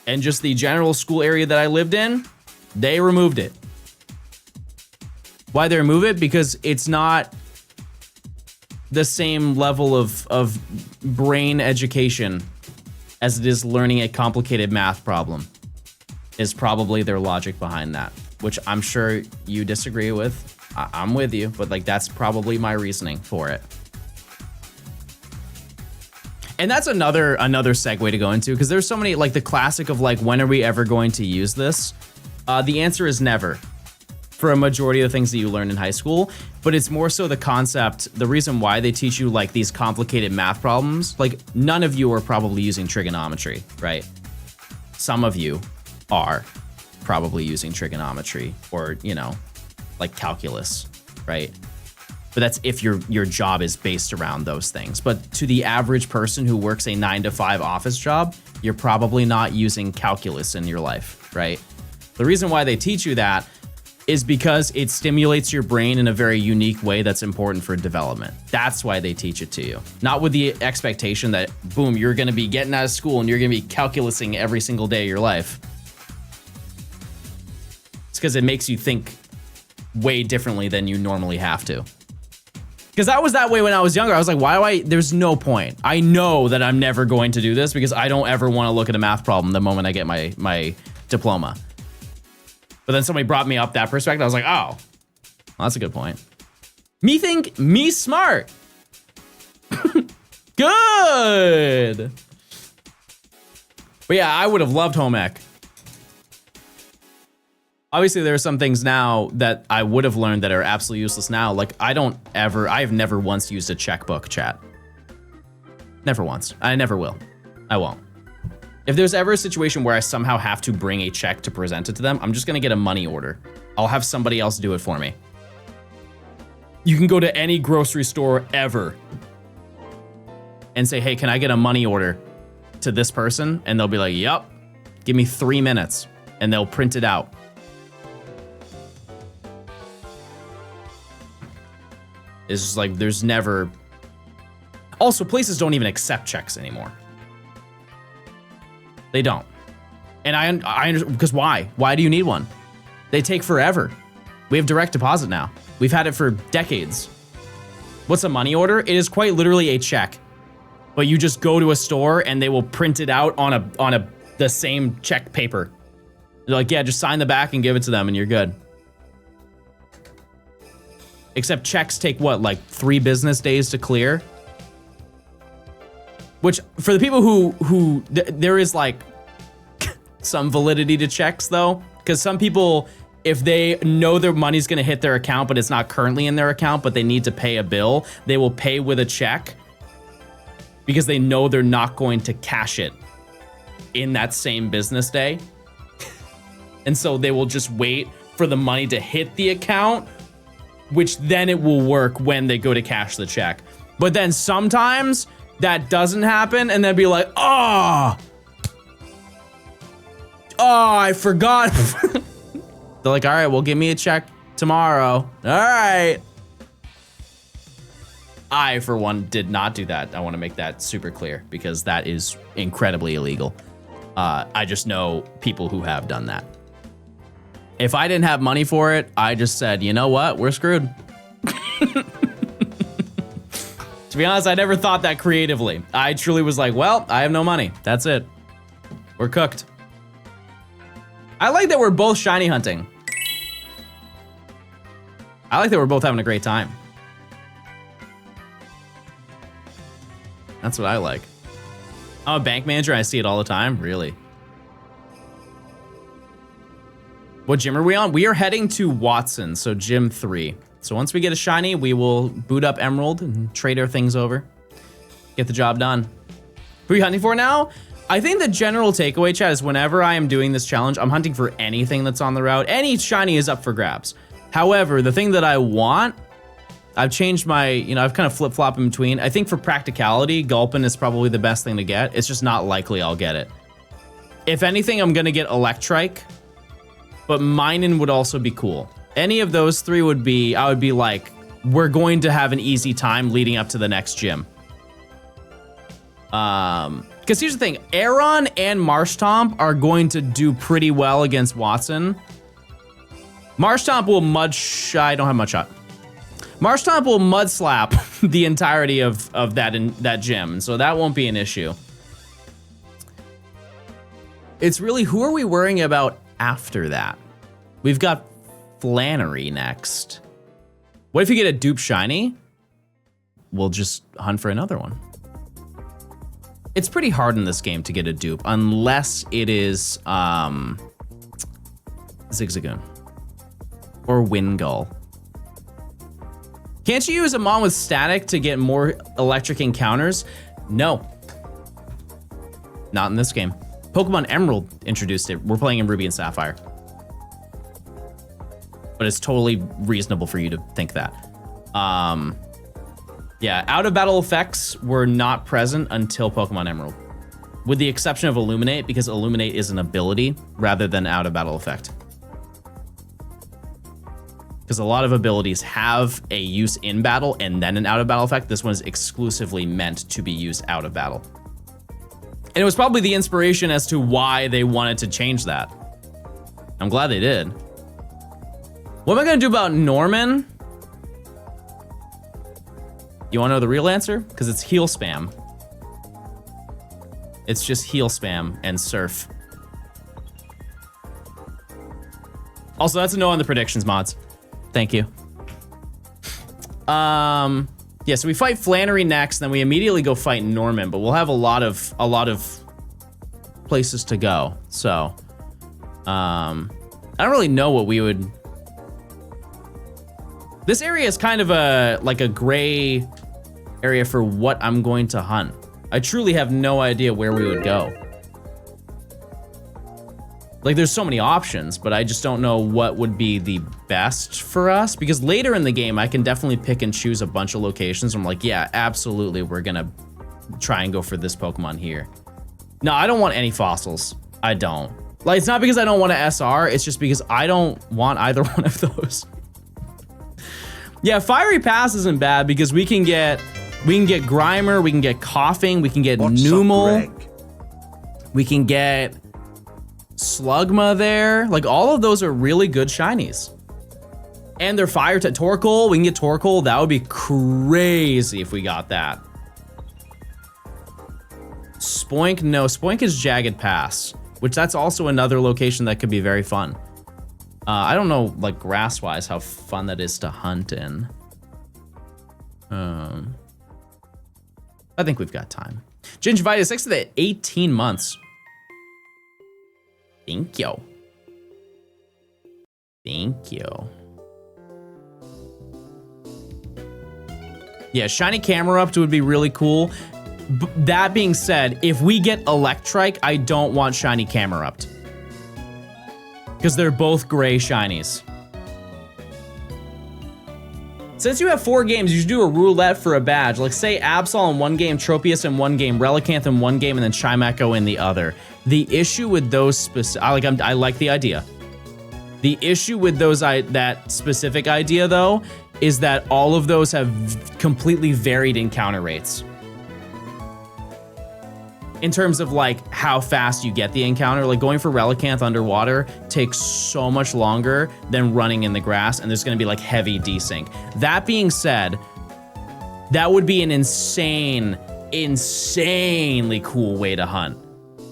and just the general school area that I lived in, they removed it. Why they remove it? Because it's not the same level of brain education as it is learning a complicated math problem, is probably their logic behind that, which I'm sure you disagree with. I'm with you, but like, that's probably my reasoning for it. And that's another segue to go into, because there's so many, like the classic of like, when are we ever going to use this? The answer is never, for a majority of the things that you learn in high school, but it's more so the concept, the reason why they teach you like these complicated math problems. Like, none of you are probably using trigonometry, right? Some of you are probably using trigonometry or, you know, like calculus, right? But that's if your job is based around those things. But to the average person who works a 9-to-5 office job, you're probably not using calculus in your life, right? The reason why they teach you that is because it stimulates your brain in a very unique way that's important for development. That's why they teach it to you. Not with the expectation that, boom, you're gonna be getting out of school and you're gonna be calculusing every single day of your life. It's because it makes you think way differently than you normally have to. Because I was that way when I was younger. I was like, there's no point. I know that I'm never going to do this because I don't ever want to look at a math problem the moment I get my diploma. But then somebody brought me up that perspective. I was like, oh, well, that's a good point. Me smart. Good. But yeah, I would have loved home ec. Obviously, there are some things now that I would have learned that are absolutely useless now. Like, I have never once used a checkbook, chat. Never once. I never will. I won't. If there's ever a situation where I somehow have to bring a check to present it to them, I'm just gonna get a money order. I'll have somebody else do it for me. You can go to any grocery store ever and say, hey, can I get a money order to this person? And they'll be like, yep, give me 3 minutes, and they'll print it out. It's just like, there's never... Also, places don't even accept checks anymore. They don't. And I understand, because why? Why do you need one? They take forever. We have direct deposit now. We've had it for decades. What's a money order? It is quite literally a check. But you just go to a store and they will print it out on the same check paper. They're like, yeah, just sign the back and give it to them and you're good. Except checks take what, like 3 business days to clear? Which, for the people who there is like some validity to checks though, because some people, if they know their money's gonna hit their account, but it's not currently in their account, but they need to pay a bill, they will pay with a check because they know they're not going to cash it in that same business day. And so they will just wait for the money to hit the account, which then it will work when they go to cash the check. But then sometimes that doesn't happen and they'll be like, oh, I forgot. They're like, all right, well, give me a check tomorrow. All right. I, for one, did not do that. I want to make that super clear because that is incredibly illegal. I just know people who have done that. If I didn't have money for it, I just said, you know what? We're screwed. To be honest, I never thought that creatively. I truly was like, well, I have no money. That's it. We're cooked. I like that we're both shiny hunting. I like that we're both having a great time. That's what I like. I'm a bank manager. I see it all the time. Really? What gym are we on? We are heading to Watson, so gym 3. So once we get a shiny, we will boot up Emerald and trade our things over. Get the job done. Who are you hunting for now? I think the general takeaway, chat, is whenever I am doing this challenge, I'm hunting for anything that's on the route. Any shiny is up for grabs. However, the thing that I want, I've changed my, I've kind of flip-flop in between. I think for practicality, Gulpin is probably the best thing to get. It's just not likely I'll get it. If anything, I'm gonna get Electrike, but Minun would also be cool. Any of those three would be, I would be like, we're going to have an easy time leading up to the next gym. Because here's the thing, Aeron and Marshtomp are going to do pretty well against Watson. Marshtomp will I don't have much shot. Marshtomp will mud slap the entirety of that gym, so that won't be an issue. It's really, who are we worrying about after that? We've got Flannery next. What if you get a dupe shiny? We'll just hunt for another one. It's pretty hard in this game to get a dupe unless it is Zigzagoon or Wingull. Can't you use a Mon with static to get more electric encounters? No. Not in this game. Pokemon Emerald introduced it. We're playing in Ruby and Sapphire. But it's totally reasonable for you to think that. Yeah, out of battle effects were not present until Pokemon Emerald. With the exception of Illuminate, because Illuminate is an ability rather than out of battle effect. Because a lot of abilities have a use in battle and then an out of battle effect. This one is exclusively meant to be used out of battle. And it was probably the inspiration as to why they wanted to change that. I'm glad they did. What am I gonna do about Norman? You wanna know the real answer? Because it's heal spam. It's just heal spam and surf. Also, that's a no on the predictions mods. Thank you. Yeah, so we fight Flannery next, then we immediately go fight Norman, but we'll have a lot of places to go. So, I don't really know what we would. This area is kind of like a gray area for what I'm going to hunt. I truly have no idea where we would go. Like, there's so many options, but I just don't know what would be the best for us, because later in the game, I can definitely pick and choose a bunch of locations. I'm like, yeah, absolutely, we're gonna try and go for this Pokemon here. No, I don't want any fossils. I don't. Like, it's not because I don't want to SR, it's just because I don't want either one of those. Yeah, Fiery Pass isn't bad because we can get Grimer, we can get Coughing, we can get Numel, we can get Slugma there. Like, all of those are really good shinies. And they're fire to Torkoal. We can get Torkoal. That would be crazy if we got that. Spoink, no. Spoink is Jagged Pass, which that's also another location that could be very fun. I don't know, like, grass-wise, how fun that is to hunt in. I think we've got time. Gingivitis, 6 to the 18 months. Thank you. Thank you. Yeah, shiny Camerupt would be really cool. That being said, if we get Electrike, I don't want shiny Camerupt. Because they're both gray shinies. Since you have 4 games, you should do a roulette for a badge. Like, say Absol in one game, Tropius in one game, Relicanth in one game, and then Chimecho in the other. The issue with those specific, I like the idea. The issue with those that specific idea though is that all of those have completely varied encounter rates. in terms of like how fast you get the encounter. Like going for Relicanth underwater takes so much longer than running in the grass, and there's gonna be like heavy desync. That being said, that would be an insanely cool way to hunt.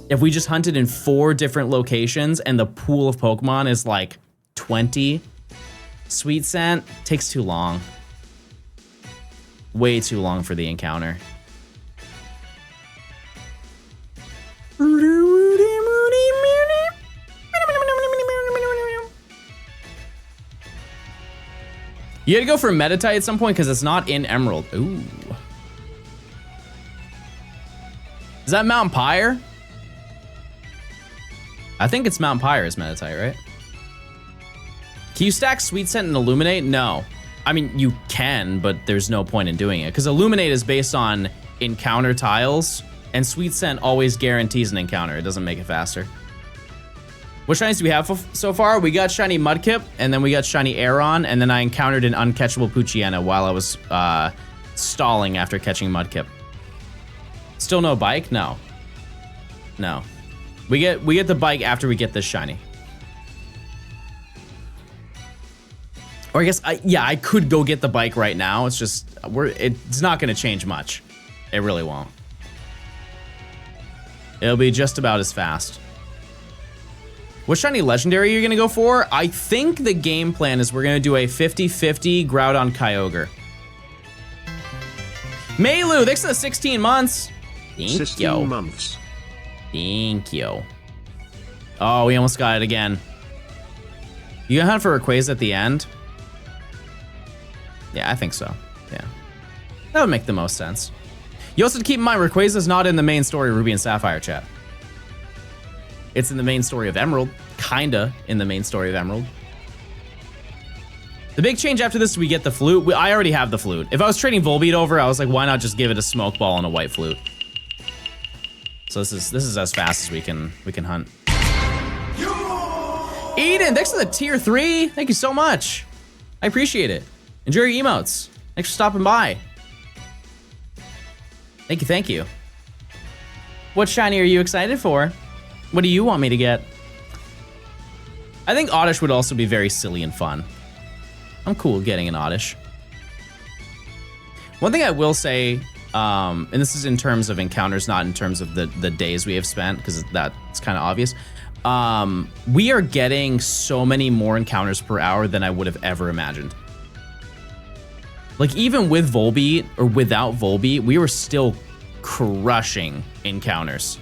If we just hunted in 4 different locations and the pool of Pokemon is like 20, Sweet Scent takes too long. Way too long for the encounter. You gotta go for Meditite at some point because it's not in Emerald. Ooh. Is that Mount Pyre? I think it's Mount Pyre is Meditite, right? Can you stack Sweet Scent and Illuminate? No. I mean, you can, but there's no point in doing it because Illuminate is based on encounter tiles, and Sweet Scent always guarantees an encounter. It doesn't make it faster. What shinies do we have so far? We got shiny Mudkip, and then we got shiny Aeron, and then I encountered an uncatchable Poochyena while I was stalling after catching Mudkip. Still no bike? No. No. We get the bike after we get this shiny. Or I guess, yeah, I could go get the bike right now. It's just, it's not gonna change much. It really won't. It'll be just about as fast. What shiny legendary are you gonna go for? I think the game plan is we're gonna do a 50-50 Groudon Kyogre. Meilu, thanks for the 16 months. Thank 16 you. months. Thank you. Oh, we almost got it again. You gonna hunt for Rayquaza at the end? Yeah, I think so. Yeah. That would make the most sense. You also have to keep in mind, Rayquaza's not in the main story of Ruby and Sapphire, chat. It's in the main story of Emerald. Kinda in the main story of Emerald. The big change after this, we get the flute. I already have the flute. If I was trading Volbeat over, I was like, why not just give it a smoke ball and a white flute? So this is as fast as we can hunt. Eden, thanks for the tier 3. Thank you so much. I appreciate it. Enjoy your emotes. Thanks for stopping by. Thank you, thank you. What shiny are you excited for? What do you want me to get? I think Oddish would also be very silly and fun. I'm cool getting an Oddish. One thing I will say, and this is in terms of encounters, not in terms of the days we have spent, because that's kind of obvious. We are getting so many more encounters per hour than I would have ever imagined. Like even with Volbeat or without Volbeat, we were still crushing encounters.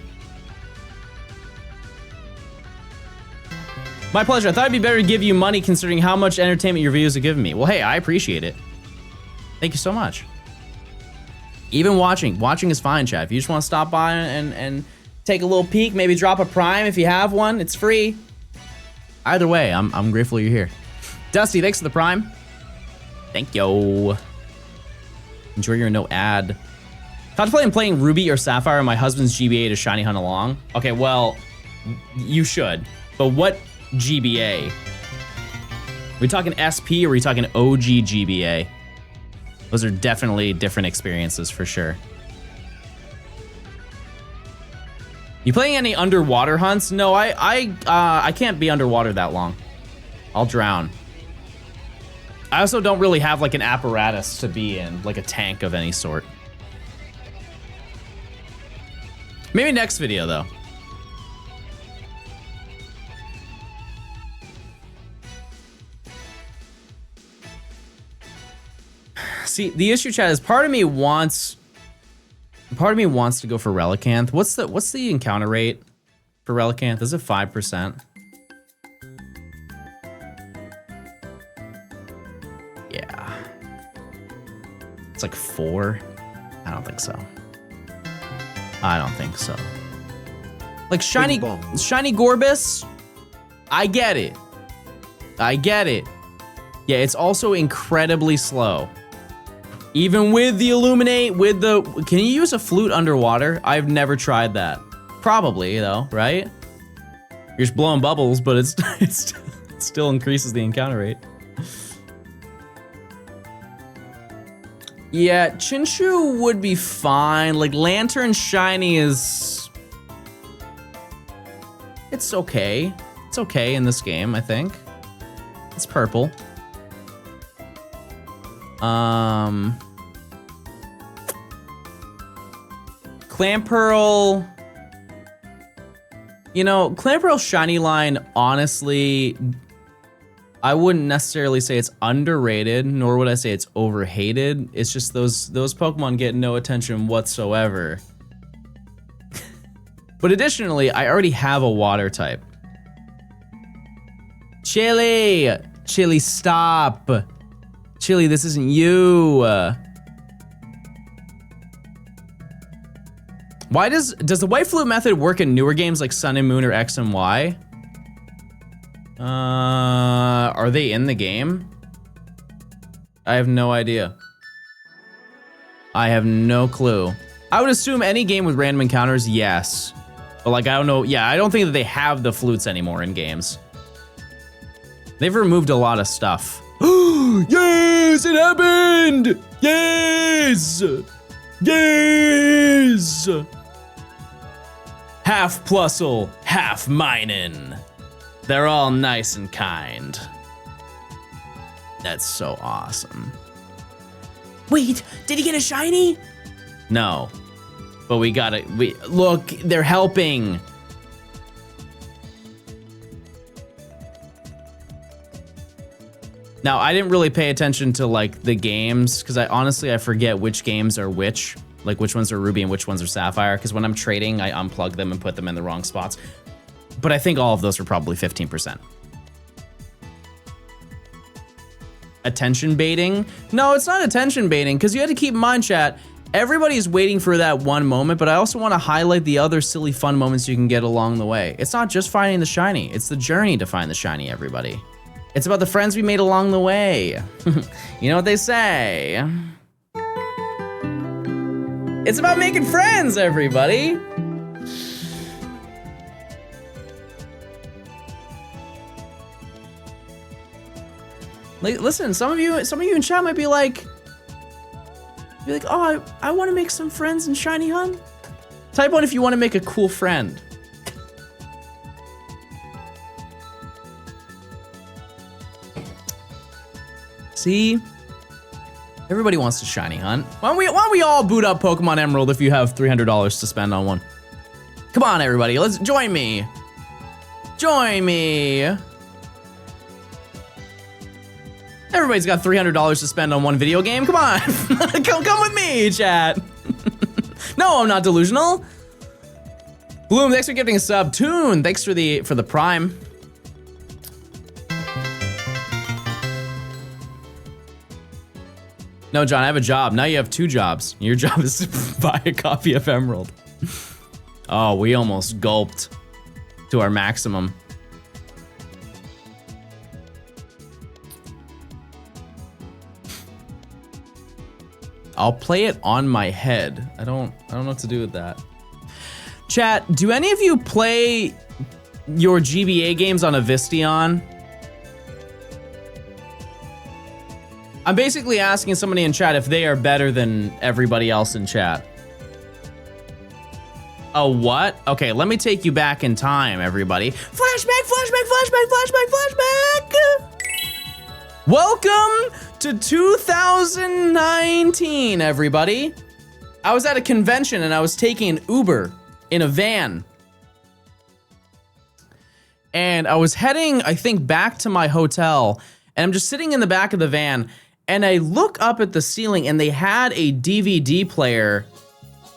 My pleasure. I thought it'd be better to give you money considering how much entertainment your videos have given me. Well, hey, I appreciate it. Thank you so much. Even watching is fine, chat. If you just want to stop by and take a little peek, maybe drop a prime if you have one, it's free. Either way, I'm grateful you're here. Dusty, thanks for the prime. Thank you. Enjoy your no ad. Contemplating playing Ruby or Sapphire on my husband's GBA to shiny hunt along. Okay, well, you should. But what GBA? Are we talking SP or are we talking OG GBA? Those are definitely different experiences for sure. You playing any underwater hunts? No, I can't be underwater that long. I'll drown. I also don't really have like an apparatus to be in, like a tank of any sort. Maybe next video though. See, the issue, chat, is part of me wants to go for Relicanth. What's the encounter rate for Relicanth? Is it 5%? Yeah. It's like 4. I don't think so. I don't think so. Like shiny Gorbis, I get it. I get it. Yeah, it's also incredibly slow. Even with the Illuminate, can you use a flute underwater? I've never tried that. Probably though, right? You're just blowing bubbles, but it still increases the encounter rate. Yeah, Chinchu would be fine. Like Lantern Shiny is It's okay. It's okay in this game, I think. It's purple. Clamperl. You know, Clamperl Shiny line, honestly, I wouldn't necessarily say it's underrated, nor would I say it's overhated. It's just those Pokemon get no attention whatsoever. But additionally, I already have a water type. Chili! Chili, stop! Chili, this isn't you! Why does the white flute method work in newer games like Sun and Moon or X and Y? Are they in the game? I have no idea. I have no clue. I would assume any game with random encounters, yes. But like, I don't know. Yeah, I don't think that they have the flutes anymore in games. They've removed a lot of stuff. Yes, it happened! Yes! Yes! Half Plusle, half Minin. They're all nice and kind. That's so awesome. Wait, did he get a shiny? No, but we got it. Look, they're helping. Now, I didn't really pay attention to like the games because I forget which games are which, like which ones are Ruby and which ones are Sapphire. Because when I'm trading, I unplug them and put them in the wrong spots. But I think all of those are probably 15%. Attention baiting? No, it's not attention baiting because you had to keep in mind, chat, everybody's waiting for that one moment, but I also want to highlight the other silly fun moments you can get along the way. It's not just finding the shiny, it's the journey to find the shiny, everybody. It's about the friends we made along the way. You know what they say? It's about making friends, everybody. Like, listen, some of you in chat might be like, oh, I want to make some friends in Shiny Hunt. Type 1 if you want to make a cool friend. See? Everybody wants to Shiny Hunt. Why don't we all boot up Pokemon Emerald if you have $300 to spend on one? Come on, everybody, let's join me. Join me. Everybody's got $300 to spend on one video game. Come on, come with me, chat. No, I'm not delusional. Bloom, thanks for gifting a sub. Toon, thanks for the Prime. No, John, I have a job. Now you have 2 jobs. Your job is to buy a copy of Emerald. Oh, we almost gulped to our maximum. I'll play it on my head. I don't know what to do with that. Chat, do any of you play your GBA games on a Vistion? I'm basically asking somebody in chat if they are better than everybody else in chat. A what? Okay, let me take you back in time, everybody. Flashback, flashback, flashback, flashback, flashback! Welcome to 2019, everybody. I was at a convention and I was taking an Uber in a van. And I was heading, I think, back to my hotel. And I'm just sitting in the back of the van. And I look up at the ceiling and they had a DVD player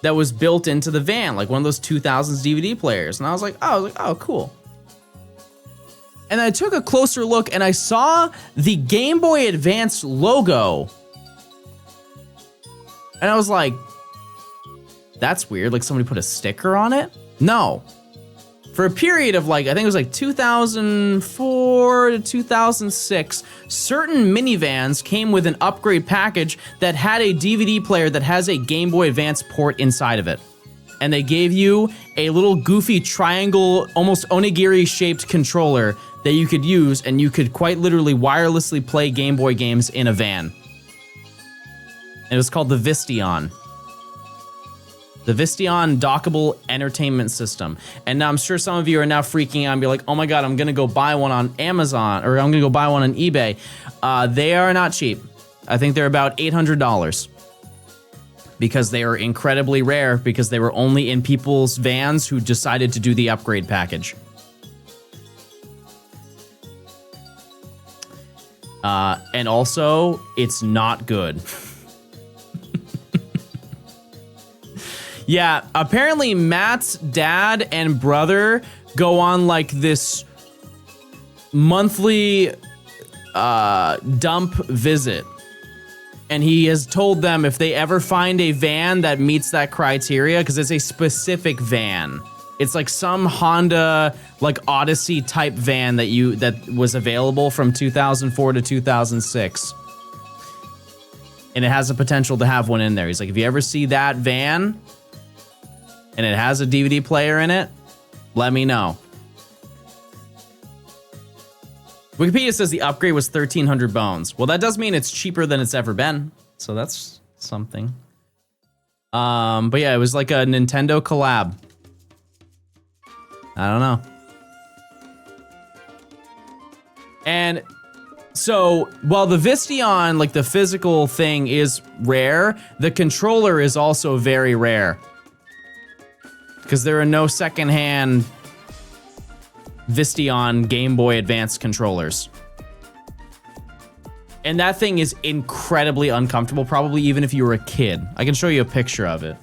that was built into the van, like one of those 2000s DVD players. And I was like, oh, cool. And I took a closer look and I saw the Game Boy Advance logo. And I was like, that's weird. Like somebody put a sticker on it? No. For a period of like, I think it was like 2004 to 2006, certain minivans came with an upgrade package that had a DVD player that has a Game Boy Advance port inside of it. And they gave you a little goofy triangle, almost onigiri-shaped controller that you could use, and you could quite literally wirelessly play Game Boy games in a van. And it was called the Vistion. The Vistion dockable entertainment system. And now I'm sure some of you are now freaking out and be like, oh my God, I'm gonna go buy one on Amazon, or I'm gonna go buy one on eBay. They are not cheap. I think they're about $800 because they are incredibly rare because they were only in people's vans who decided to do the upgrade package. And also, it's not good. Yeah, apparently Matt's dad and brother go on like this monthly dump visit. And he has told them if they ever find a van that meets that criteria, because it's a specific van. It's like some Honda like Odyssey type van that was available from 2004 to 2006. And it has the potential to have one in there. He's like, if you ever see that van and it has a DVD player in it, let me know. Wikipedia says the upgrade was 1,300 bones. Well, that does mean it's cheaper than it's ever been. So that's something. But yeah, it was like a Nintendo collab. I don't know. And so while the Vistion, like the physical thing, is rare, the controller is also very rare. Because there are no secondhand Vistion Game Boy Advance controllers. And that thing is incredibly uncomfortable, probably even if you were a kid. I can show you a picture of it.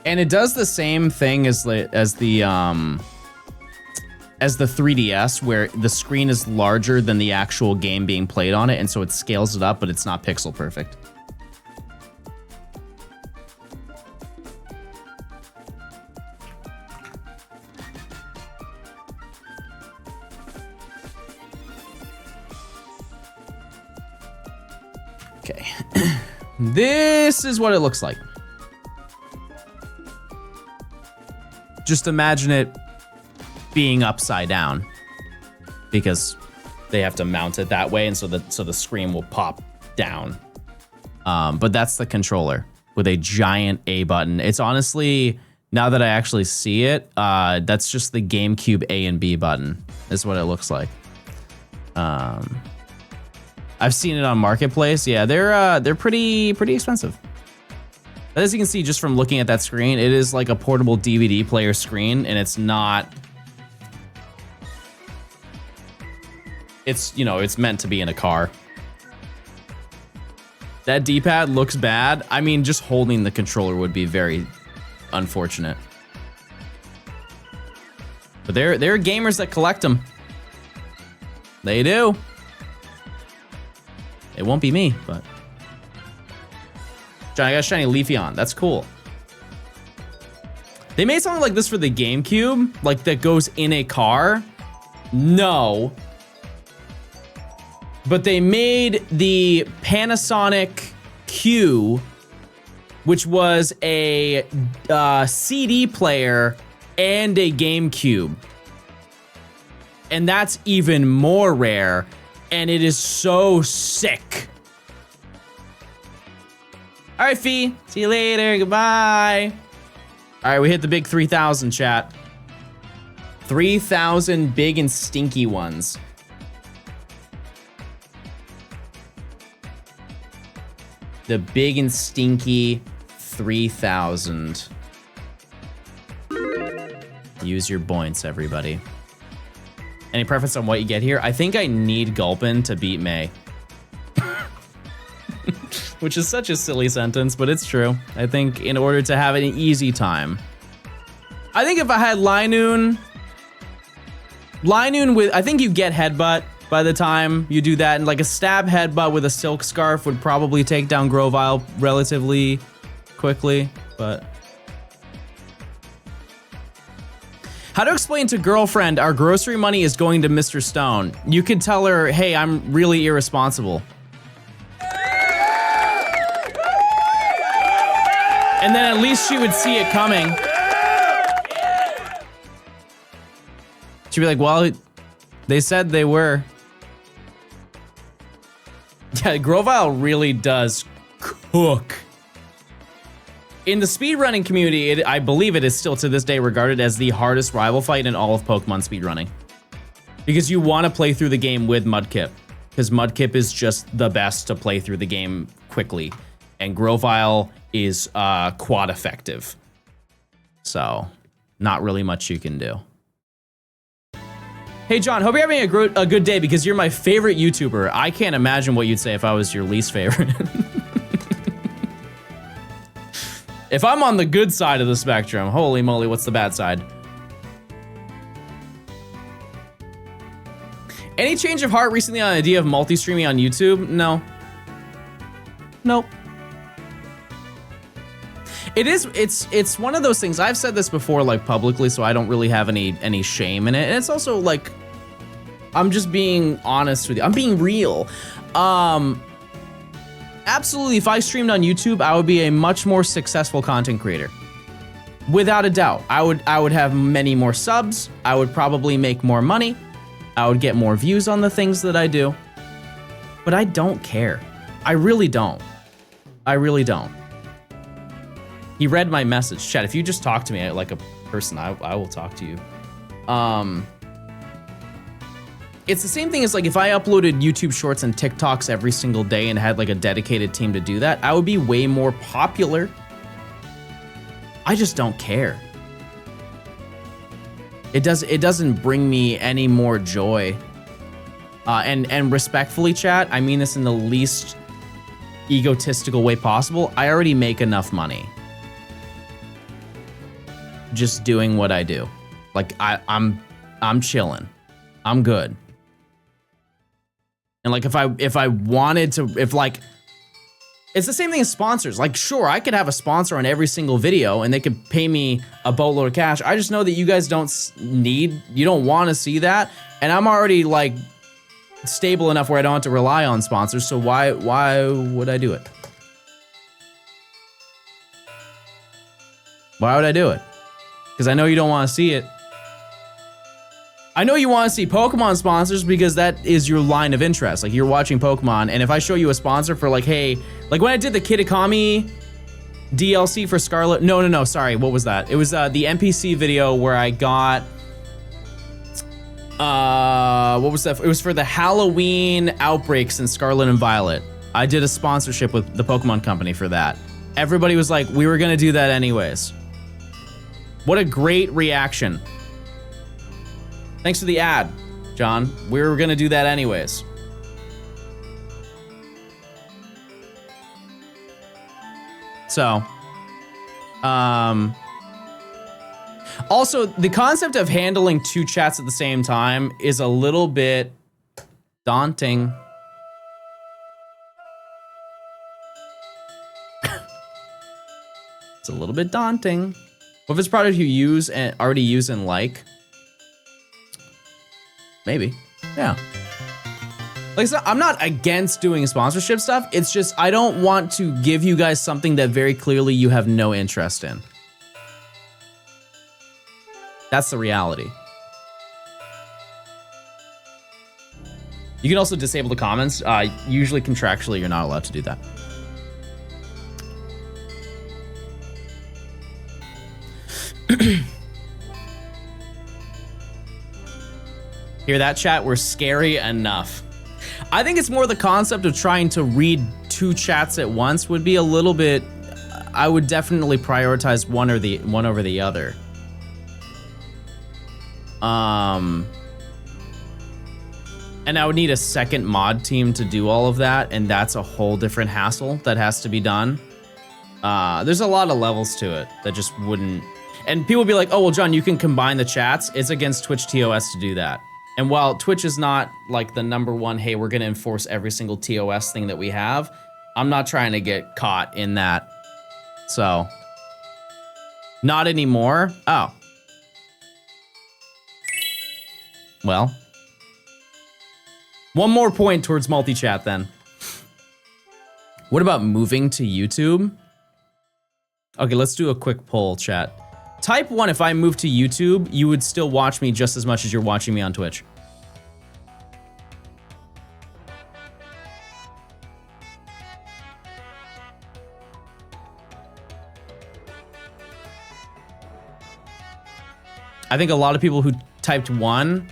And it does the same thing as the 3DS, where the screen is larger than the actual game being played on it, and so it scales it up, but it's not pixel perfect. Okay. This is what it looks like. Just imagine it being upside down because they have to mount it that way, and so the screen will pop down. But that's the controller with a giant A button. It's honestly, now that I actually see it, that's just the GameCube A and B button is what it looks like. I've seen it on Marketplace. Yeah, they're pretty expensive. But as you can see just from looking at that screen, it is like a portable DVD player screen, and it's not. It's, you know, it's meant to be in a car. That D-pad looks bad. I mean, just holding the controller would be very unfortunate. But there are gamers that collect them. They do. It won't be me, but. John, I got a shiny Leafeon. That's cool. They made something like this for the GameCube, like that goes in a car. No. But they made the Panasonic Q, which was a CD player and a GameCube. And that's even more rare, and it is so sick. All right, Fee. See you later. Goodbye. All right, we hit the big 3,000, chat. 3,000 big and stinky ones. The big and stinky 3,000. Use your points, everybody. Any preference on what you get here? I think I need Gulpin to beat May. Which is such a silly sentence, but it's true. I think in order to have an easy time. I think if I had Linoon with, I think you get Headbutt by the time you do that, and like a stab Headbutt with a Silk Scarf would probably take down Grovyle relatively quickly, but. How to explain to girlfriend our grocery money is going to Mr. Stone? You could tell her, hey, I'm really irresponsible. And then at least she would see it coming. She'd be like, well, they said they were. Yeah, Grovile really does cook. In the speedrunning community, I believe it is still to this day regarded as the hardest rival fight in all of Pokemon speedrunning. Because you want to play through the game with Mudkip. Because Mudkip is just the best to play through the game quickly. And Grovile is quad effective. So, not really much you can do. Hey John, hope you're having a good day because you're my favorite YouTuber. I can't imagine what you'd say if I was your least favorite. If I'm on the good side of the spectrum, holy moly, what's the bad side? Any change of heart recently on the idea of multi-streaming on YouTube? No. Nope. It's one of those things. I've said this before, like publicly, so I don't really have any shame in it. And it's also like, I'm just being honest with you. I'm being real. Absolutely, if I streamed on YouTube, I would be a much more successful content creator. Without a doubt. I would have many more subs. I would probably make more money. I would get more views on the things that I do. But I don't care. I really don't. I really don't. He read my message. Chat, if you just talk to me like a person, I will talk to you. It's the same thing as like if I uploaded YouTube shorts and TikToks every single day and had like a dedicated team to do that, I would be way more popular. I just don't care. It doesn't bring me any more joy. And respectfully, chat, I mean this in the least egotistical way possible. I already make enough money just doing what I do. Like I'm chilling. I'm good. And like if I wanted to, if like, it's the same thing as sponsors. Like, sure, I could have a sponsor on every single video and they could pay me a boatload of cash. I just know that you guys don't you don't want to see that. And I'm already like stable enough where I don't have to rely on sponsors. So why would I do it? Why would I do it? Because I know you don't want to see it. I know you want to see Pokemon sponsors because that is your line of interest. Like, you're watching Pokemon, and if I show you a sponsor for like, hey, like when I did the Kitakami DLC for Scarlet, no, sorry, what was that? It was the NPC video where I got, what was that? It was for the Halloween outbreaks in Scarlet and Violet. I did a sponsorship with the Pokemon company for that. Everybody was like, we were gonna do that anyways. What a great reaction. Thanks for the ad, John. We were gonna do that anyways. So, also, the concept of handling two chats at the same time is a little bit daunting. It's a little bit daunting. What if it's a product you use and already use and like? Maybe, yeah. Like, I'm not against doing sponsorship stuff. It's just, I don't want to give you guys something that very clearly you have no interest in. That's the reality. You can also disable the comments. Usually contractually, you're not allowed to do that. Hear that, chat? We're scary enough. I think it's more the concept of trying to read two chats at once would be a little bit. I would definitely prioritize one over the other. And I would need a second mod team to do all of that, and that's a whole different hassle that has to be done. There's a lot of levels to it that just wouldn't. And people would be like, oh, well, John, you can combine the chats. It's against Twitch TOS to do that. And while Twitch is not like the #1, hey, we're going to enforce every single TOS thing that we have, I'm not trying to get caught in that. So, not anymore. Oh. Well. One more point towards multi-chat then. What about moving to YouTube? Okay, let's do a quick poll, chat. Type 1 if I move to YouTube, you would still watch me just as much as you're watching me on Twitch. I think a lot of people who typed 1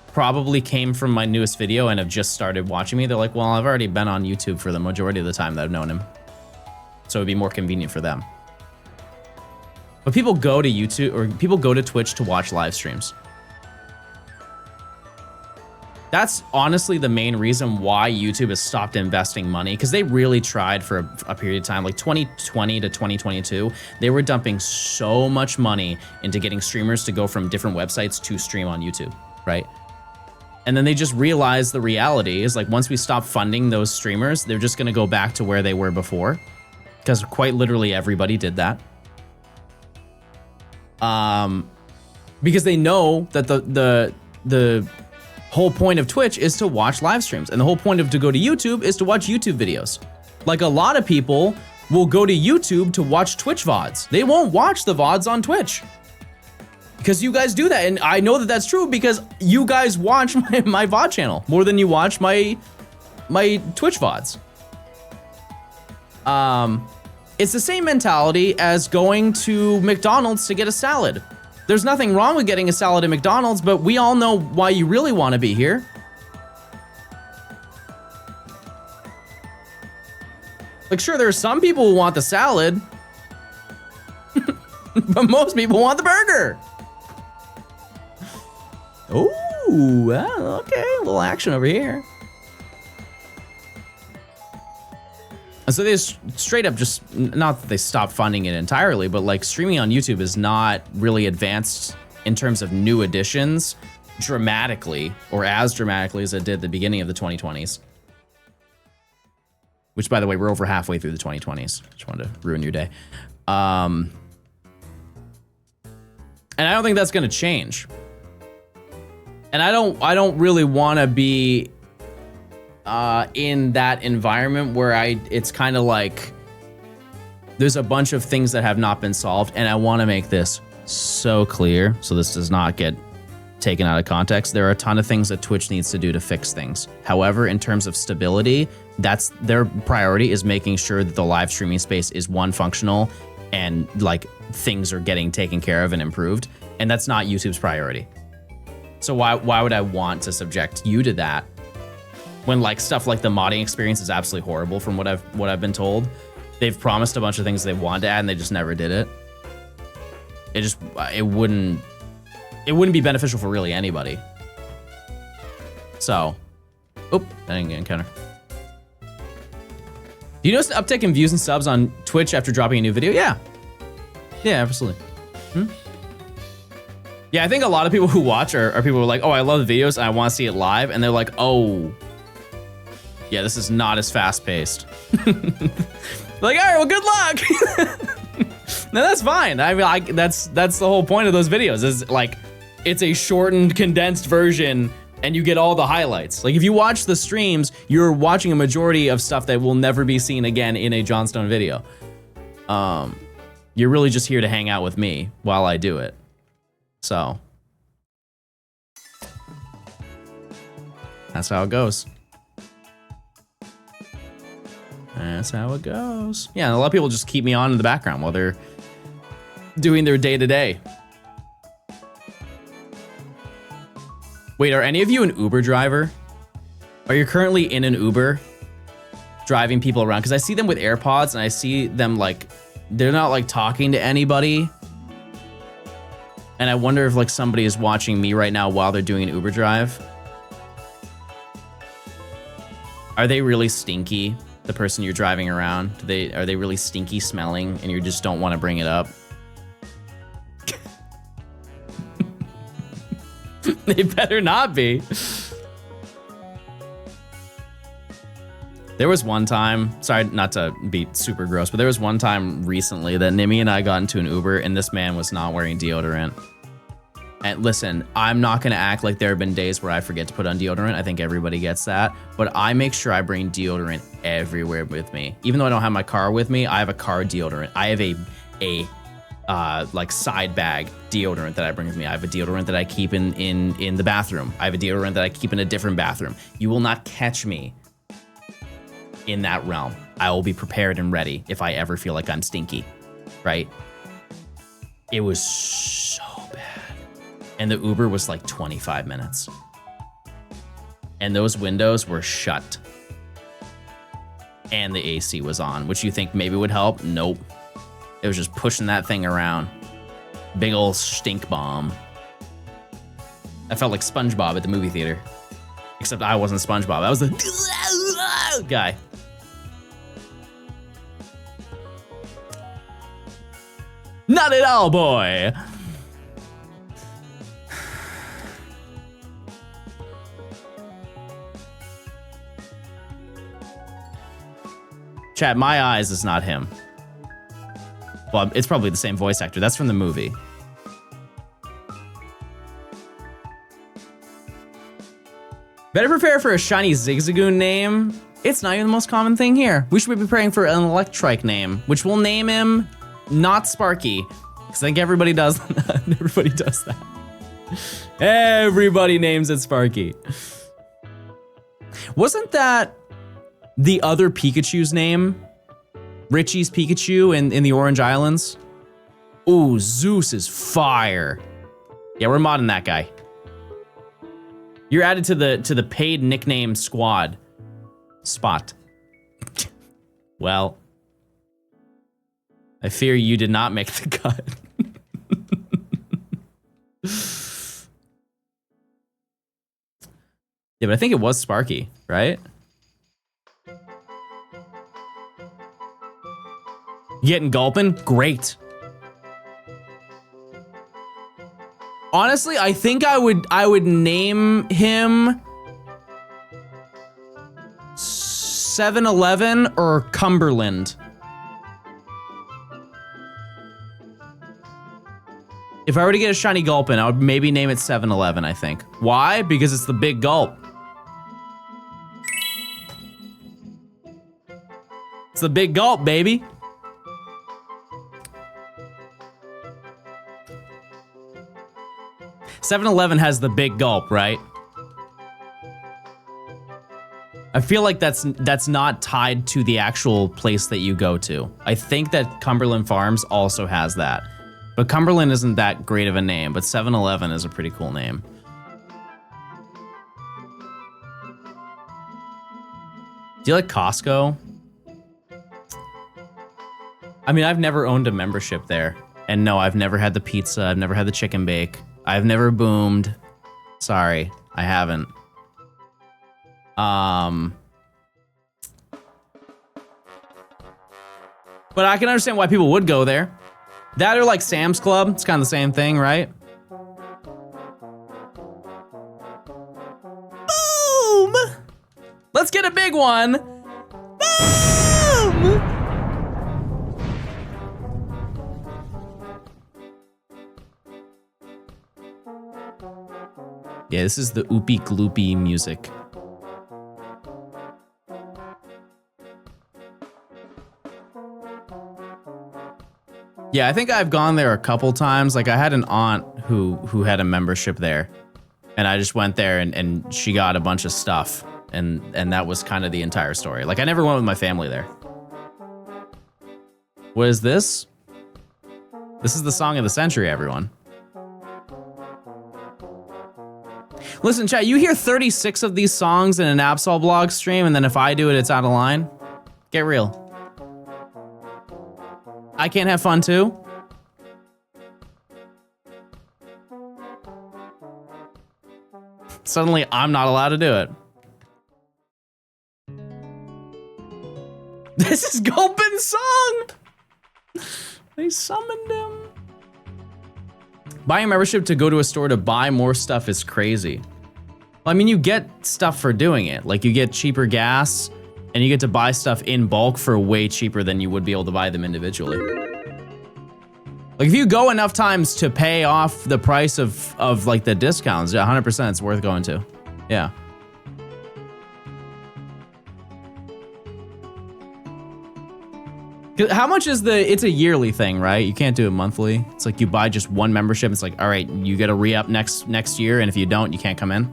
probably came from my newest video and have just started watching me. They're like, well, I've already been on YouTube for the majority of the time that I've known him. So it'd be more convenient for them. But people go to YouTube or people go to Twitch to watch live streams. That's honestly the main reason why YouTube has stopped investing money, because they really tried for a period of time, like 2020 to 2022. They were dumping so much money into getting streamers to go from different websites to stream on YouTube, right? And then they just realized the reality is like once we stop funding those streamers, they're just gonna go back to where they were before, because quite literally everybody did that. Because they know that the whole point of Twitch is to watch live streams, and the whole point of to go to YouTube is to watch YouTube videos. Like a lot of people will go to YouTube to watch Twitch VODs. They won't watch the VODs on Twitch. Because you guys do that, and I know that that's true because you guys watch my VOD channel more than you watch my Twitch VODs. It's the same mentality as going to McDonald's to get a salad. There's nothing wrong with getting a salad at McDonald's, but we all know why you really want to be here. Like, sure, there are some people who want the salad, but most people want the burger. Ooh, okay, a little action over here. And so they straight up just, not that they stopped funding it entirely, but like streaming on YouTube is not really advanced in terms of new additions dramatically, or as dramatically as it did at the beginning of the 2020s. Which, by the way, we're over halfway through the 2020s. Just wanted to ruin your day. And I don't think that's gonna change. And I don't really want to be in that environment where it's kind of like there's a bunch of things that have not been solved, and I want to make this so clear so this does not get taken out of context. There are a ton of things that Twitch needs to do to fix things. However, in terms of stability, that's their priority, is making sure that the live streaming space is functional and like things are getting taken care of and improved, and that's not YouTube's priority. So why would I want to subject you to that when like stuff like the modding experience is absolutely horrible from what I've been told? They've promised a bunch of things they wanted to add and they just never did it. It wouldn't be beneficial for really anybody. So, oop, I didn't get encounter. Do you notice the uptick in views and subs on Twitch after dropping a new video? Yeah, absolutely. Yeah, I think a lot of people who watch are people who are like, oh, I love the videos and I want to see it live. And they're like, oh, yeah, this is not as fast paced. Like, all right, well, good luck. No, that's fine. I mean, that's the whole point of those videos, is like, it's a shortened, condensed version and you get all the highlights. Like if you watch the streams, you're watching a majority of stuff that will never be seen again in a Johnstone video. You're really just here to hang out with me while I do it. So that's how it goes. That's how it goes. Yeah, and a lot of people just keep me on in the background while they're doing their day-to-day. Wait, are any of you an Uber driver? Are you currently in an Uber driving people around? Because I see them with AirPods and I see them like, they're not like talking to anybody. And I wonder if like somebody is watching me right now while they're doing an Uber drive. Are they really stinky? The person you're driving around, are they really stinky smelling and you just don't want to bring it up? They better not be. There was one time, sorry not to be super gross, but there was one time recently that Nimi and I got into an Uber and this man was not wearing deodorant. And listen, I'm not gonna act like there have been days where I forget to put on deodorant. I think everybody gets that. But I make sure I bring deodorant everywhere with me. Even though I don't have my car with me, I have a car deodorant. I have a like side bag deodorant that I bring with me. I have a deodorant that I keep in the bathroom. I have a deodorant that I keep in a different bathroom. You will not catch me in that realm. I will be prepared and ready if I ever feel like I'm stinky, right? It was so bad. And the Uber was like 25 minutes. And those windows were shut. And the AC was on, which you think maybe would help? Nope. It was just pushing that thing around. Big old stink bomb. I felt like SpongeBob at the movie theater. Except I wasn't SpongeBob. I was the guy. Not at all, boy. Chat, My Eyes is not him. Well, it's probably the same voice actor. That's from the movie. Better prepare for a shiny Zigzagoon name. It's not even the most common thing here. We should be preparing for an Electrike name, which we'll name him not Sparky. Because I think everybody does that. Everybody does that. Everybody names it Sparky. Wasn't that the other Pikachu's name? Richie's Pikachu in the Orange Islands? Ooh, Zeus is fire. Yeah, we're modding that guy. You're added to the paid nickname squad. Spot. Well, I fear you did not make the cut. Yeah, but I think it was Sparky, right? Getting gulpin'? Great. Honestly, I think I would name him 7-Eleven or Cumberland. If I were to get a shiny Gulpin, I would maybe name it 7-Eleven, I think. Why? Because it's the big gulp. It's the big gulp, baby. "7-Eleven has the big gulp, right? I feel like that's not tied to the actual place that you go to. I think that Cumberland Farms also has that. But Cumberland isn't that great of a name, but 7-Eleven is a pretty cool name. Do you like Costco? I mean, I've never owned a membership there. And no, I've never had the pizza. I've never had the chicken bake. I've never boomed. Sorry, I haven't. But I can understand why people would go there. That or like Sam's Club. It's kind of the same thing, right? Boom! Let's get a big one. Boom! Yeah, this is the oopy gloopy music. Yeah, I think I've gone there a couple times. Like I had an aunt who had a membership there, and I just went there and she got a bunch of stuff, and that was kind of the entire story. Like I never went with my family there. What is this? This is the song of the century, everyone. Listen, chat, you hear 36 of these songs in an Absol blog stream, and then if I do it, it's out of line? Get real. I can't have fun too? Suddenly, I'm not allowed to do it. This is Gulpin's song! They summoned him. Buying a membership to go to a store to buy more stuff is crazy. Well, I mean, you get stuff for doing it. Like, you get cheaper gas, and you get to buy stuff in bulk for way cheaper than you would be able to buy them individually. Like, if you go enough times to pay off the price of like, the discounts, 100% it's worth going to. Yeah. How much is it's a yearly thing, right? You can't do it monthly. It's like you buy just one membership. It's like, all right, you get a re-up next year, and if you don't, you can't come in.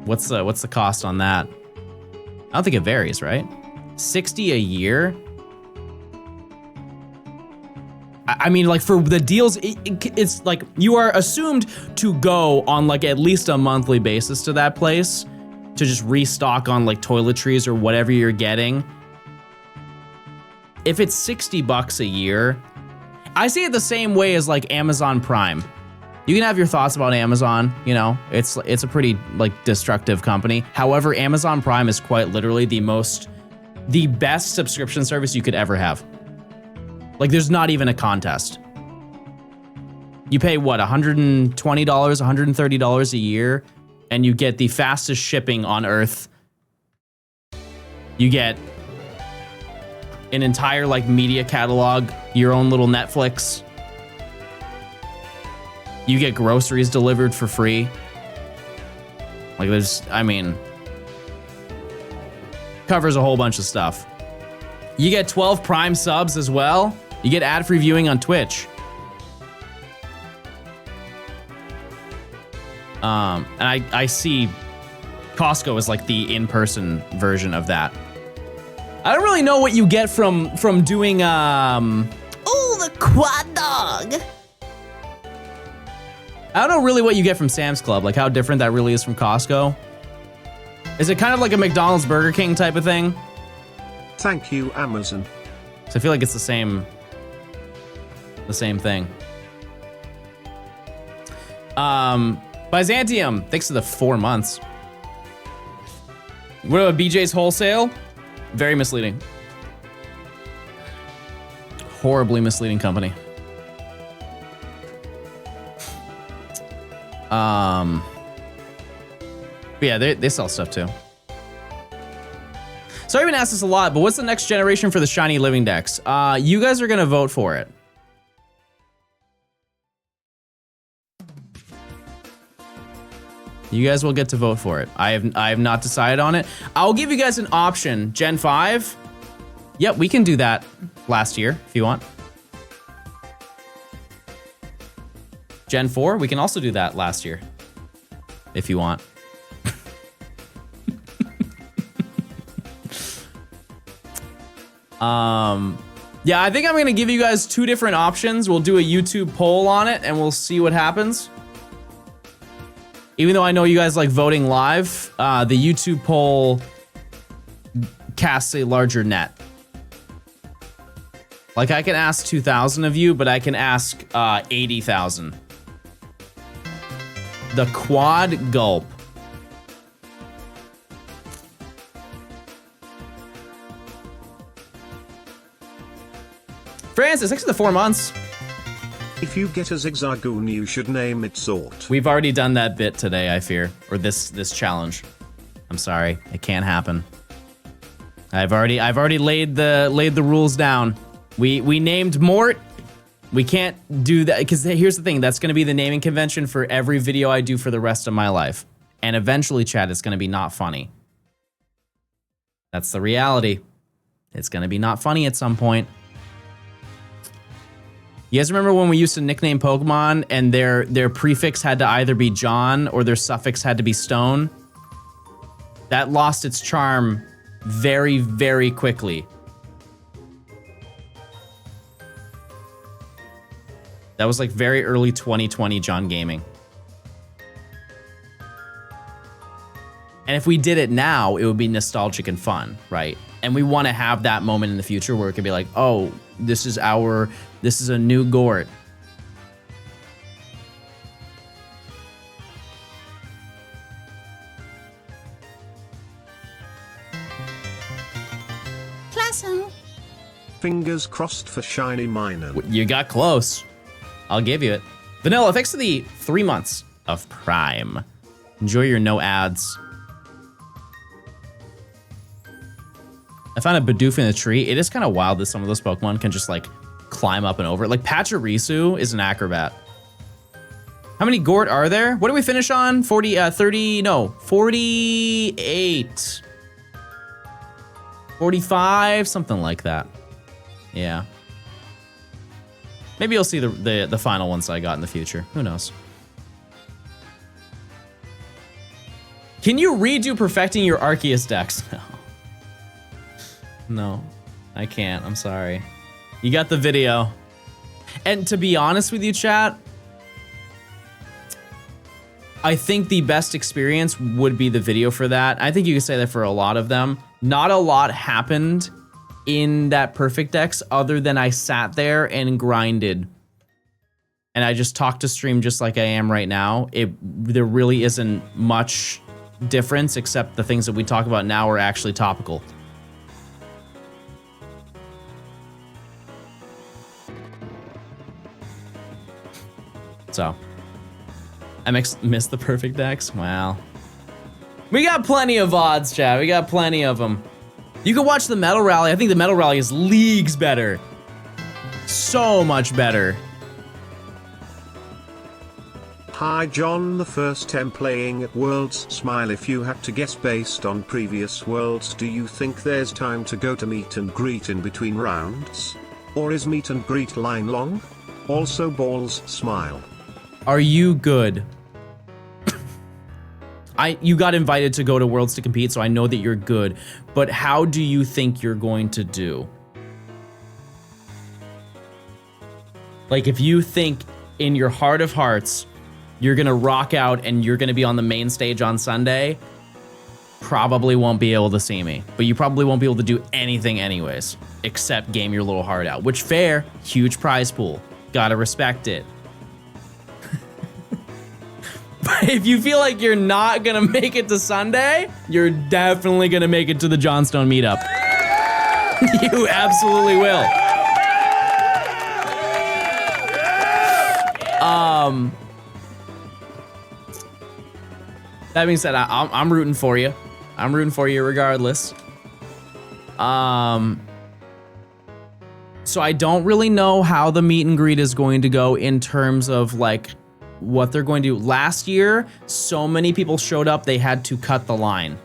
What's the cost on that? I don't think it varies, right? 60 a year? I mean, like for the deals, it's like you are assumed to go on like at least a monthly basis to that place to just restock on like toiletries or whatever you're getting. If it's $60 a year, I see it the same way as like Amazon Prime. You can have your thoughts about Amazon, you know, it's a pretty like destructive company. However, Amazon Prime is quite literally the best subscription service you could ever have. Like there's not even a contest. You pay what, $120, $130 a year, and you get the fastest shipping on earth. You get an entire like media catalog, your own little Netflix. You get groceries delivered for free. Like covers a whole bunch of stuff. You get 12 Prime subs as well. You get ad-free viewing on Twitch. And I see Costco as like the in-person version of that. I don't really know what you get from doing the quad dog. I don't know really what you get from Sam's Club, like how different that really is from Costco. Is it kind of like a McDonald's Burger King type of thing? Thank you, Amazon. So I feel like it's the same thing. Byzantium, thanks to the 4 months. What about BJ's Wholesale? Very misleading. Horribly misleading company. But yeah, they sell stuff too. So I've been asked this a lot, but what's the next generation for the shiny living decks? You guys are gonna vote for it. You guys will get to vote for it. I have not decided on it. I'll give you guys an option. Gen 5. Yep, we can do that last year if you want. Gen 4, we can also do that last year if you want. Yeah, I think I'm gonna give you guys 2 different options. We'll do a YouTube poll on it and we'll see what happens. Even though I know you guys like voting live, the YouTube poll casts a larger net. Like I can ask 2,000 of you, but I can ask 80,000. The quad gulp. Francis, thanks for the 4 months. If you get a Zigzagoon, you should name it Sort. We've already done that bit today, I fear, or this challenge. I'm sorry, it can't happen. I've already laid the rules down. We named Mort. We can't do that because here's the thing. That's going to be the naming convention for every video I do for the rest of my life, and eventually, Chad, it's going to be not funny. That's the reality. It's going to be not funny at some point. You guys remember when we used to nickname Pokemon and their prefix had to either be John or their suffix had to be Stone? That lost its charm very, very quickly. That was like very early 2020 John Gaming. And if we did it now, it would be nostalgic and fun, right? And we want to have that moment in the future where it could be like, oh, this is a new Gort. Klassen. Fingers crossed for shiny Minor. You got close. I'll give you it. Vanilla, thanks to the 3 months of Prime. Enjoy your no ads. I found a Bidoof in a tree. It is kind of wild that some of those Pokemon can just like climb up and over it. Like Pachirisu is an acrobat. How many Gort are there? What do we finish on? 48. 45, something like that. Yeah. Maybe you'll see the final ones I got in the future. Who knows? Can you redo perfecting your Arceus decks? No. No, I can't. I'm sorry. You got the video. And to be honest with you, chat, I think the best experience would be the video for that. I think you could say that for a lot of them. Not a lot happened in that perfect decks other than I sat there and grinded. And I just talked to stream just like I am right now. There really isn't much difference except the things that we talk about now are actually topical. So, I missed the perfect decks? Wow. We got plenty of odds, chat. We got plenty of them. You can watch the Metal Rally. I think the Metal Rally is leagues better. So much better. Hi John, the first 10 playing at Worlds. Smile, if you had to guess based on previous Worlds, do you think there's time to go to meet and greet in between rounds? Or is meet and greet line long? Also balls, smile. Are you good? You got invited to go to Worlds to compete, so I know that you're good. But how do you think you're going to do? Like, if you think in your heart of hearts, you're gonna rock out and you're gonna be on the main stage on Sunday, probably won't be able to see me. But you probably won't be able to do anything anyways, except game your little heart out. Which, fair, huge prize pool. Gotta respect it. But if you feel like you're not gonna make it to Sunday, you're definitely gonna make it to the Johnstone meetup. You absolutely will. That being said, I'm rooting for you. I'm rooting for you regardless. So I don't really know how the meet and greet is going to go in terms of like what they're going to do. Last year, so many people showed up, they had to cut the line.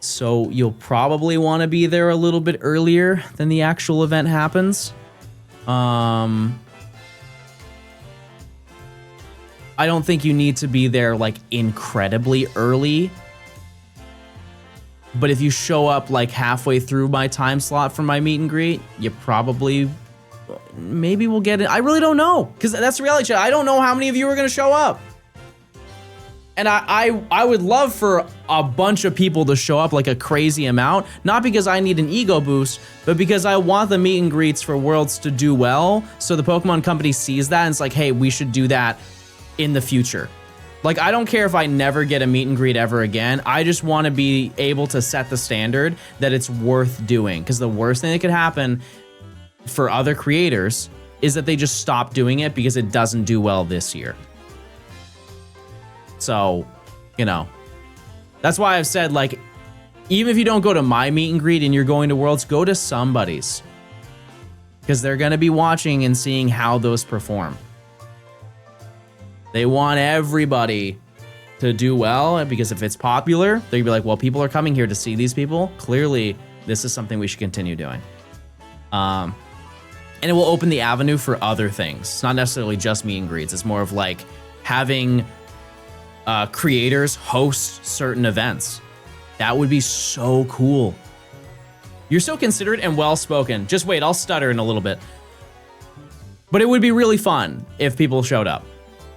So you'll probably want to be there a little bit earlier than the actual event happens. I don't think you need to be there like incredibly early. But if you show up like halfway through my time slot for my meet and greet, you probably, maybe we'll get it. I really don't know, because that's the reality chat. I don't know how many of you are going to show up. And I would love for a bunch of people to show up, like a crazy amount, not because I need an ego boost, but because I want the meet and greets for Worlds to do well. So the Pokemon company sees that and it's like, hey, we should do that in the future. Like, I don't care if I never get a meet and greet ever again. I just want to be able to set the standard that it's worth doing. Because the worst thing that could happen for other creators is that they just stop doing it because it doesn't do well this year. So, you know, that's why I've said, like, even if you don't go to my meet and greet and you're going to Worlds, go to somebody's. Because they're going to be watching and seeing how those perform. They want everybody to do well, because if it's popular, they'll be like, well, people are coming here to see these people. Clearly, this is something we should continue doing. And it will open the avenue for other things. It's not necessarily just meet and greets. It's more of like having creators host certain events. That would be so cool. You're so considerate and well-spoken. Just wait, I'll stutter in a little bit. But it would be really fun if people showed up.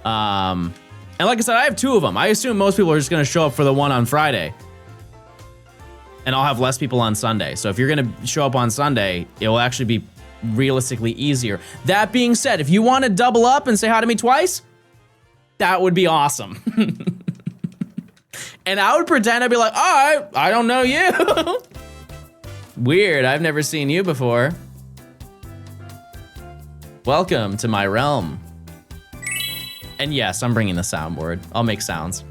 And like I said, I have 2 of them. I assume most people are just going to show up for the one on Friday. And I'll have less people on Sunday. So if you're going to show up on Sunday, it will actually be realistically easier. That being said, if you want to double up and say hi to me twice, that would be awesome. And I would pretend I'd be like, all right, I don't know you. Weird, I've never seen you before. Welcome to my realm. And yes, I'm bringing the soundboard. I'll make sounds.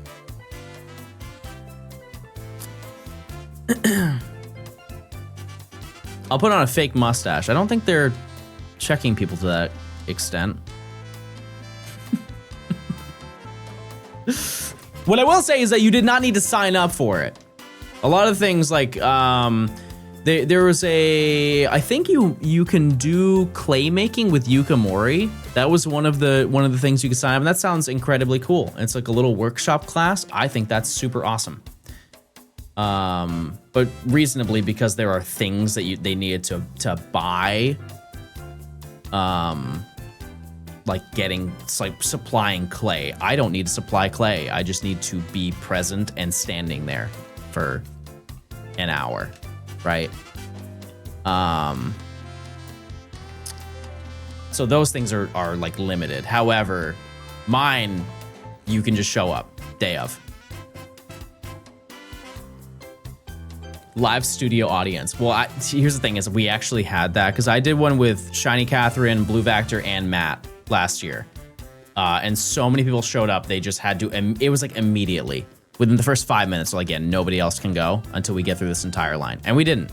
I'll put on a fake mustache. I don't think they're checking people to that extent. What I will say is that you did not need to sign up for it. A lot of things like there was I think you can do clay making with Yukamori. That was one of the things you could sign up, and that sounds incredibly cool. It's like a little workshop class. I think that's super awesome. But reasonably, because there are things that they needed to buy. Like supplying clay. I don't need to supply clay. I just need to be present and standing there for an hour, right? So those things are like limited. However, mine, you can just show up day of. Live studio audience. Well, here's the thing is we actually had that because I did one with Shiny Catherine, Blue Vector, and Matt last year. And so many people showed up. They just had to, it was like immediately. Within the first 5 minutes, like, again, nobody else can go until we get through this entire line. And we didn't.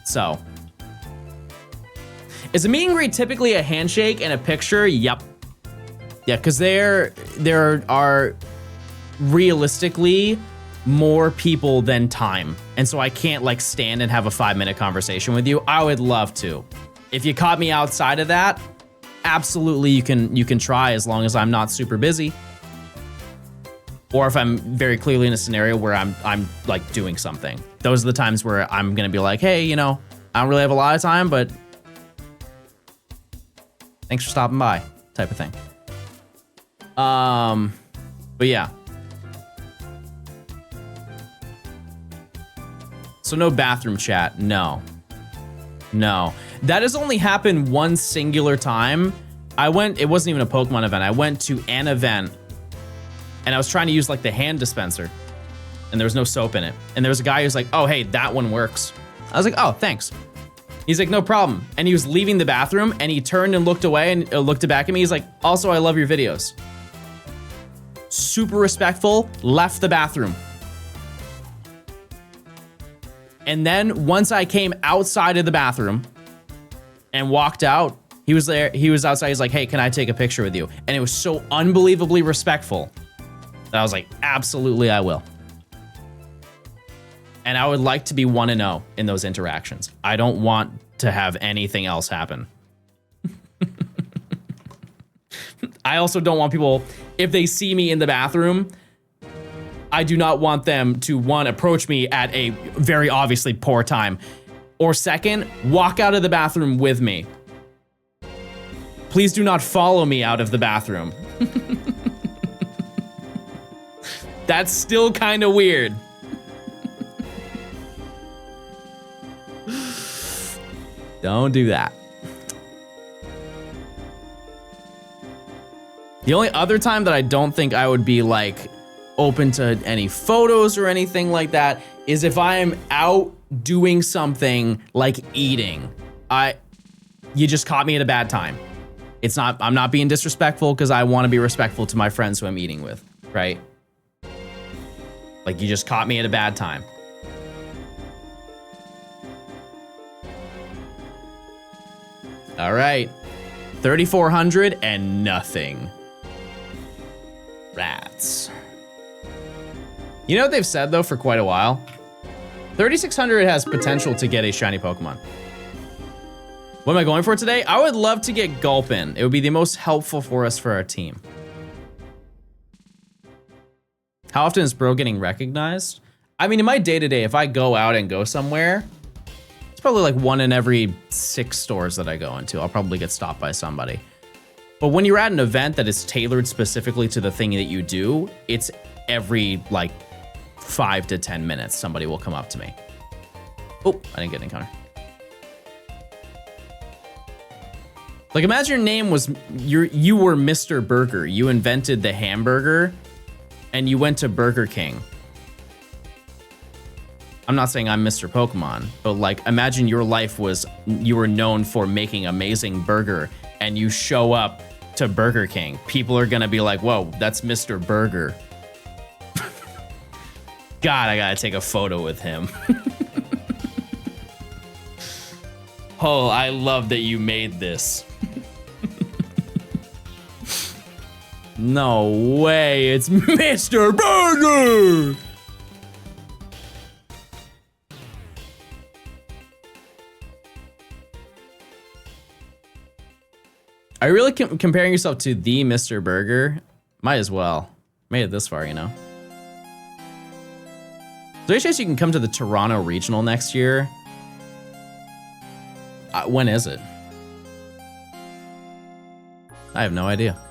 So. Is a meet and greet typically a handshake and a picture? Yep. Yeah, because there are realistically more people than time. And so I can't like stand and have a 5-minute conversation with you. I would love to. If you caught me outside of that, absolutely you can try as long as I'm not super busy. Or if I'm very clearly in a scenario where I'm like doing something. Those are the times where I'm gonna be like, hey, you know, I don't really have a lot of time, but thanks for stopping by, type of thing. But yeah. So no bathroom chat, no. That has only happened one singular time. It wasn't even a Pokemon event. I went to an event and I was trying to use like the hand dispenser and there was no soap in it. And there was a guy who's like, oh, hey, that one works. I was like, oh, thanks. He's like, no problem. And he was leaving the bathroom and he turned and looked away and looked back at me. He's like, also, I love your videos. Super respectful, left the bathroom. And then once I came outside of the bathroom and walked out, he was there. He was outside. He's like, hey, can I take a picture with you? And it was so unbelievably respectful that I was like, absolutely, I will. And I would like to be 1-0 in those interactions. I don't want to have anything else happen. I also don't want people, if they see me in the bathroom, I do not want them to, one, approach me at a very obviously poor time, or second, walk out of the bathroom with me. Please do not follow me out of the bathroom. That's still kind of weird. Don't do that. The only other time that I don't think I would be like open to any photos or anything like that is if I am out doing something like eating. You just caught me at a bad time. I'm not being disrespectful because I want to be respectful to my friends who I'm eating with, right? Like you just caught me at a bad time. All right, 3,400 and nothing. Rats. You know what they've said though for quite a while? 3,600 has potential to get a shiny Pokemon. What am I going for today? I would love to get Gulpin. It would be the most helpful for us for our team. How often is bro getting recognized? I mean, in my day-to-day, if I go out and go somewhere, it's probably like 1 in every 6 stores that I go into. I'll probably get stopped by somebody. But when you're at an event that is tailored specifically to the thing that you do, it's every like 5 to 10 minutes, somebody will come up to me. Oh, I didn't get an encounter. Like imagine your name was, you were Mr. Burger. You invented the hamburger and you went to Burger King. I'm not saying I'm Mr. Pokemon, but like imagine your life was, you were known for making amazing burger and you show up to Burger King. People are gonna be like, whoa, that's Mr. Burger. God, I gotta take a photo with him. Oh, I love that you made this. No way, it's Mr. Burger! Are you really comparing yourself to the Mr. Burger? Might as well. Made it this far, you know. Is there any chance you can come to the Toronto Regional next year? When is it? I have no idea.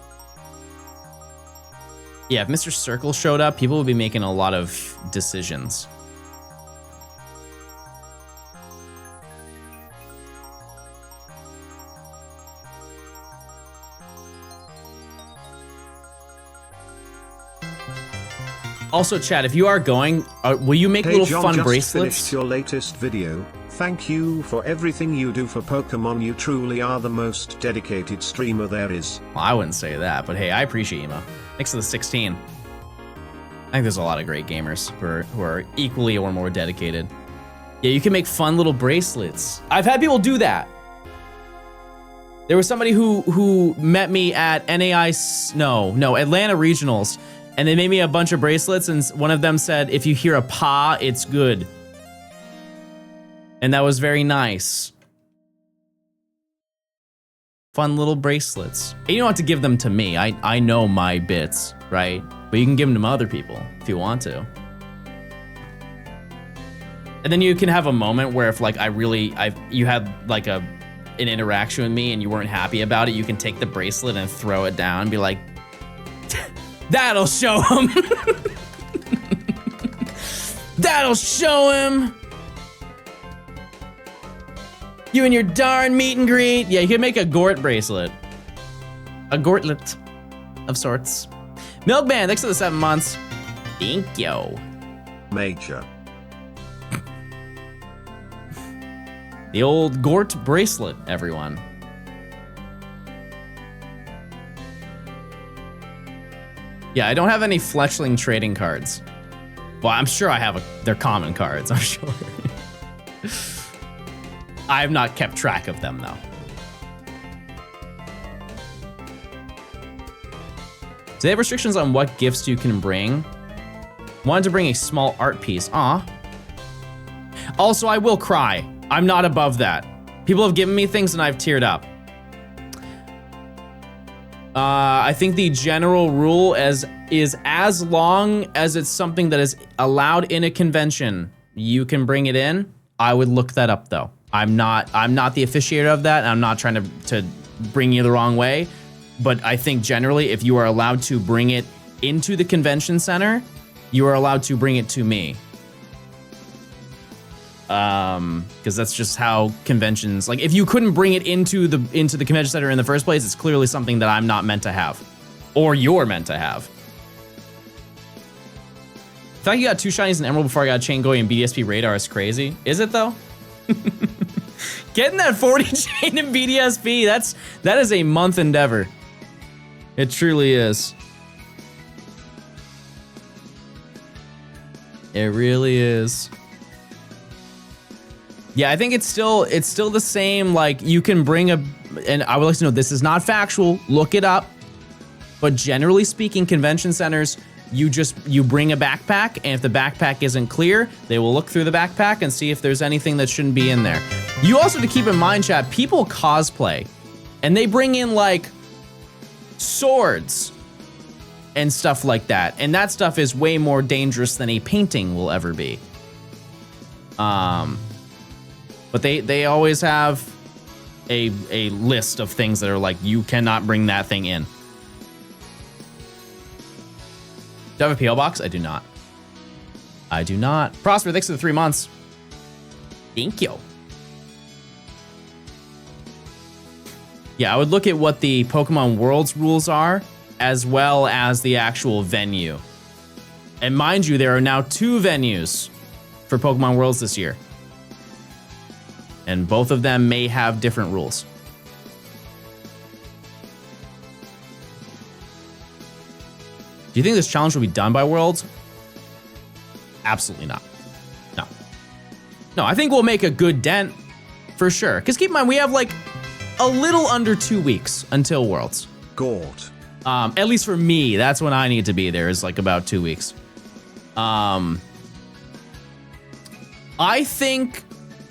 Yeah, if Mr. Circle showed up, people would be making a lot of decisions. Also, Chad, if you are going, will you make Hey little John, fun just bracelets? finished your latest video. Thank you for everything you do for Pokemon. You truly are the most dedicated streamer there is. Well, I wouldn't say that, but hey, I appreciate you, Mo. Thanks for the 16. I think there's a lot of great gamers who are equally or more dedicated. Yeah, you can make fun little bracelets. I've had people do that. There was somebody who met me at Atlanta Regionals, and they made me a bunch of bracelets, and one of them said, if you hear a paw, it's good. And that was very nice. Fun little bracelets. And you don't have to give them to me. I know my bits, right? But you can give them to other people if you want to. And then you can have a moment where if like you had like an interaction with me and you weren't happy about it, you can take the bracelet and throw it down and be like, that'll show him. That'll show him. You and your darn meet and greet. Yeah, you can make a Gort bracelet. A Gortlet of sorts. Milkman, thanks for the 7 months. Thank you. Major. The old Gort bracelet, everyone. Yeah, I don't have any Fletchling trading cards. Well, I'm sure I have they're common cards, I'm sure. I have not kept track of them, though. Do they have restrictions on what gifts you can bring? Wanted to bring a small art piece. Aw. Also, I will cry. I'm not above that. People have given me things and I've teared up. I think the general rule is as long as it's something that is allowed in a convention, you can bring it in. I would look that up, though. I'm not the officiator of that, and I'm not trying to bring you the wrong way, but I think generally if you are allowed to bring it into the convention center, you are allowed to bring it to me. Because that's just how conventions, like if you couldn't bring it into the convention center in the first place, it's clearly something that I'm not meant to have, or you're meant to have. The fact you got 2 shinies and emerald before I got a chain going in BDSP radar is crazy. Is it though? Getting that 40 chain in BDSP, that is a month endeavor. It truly is. It really is. Yeah, I think it's still the same. Like you can bring and I would like to know, this is not factual, look it up. But generally speaking, convention centers, you bring a backpack, and if the backpack isn't clear, they will look through the backpack and see if there's anything that shouldn't be in there. You also have to keep in mind, chat, people cosplay, and they bring in like swords and stuff like that, and that stuff is way more dangerous than a painting will ever be. But they always have a list of things that are like, you cannot bring that thing in. Do I have a P.O. box? I do not. I do not. Prosper, thanks for the 3 months. Thank you. Yeah, I would look at what the Pokemon Worlds rules are, as well as the actual venue. And mind you, there are now 2 venues for Pokemon Worlds this year. And both of them may have different rules. Do you think this challenge will be done by Worlds? Absolutely not. No. No, I think we'll make a good dent for sure. Because keep in mind, we have like a little under 2 weeks until Worlds. Gort. At least for me, that's when I need to be there, is like about 2 weeks. I think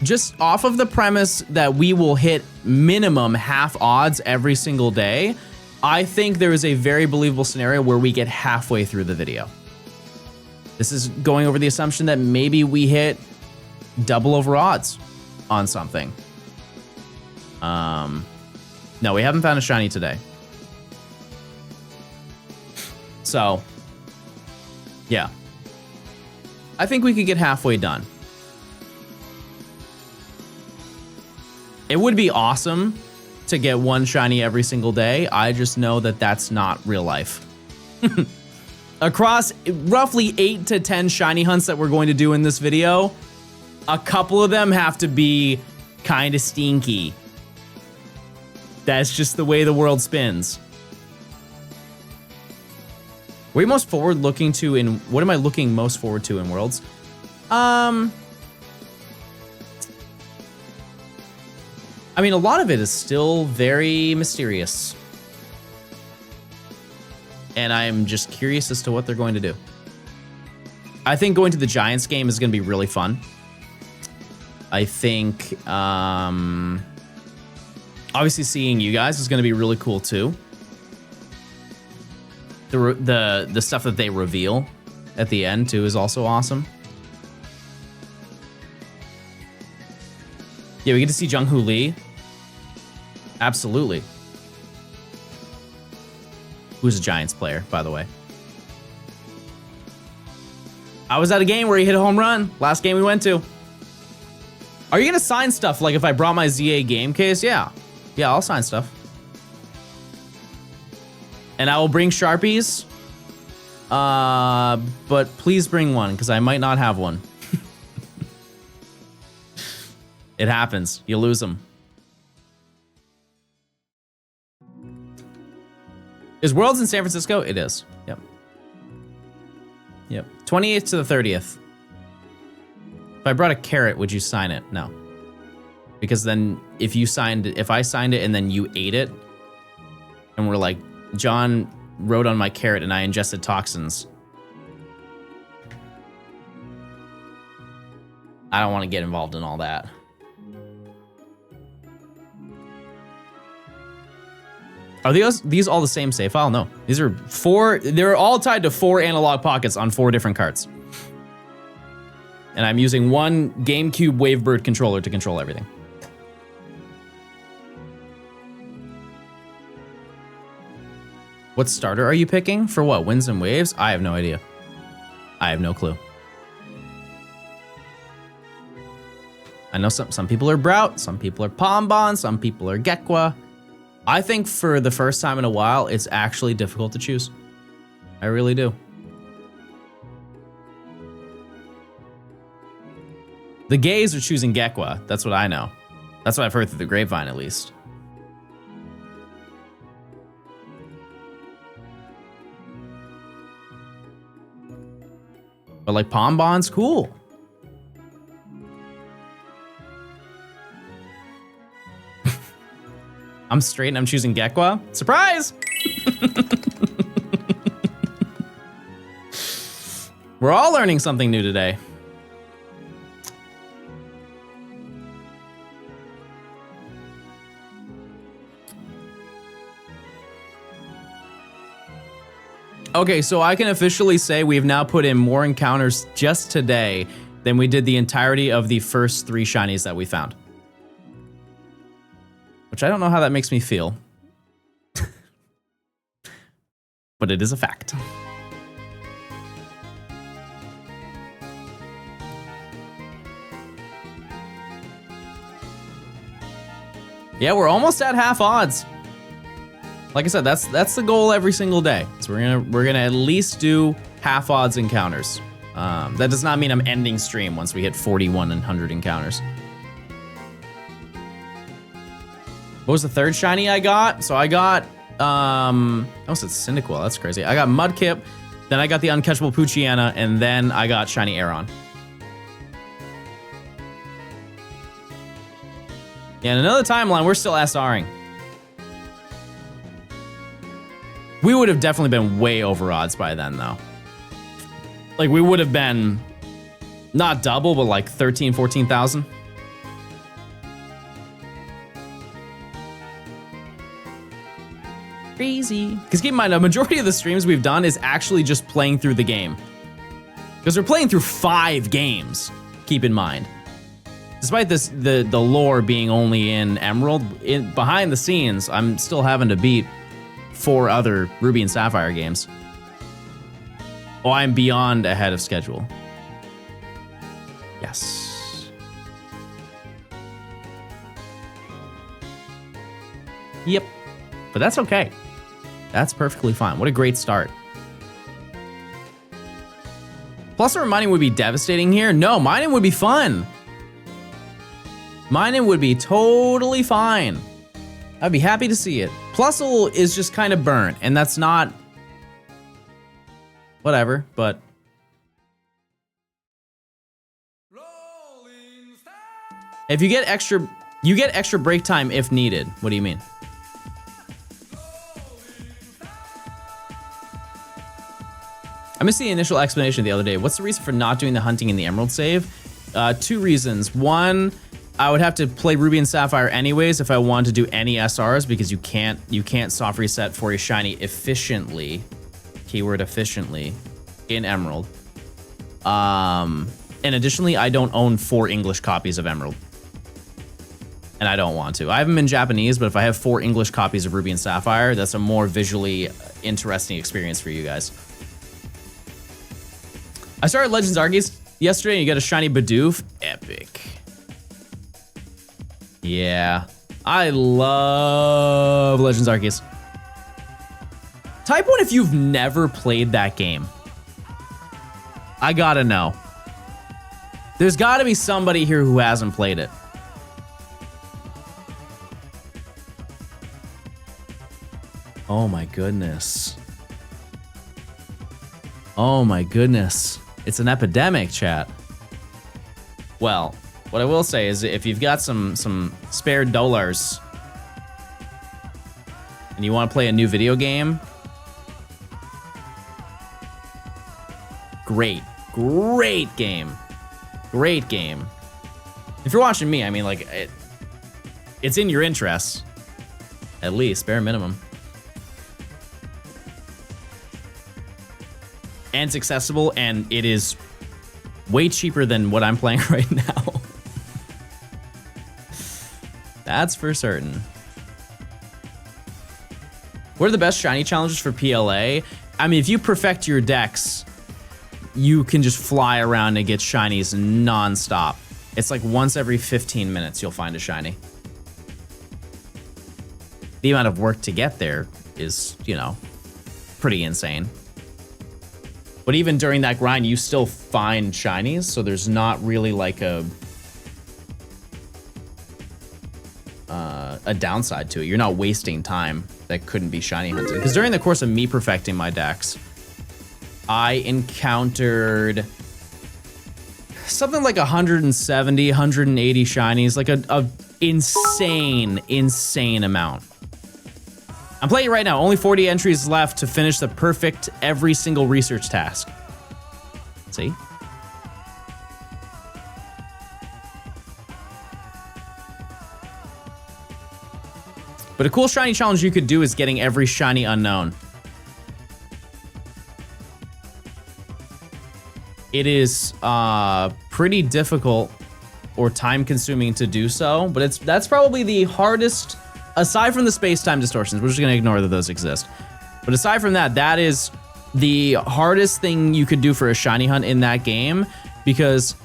just off of the premise that we will hit minimum half odds every single day, I think there is a very believable scenario where we get halfway through the video. This is going over the assumption that maybe we hit double over odds on something. No, we haven't found a shiny today. So, yeah. I think we could get halfway done. It would be awesome to get one shiny every single day. I just know that that's not real life. Across roughly 8 to 10 shiny hunts that we're going to do in this video, a couple of them have to be kind of stinky. That's just the way the world spins. What are you most forward looking to in, what am I looking most forward to in Worlds? I mean, a lot of it is still very mysterious. And I'm just curious as to what they're going to do. I think going to the Giants game is going to be really fun. I think, obviously seeing you guys is going to be really cool too. The stuff that they reveal at the end too is also awesome. Yeah, we get to see Jung-Hoo Lee. Absolutely. Who's a Giants player, by the way. I was at a game where he hit a home run. Last game we went to. Are you gonna sign stuff? Like if I brought my ZA game case? Yeah. Yeah, I'll sign stuff. And I will bring Sharpies. But please bring one, because I might not have one. It happens. You lose them. Is Worlds in San Francisco? It is. Yep. Yep. 28th to the 30th. If I brought a carrot, would you sign it? No. Because then if you signed it, if I signed it and then you ate it, and we're like, John wrote on my carrot and I ingested toxins. I don't want to get involved in all that. Are these all the same save file? No. These are 4, they're all tied to 4 analog pockets on 4 different carts. And I'm using one GameCube Wavebird controller to control everything. What starter are you picking? For what? Winds and Waves? I have no idea. I have no clue. I know some people are Brout, some people are Pombon, some people are Gekwa. I think for the first time in a while, it's actually difficult to choose. I really do. The gays are choosing Gekwa. That's what I know. That's what I've heard through the grapevine, at least. But like Pombon's cool. I'm straight and I'm choosing Gekwa. Surprise! We're all learning something new today. Okay, so I can officially say we've now put in more encounters just today than we did the entirety of the first 3 shinies that we found. Which I don't know how that makes me feel. But it is a fact. Yeah, we're almost at half odds. Like I said, that's the goal every single day. So we're gonna at least do half odds encounters. That does not mean I'm ending stream once we hit 4100 encounters. What was the third shiny I got? So I got, I almost said Cyndaquil, that's crazy. I got Mudkip, then I got the Uncatchable Poochyena, and then I got Shiny Aeron. Yeah, in another timeline, we're still SRing. We would have definitely been way over odds by then, though. Like, we would have been not double, but like 13, 14,000. Crazy. Because keep in mind, a majority of the streams we've done is actually just playing through the game. Because we're playing through 5 games, keep in mind. Despite this, the lore being only in Emerald, behind the scenes, I'm still having to beat 4 other Ruby and Sapphire games. Oh, I'm beyond ahead of schedule. Yes. Yep. But that's okay. That's perfectly fine. What a great start. Plus or mining would be devastating here? No, mining would be fun. Mining would be totally fine. I'd be happy to see it. Plusle is just kind of burnt, and that's not... whatever, but... if you get extra break time if needed. What do you mean? I missed the initial explanation the other day. What's the reason for not doing the hunting in the Emerald save? 2 reasons. One, I would have to play Ruby and Sapphire anyways if I wanted to do any SRs, because you can't soft reset for a shiny efficiently. Keyword efficiently in Emerald. And additionally, I don't own 4 English copies of Emerald. And I don't want to. I have them in Japanese, but if I have 4 English copies of Ruby and Sapphire, that's a more visually interesting experience for you guys. I started Legends Arceus yesterday and you got a shiny Bidoof. Epic. Yeah. I love Legends Arceus. Type 1 if you've never played that game. I gotta know. There's gotta be somebody here who hasn't played it. Oh my goodness. Oh my goodness. It's an epidemic, chat. Well, what I will say is if you've got some spare dollars and you want to play a new video game, great game. Great game. If you're watching me, I mean, like, it's in your interests. At least, bare minimum. And it's accessible, and it is way cheaper than what I'm playing right now. That's for certain. What are the best shiny challenges for PLA? I mean, if you perfect your decks, you can just fly around and get shinies non-stop. It's like once every 15 minutes you'll find a shiny. The amount of work to get there is, you know, pretty insane. But even during that grind, you still find shinies, so there's not really like a downside to it. You're not wasting time that couldn't be shiny hunting. Because during the course of me perfecting my decks, I encountered something like 170, 180 shinies, like a insane amount. I'm playing it right now. Only 40 entries left to finish the perfect every single research task. See? But a cool shiny challenge you could do is getting every shiny unknown. It is pretty difficult or time-consuming to do so, but that's probably the hardest. Aside from the space-time distortions, we're just gonna ignore that those exist. But aside from that, that is the hardest thing you could do for a shiny hunt in that game, because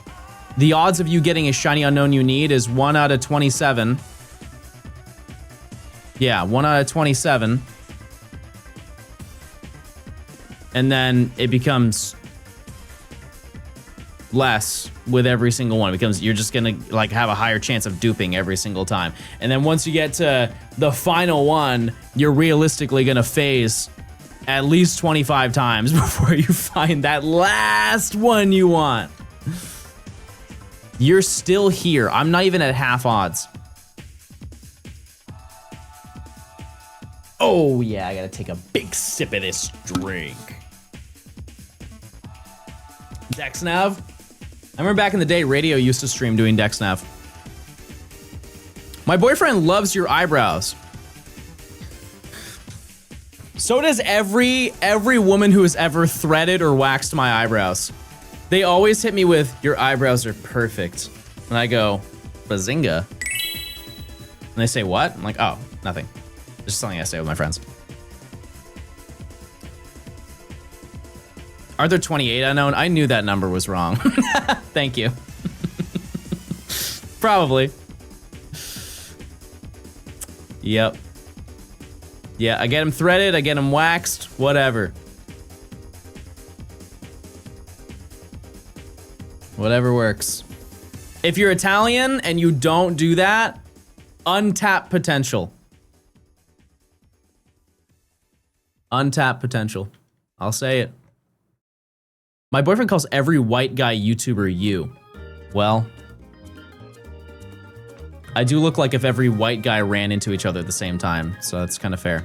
the odds of you getting a shiny unknown you need is 1 out of 27. Yeah, 1 out of 27. And then it becomes less with every single one. It becomes, you're just gonna like have a higher chance of duping every single time. And then once you get to the final one, you're realistically gonna phase at least 25 times before you find that last one you want. You're still here. I'm not even at half odds. Oh yeah, I gotta take a big sip of this drink. DexNav? I remember back in the day, radio used to stream doing DexNav. My boyfriend loves your eyebrows. So does every woman who has ever threaded or waxed my eyebrows. They always hit me with, your eyebrows are perfect. And I go, bazinga. And they say, what? I'm like, oh, nothing. It's just something I say with my friends. Are there 28 unknown? I knew that number was wrong. Thank you. Probably. Yep. Yeah, I get them threaded, I get them waxed, whatever. Whatever works. If you're Italian and you don't do that, untapped potential. Untapped potential. I'll say it. My boyfriend calls every white guy YouTuber you. Well, I do look like if every white guy ran into each other at the same time, so that's kind of fair.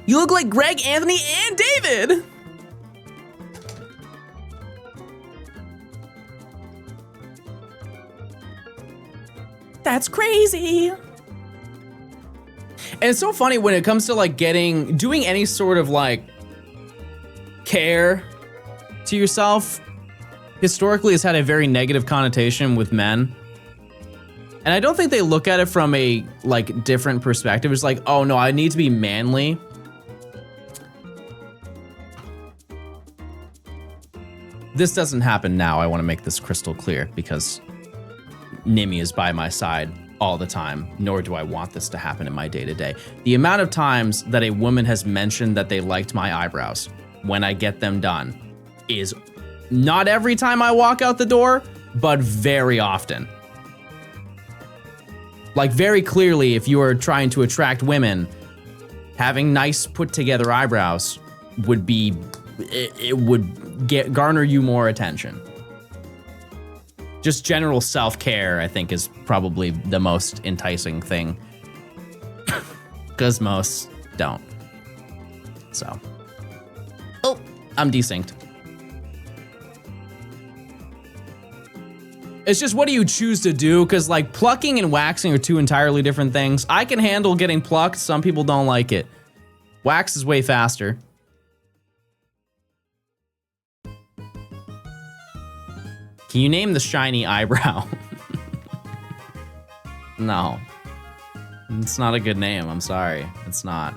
You look like Greg, Anthony, and David! That's crazy! And it's so funny when it comes to like doing any sort of like care to yourself, historically has had a very negative connotation with men. And I don't think they look at it from a like different perspective. It's like, oh no, I need to be manly. This doesn't happen now. I want to make this crystal clear because Nimi is by my side all the time, nor do I want this to happen in my day-to-day. The amount of times that a woman has mentioned that they liked my eyebrows when I get them done is not every time I walk out the door, but very often. Like very clearly, if you are trying to attract women, having nice put together eyebrows would be, it would garner you more attention. Just general self-care, I think, is probably the most enticing thing. Because most don't. So. Oh, I'm desynced. It's just, what do you choose to do? Because like plucking and waxing are two entirely different things. I can handle getting plucked. Some people don't like it. Wax is way faster. Can you name the shiny eyebrow? No. It's not a good name, I'm sorry. It's not.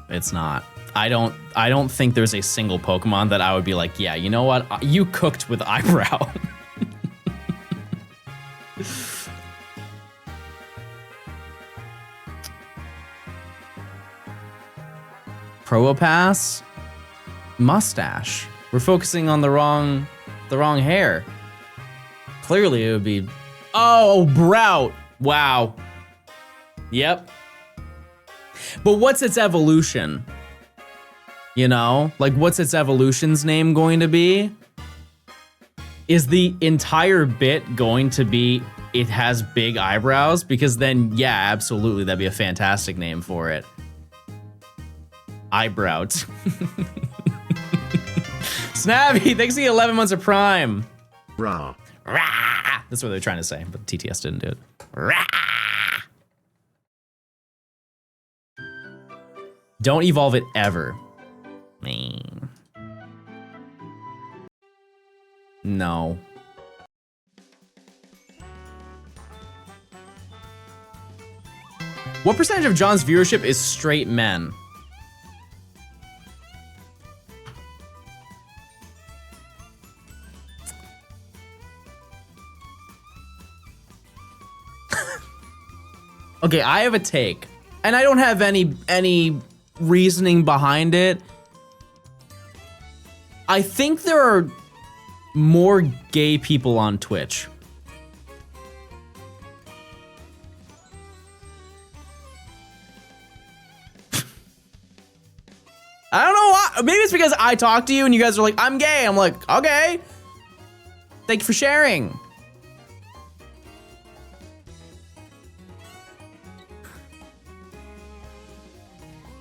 It's not. I don't think there's a single Pokemon that I would be like, yeah, you know what? You cooked with eyebrow. Probopass? Mustache. We're focusing on the wrong hair. Clearly it would be, oh, Brout. Wow. Yep. But what's its evolution? You know, like what's its evolution's name going to be? Is the entire bit going to be it has big eyebrows? Because then, yeah, absolutely, that'd be a fantastic name for it. Eyebrow. Snabby, thanks for the 11 months of Prime. Rah. Rah. That's what they're trying to say, but TTS didn't do it. Rah. Don't evolve it ever. No. What percentage of John's viewership is straight men? Okay, I have a take, and I don't have any reasoning behind it. I think there are more gay people on Twitch. I don't know why. Maybe it's because I talk to you and you guys are like, I'm gay. I'm like, okay. Thank you for sharing.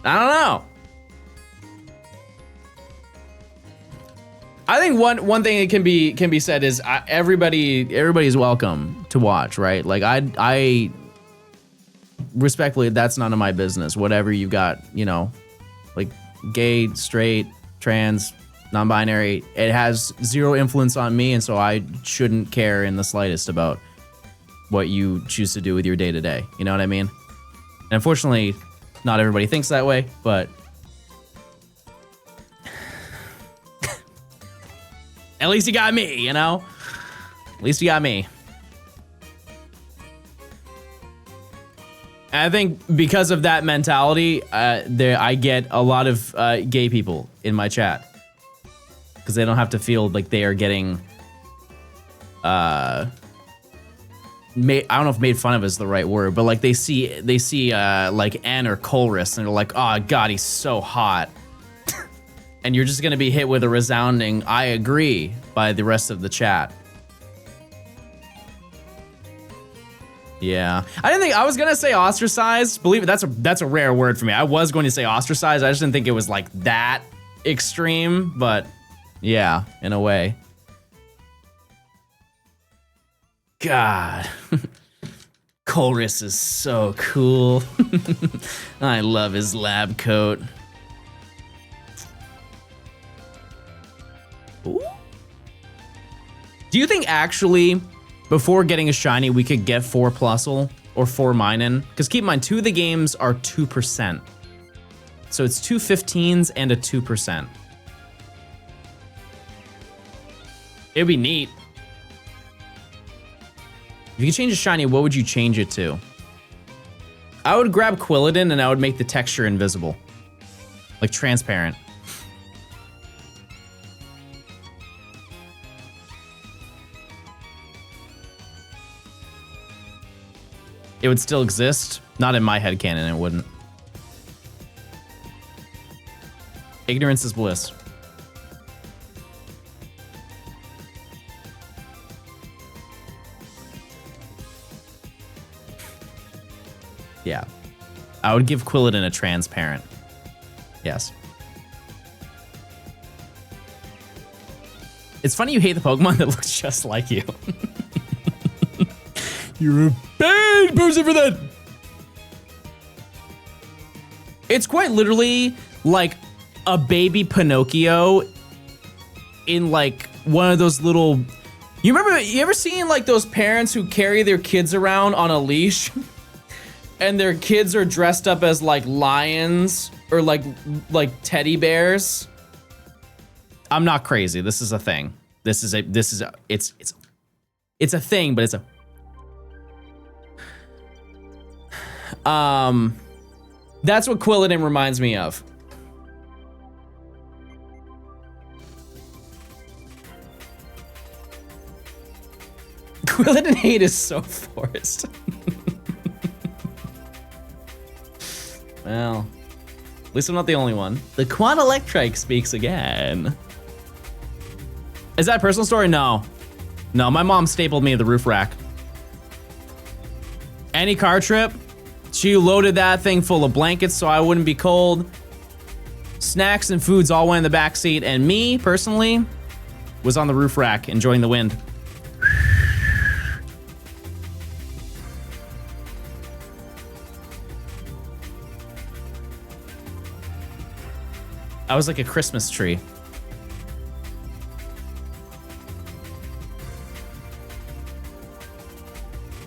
I don't know. I think one thing that can be said is everybody's welcome to watch, right? Like I respectfully, that's none of my business. Whatever you got, you know, like gay, straight, trans, non-binary, it has zero influence on me, and so I shouldn't care in the slightest about what you choose to do with your day to day. You know what I mean? And unfortunately, not everybody thinks that way, but at least you got me, you know? At least you got me. And I think because of that mentality, I get a lot of gay people in my chat. Because they don't have to feel like they are getting... I don't know if made fun of is the right word, but like they see like Ann or Colress and they're like, oh God, he's so hot. And you're just gonna be hit with a resounding I agree by the rest of the chat. Yeah, I didn't think I was gonna say ostracized. Believe it, that's a rare word for me. I was going to say ostracized. I just didn't think it was like that extreme, but yeah, in a way. God, Colress is so cool. I love his lab coat. Ooh. Do you think actually, before getting a shiny, we could get 4 plusle or 4 minin? Because keep in mind, 2 of the games are 2%. So it's 2 15s and a 2%. It'd be neat. If you could change a shiny, what would you change it to? I would grab Quilladin and I would make the texture invisible. Like transparent. It would still exist. Not in my headcanon, it wouldn't. Ignorance is bliss. Yeah. I would give Quilladin a transparent. Yes. It's funny you hate the Pokemon that looks just like you. You're a bad person for that. It's quite literally like a baby Pinocchio in like one of those little... You ever seen like those parents who carry their kids around on a leash? And their kids are dressed up as like lions or like teddy bears. I'm not crazy. This is a thing. It's a thing, but it's a... That's what Quilladin reminds me of. Quilladin hate is so forced. Well, at least I'm not the only one. The Quad Electrike speaks again. Is that a personal story? No. No, my mom stapled me to the roof rack. Any car trip, she loaded that thing full of blankets so I wouldn't be cold. Snacks and foods all went in the back seat, and me, personally, was on the roof rack enjoying the wind. I was like a Christmas tree.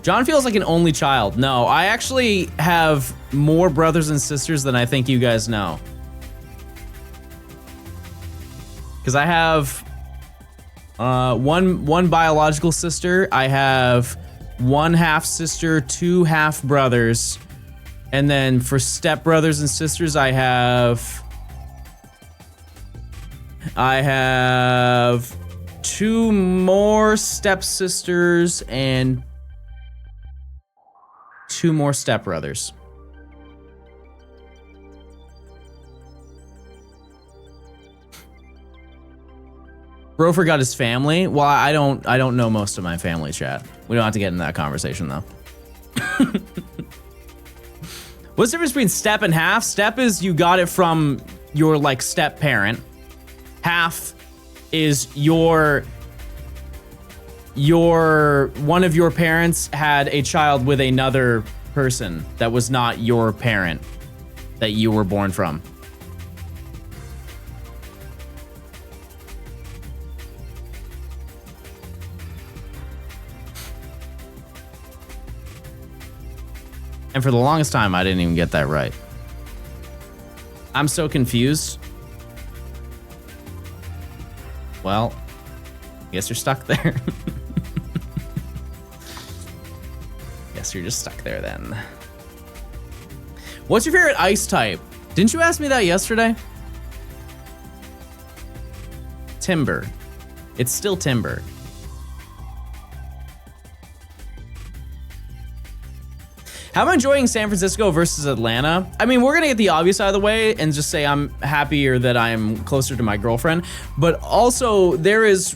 John feels like an only child. No, I actually have more brothers and sisters than I think you guys know. Because I have one biological sister. I have 1 half sister, 2 half brothers. And then for step brothers and sisters, I have 2 more stepsisters and 2 more stepbrothers. 2 more stepbrothers. Bro forgot his family. Well, I don't know most of my family, chat. We don't have to get into that conversation though. What's the difference between step and half? Step is you got it from your like step parent. Half is your one of your parents had a child with another person that was not your parent that you were born from. And for the longest time, I didn't even get that right. I'm so confused. Well, I guess you're stuck there. Guess you're just stuck there then. What's your favorite ice type? Didn't you ask me that yesterday? Timber. It's still timber. How am I enjoying San Francisco versus Atlanta? I mean, we're gonna get the obvious out of the way and just say I'm happier that I'm closer to my girlfriend, but also there is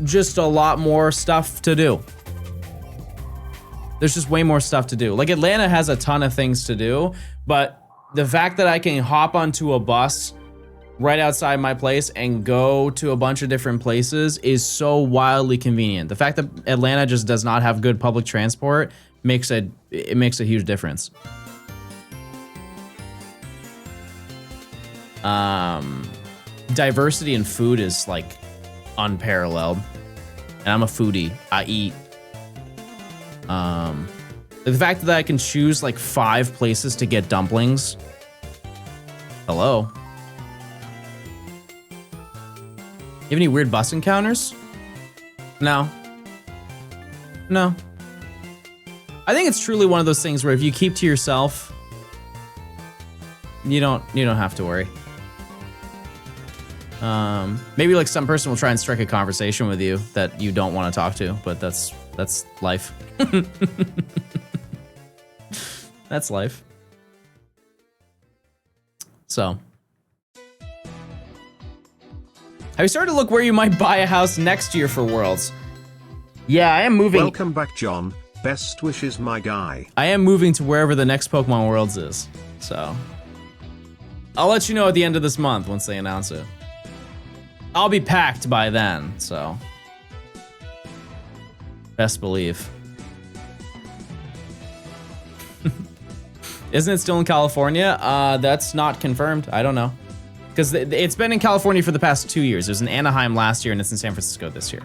just a lot more stuff to do. There's just way more stuff to do. Like Atlanta has a ton of things to do, but the fact that I can hop onto a bus right outside my place and go to a bunch of different places is so wildly convenient. The fact that Atlanta just does not have good public transport makes a huge difference. Diversity in food is like unparalleled, and I'm a foodie. I eat. The fact that I can choose like 5 places to get dumplings. Hello. You have any weird bus encounters? No. No. I think it's truly one of those things where if you keep to yourself, you don't have to worry. Maybe like some person will try and strike a conversation with you that you don't want to talk to, but that's life. That's life. So, have you started to look where you might buy a house next year for Worlds? Yeah, I am moving. Welcome back, John. Best wishes, my guy. I am moving to wherever the next Pokemon Worlds is, so I'll let you know at the end of this month once they announce it. I'll be packed by then, so best believe. Isn't it still in California? That's not confirmed. I don't know. Because it's been in California for the past 2 years. It was in Anaheim last year, and it's in San Francisco this year.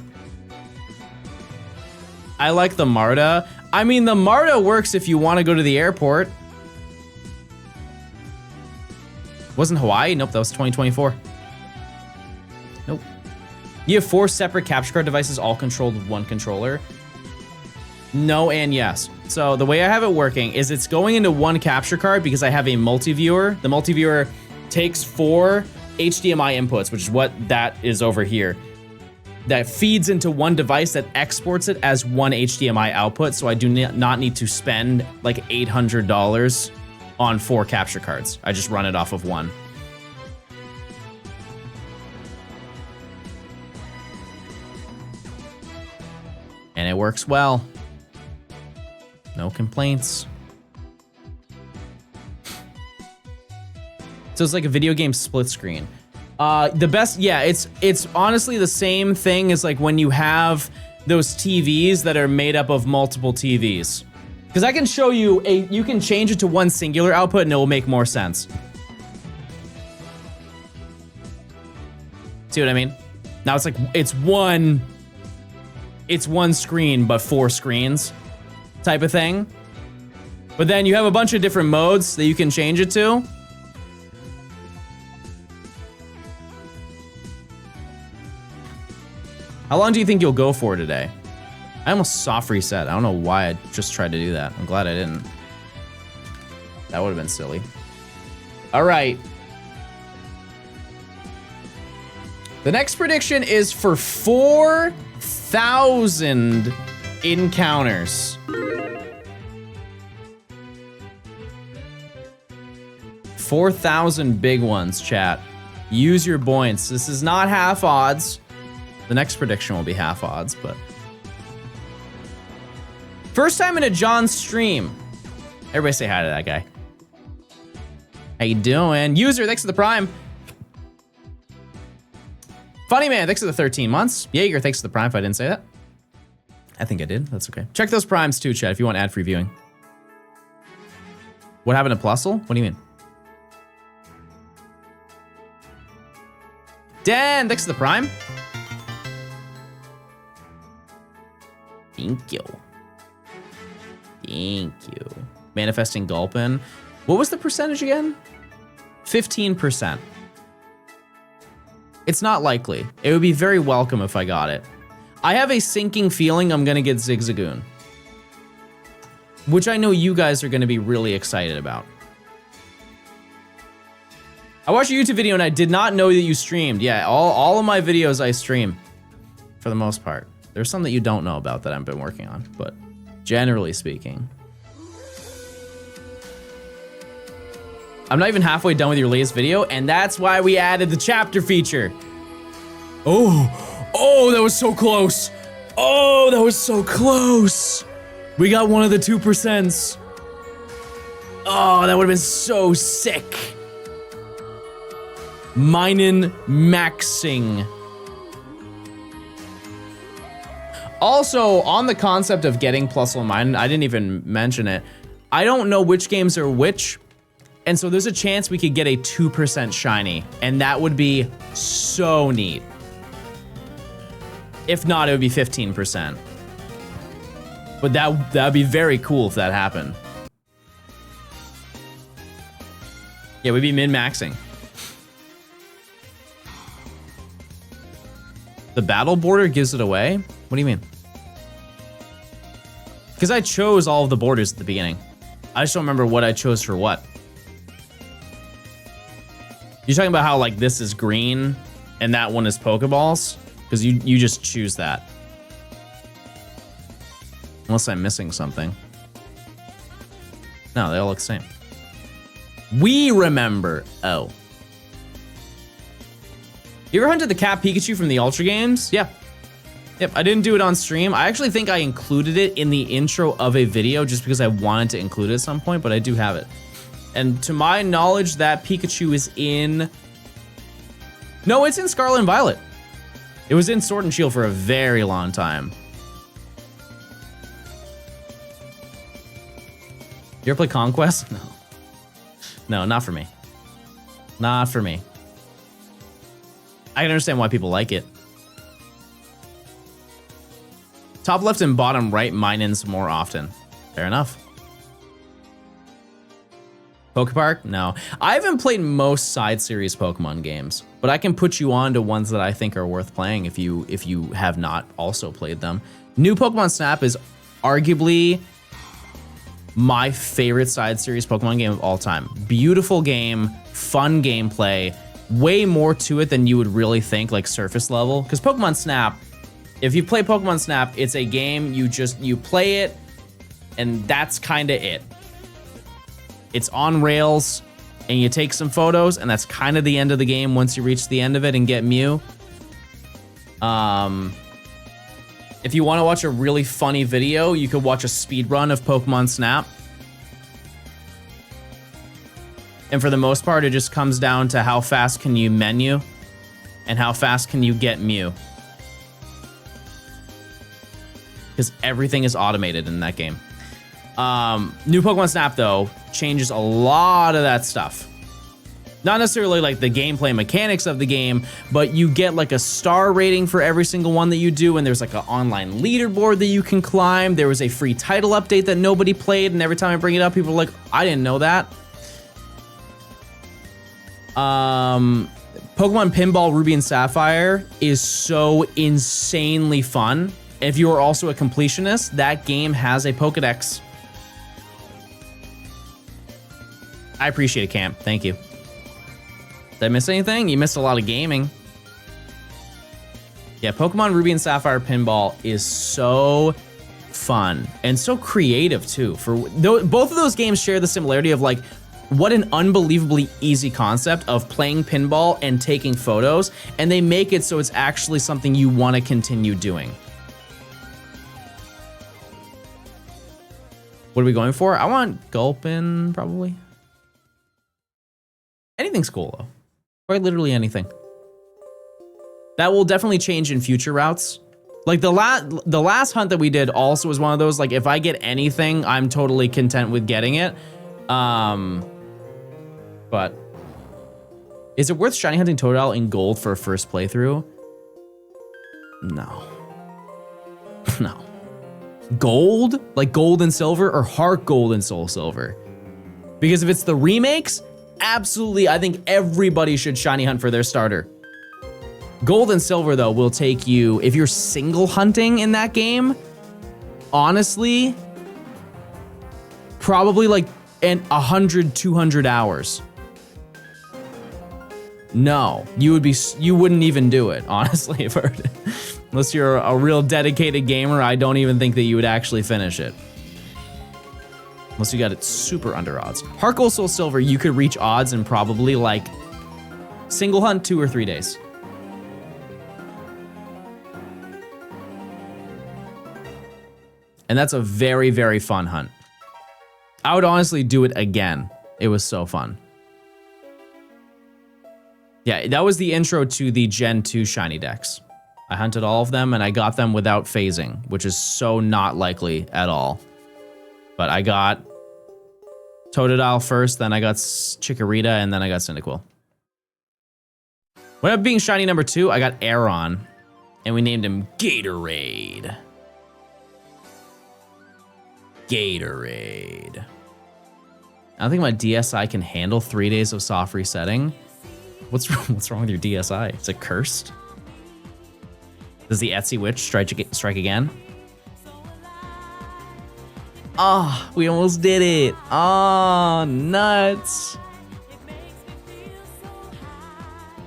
I like the MARTA. I mean, the MARTA works if you want to go to the airport. Wasn't Hawaii? Nope, that was 2024. Nope. You have 4 separate capture card devices all controlled with 1 controller. No and yes. So the way I have it working is it's going into 1 capture card because I have a multi-viewer. The multi-viewer takes 4 HDMI inputs, which is what that is over here. That feeds into 1 device that exports it as 1 HDMI output, so I do not need to spend like $800 on 4 capture cards. I just run it off of 1. And it works well. No complaints. So it's like a video game split screen. The best, yeah, it's honestly the same thing as like when you have those TVs that are made up of multiple TVs. Because I can show you you can change it to 1 singular output and it will make more sense. See what I mean? Now it's like, it's one screen, but 4 screens type of thing. But then you have a bunch of different modes that you can change it to. How long do you think you'll go for today? I almost soft reset. I don't know why I just tried to do that. I'm glad I didn't. That would have been silly. All right. The next prediction is for 4,000 encounters. 4,000 big ones, chat. Use your buoyants. This is not half odds. The next prediction will be half odds, but... First time in a John stream. Everybody say hi to that guy. How you doing? User, thanks for the Prime. Funny Man, thanks for the 13 months. Jaeger, thanks for the Prime if I didn't say that. I think I did. That's okay. Check those Primes too, chat, if you want ad-free viewing. What happened to Plusle? What do you mean? Dan, thanks for the Prime. Thank you. Thank you. Manifesting Gulpin. What was the percentage again? 15%. It's not likely. It would be very welcome if I got it. I have a sinking feeling I'm gonna get Zigzagoon, which I know you guys are gonna be really excited about. I watched a YouTube video and I did not know that you streamed. Yeah, all of my videos I stream, for the most part. There's some that you don't know about that I've been working on, but generally speaking. I'm not even halfway done with your latest video, and that's why we added the chapter feature. Oh, that was so close. Oh, that was so close. We got one of the 2%. Oh, that would have been so sick. Minen maxing. Also, on the concept of getting Plusle Minen, I didn't even mention it. I don't know which games are which, and so there's a chance we could get a 2% shiny, and that would be so neat. If not, it would be 15%. But that'd be very cool if that happened. Yeah, we'd be min-maxing. The battle border gives it away? What do you mean? Because I chose all of the borders at the beginning. I just don't remember what I chose for what. You're talking about how like this is green and that one is Pokeballs? Because you just choose that. Unless I'm missing something. No, they all look the same. We remember. Oh. You ever hunted the Cat Pikachu from the Ultra Games? Yeah. Yep, I didn't do it on stream. I actually think I included it in the intro of a video just because I wanted to include it at some point, but I do have it. And to my knowledge, that Pikachu is in... No, it's in Scarlet and Violet. It was in Sword and Shield for a very long time. You ever play Conquest? No. No, not for me. Not for me. I can understand why people like it. Top left and bottom right Minens more often. Fair enough. Pokepark? No. I haven't played most side series Pokemon games, but I can put you on to ones that I think are worth playing if you have not also played them. New Pokemon Snap is arguably my favorite side series Pokemon game of all time. Beautiful game, fun gameplay, way more to it than you would really think, like surface level. Because Pokemon Snap, if you play Pokemon Snap, it's a game you play it, and that's kind of it. It's on rails, and you take some photos, and that's kind of the end of the game once you reach the end of it and get Mew. If you want to watch a really funny video, you could watch a speed run of Pokemon Snap. And for the most part, it just comes down to how fast can you menu and how fast can you get Mew. Because everything is automated in that game. New Pokemon Snap, though, changes a lot of that stuff. Not necessarily like the gameplay mechanics of the game, but you get like a star rating for every single one that you do, and there's like an online leaderboard that you can climb. There was a free title update that nobody played, and every time I bring it up, people are like, I didn't know that. Pokemon Pinball Ruby and Sapphire is so insanely fun. If you are also a completionist, that game has a Pokedex. I appreciate it, Camp. Thank you. Did I miss anything? You missed a lot of gaming. Yeah, Pokemon Ruby and Sapphire Pinball is so fun and so creative too. For both of those games share the similarity of like what an unbelievably easy concept of playing pinball and taking photos, and they make it so it's actually something you want to continue doing. What are we going for? I want Gulpin, probably. Anything's cool, though. Quite literally anything. That will definitely change in future routes. Like the last hunt that we did also was one of those, like, if I get anything, I'm totally content with getting it. But is it worth shiny hunting Totodile in gold for a first playthrough? No. No. Gold? Like gold and silver, or heart gold and soul silver? Because if it's the remakes, absolutely, I think everybody should shiny hunt for their starter. Gold and silver, though, will take you, if you're single hunting in that game, honestly, probably like 100, 200 hours. No, you wouldn't even do it, honestly, unless you're a real dedicated gamer. I don't even think that you would actually finish it. Unless you got it super under odds. Heart Gold Soul Silver, you could reach odds in probably like single hunt 2 or 3 days. And that's a very, very fun hunt. I would honestly do it again. It was so fun. Yeah, that was the intro to the Gen 2 shiny decks. I hunted all of them and I got them without phasing, which is so not likely at all. But I got Totodile first, then I got Chikorita, and then I got Cyndaquil. When up being shiny number 2, I got Aeron, and we named him Gatorade. Gatorade. I don't think my DSi can handle 3 days of soft resetting. What's wrong with your DSi? Is it cursed? Does the Etsy Witch strike again? Oh, we almost did it. Oh, nuts.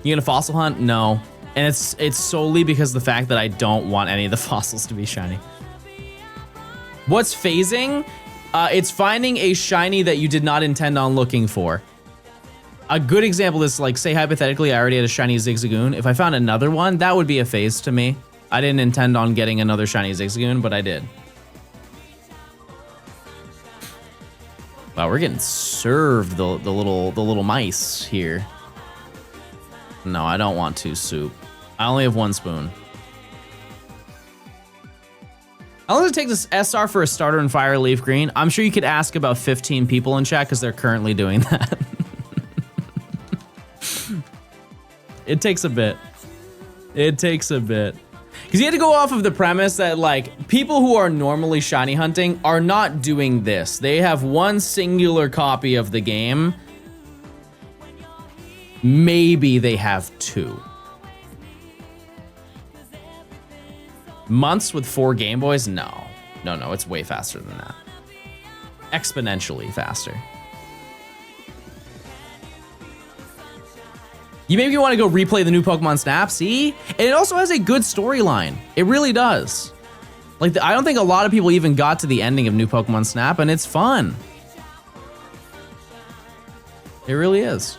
You gonna fossil hunt? No. And it's solely because of the fact that I don't want any of the fossils to be shiny. What's phasing? It's finding a shiny that you did not intend on looking for. A good example is, like, say hypothetically I already had a shiny Zigzagoon. If I found another one, that would be a phase to me. I didn't intend on getting another shiny Zigzagoon, but I did. Wow, we're getting served the little mice here. No, I don't want 2 soup. I only have 1 spoon. How long does it take this SR for a starter in Fire Leaf Green? I'm sure you could ask about 15 people in chat because they're currently doing that. It takes a bit. It takes a bit. Because you had to go off of the premise that, like, people who are normally shiny hunting are not doing this. They have one singular copy of the game. Maybe they have 2. Months with 4 Game Boys? No. No, it's way faster than that. Exponentially faster. You maybe want to go replay the new Pokemon Snap, see? And it also has a good storyline. It really does. Like, I don't think a lot of people even got to the ending of new Pokemon Snap, and it's fun. It really is.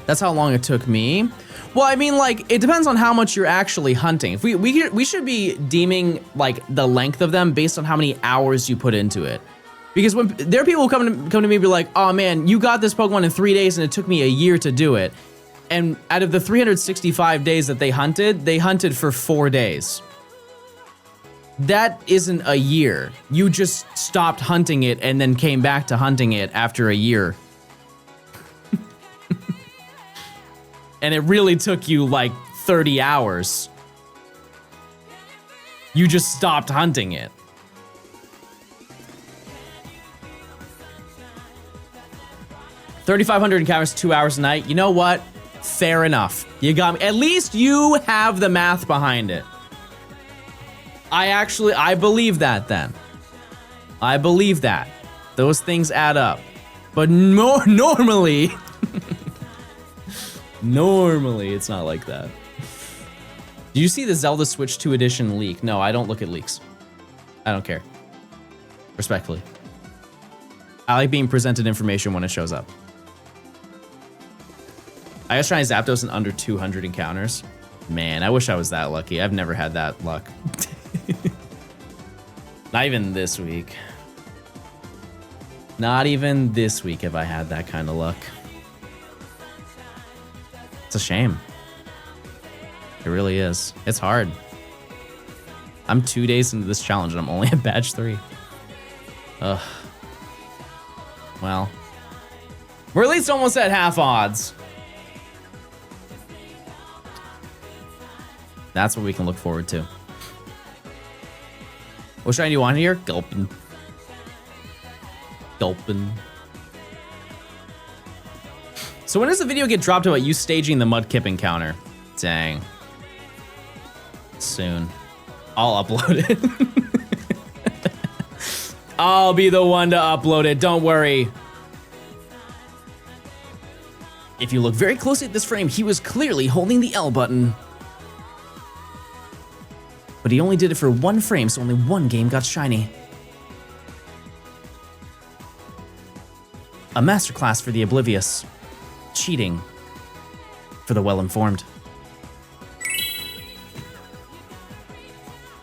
That's how long it took me. Well, I mean, like, it depends on how much you're actually hunting. If we should be deeming, like, the length of them based on how many hours you put into it. Because when there are people who come to me and be like, oh man, you got this Pokemon in 3 days and it took me a year to do it. And out of the 365 days that they hunted for 4 days. That isn't a year. You just stopped hunting it and then came back to hunting it after a year. And it really took you like 30 hours. You just stopped hunting it. $3,500 encounters, 2 hours a night. You know what? Fair enough. You got me. At least you have the math behind it. I believe that then. I believe that. Those things add up. But normally, normally it's not like that. Did you see the Zelda Switch 2 edition leak? No, I don't look at leaks. I don't care. Respectfully. I like being presented information when it shows up. I was trying Zapdos in under 200 encounters. Man, I wish I was that lucky. I've never had that luck. Not even this week. Not even this week have I had that kind of luck. It's a shame. It really is. It's hard. I'm 2 days into this challenge and I'm only at badge 3. Ugh. Well. We're at least almost at half odds. That's what we can look forward to. What shiny do you want here? Gulpin. Gulpin. So when does the video get dropped about you staging the Mudkip encounter? Dang. Soon. I'll upload it. I'll be the one to upload it, don't worry. If you look very closely at this frame, he was clearly holding the L button. But he only did it for 1 frame, so only 1 game got shiny. A masterclass for the oblivious. Cheating for the well-informed.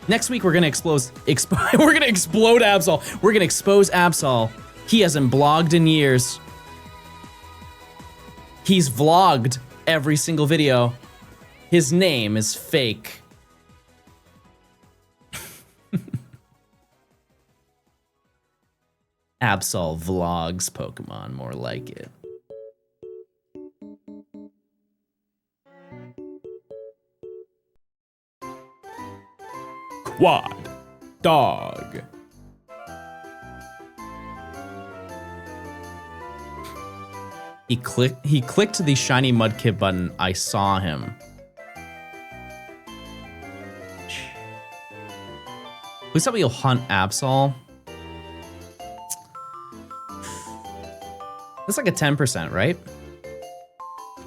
Next week, we're gonna explode Absol. We're gonna expose Absol. He hasn't blogged in years. He's vlogged every single video. His name is fake. Absol vlogs Pokemon, more like it. Quad dog. He clicked the shiny Mudkip button. I saw him. Please tell me you'll hunt Absol. That's like a 10%, right?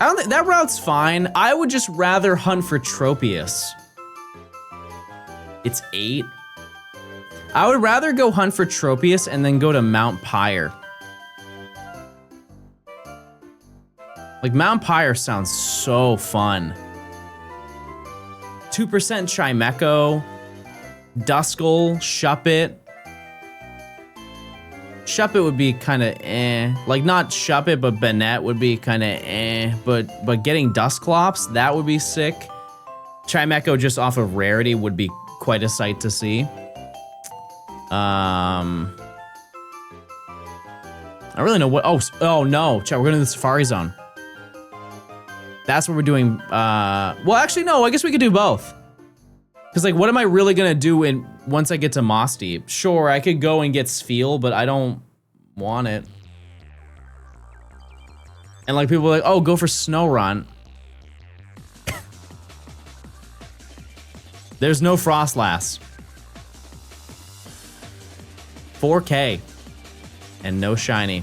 I don't think that route's fine. I would just rather hunt for Tropius. It's 8. I would rather go hunt for Tropius and then go to Mount Pyre. Like, Mount Pyre sounds so fun. 2% Chimecho, Duskull, Shuppet. Shuppet would be kind of eh. Like, not Shuppet, but Banette would be kind of eh. But getting Dusclops, that would be sick. Chimecho just off of rarity would be quite a sight to see. I don't really know what. Oh no, chat. We're going to the Safari Zone. That's what we're doing. Well, actually, no. I guess we could do both. Cause like, what am I really gonna do once I get to Moss Deep? Sure, I could go and get Sfeel, but I don't want it. And like, people are like, oh, go for Snorunt. There's no Frostlass. 4K. And no shiny.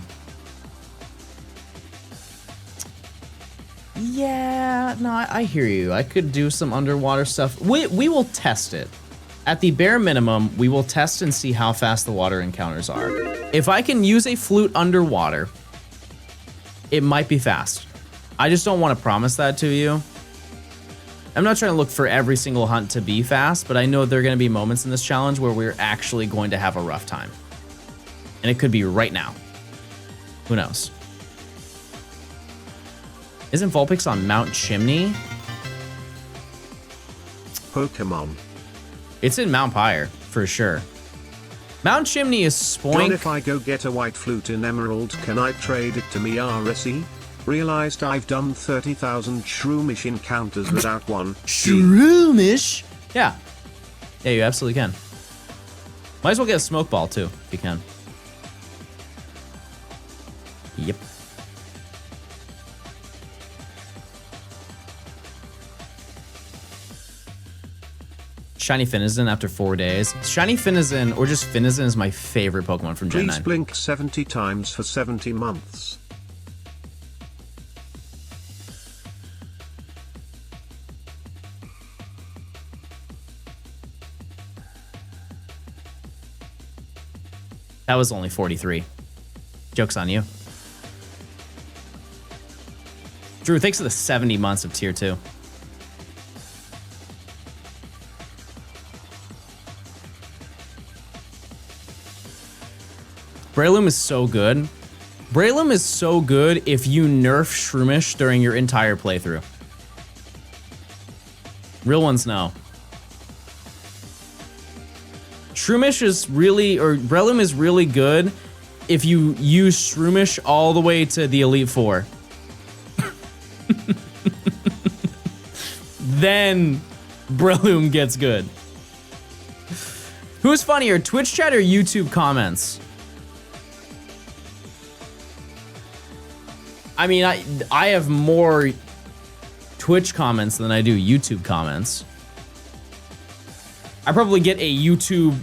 Yeah, no, I hear you. I could do some underwater stuff. We will test it. At the bare minimum, we will test and see how fast the water encounters are. If I can use a flute underwater, it might be fast. I just don't want to promise that to you. I'm not trying to look for every single hunt to be fast, but I know there are going to be moments in this challenge where we're actually going to have a rough time. And it could be right now. Who knows? Isn't Vulpix on Mount Chimney? Pokemon. It's in Mount Pyre, for sure. Mount Chimney is Spoink. John, if I go get a white flute in Emerald, can I trade it to me RSE? Realized I've done 30,000 Shroomish encounters without one. Shroomish? Yeah. Yeah, you absolutely can. Might as well get a smoke ball too, if you can. Yep. Shiny Finizen after 4 days. Shiny Finizen, or just Finizen, is my favorite Pokemon from Gen 9. Please blink 70 times for 70 months. That was only 43. Joke's on you. Drew, thanks for the 70 months of tier 2. Breloom is so good. Breloom is so good if you nerf Shroomish during your entire playthrough. Real ones know. Shroomish is really, or Breloom is really good if you use Shroomish all the way to the Elite Four. Then Breloom gets good. Who's funnier, Twitch chat or YouTube comments? I mean, I have more Twitch comments than I do YouTube comments. I probably get a YouTube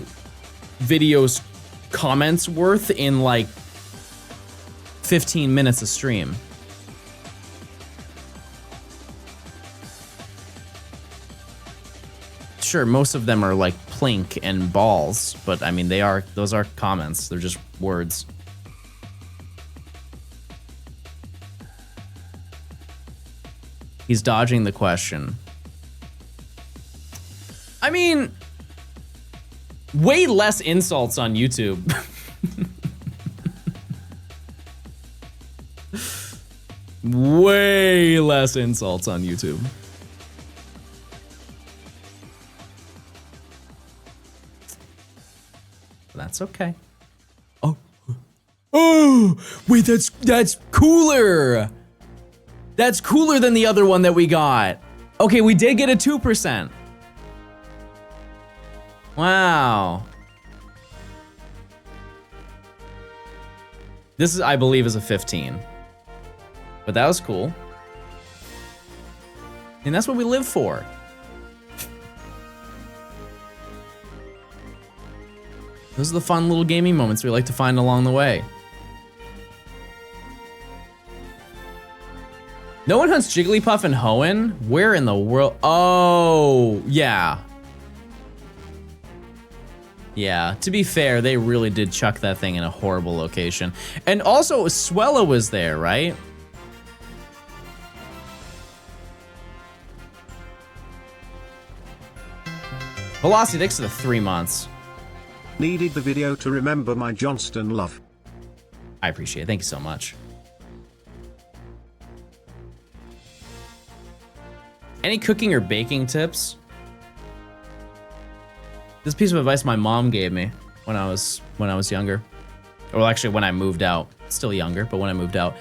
video's comments worth in like 15 minutes of stream. Sure, most of them are like plink and balls, but I mean, those are comments. They're just words. He's dodging the question. I mean, way less insults on YouTube. Way less insults on YouTube. That's okay. Oh, wait, that's cooler. That's cooler than the other one that we got. Okay, we did get a 2%. Wow. This is, I believe, is a 15. But that was cool. And that's what we live for. Those are the fun little gaming moments we like to find along the way. No one hunts Jigglypuff and Hoenn? Where in the world? Oh, yeah. Yeah, to be fair, they really did chuck that thing in a horrible location. And also, Swellow was there, right? Velocity, thanks for the 3 months. Needed the video to remember my Johnstone love. I appreciate it. Thank you so much. Any cooking or baking tips? This piece of advice my mom gave me when I was younger. Well, actually, when I moved out. Still younger, but when I moved out.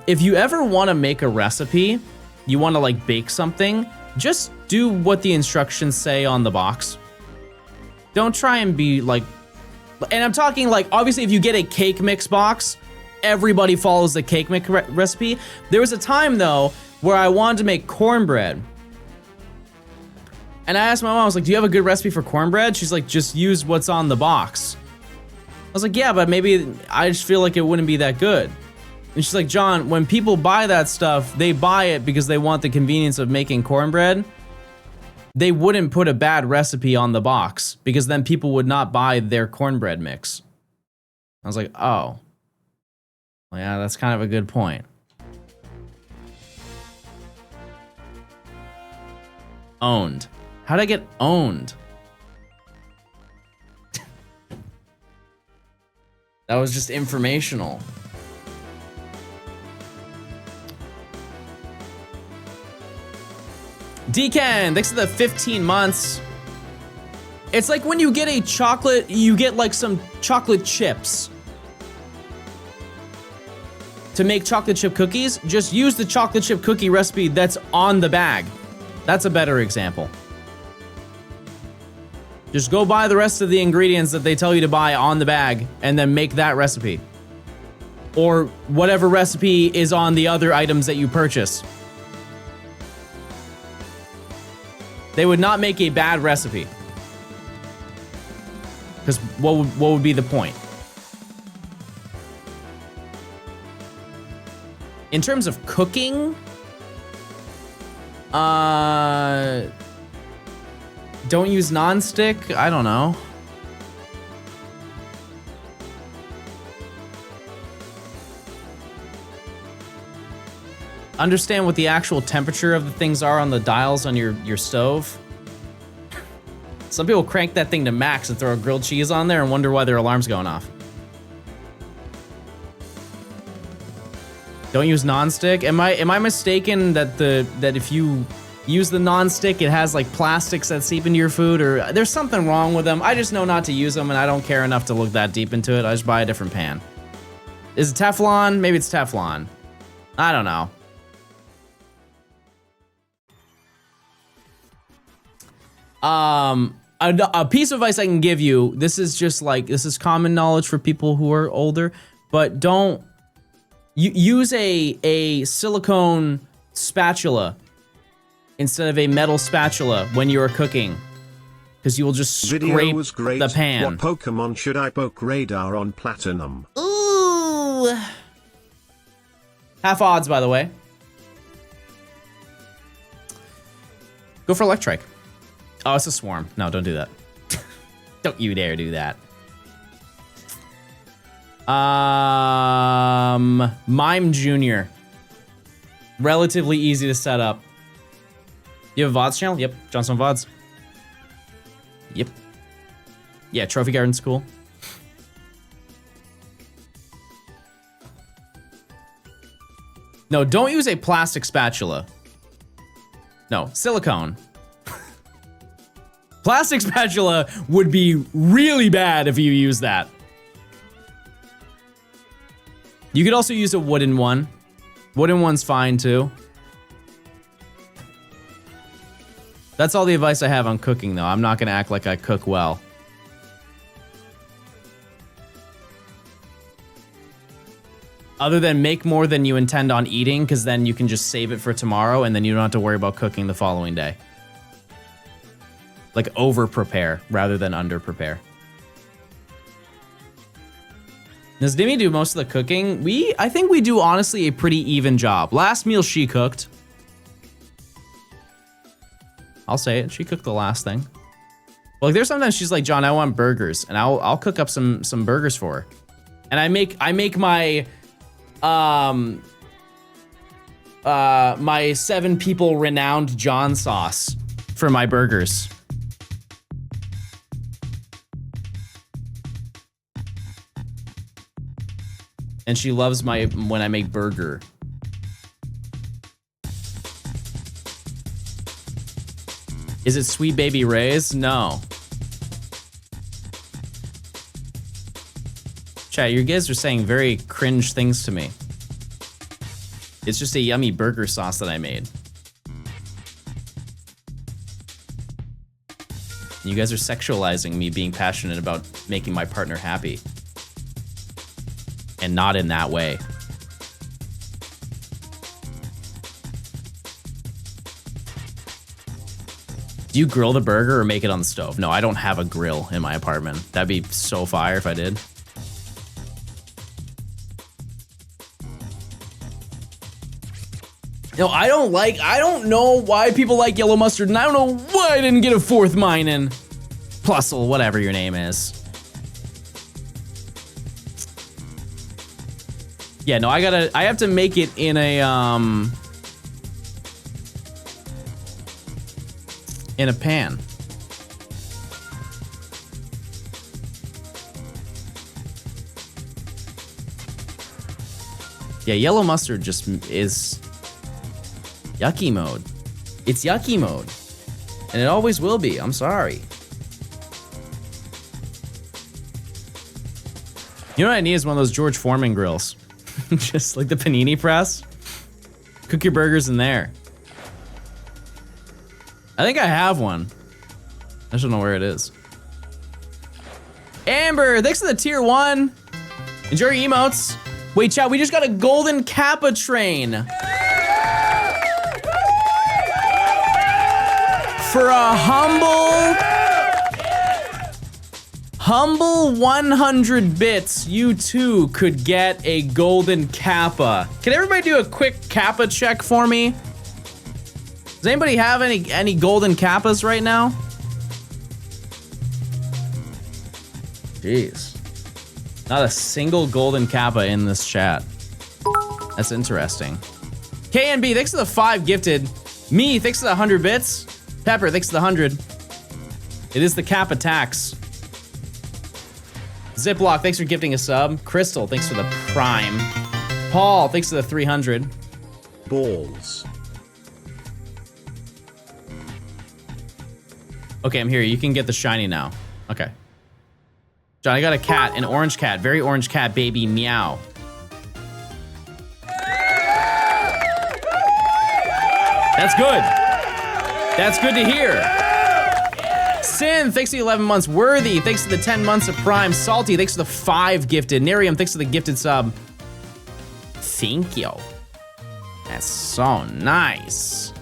If you ever want to make a recipe, you want to like bake something, just do what the instructions say on the box. Don't try and be like, and I'm talking like, obviously if you get a cake mix box, everybody follows the cake mix recipe. There was a time though, where I wanted to make cornbread. And I asked my mom, I was like, do you have a good recipe for cornbread? She's like, just use what's on the box. I was like, yeah, but maybe I just feel like it wouldn't be that good. And she's like, John, when people buy that stuff, they buy it because they want the convenience of making cornbread. They wouldn't put a bad recipe on the box because then people would not buy their cornbread mix. I was like, oh. Well, yeah, that's kind of a good point. Owned. How'd I get owned? That was just informational. Deacon, thanks for the 15 months. It's like when you get a chocolate, you get like some chocolate chips. To make chocolate chip cookies, just use the chocolate chip cookie recipe that's on the bag. That's a better example. Just go buy the rest of the ingredients that they tell you to buy on the bag and then make that recipe. Or whatever recipe is on the other items that you purchase. They would not make a bad recipe. Because what would be the point? In terms of cooking, don't use nonstick. I don't know. understand what the actual temperature of the things are on the dials on your stove. Some people crank that thing to max and throw a grilled cheese on there and wonder why their alarm's going off. Don't use nonstick. Am I mistaken that if you use the nonstick, it has like plastics that seep into your food, or there's something wrong with them? I just know not to use them, and I don't care enough to look that deep into it. I just buy a different pan. Is it Teflon? Maybe it's Teflon. I don't know. A piece of advice I can give you, this is just like, this is common knowledge for people who are older, but don't use a silicone spatula instead of a metal spatula when you are cooking, because you will just scrape the pan. What Pokemon should I poke radar on Platinum? Ooh. Half odds, by the way. Go for Electrike. Oh, it's a swarm. No, don't do that. Don't you dare do that. Mime Jr. Relatively easy to set up. You have a VODs channel? Yep. Johnstone VODs. Yep. Yeah, Trophy Garden's cool. No, don't use a plastic spatula. No, silicone. Plastic spatula would be really bad if you use that. You could also use a wooden one. Wooden one's fine too. That's all the advice I have on cooking, though. I'm not gonna act like I cook well. Other than make more than you intend on eating, because then you can just save it for tomorrow and then you don't have to worry about cooking the following day. Like over-prepare rather than under-prepare. Does Demi do most of the cooking? I think we do, honestly, a pretty even job. Last meal she cooked. I'll say it. She cooked the last thing. Well, like, there's sometimes she's like, John, I want burgers, and I'll cook up some burgers for her. And I make my my 7 people renowned John sauce for my burgers. And she loves when I make burger. Is it Sweet Baby Ray's? No. Chat, you guys are saying very cringe things to me. It's just a yummy burger sauce that I made. You guys are sexualizing me being passionate about making my partner happy. And not in that way. Do you grill the burger or make it on the stove? No, I don't have a grill in my apartment. That'd be so fire if I did. No, I don't know why people like yellow mustard, and I don't know why I didn't get a 4th mine in Plusle, whatever your name is. Yeah, no, I have to make it in a pan. Yeah, yellow mustard just is yucky mode. It's yucky mode. And it always will be. I'm sorry. You know what I need is one of those George Foreman grills. Just like the panini press. Cook your burgers in there. I think I have one. I just don't know where it is. Amber, thanks for the tier 1. Enjoy your emotes. Wait, chat, we just got a golden Kappa train. For a humble 100 bits, you too could get a golden Kappa. Can everybody do a quick Kappa check for me? Does anybody have any golden Kappas right now? Jeez. Not a single golden Kappa in this chat. That's interesting. KNB, thanks for the 5 gifted. Me, thanks for the 100 bits. Pepper, thanks for the 100. It is the cap attacks. Ziploc, thanks for gifting a sub. Crystal, thanks for the prime. Paul, thanks for the 300. Balls. Okay, I'm here. You can get the shiny now. Okay. John, I got a cat, an orange cat. Very orange cat, baby. Meow. That's good. That's good to hear. Sin, thanks for the 11 months. Worthy, thanks for the 10 months of Prime. Salty, thanks for the 5 gifted. Nerium, thanks for the gifted sub. Thank you. That's so nice.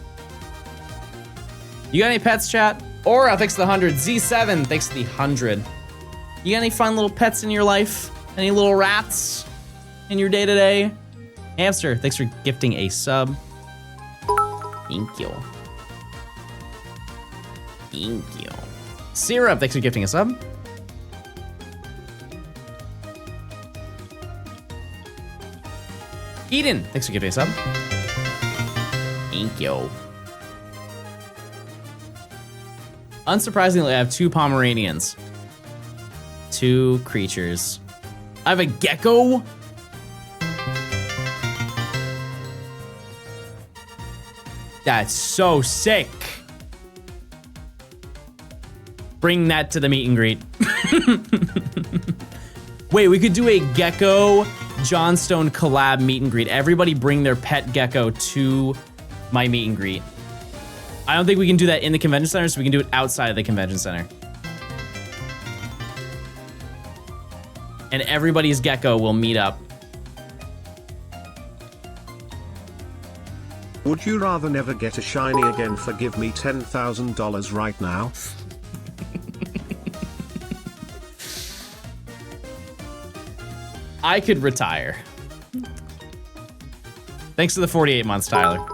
You got any pets, chat? Aura, thanks for the 100. Z7, thanks for the 100. You got any fun little pets in your life? Any little rats in your day-to-day? Hamster, thanks for gifting a sub. Thank you. Thank you. Syrup, thanks for gifting a sub. Eden, thanks for gifting a sub. Thank you. Unsurprisingly, I have 2 Pomeranians. 2 creatures. I have a gecko. That's so sick. Bring that to the meet and greet. Wait, we could do a gecko Johnstone collab meet and greet. Everybody bring their pet gecko to my meet and greet. I don't think we can do that in the convention center, so we can do it outside of the convention center. And everybody's gecko will meet up. Would you rather never get a shiny again for give me $10,000 right now? I could retire. Thanks for the 48 months, Tyler.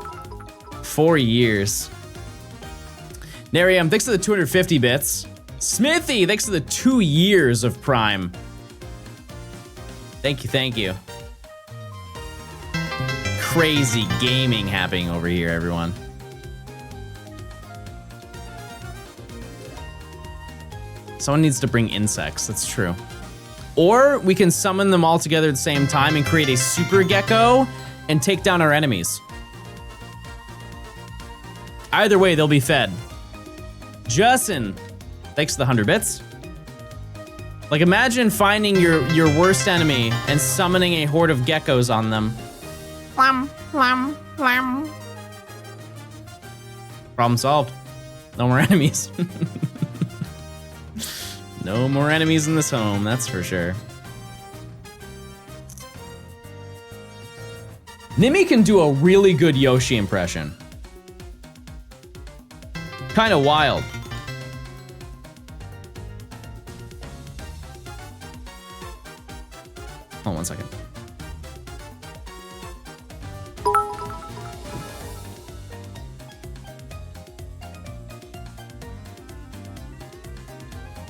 4 years. Nerium, thanks for the 250 bits. Smithy, thanks for the 2 years of Prime. Thank you, thank you. Crazy gaming happening over here, everyone. Someone needs to bring insects, that's true. Or we can summon them all together at the same time and create a super gecko and take down our enemies. Either way, they'll be fed. Justin, thanks for the 100 bits. Like, imagine finding your worst enemy and summoning a horde of geckos on them. Problem solved. No more enemies. No more enemies in this home, that's for sure. Nimi can do a really good Yoshi impression. Kind of wild. Hold on 1 second.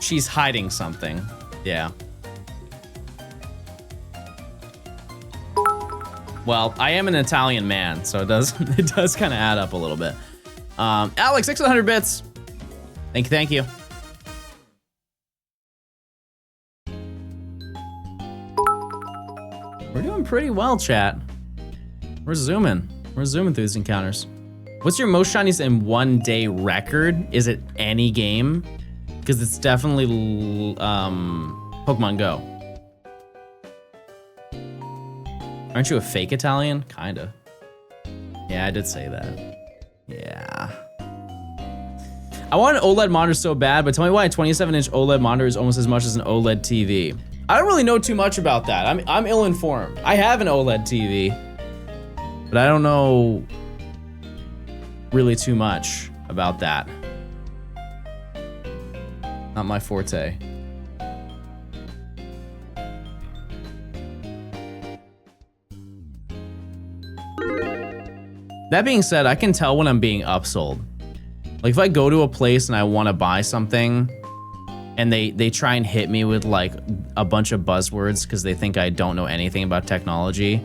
She's hiding something. Yeah. Well, I am an Italian man, so it does kind of add up a little bit. Alex, 600 bits. Thank you. We're doing pretty well, chat. We're zooming through these encounters. What's your most shinies in 1 day record? Is it any game? Because it's definitely Pokemon Go. Aren't you a fake Italian? Kinda. Yeah, I did say that. Yeah. I want an OLED monitor so bad, but tell me why a 27-inch OLED monitor is almost as much as an OLED TV. I don't really know too much about that. I'm ill-informed. I have an OLED TV, but I don't know really too much about that. Not my forte. That being said, I can tell when I'm being upsold. Like if I go to a place and I want to buy something and they try and hit me with like a bunch of buzzwords because they think I don't know anything about technology,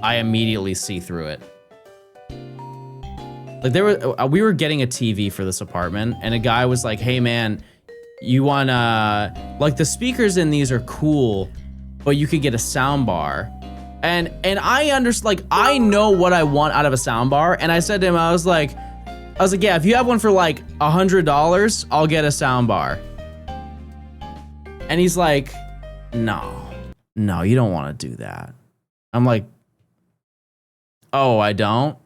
I immediately see through it. Like we were getting a TV for this apartment, and a guy was like, "Hey man, you wanna like the speakers in these are cool, but you could get a sound bar." And I understand, like I know what I want out of a sound bar, and I said to him, I was like, yeah, if you have one for like $100, I'll get a sound bar. And he's like, no, you don't want to do that. I'm like, oh, I don't?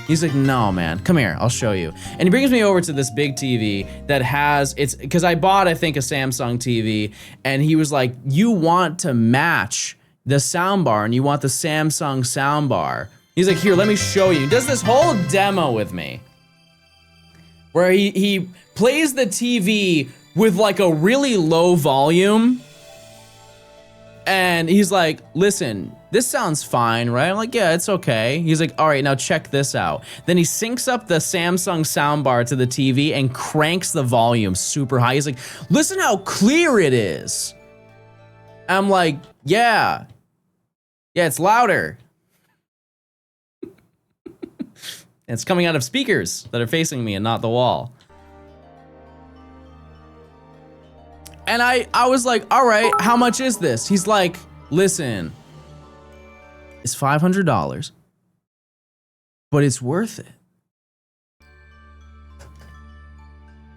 He's like, no, man, come here, I'll show you. And he brings me over to this big TV that has, because I bought, I think, a Samsung TV, and he was like, you want to match the soundbar, and you want the Samsung soundbar. He's like, here, let me show you. He does this whole demo with me, where he plays the TV with like a really low volume, and he's like, listen, this sounds fine, right? I'm like, yeah, it's okay. He's like, all right, now check this out. Then he syncs up the Samsung soundbar to the TV and cranks the volume super high. He's like, listen how clear it is. I'm like, yeah, it's louder. It's coming out of speakers that are facing me and not the wall. And I was like, all right, how much is this? He's like, listen, it's $500, but it's worth it.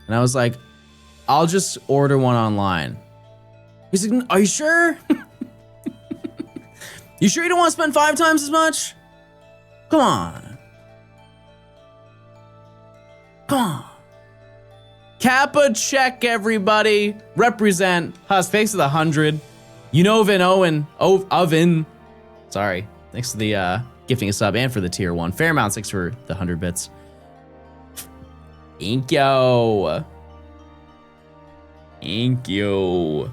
And I was like, I'll just order one online. He's like, are you sure? You sure you don't want to spend 5 times as much? Come on. Kappa check, everybody. Represent. Space of the 100. You know Vin Owen. Oven. Sorry. Thanks to the gifting a sub and for the tier 1. Fairmount 6 for the 100 bits. Thank you. Thank you.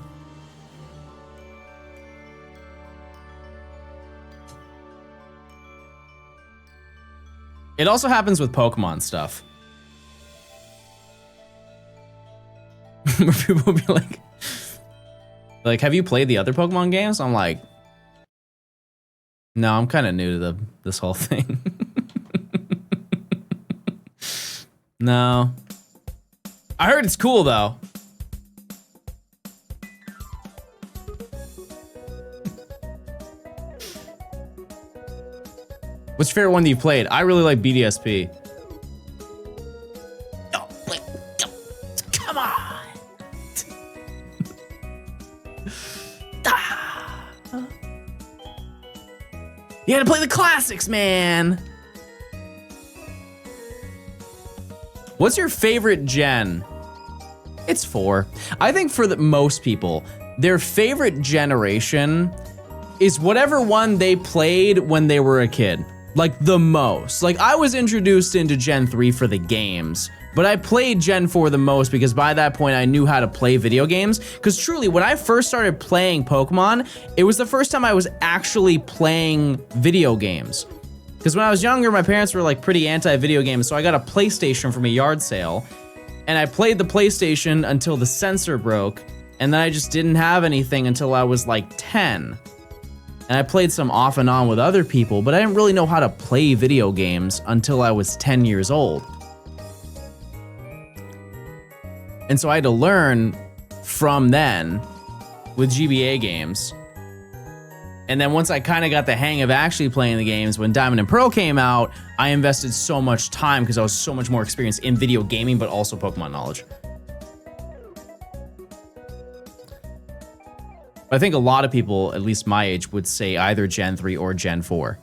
It also happens with Pokemon stuff. Where people will be like, have you played the other Pokemon games? I'm like, no, I'm kind of new to this whole thing. No. I heard it's cool though. What's your favorite one that you've played? I really like BDSP. Oh, wait, come on. You gotta play the classics, man. What's your favorite gen? It's 4. I think for most people, their favorite generation is whatever one they played when they were a kid. Like the most. Like I was introduced into Gen 3 for the games, but I played Gen 4 the most because by that point I knew how to play video games. Because truly, when I first started playing Pokemon, it was the first time I was actually playing video games. Because when I was younger, my parents were like pretty anti-video games, so I got a PlayStation from a yard sale, and I played the PlayStation until the sensor broke, and then I just didn't have anything until I was like 10. And I played some off and on with other people, but I didn't really know how to play video games until I was 10 years old. And so I had to learn from then with GBA games. And then once I kind of got the hang of actually playing the games, when Diamond and Pearl came out, I invested so much time because I was so much more experienced in video gaming, but also Pokemon knowledge. I think a lot of people, at least my age, would say either Gen 3 or Gen 4.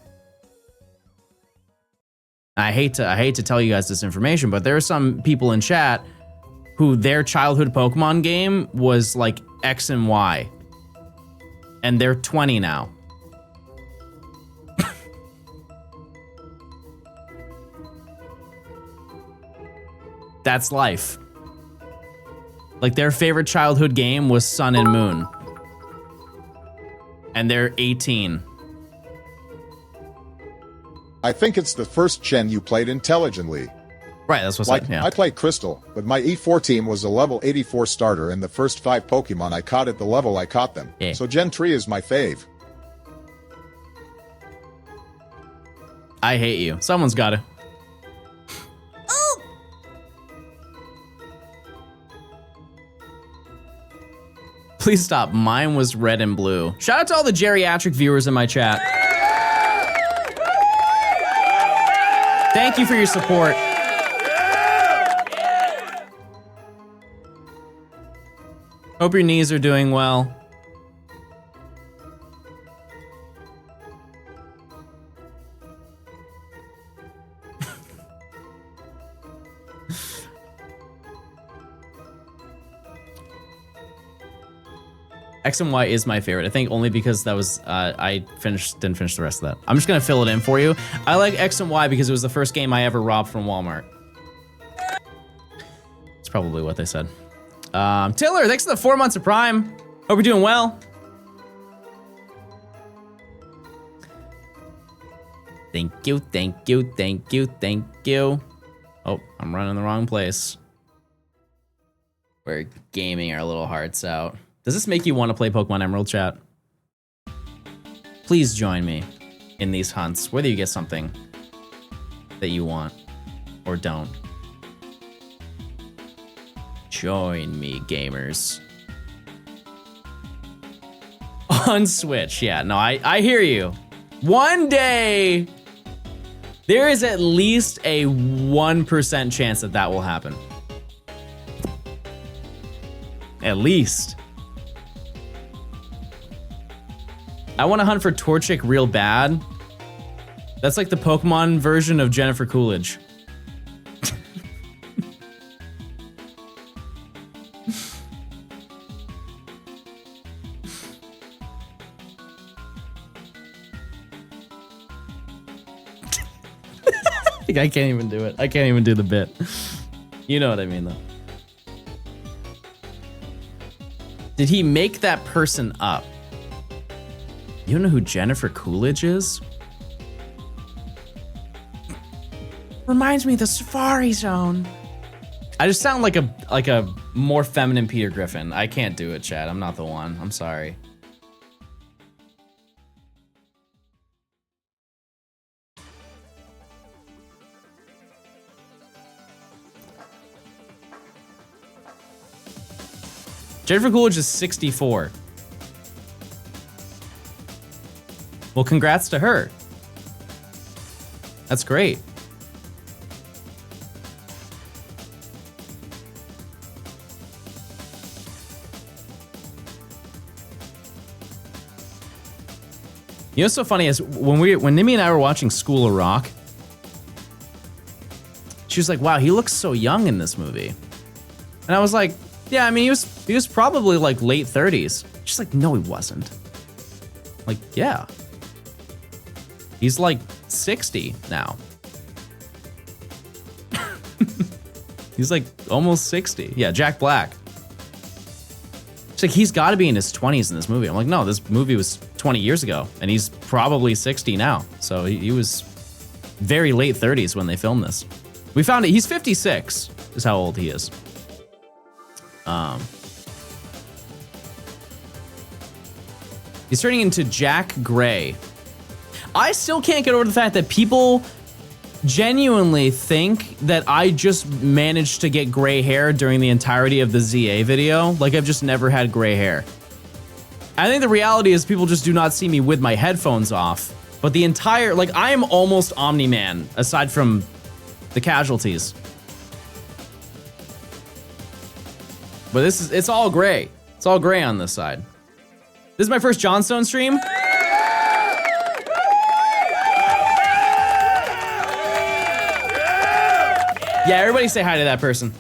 I hate to tell you guys this information, but there are some people in chat who their childhood Pokemon game was like X and Y. And they're 20 now. That's life. Like their favorite childhood game was Sun and Moon. And they're 18. I think it's the first gen you played intelligently. Right, that's what's like, yeah. I played Crystal, but my E4 team was a level 84 starter, and the first 5 Pokemon I caught at the level I caught them. Yeah. So Gen 3 is my fave. I hate you. Someone's got to. Please stop. Mine was red and blue. Shout out to all the geriatric viewers in my chat. Thank you for your support. Hope your knees are doing well. X and Y is my favorite. I think only because that was I didn't finish the rest of that. I'm just gonna fill it in for you. I like X and Y because it was the first game I ever robbed from Walmart. That's probably what they said. Tiller, thanks for the 4 months of Prime. Hope you're doing well. Thank you, thank you, thank you, thank you. Oh, I'm running the wrong place. We're gaming our little hearts out. Does this make you want to play Pokemon Emerald, chat? Please join me in these hunts, whether you get something that you want or don't. Join me, gamers. On Switch, yeah, no, I hear you. One day, there is at least a 1% chance that that will happen. At least. I want to hunt for Torchic real bad. That's like the Pokemon version of Jennifer Coolidge. I can't even do it. I can't even do the bit. You know what I mean, though. Did he make that person up? You don't know who Jennifer Coolidge is? Reminds me of the Safari Zone. I just sound like a more feminine Peter Griffin. I can't do it, Chad. I'm not the one. I'm sorry. Jennifer Coolidge is 64. Well, congrats to her. That's great. You know what's so funny is when Nimi and I were watching School of Rock, she was like, wow, he looks so young in this movie. And I was like, yeah, I mean, he was probably like late 30s. She's like, no, he wasn't. Like, yeah. He's like 60 now. He's like almost 60. Yeah, Jack Black. She's like, he's got to be in his 20s in this movie. I'm like, no, this movie was 20 years ago, and he's probably 60 now. So he was very late 30s when they filmed this. We found it. He's 56 is how old he is. He's turning into Jack Gray. I still can't get over the fact that people genuinely think that I just managed to get gray hair during the entirety of the ZA video. Like I've just never had gray hair. I think the reality is people just do not see me with my headphones off. But the entire, like I am almost Omni-Man aside from the casualties. But it's all gray. It's all gray on this side. This is my first Johnstone stream. Yeah, everybody say hi to that person.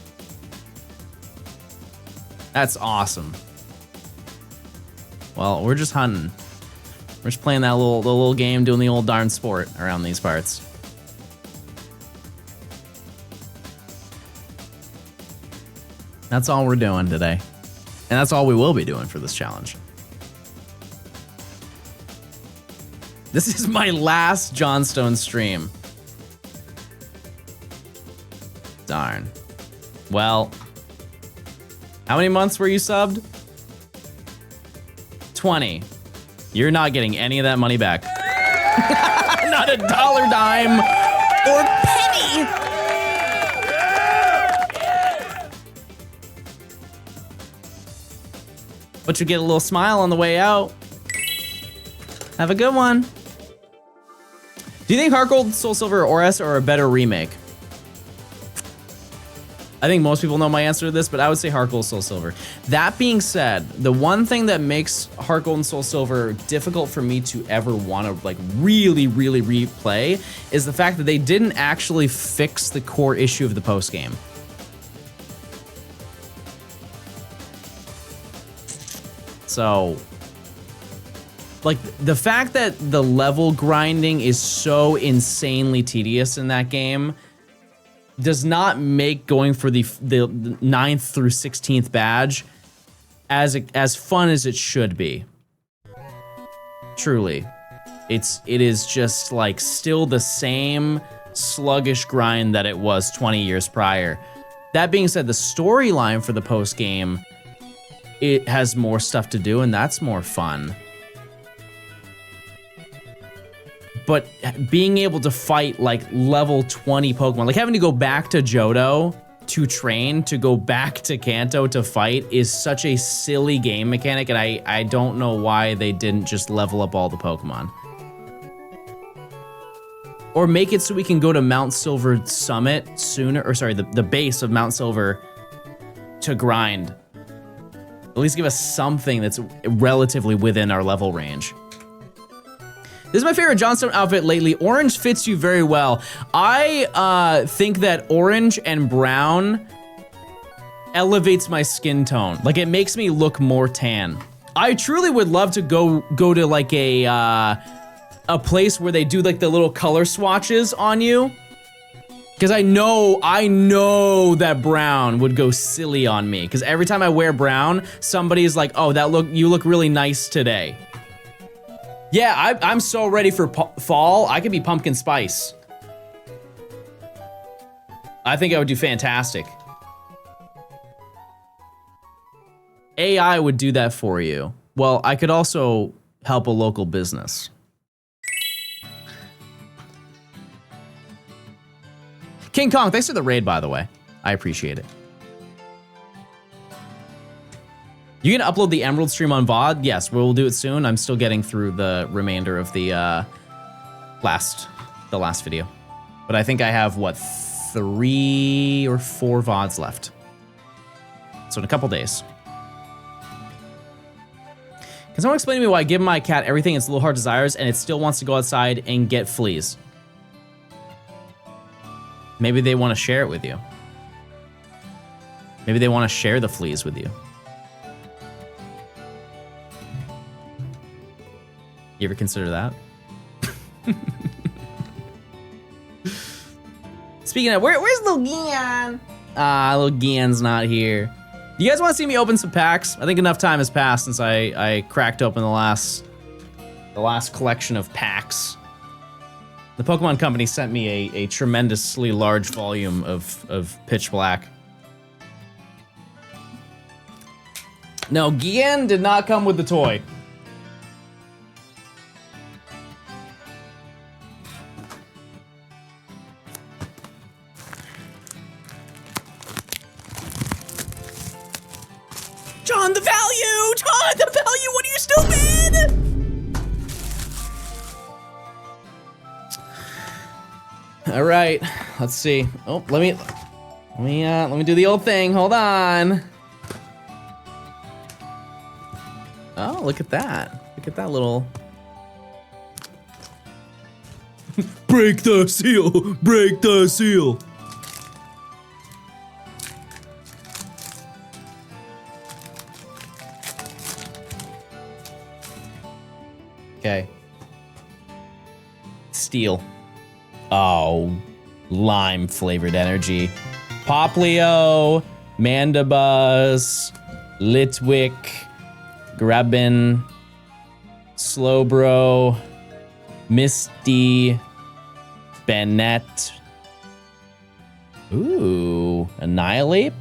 That's awesome. Well, we're just hunting. We're just playing that little game, doing the old darn sport around these parts. That's all we're doing today. And that's all we will be doing for this challenge. This is my last Johnstone stream. Darn. Well, how many months were you subbed? 20. You're not getting any of that money back. Not a dollar, dime, or penny. But you get a little smile on the way out. Have a good one. Do you think Heart Gold, Soul Silver, or ORS are a better remake? I think most people know my answer to this, but I would say Heart Gold, Soul Silver. That being said, the one thing that makes Heart Gold and Soul Silver difficult for me to ever want to like really replay is the fact that they didn't actually fix the core issue of the post game. So, like, the fact that the level grinding is so insanely tedious in that game does not make going for the 9th through 16th badge as fun as it should be. Truly. It is just like still the same sluggish grind that it was 20 years prior. That being said, the storyline for the post game, it has more stuff to do and that's more fun. But being able to fight like level 20 Pokemon, like having to go back to Johto to train, to go back to Kanto to fight is such a silly game mechanic, and I don't know why they didn't just level up all the Pokemon. Or make it so we can go to Mount Silver Summit sooner, or sorry, the base of Mount Silver to grind. At least give us something that's relatively within our level range. This is my favorite Johnstone outfit lately. Orange fits you very well. I think that orange and brown elevates my skin tone. Like, it makes me look more tan. I truly would love to go to like a place where they do like the little color swatches on you. Because I know that brown would go silly on me. Because every time I wear brown, somebody's like, oh, you look really nice today. Yeah, I'm so ready for fall. I could be pumpkin spice. I think I would do fantastic. AI would do that for you. Well, I could also help a local business. King Kong, thanks for the raid, by the way. I appreciate it. You gonna upload the Emerald stream on VOD? Yes, we'll do it soon. I'm still getting through the remainder of the last video. But I think I have, what, 3 or 4 VODs left. So in a couple days. Can someone explain to me why I give my cat everything its little heart desires and it still wants to go outside and get fleas? Maybe they want to share it with you. Maybe they want to share the fleas with you. You ever consider that? Speaking of, where's Lil Gian? Lil Gian's not here. You guys want to see me open some packs? I think enough time has passed since I cracked open the last collection of packs. The Pokemon Company sent me a tremendously large volume of Pitch Black. No, Gian did not come with the toy. John the Value! John the Value, what are you stupid? All right, let's see. Oh, let me do the old thing. Hold on. Oh, look at that. Look at that little. Break the seal. Break the seal. Okay. Steel. Oh, lime flavored energy. Poplio, Mandibuzz, Litwick, Grabbin, Slowbro, Misty, Bennett. Ooh, Annihilate,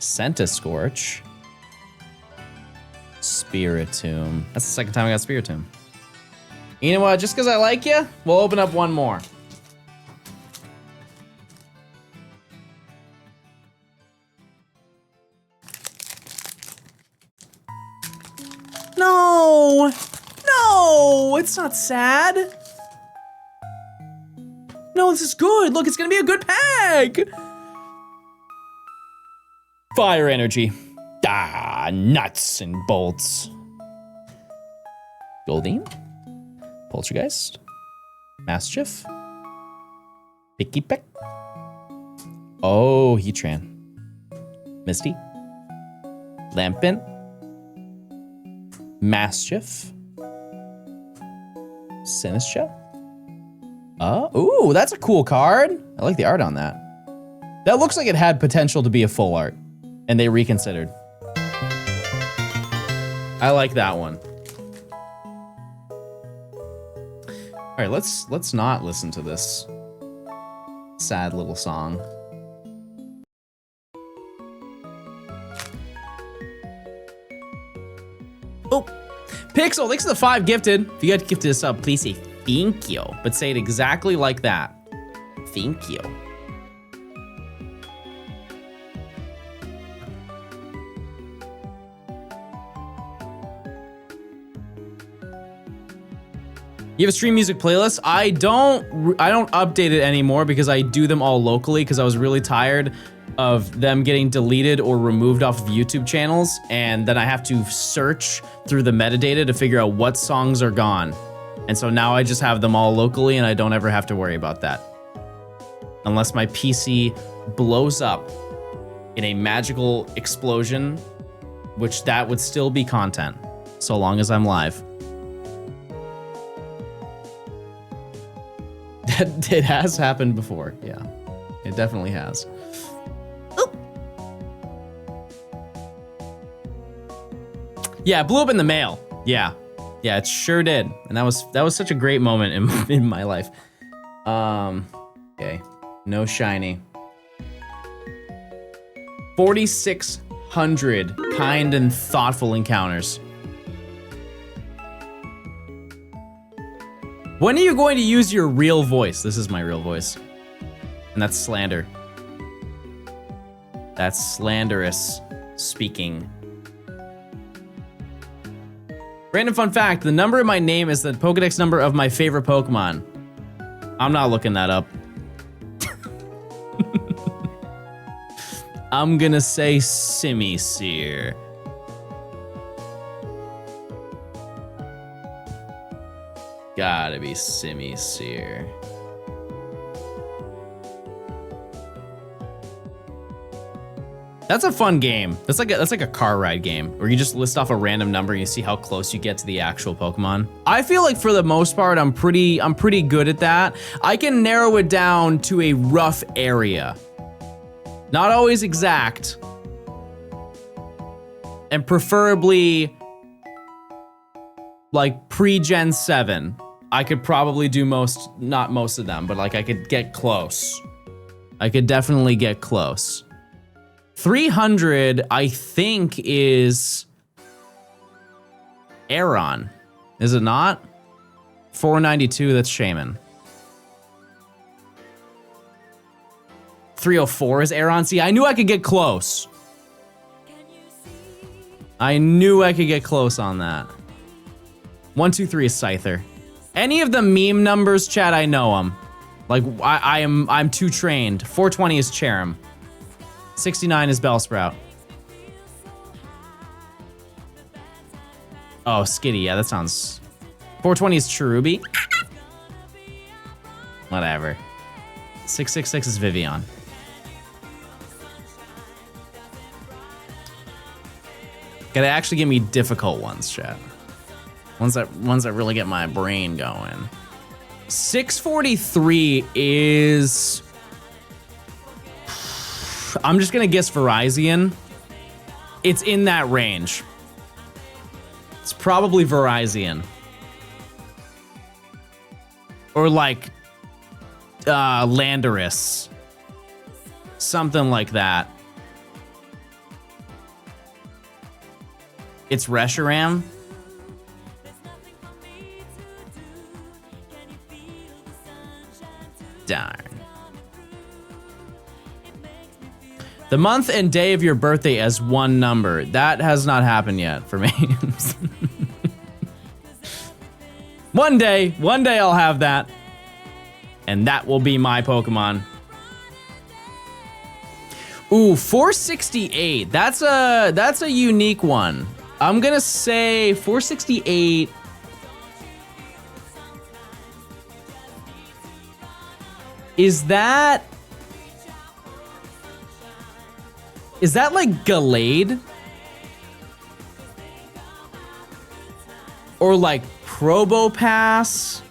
Centiscorch, Spiritomb. That's the second time I got Spiritomb. You know what? Just because I like you, we'll open up one more. No, it's not sad. No, this is good. Look, it's gonna be a good pack. Fire energy. Ah, nuts and bolts. Goldeen. Poltergeist. Mischief. Picky Peck. Oh, Heatran. Misty. Lampent. Mischief. Sinistra. Ooh, that's a cool card. I like the art on that. That looks like it had potential to be a full art, and they reconsidered. I like that one. All right, let's not listen to this sad little song. Oh, Pixel, thanks for the 5 gifted. If you got gifted a sub, please say thank you, but say it exactly like that. Thank you. You have a stream music playlist? I don't update it anymore because I do them all locally because I was really tired of them getting deleted or removed off of YouTube channels, and then I have to search through the metadata to figure out what songs are gone. And so now I just have them all locally and I don't ever have to worry about that. Unless my PC blows up in a magical explosion, which that would still be content, so long as I'm live. It has happened before, yeah. It definitely has. Oop. Yeah, it blew up in the mail. Yeah. Yeah, it sure did. And that was such a great moment in my life. Okay. No shiny. 4,600 kind and thoughtful encounters. When are you going to use your real voice? This is my real voice. And that's slander. That's slanderous speaking. Random fun fact, the number in my name is the Pokedex number of my favorite Pokemon. I'm not looking that up. I'm gonna say Simisear. Gotta be Simisear. That's a fun game. That's like a car ride game where you just list off a random number and you see how close you get to the actual Pokemon. I feel like for the most part, I'm pretty good at that. I can narrow it down to a rough area. Not always exact. And preferably like pre-Gen 7. I could probably do not most of them, but like I could get close. I could definitely get close. 300, I think, is Aeron. Is it not? 492, that's Shaman. 304 is Aeron. See, I knew I could get close. I knew I could get close on that. 123 is Scyther. Any of the meme numbers, chat, I know them. Like, I'm too trained. 420 is Cherim. 69 is Bellsprout. Oh, Skitty, yeah, that sounds... 420 is Cherubi. Whatever. 666 is Vivian. Gotta actually give me difficult ones, chat. Ones that really get my brain going. 643 is... I'm just gonna guess Virizion. It's in that range. It's probably Virizion. Or like Landorus. Something like that. It's Reshiram. Darn. The month and day of your birthday as one number. That has not happened yet for me. One day I'll have that. And that will be my Pokemon. Ooh, 468. That's a unique one. I'm gonna say 468. Is that like Gallade? Or like Probopass?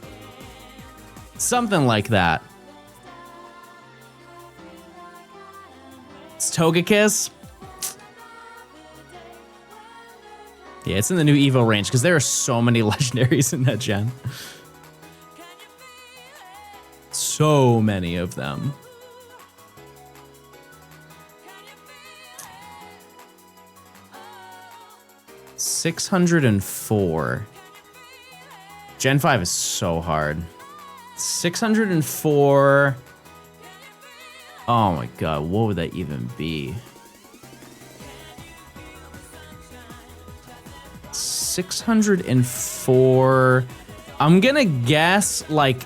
Something like that. It's Togekiss. Yeah, it's in the new Evo range because there are so many legendaries in that gen. So many of them. $604. Gen 5 is so hard. 604. Oh my god, what would that even be? 604. I'm gonna guess like.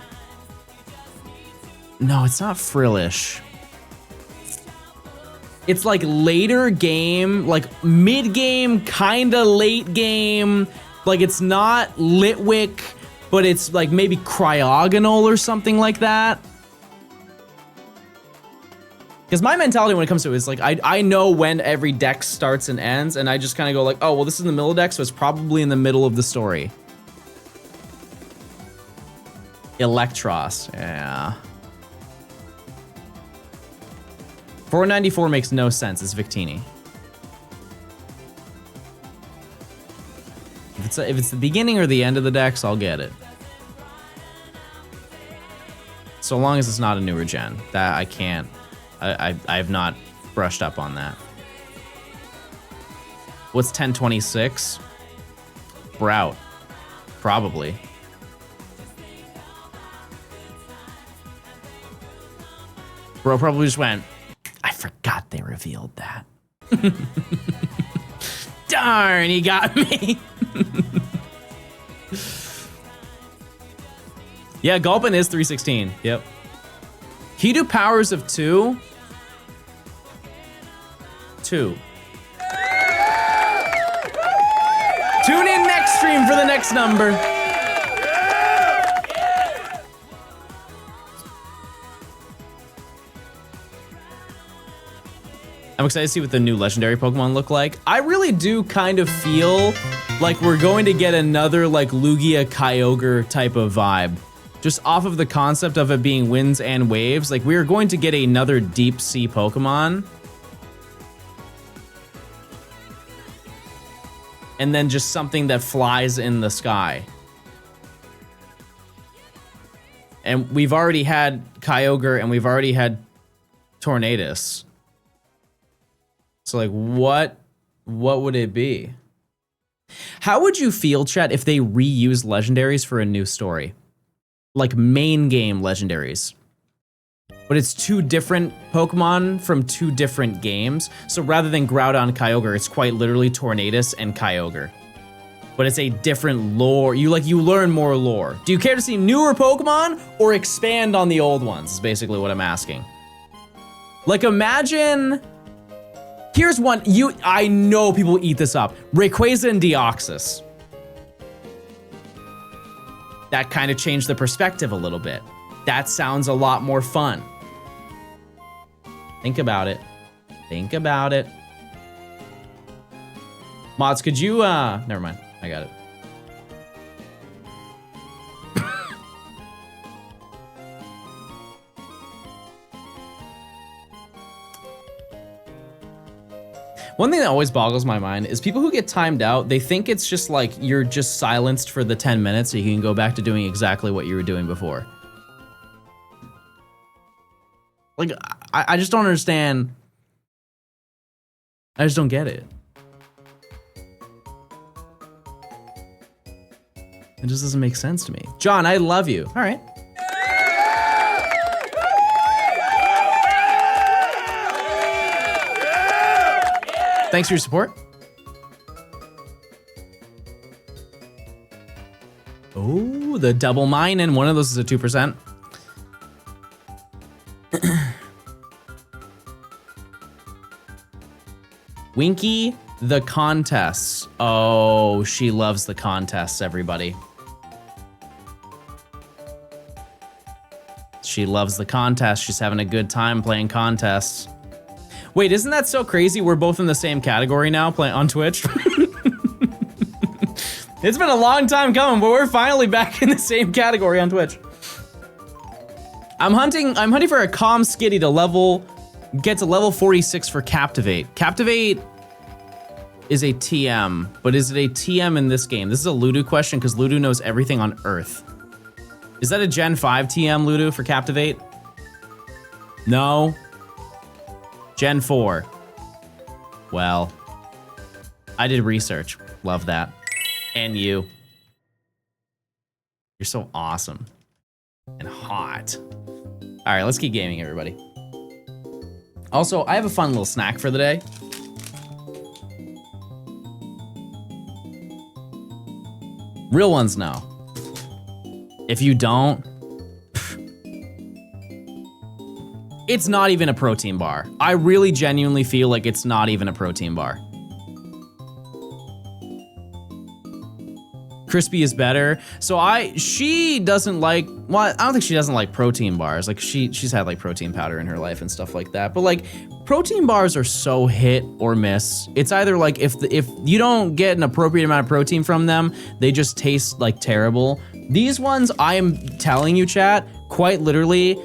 No, it's not Frillish. It's like later game, like mid game, kinda late game. Like it's not Litwick, but it's like maybe Cryogonal or something like that. Because my mentality when it comes to it is like, I know when every deck starts and ends, and I just kind of go like, oh, well, this is in the middle of the deck, so it's probably in the middle of the story. Electros, yeah. 494 makes no sense, it's Victini. If it's the beginning or the end of the decks, I'll get it. So long as it's not a newer gen. That I can't. I have not brushed up on that. What's 1026? Sprout. Probably. Bro probably just went, I forgot they revealed that. Darn, he got me. Yeah, Gulpin is 316. Yep. Can you do powers of 2? 2. Tune in next stream for the next number. I'm excited to see what the new legendary Pokemon look like. I really do kind of feel like we're going to get another like Lugia Kyogre type of vibe. Just off of the concept of it being winds and waves, like we are going to get another deep sea Pokemon. And then just something that flies in the sky. And we've already had Kyogre and we've already had Tornadus. So like what would it be? How would you feel, chat, if they reuse legendaries for a new story? Like main game legendaries. But it's 2 different Pokemon from 2 different games. So rather than Groudon Kyogre, it's quite literally Tornadus and Kyogre. But it's a different lore. You learn more lore. Do you care to see newer Pokemon or expand on the old ones? Is basically what I'm asking. Like imagine. Here's one. I know people eat this up. Rayquaza and Deoxys. That kind of changed the perspective a little bit. That sounds a lot more fun. Think about it. Think about it. Mods, could you, never mind. I got it. One thing that always boggles my mind is people who get timed out, they think it's just like you're just silenced for the 10 minutes so you can go back to doing exactly what you were doing before. Like, I just don't understand. I just don't get it. It just doesn't make sense to me. John, I love you. All right. Thanks for your support. Oh Oh, the double mine, and one of those is a 2%. Winky, the contests. Oh, she loves the contests, everybody. She loves the contests. She's having a good time playing contests. Wait, isn't that so crazy? We're both in the same category now, playing on Twitch. It's been a long time coming, but we're finally back in the same category on Twitch. I'm hunting for a calm skitty to get to level 46 for Captivate. Captivate is a TM, but is it a TM in this game? This is a Ludo question because Ludo knows everything on Earth. Is that a Gen 5 TM, Ludo, for Captivate? No. Gen 4. Well, I did research. Love that. And you. You're so awesome. And hot. All right, let's keep gaming, everybody. Also, I have a fun little snack for the day. Real ones know. If you don't, it's not even a protein bar. I really genuinely feel like it's not even a protein bar. Crispy is better. So she doesn't like, well, I don't think she doesn't like protein bars. Like she's had like protein powder in her life and stuff like that. But like protein bars are so hit or miss. It's either like if you don't get an appropriate amount of protein from them, they just taste like terrible. These ones, I am telling you, chat, quite literally,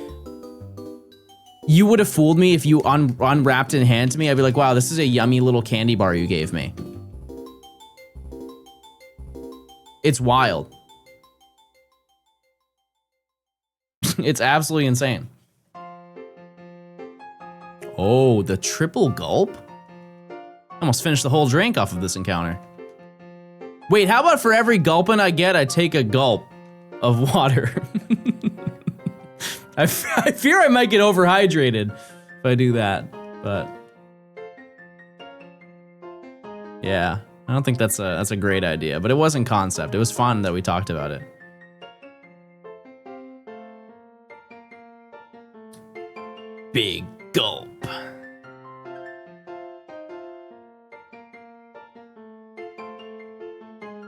you would have fooled me if you unwrapped and handed to me. I'd be like, wow, this is a yummy little candy bar you gave me. It's wild. It's absolutely insane. Oh, the triple gulp? Almost finished the whole drink off of this encounter. Wait, how about for every gulping I get, I take a gulp of water? I fear I might get overhydrated if I do that, but yeah. I don't think that's a great idea, but it was in concept. It was fun that we talked about it. Big gulp. I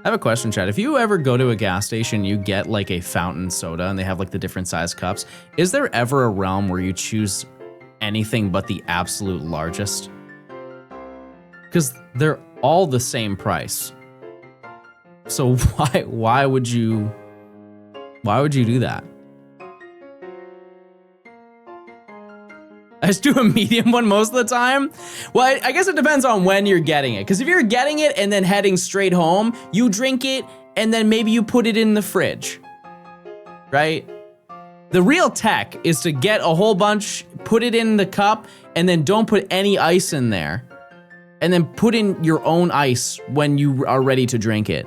have a question, chat. If you ever go to a gas station, you get like a fountain soda and they have like the different size cups. Is there ever a realm where you choose anything but the absolute largest? Because they're all the same price. So why would you do that? I just do a medium one most of the time. Well, I guess it depends on when you're getting it. Because if you're getting it and then heading straight home, you drink it and then maybe you put it in the fridge, right? The real tech is to get a whole bunch, put it in the cup, and then don't put any ice in there. And then put in your own ice when you are ready to drink it.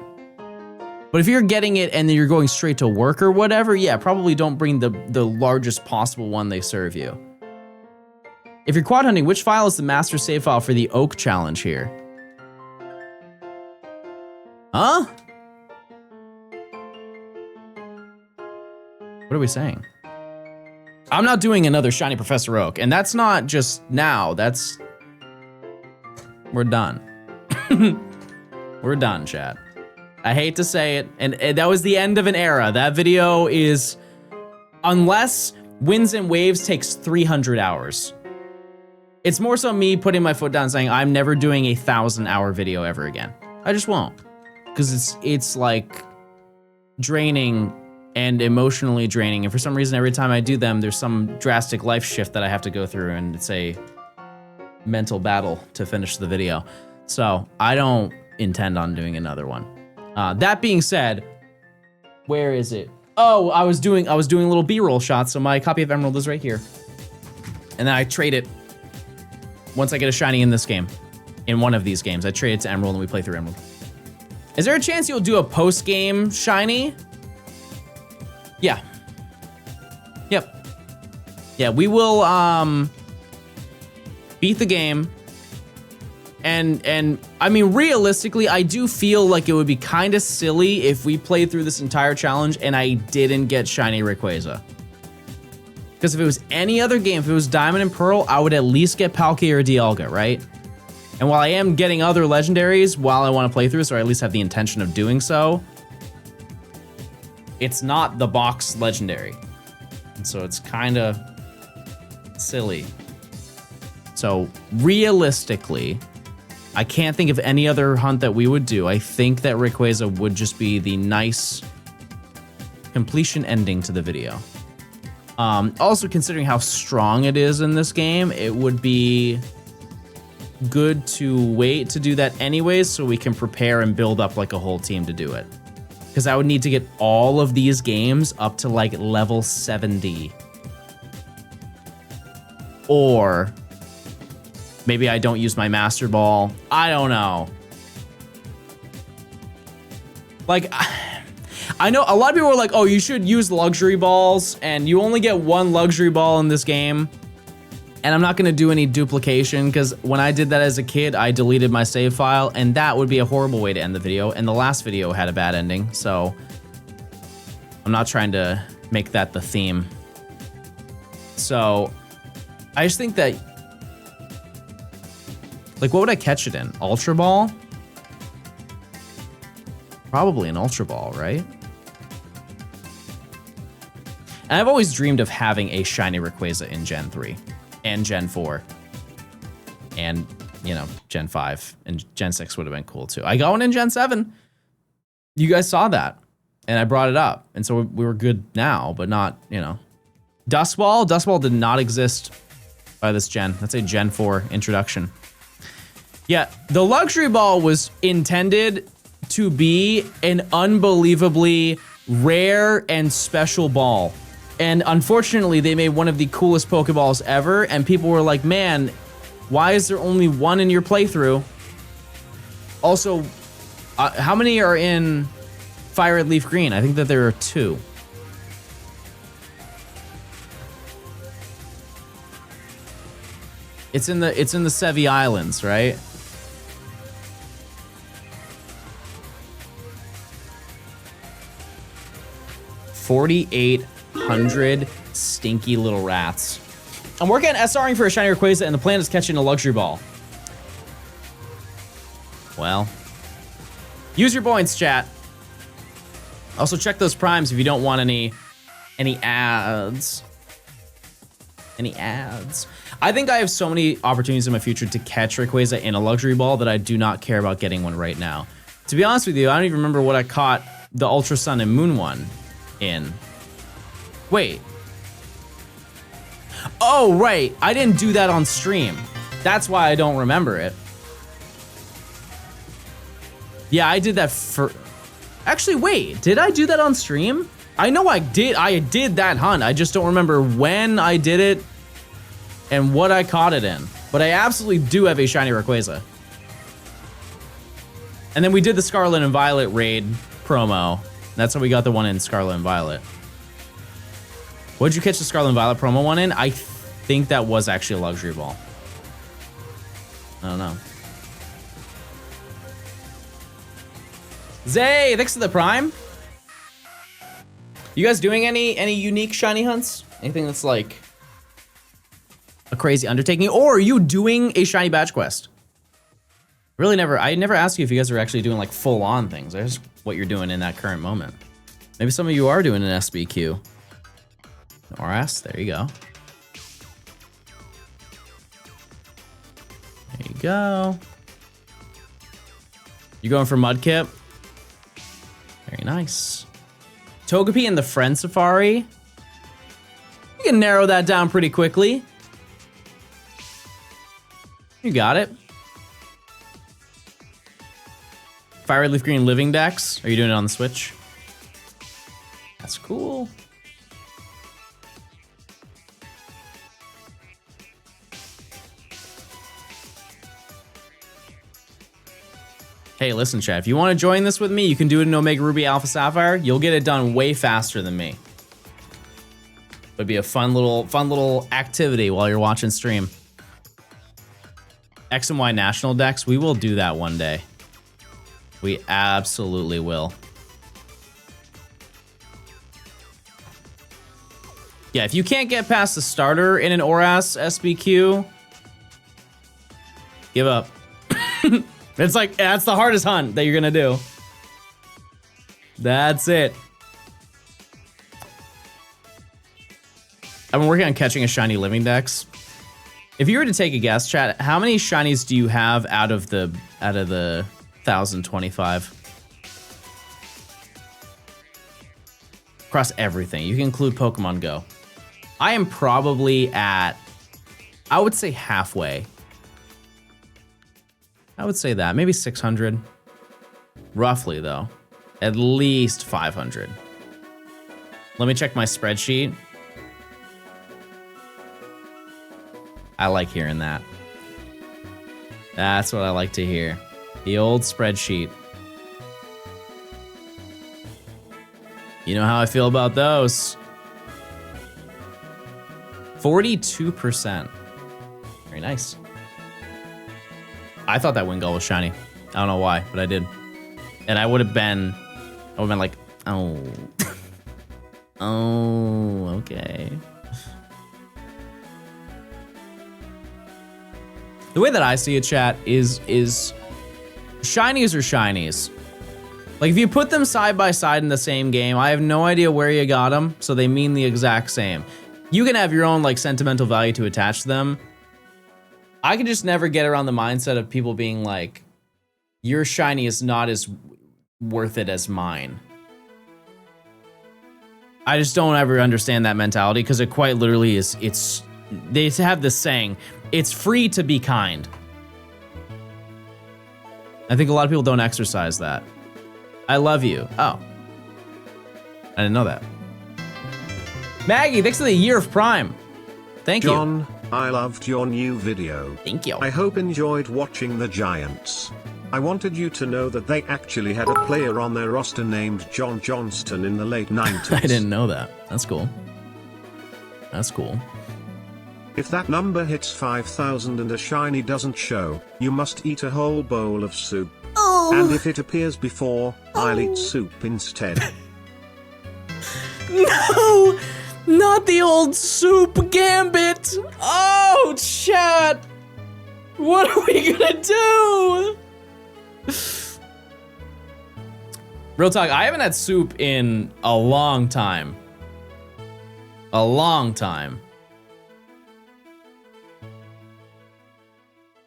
But if you're getting it and then you're going straight to work or whatever, yeah, probably don't bring the largest possible one they serve you. If you're quad hunting, which file is the master save file for the oak challenge here? Huh? What are we saying? I'm not doing another shiny Professor Oak, and that's not just now, that's... We're done. We're done, chat. I hate to say it, and that was the end of an era. That video is, unless Winds and Waves takes 300 hours. It's more so me putting my foot down saying I'm never doing a 1,000-hour video ever again. I just won't. Because it's like draining and emotionally draining. And for some reason, every time I do them, there's some drastic life shift that I have to go through, and it's a mental battle to finish the video. So I don't intend on doing another one. That being said, where is it? Oh, I was doing a little B-roll shot, so my copy of Emerald is right here. And then I trade it once I get a shiny in this game. In one of these games, I trade it to Emerald and we play through Emerald. Is there a chance you'll do a post-game shiny? Yeah. Yep. Yeah, we will beat the game And I mean, realistically, I do feel like it would be kind of silly if we played through this entire challenge and I didn't get Shiny Rayquaza. Because if it was any other game, if it was Diamond and Pearl, I would at least get Palkia or Dialga, right? And while I am getting other legendaries while I want to play through, so I at least have the intention of doing so, it's not the box legendary. And so it's kind of silly. So realistically, I can't think of any other hunt that we would do. I think that Rayquaza would just be the nice completion ending to the video. Also, considering how strong it is in this game, it would be good to wait to do that anyways so we can prepare and build up like a whole team to do it. Because I would need to get all of these games up to like level 70. Or maybe I don't use my Master Ball. I don't know. Like, I know a lot of people are like, oh, you should use luxury balls, and you only get one luxury ball in this game. And I'm not gonna do any duplication, because when I did that as a kid, I deleted my save file, and that would be a horrible way to end the video, and the last video had a bad ending, so I'm not trying to make that the theme. So, I just think that, like, what would I catch it in? Ultra Ball? Probably an Ultra Ball, right? And I've always dreamed of having a shiny Rayquaza in Gen 3 and Gen 4 and, you know, Gen 5 and Gen 6 would have been cool too. I got one in Gen 7. You guys saw that and I brought it up. And so we were good now, but not, you know. Dust Ball did not exist by this gen. That's a Gen 4 introduction. Yeah, the Luxury Ball was intended to be an unbelievably rare and special ball. And unfortunately, they made one of the coolest Pokeballs ever, and people were like, man, why is there only one in your playthrough? Also, how many are in Fire Red Leaf Green? I think that there are 2. It's in the Sevi Islands, right? $4,800 stinky little rats. I'm working on SRing for a shiny Rayquaza, and the plan is catching a luxury ball. Well, use your points, chat. Also, check those primes if you don't want any ads. Any ads. I think I have so many opportunities in my future to catch Rayquaza in a luxury ball that I do not care about getting one right now. To be honest with you, I don't even remember what I caught the Ultra Sun and Moon one in. Wait. Oh, right. I didn't do that on stream. That's why I don't remember it. Yeah, I did that for... Actually, wait. Did I do that on stream? I know I did. I did that hunt. I just don't remember when I did it and what I caught it in. But I absolutely do have a shiny Rayquaza. And then we did the Scarlet and Violet raid promo. That's how we got the one in Scarlet and Violet. What did you catch the Scarlet and Violet promo one in? I think that was actually a luxury ball. I don't know. Zay, thanks for the prime. You guys doing any unique shiny hunts? Anything that's like a crazy undertaking? Or are you doing a shiny badge quest? Really I never asked you if you guys are actually doing like full on things. That's just what you're doing in that current moment. Maybe some of you are doing an SBQ. RS, there you go. There you go. You going for Mudkip? Very nice. Togepi and the Friend Safari. You can narrow that down pretty quickly. You got it. Fire Red Leaf Green Living Dex. Are you doing it on the Switch? That's cool. Hey, listen, chat. If you want to join this with me, you can do it in Omega Ruby Alpha Sapphire. You'll get it done way faster than me. It'd be a fun little activity while you're watching stream. X and Y national decks. We will do that one day. We absolutely will. Yeah, if you can't get past the starter in an Oras SBQ, give up. It's like, that's the hardest hunt that you're gonna do. That's it. I've been working on catching a shiny living dex. If you were to take a guess, chat, how many shinies do you have out of the 1,025? Across everything. You can include Pokemon Go. I am probably at, I would say halfway. I would say that, maybe 600. Roughly though, at least 500. Let me check my spreadsheet. I like hearing that. That's what I like to hear. The old spreadsheet. You know how I feel about those. 42%. Very nice. I thought that Wingull was shiny. I don't know why, but I did. And I would have been like, oh. Oh, okay. The way that I see it, chat, is shinies are shinies. Like, if you put them side by side in the same game, I have no idea where you got them, so they mean the exact same. You can have your own, like, sentimental value to attach to them. I can just never get around the mindset of people being like, your shiny is not as worth it as mine. I just don't ever understand that mentality, because it quite literally is, they have this saying, it's free to be kind. I think a lot of people don't exercise that. I love you. Oh. I didn't know that. Maggie, thanks for the year of Prime. Thank you. John, I loved your new video. Thank you. I hope enjoyed watching the Giants. I wanted you to know that they actually had a player on their roster named John Johnston in the late 90s. I didn't know that. That's cool. That's cool. If that number hits 5,000 and a shiny doesn't show, you must eat a whole bowl of soup. Oh. And if it appears before, I'll eat soup instead. No! Not the old soup gambit! Oh, chat! What are we gonna do? Real talk, I haven't had soup in a long time. A long time.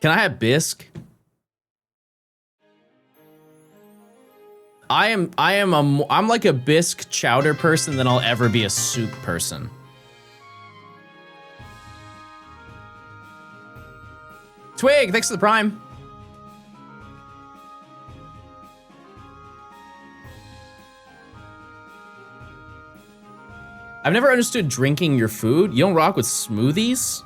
Can I have bisque? I'm like a bisque chowder person than I'll ever be a soup person. Twig, thanks for the Prime. I've never understood drinking your food. You don't rock with smoothies?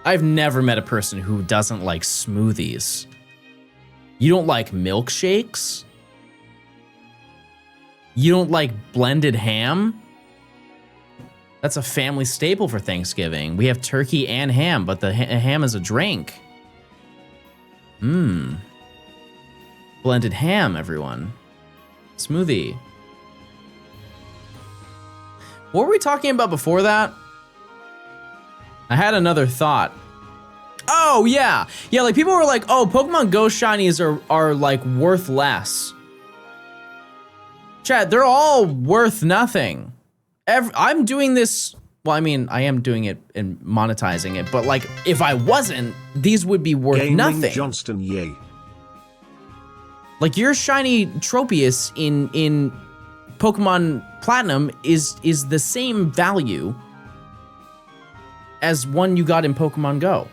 I've never met a person who doesn't like smoothies. You don't like milkshakes? You don't like blended ham? That's a family staple for Thanksgiving. We have turkey and ham, but the ham is a drink. Blended ham, everyone. Smoothie. What were we talking about before that? I had another thought. Oh, yeah. Yeah, like people were like, oh, Pokemon Go shinies are like worth less. Chat, they're all worth nothing. I'm doing this, well, I mean, I am doing it and monetizing it, but like, if I wasn't, these would be worth Gaming nothing. Johnston, yay. Like your shiny Tropius in Pokemon Platinum is the same value as one you got in Pokemon Go.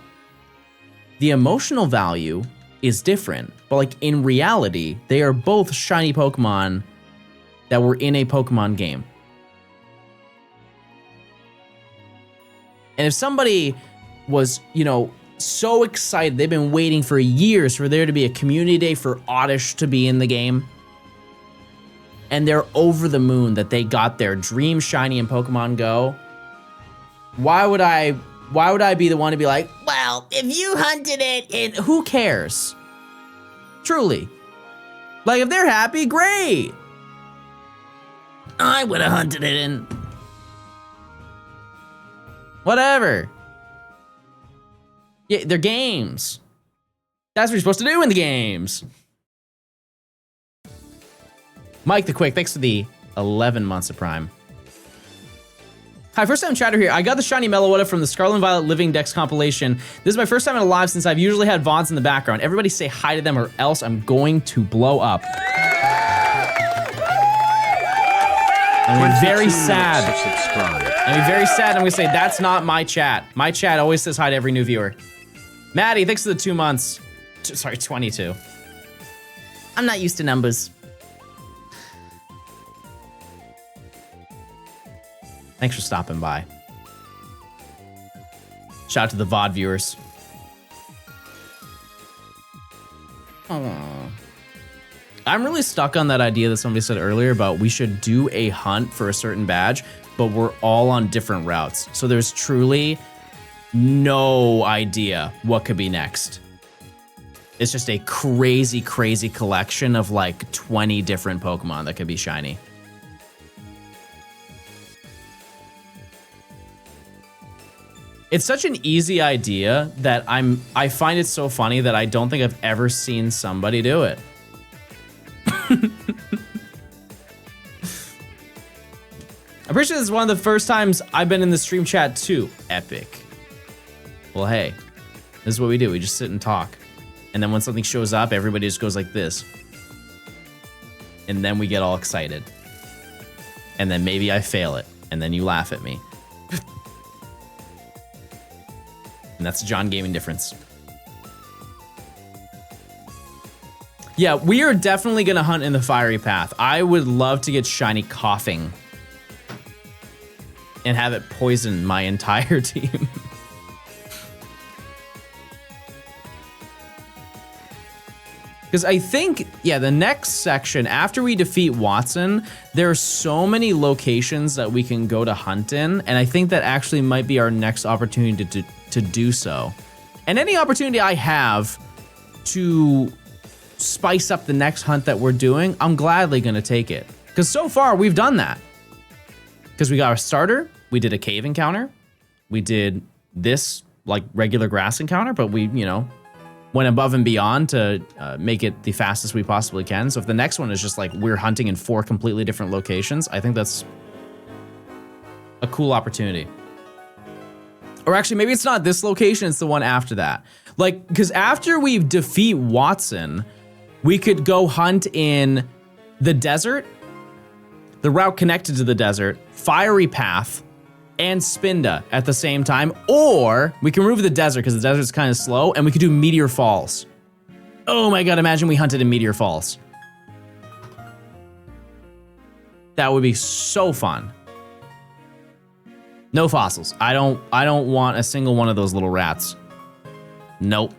The emotional value is different, but like in reality, they are both shiny Pokemon that were in a Pokemon game. And if somebody was, you know, so excited, they've been waiting for years for there to be a community day for Oddish to be in the game, and they're over the moon that they got their dream shiny in Pokemon Go, why would I be the one to be like, well, well, if you hunted it in... Who cares? Truly. Like, if they're happy, great. I would have hunted it in... Whatever. Yeah, they're games. That's what you're supposed to do in the games. Mike the Quick, thanks for the 11 months of Prime. Hi, first time chatter here. I got the shiny Meloetta from the Scarlet and Violet Living Dex compilation. This is my first time in a live since I've usually had VODs in the background. Everybody say hi to them or else I'm going to blow up. I'm very sad. I'm very sad. I'm gonna say that's not my chat. My chat always says hi to every new viewer. Maddie, thanks for the 2 months. Sorry, 22. I'm not used to numbers. Thanks for stopping by. Shout out to the VOD viewers. Aww. I'm really stuck on that idea that somebody said earlier about we should do a hunt for a certain badge, but we're all on different routes. So there's truly no idea what could be next. It's just a crazy, crazy collection of like 20 different Pokemon that could be shiny. It's such an easy idea that I find it so funny that I don't think I've ever seen somebody do it. I'm pretty sure this is one of the first times I've been in the stream chat too. Epic. Well, hey, this is what we do. We just sit and talk. And then when something shows up, everybody just goes like this. And then we get all excited. And then maybe I fail it. And then you laugh at me. And that's the John Gaming difference. Yeah, we are definitely gonna hunt in the fiery path. I would love to get shiny coughing and have it poison my entire team. Because I think, yeah, the next section, after we defeat Watson, there are so many locations that we can go to hunt in, and I think that actually might be our next opportunity to do so. And any opportunity I have to spice up the next hunt that we're doing, I'm gladly gonna take it. Because so far, we've done that. Because we got our starter, we did a cave encounter, we did this, like, regular grass encounter, but we, you know, went above and beyond to make it the fastest we possibly can. So if the next one is just like we're hunting in 4 completely different locations, I think that's a cool opportunity. Or actually, maybe it's not this location, it's the one after that. Like, because after we defeat Watson, we could go hunt in the desert, the route connected to the desert, Fiery Path, and Spinda at the same time, or we can remove the desert because the desert's kind of slow, and we could do Meteor Falls. Oh my god, imagine we hunted in Meteor Falls. That would be so fun. No fossils. I don't want a single one of those little rats. Nope.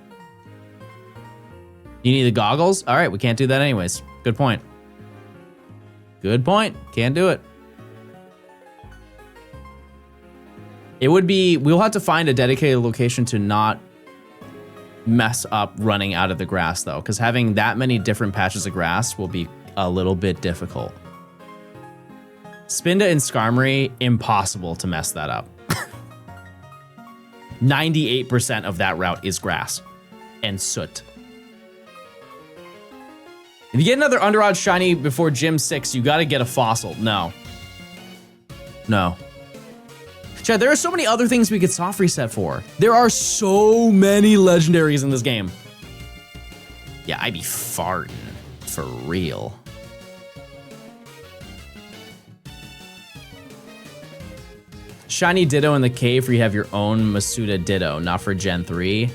You need the goggles? All right, we can't do that anyways. Good point. Good point. Can't do it. It would be, we'll have to find a dedicated location to not mess up running out of the grass though, because having that many different patches of grass will be a little bit difficult. Spinda and Skarmory, impossible to mess that up. 98% of that route is grass and soot. If you get another Underodd shiny before Gym 6, you gotta get a fossil. No. No. Chad, there are so many other things we could soft reset for. There are so many legendaries in this game. Yeah, I be farting. For real. Shiny Ditto in the cave where you have your own Masuda Ditto, not for Gen 3.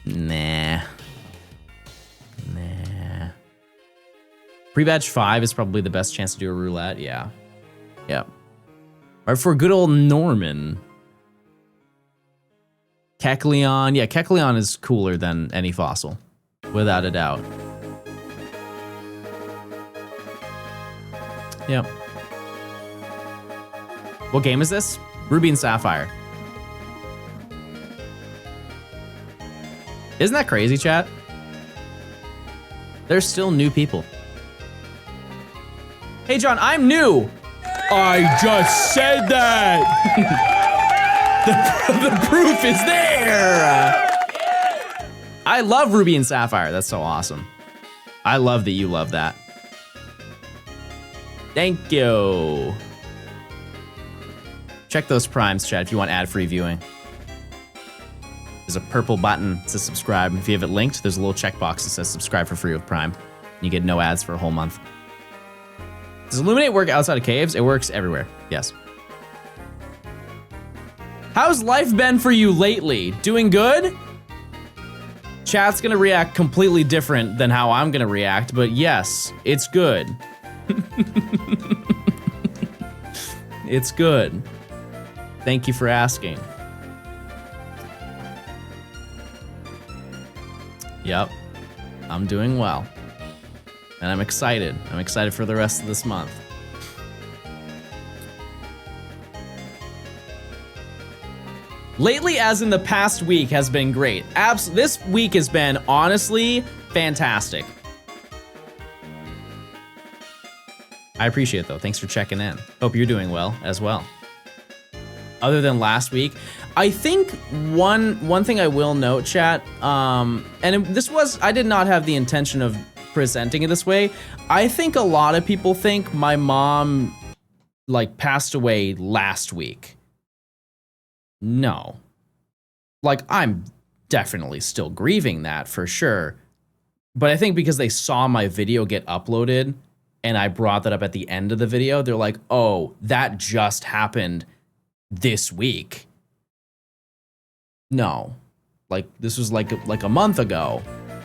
Nah. Nah. Pre-batch 5 is probably the best chance to do a roulette, yeah. Yeah. Or for good old Norman. Kecleon. Yeah, Kecleon is cooler than any fossil. Without a doubt. Yep. What game is this? Ruby and Sapphire. Isn't that crazy, chat? There's still new people. Hey, John, I'm new. I just said that. the proof is there. I love Ruby and Sapphire. That's so awesome. I love that you love that. Thank you. Check those primes, chat, if you want ad-free viewing. There's a purple button to subscribe. If you have it linked, there's a little checkbox that says subscribe for free with Prime. You get no ads for a whole month. Does Illuminate work outside of caves? It works everywhere, yes. How's life been for you lately? Doing good? Chat's gonna react completely different than how I'm gonna react, but yes, it's good. It's good. Thank you for asking. Yep, I'm doing well. And I'm excited. I'm excited for the rest of this month. Lately, as in the past week, has been great. This week has been, honestly, fantastic. I appreciate it, though. Thanks for checking in. Hope you're doing well, as well. Other than last week, I think one thing I will note, chat, I did not have the intention of presenting it this way. I think a lot of people think my mom, like, passed away last week. No. Like, I'm definitely still grieving that, for sure. But I think because they saw my video get uploaded, and I brought that up at the end of the video, they're like, oh, that just happened this week. No, like this was like a month ago,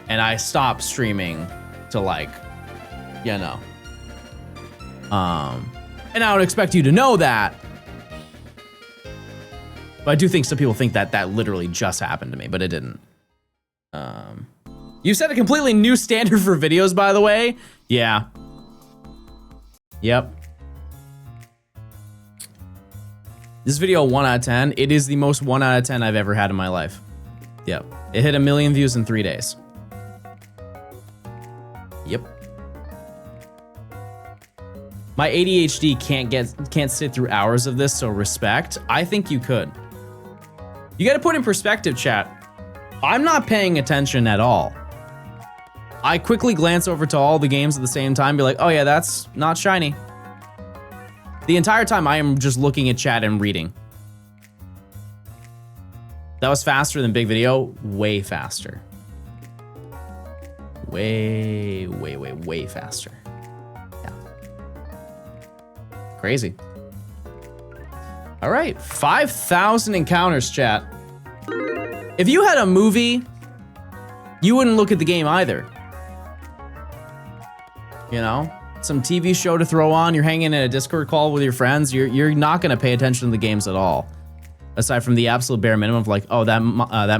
and I stopped streaming to, like, you know. And I would expect you to know that. But I do think some people think that that literally just happened to me, but it didn't. You set a completely new standard for videos, by the way. Yeah. Yep. This video, 1 out of 10. It is the most 1 out of 10 I've ever had in my life. Yep. It hit 1 million views in 3 days. Yep. My ADHD can't sit through hours of this, so respect. I think you could. You gotta put in perspective, chat. I'm not paying attention at all. I quickly glance over to all the games at the same time, be like, oh yeah, that's not shiny. The entire time I am just looking at chat and reading. That was faster than big video, way faster. Way faster. Yeah. Crazy. All right, 5,000 encounters, chat. If you had a movie, you wouldn't look at the game either. You know? Some TV show to throw on, you're hanging in a Discord call with your friends, you're not gonna pay attention to the games at all. Aside from the absolute bare minimum of like, oh, that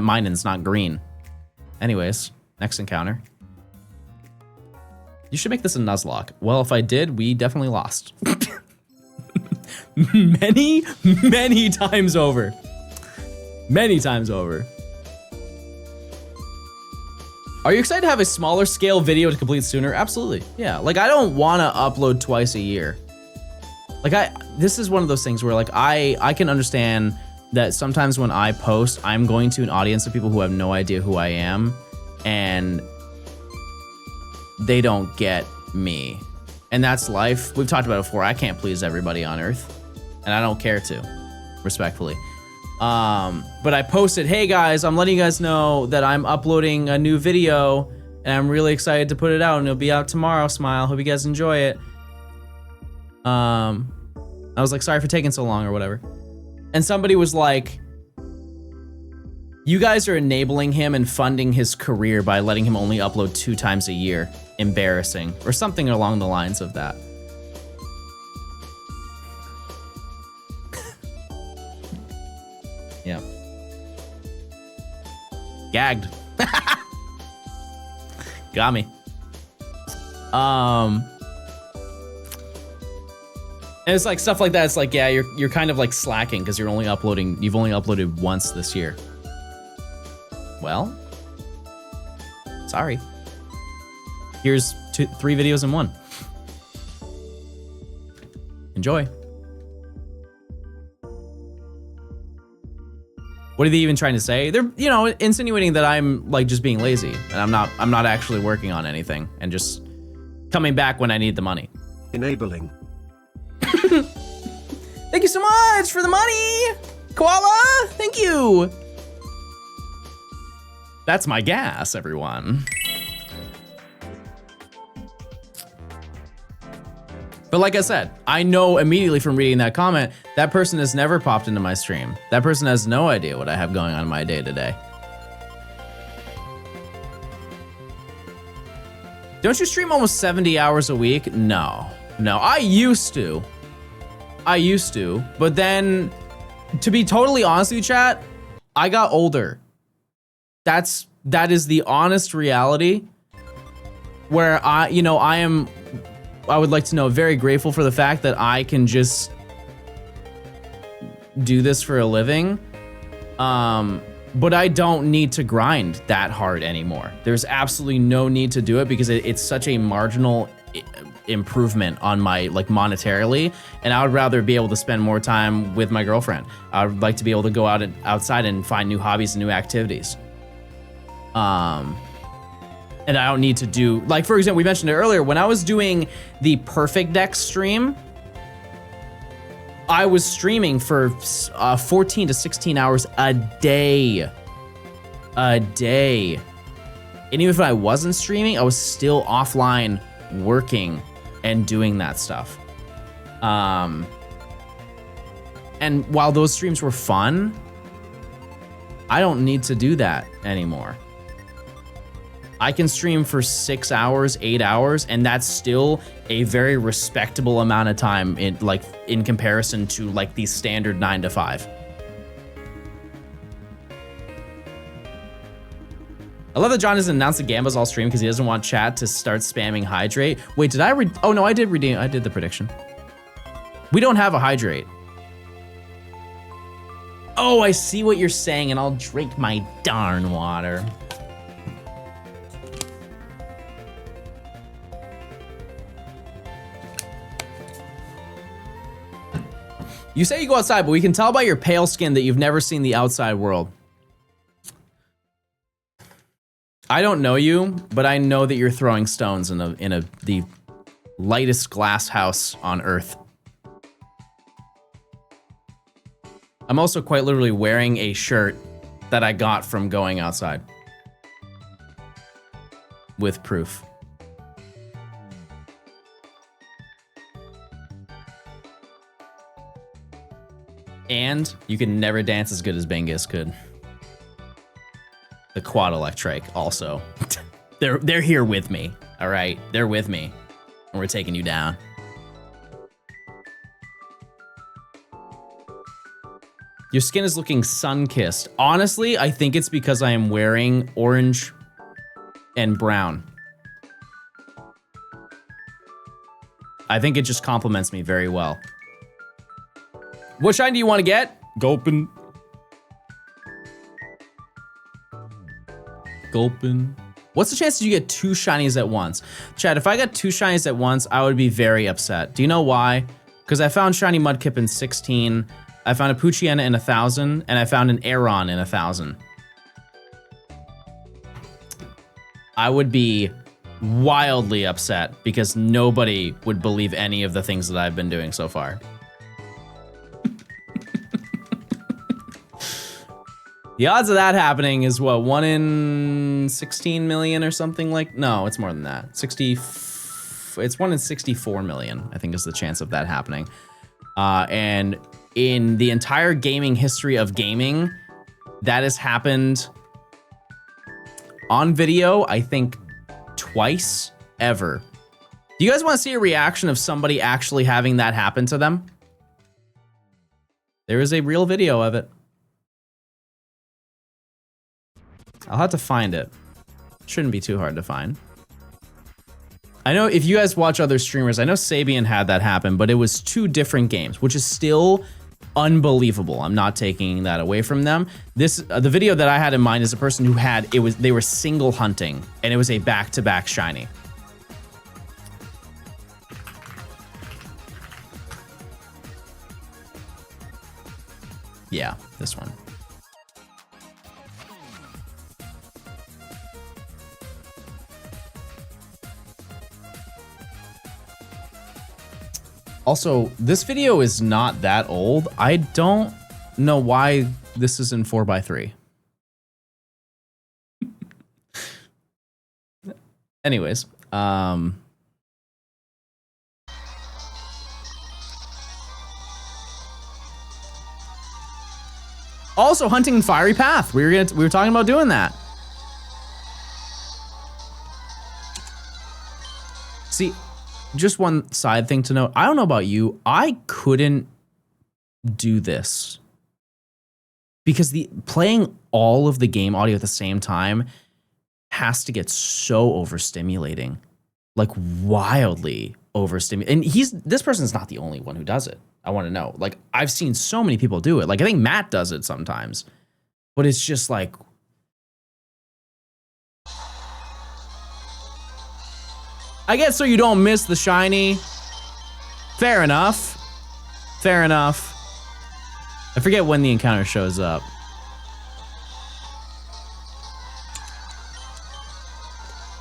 mining's not green. Anyways, next encounter. You should make this a Nuzlocke. Well, if I did, we definitely lost. many times over. Many times over. Are you excited to have a smaller scale video to complete sooner? Absolutely, yeah. Like, I don't wanna upload twice a year. Like, this is one of those things where, like, I can understand that sometimes when I post, I'm going to an audience of people who have no idea who I am, and they don't get me. And that's life. We've talked about it before. I can't please everybody on Earth, and I don't care to, respectfully. But I posted, hey guys, I'm letting you guys know that I'm uploading a new video, and I'm really excited to put it out, and it'll be out tomorrow, smile. Hope you guys enjoy it. I was like, sorry for taking so long or whatever. And somebody was like, you guys are enabling him and funding his career by letting him only upload 2 times a year. Embarrassing, or something along the lines of that. Yeah. Gagged. Got me. And it's like stuff like that. It's like, yeah, you're kind of like slacking because you've only uploaded once this year. Well, Sorry. Here's 3 videos in one. Enjoy. What are they even trying to say? They're, you know, insinuating that I'm like just being lazy and I'm not actually working on anything and just coming back when I need the money. Enabling. Thank you so much for the money, Koala. Thank you. That's my gas, everyone. But like I said, I know immediately from reading that comment, that person has never popped into my stream. That person has no idea what I have going on in my day to day. Don't you stream almost 70 hours a week? No, I used to, but then to be totally honest with you, chat, I got older. That is the honest reality where I would like to know, very grateful for the fact that I can just do this for a living. But I don't need to grind that hard anymore. There's absolutely no need to do it because it's such a marginal improvement on my, like, monetarily. And I would rather be able to spend more time with my girlfriend. I would like to be able to go outside and find new hobbies and new activities. And I don't need to do, like, for example, we mentioned it earlier, when I was doing the Perfect Deck stream, I was streaming for 14 to 16 hours a day. And even if I wasn't streaming, I was still offline working and doing that stuff. And while those streams were fun, I don't need to do that anymore. I can stream for 6 hours, 8 hours, and that's still a very respectable amount of time in comparison to like the standard 9 to 5. I love that John doesn't announce the Gambas all stream because he doesn't want chat to start spamming hydrate. Wait, did I oh no, I did redeem. I did the prediction. We don't have a hydrate. Oh, I see what you're saying, and I'll drink my darn water. You say you go outside, but we can tell by your pale skin that you've never seen the outside world. I don't know you, but I know that you're throwing stones in the lightest glass house on earth. I'm also quite literally wearing a shirt that I got from going outside. With proof. And you can never dance as good as Bengus could. The quad electric also. They're here with me. All right, they're with me, and we're taking you down. Your skin is looking sun-kissed. Honestly, I think it's because I am wearing orange and brown. I think it just complements me very well. What shine do you want to get? Gulpin. Gulpin. What's the chance that you get 2 shinies at once? Chad, if I got 2 shinies at once, I would be very upset. Do you know why? Because I found shiny Mudkip in 16, I found a Poochyena in 1,000, and I found an Aeron in 1,000. I would be wildly upset because nobody would believe any of the things that I've been doing so far. The odds of that happening is what, 1 in 16 million or something like? No, it's more than that. It's 1 in 64 million, I think is the chance of that happening. And in the entire gaming history of gaming, that has happened on video, I think twice ever. Do you guys want to see a reaction of somebody actually having that happen to them? There is a real video of it. I'll have to find it. Shouldn't be too hard to find. I know if you guys watch other streamers, I know Sabian had that happen, but it was 2 different games, which is still unbelievable. I'm not taking that away from them. This the video that I had in mind is a person who had they were single hunting, and it was a back-to-back shiny. Yeah, this one. Also, this video is not that old. I don't know why this is in 4:3. Anyways, also hunting Fiery Path. We were talking about doing that. See, just one side thing to note. I don't know about you. I couldn't do this because playing all of the game audio at the same time has to get so overstimulating, like wildly overstimulating. And this person's not the only one who does it. I want to know. Like, I've seen so many people do it. Like, I think Matt does it sometimes, but it's just like, I guess so you don't miss the shiny. Fair enough. Fair enough. I forget when the encounter shows up.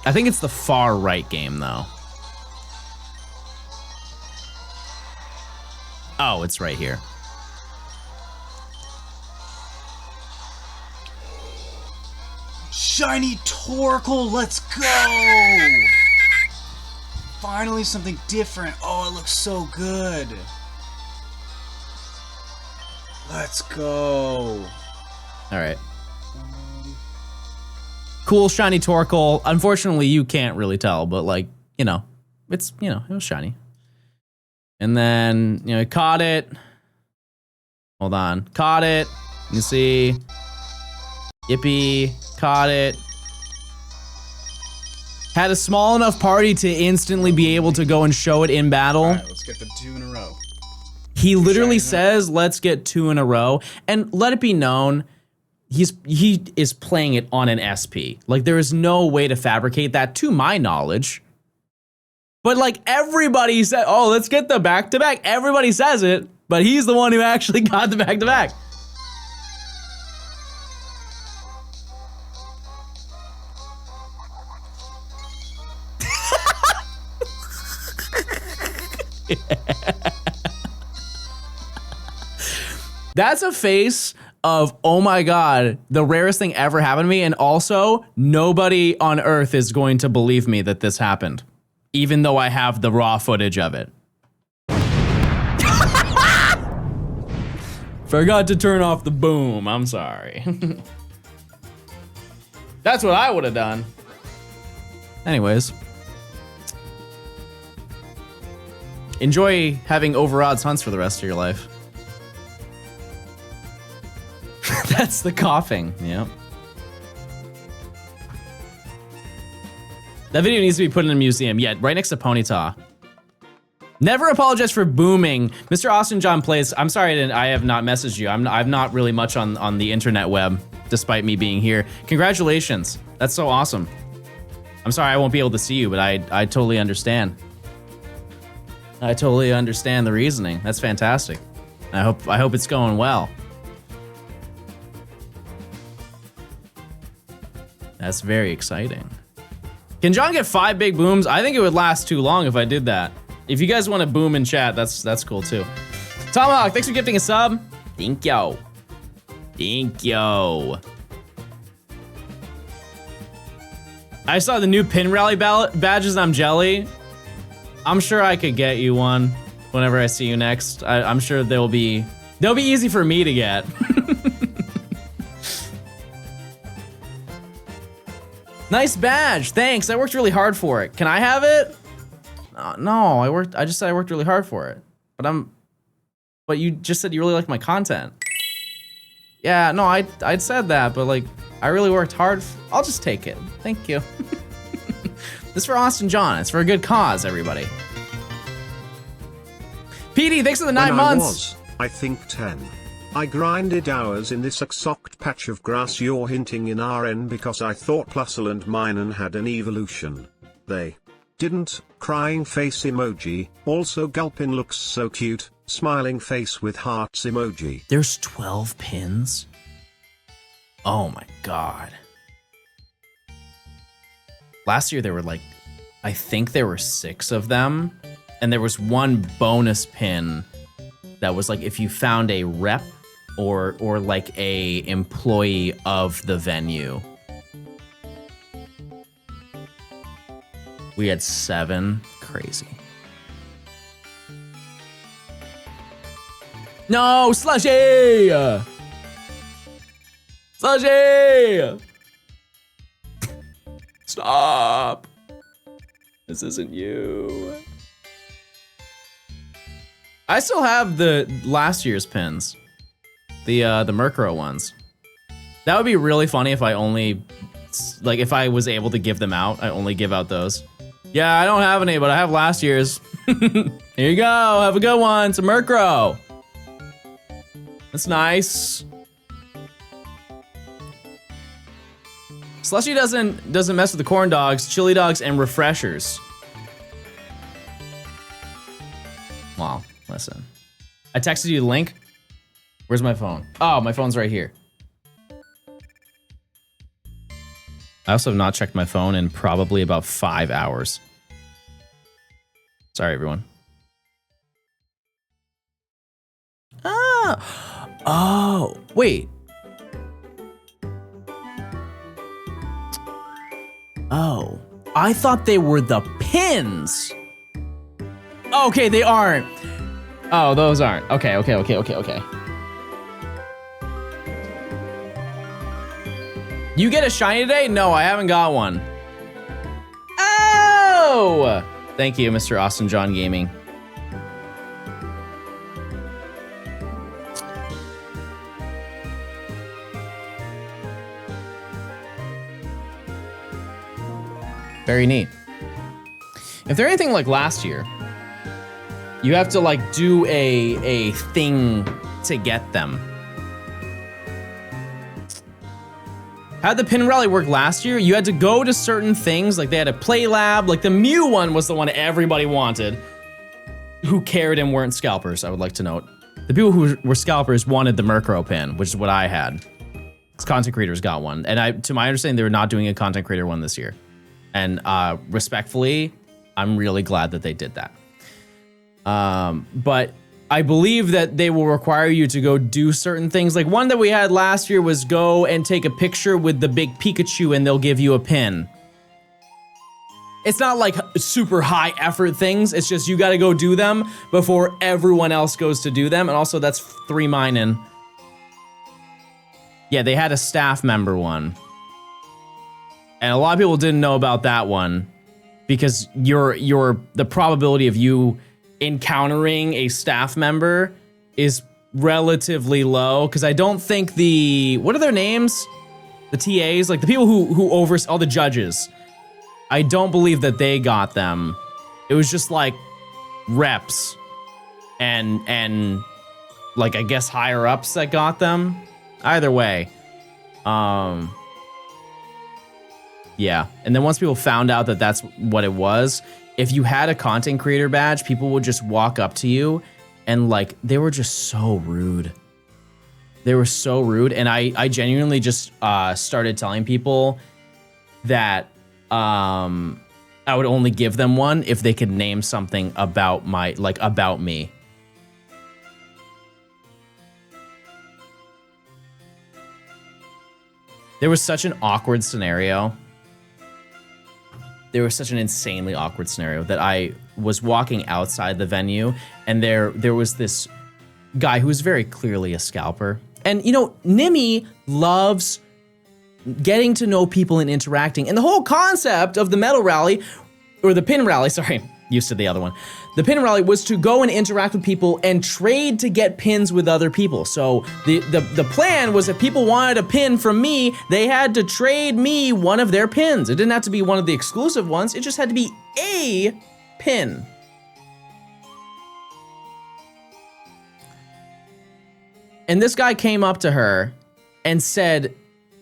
I think it's the far right game, though. Oh, it's right here. Shiny Torkoal, let's go! Finally something different. Oh, it looks so good. Let's go. All right. Cool shiny Torkoal. Unfortunately, you can't really tell, but like, it was shiny. And then, it caught it. Hold on. Caught it. You see. Yippee. Caught it. Had a small enough party to instantly be able to go and show it in battle. All right, let's get the 2 in a row. He literally says, let's get 2 in a row. And let it be known, he is playing it on an SP. Like, there is no way to fabricate that, to my knowledge. But like, everybody said, oh, let's get the back-to-back. Everybody says it, but he's the one who actually got the back-to-back. That's a face of, oh my God, the rarest thing ever happened to me. And also, nobody on earth is going to believe me that this happened, even though I have the raw footage of it. Forgot to turn off the boom. I'm sorry. That's what I would have done. Anyways. Enjoy having over-odds hunts for the rest of your life. That's the coughing, yep. That video needs to be put in a museum. Yeah, right next to Ponyta. Never apologize for booming. Mr. Austin John Plays, I'm sorry I have not messaged you. I'm not really much on the internet web, despite me being here. Congratulations, that's so awesome. I'm sorry I won't be able to see you, but I totally understand. I totally understand the reasoning. That's fantastic. I hope it's going well. That's very exciting. Can John get 5 big booms? I think it would last too long if I did that. If you guys want to boom in chat, that's cool too. Tomahawk, thanks for gifting a sub. Thank yo. Thank yo. I saw the new pin rally badges and I'm jelly. I'm sure I could get you one whenever I see you next. I'm sure they'll be easy for me to get. Nice badge, thanks. I worked really hard for it. Can I have it? No, I just said I worked really hard for it. But you just said you really liked my content. Yeah, no, I'd said that, but like, I really worked hard. I'll just take it. Thank you. This is for Austin John. It's for a good cause, everybody. PD, thanks for the 9 months. I think 10. I grinded hours in this exact patch of grass you're hinting in RN because I thought Plusle and Minun had an evolution. They didn't. Crying face emoji. Also Gulpin looks so cute. Smiling face with hearts emoji. There's 12 pins? Oh my god. Last year there were like, I think there were 6 of them. And there was one bonus pin that was like if you found a rep or like a employee of the venue. We had 7. Crazy. No, Slushy! Slushy! Stop! This isn't you. I still have the last year's pins. The Murkrow ones. That would be really funny if I only, like if I was able to give them out, I only give out those. Yeah, I don't have any, but I have last year's. Here you go, have a good one, it's a Murkrow. That's nice. Slushy doesn't mess with the corn dogs, chili dogs, and refreshers. Wow, listen. I texted you the link. Where's my phone? Oh, my phone's right here. I also have not checked my phone in probably about 5 hours. Sorry, everyone. Ah! Oh, wait. Oh, I thought they were the pins. Okay, they aren't. Oh, those aren't. Okay. You get a shiny today? No, I haven't got one. Oh! Thank you, Mr. Austin John Gaming. Very neat. If they're anything like last year, you have to like do a thing to get them. How'd the pin rally work last year? You had to go to certain things, like they had a play lab, like the Mew one was the one everybody wanted. Who cared and weren't scalpers, I would like to note. The people who were scalpers wanted the Murkrow pin, which is what I had. Because content creators got one. And to my understanding, they were not doing a content creator one this year. And respectfully, I'm really glad that they did that. But I believe that they will require you to go do certain things. Like one that we had last year was go and take a picture with the big Pikachu and they'll give you a pin. It's not like super high effort things. It's just you gotta go do them before everyone else goes to do them. And also that's 3 Minun. Yeah, they had a staff member one. And a lot of people didn't know about that one because the probability of you encountering a staff member is relatively low because I don't think what are their names? The TAs, like the people who oversee all the judges. I don't believe that they got them. It was just like reps and like I guess higher ups that got them. Either way. Yeah, and then once people found out that that's what it was, if you had a content creator badge, people would just walk up to you and like, they were just so rude. They were so rude. And I genuinely just started telling people that I would only give them one if they could name something about about me. There was such an awkward scenario. There was such an insanely awkward scenario that I was walking outside the venue and there was this guy who was very clearly a scalper. And you know, Nimi loves getting to know people and interacting. And the whole concept of the medal rally, or the pin rally, sorry, used to the other one. The pin rally was to go and interact with people and trade to get pins with other people. So the plan was if people wanted a pin from me, they had to trade me one of their pins. It didn't have to be one of the exclusive ones. It just had to be a pin. And this guy came up to her and said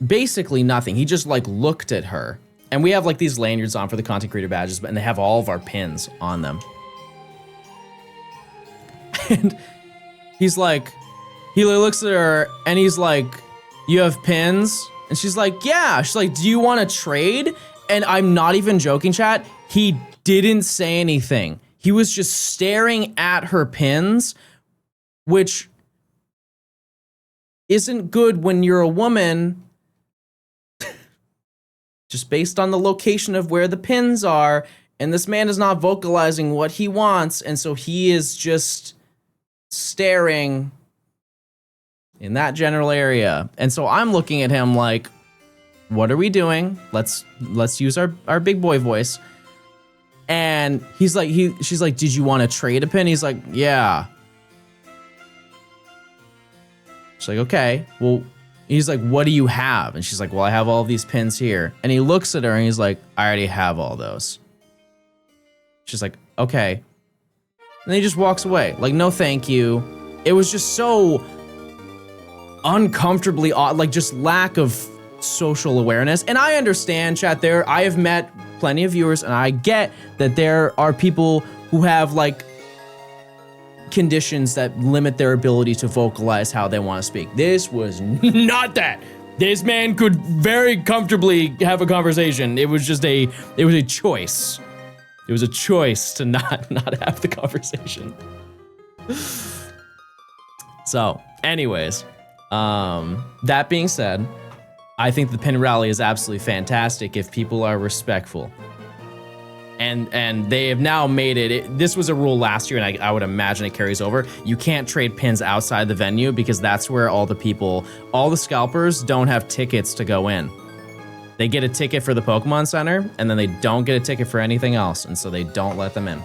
basically nothing. He just like looked at her. And we have like these lanyards on for the content creator badges, and they have all of our pins on them. And he's like, he looks at her and he's like, you have pins? And she's like, yeah. She's like, do you want to trade? And I'm not even joking, chat. He didn't say anything. He was just staring at her pins, which isn't good when you're a woman, just based on the location of where the pins are. And this man is not vocalizing what he wants. And so he is just staring in that general area. And so I'm looking at him like, what are we doing? Let's use our big boy voice. And she's like, did you want to trade a pin? He's like, yeah. She's like, okay. Well, he's like, what do you have? And she's like, well, I have all these pins here. And he looks at her and he's like, I already have all those. She's like, okay. And then he just walks away. Like, no, thank you. It was just so uncomfortably odd, like just lack of social awareness. And I understand, chat, I have met plenty of viewers and I get that there are people who have like conditions that limit their ability to vocalize how they want to speak. This was not that. This man could very comfortably have a conversation. It was a choice. It was a choice to not have the conversation. So, anyways, that being said, I think the pin rally is absolutely fantastic if people are respectful. And they have now made it, this was a rule last year, and I would imagine it carries over. You can't trade pins outside the venue because that's where all the scalpers don't have tickets to go in. They get a ticket for the Pokemon Center, and then they don't get a ticket for anything else, and so they don't let them in.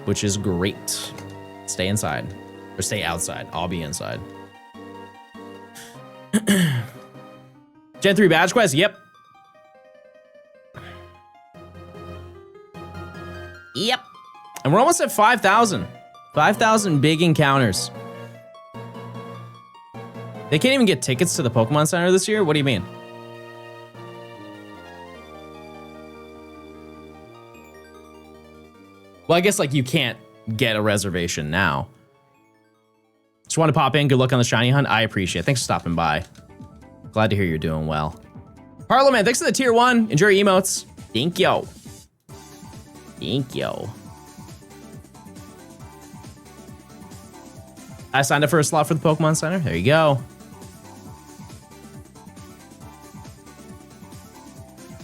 Which is great. Stay inside. Or stay outside. I'll be inside. Gen 3 badge quest? Yep. Yep. And we're almost at 5,000. 5,000 big encounters. They can't even get tickets to the Pokemon Center this year? What do you mean? Well, I guess like you can't get a reservation now. Just want to pop in. Good luck on the shiny hunt. I appreciate it. Thanks for stopping by. Glad to hear you're doing well. Parliament, thanks for the tier 1. Enjoy your emotes. Thank you. Thank you. I signed up for a slot for the Pokemon Center. There you go.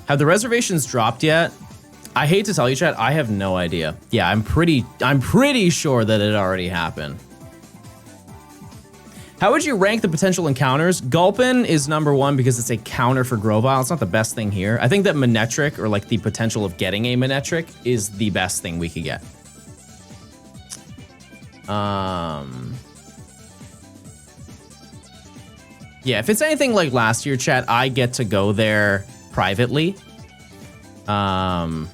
Have the reservations dropped yet? I hate to tell you, chat, I have no idea. Yeah, I'm pretty sure that it already happened. How would you rank the potential encounters? Gulpin is number 1 because it's a counter for Grovyle. It's not the best thing here. I think that Manectric, or like the potential of getting a Manectric, is the best thing we could get. Yeah, if it's anything like last year, chat, I get to go there privately. And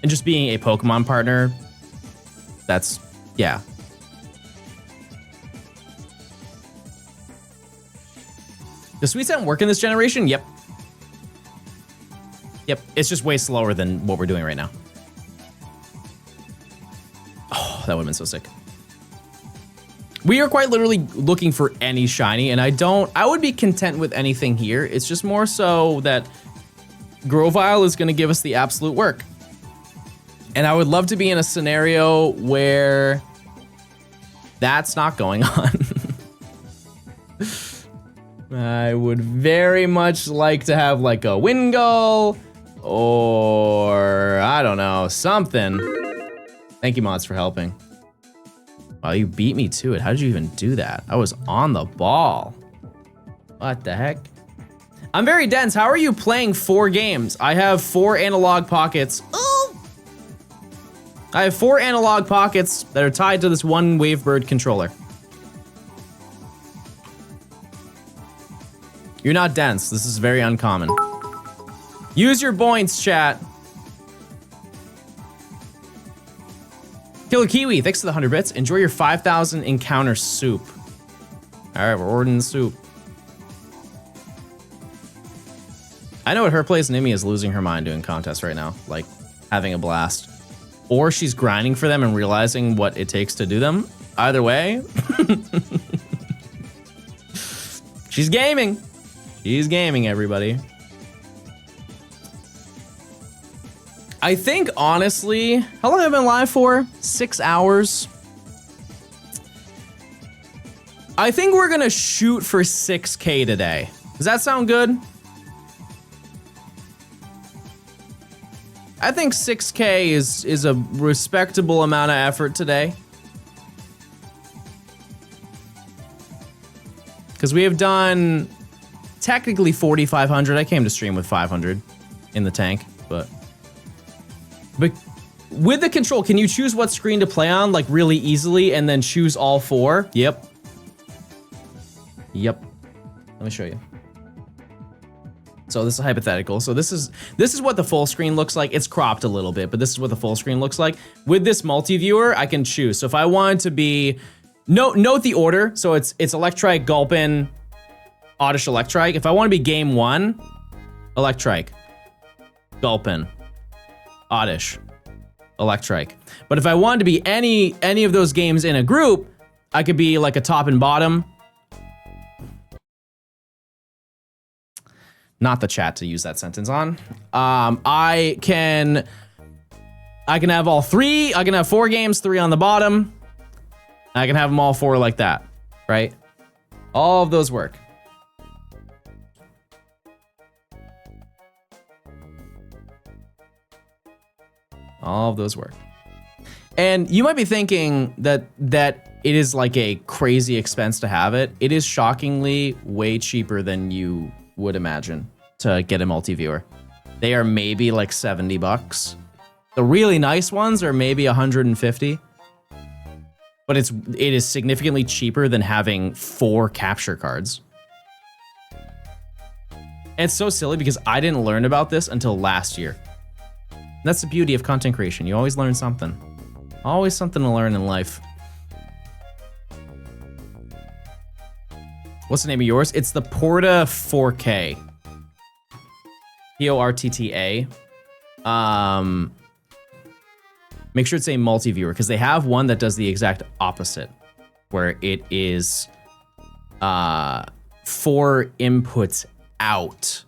just being a Pokemon partner, that's, yeah. Does Sweet Scent work in this generation? Yep. Yep, it's just way slower than what we're doing right now. Oh, that would have been so sick. We are quite literally looking for any shiny, and I would be content with anything here. It's just more so that Grovyle is gonna give us the absolute work. And I would love to be in a scenario where that's not going on. I would very much like to have like a Wingull or I don't know, something. Thank you, mods, for helping. Wow, you beat me to it. How did you even do that? I was on the ball. What the heck? I'm very dense. How are you playing 4 games? I have 4 analog pockets. Oh! I have 4 analog pockets that are tied to this one Wavebird controller. You're not dense. This is very uncommon. Use your points, chat. Killer Kiwi, thanks for the 100 bits. Enjoy your 5,000 encounter soup. All right, we're ordering the soup. I know at her place, Nimi is losing her mind doing contests right now, like having a blast. Or she's grinding for them and realizing what it takes to do them. Either way. She's gaming. She's gaming, everybody. I think, honestly, how long have I been live for? 6 hours. I think we're gonna shoot for 6K today. Does that sound good? I think 6K is a respectable amount of effort today. Because we have done technically 4,500. I came to stream with 500 in the tank, but with the control, can you choose what screen to play on like really easily and then choose all four? Yep. Yep. Let me show you. So this is hypothetical. So this is what the full screen looks like. It's cropped a little bit, but this is what the full screen looks like. With this multi-viewer, I can choose. So if I want to be, note the order. So it's Electrike, Gulpin, Oddish, Electrike. If I want to be game one, Electrike, Gulpin, Oddish, Electrike. But if I wanted to be any of those games in a group, I could be like a top and bottom. Not the chat to use that sentence on. I can have all three. I can have 4 games, 3 on the bottom. I can have them all 4 like that, right? All of those work. All of those work. And you might be thinking that it is like a crazy expense to have it. It is shockingly way cheaper than you would imagine to get a multi-viewer. They are maybe like 70 bucks. The really nice ones are maybe 150. But it is significantly cheaper than having 4 capture cards. And it's so silly because I didn't learn about this until last year. That's the beauty of content creation. You always learn something. Always something to learn in life. What's the name of yours? It's the Porta 4K. Portta. Make sure it's a multi-viewer because they have one that does the exact opposite, where it is 4 inputs out.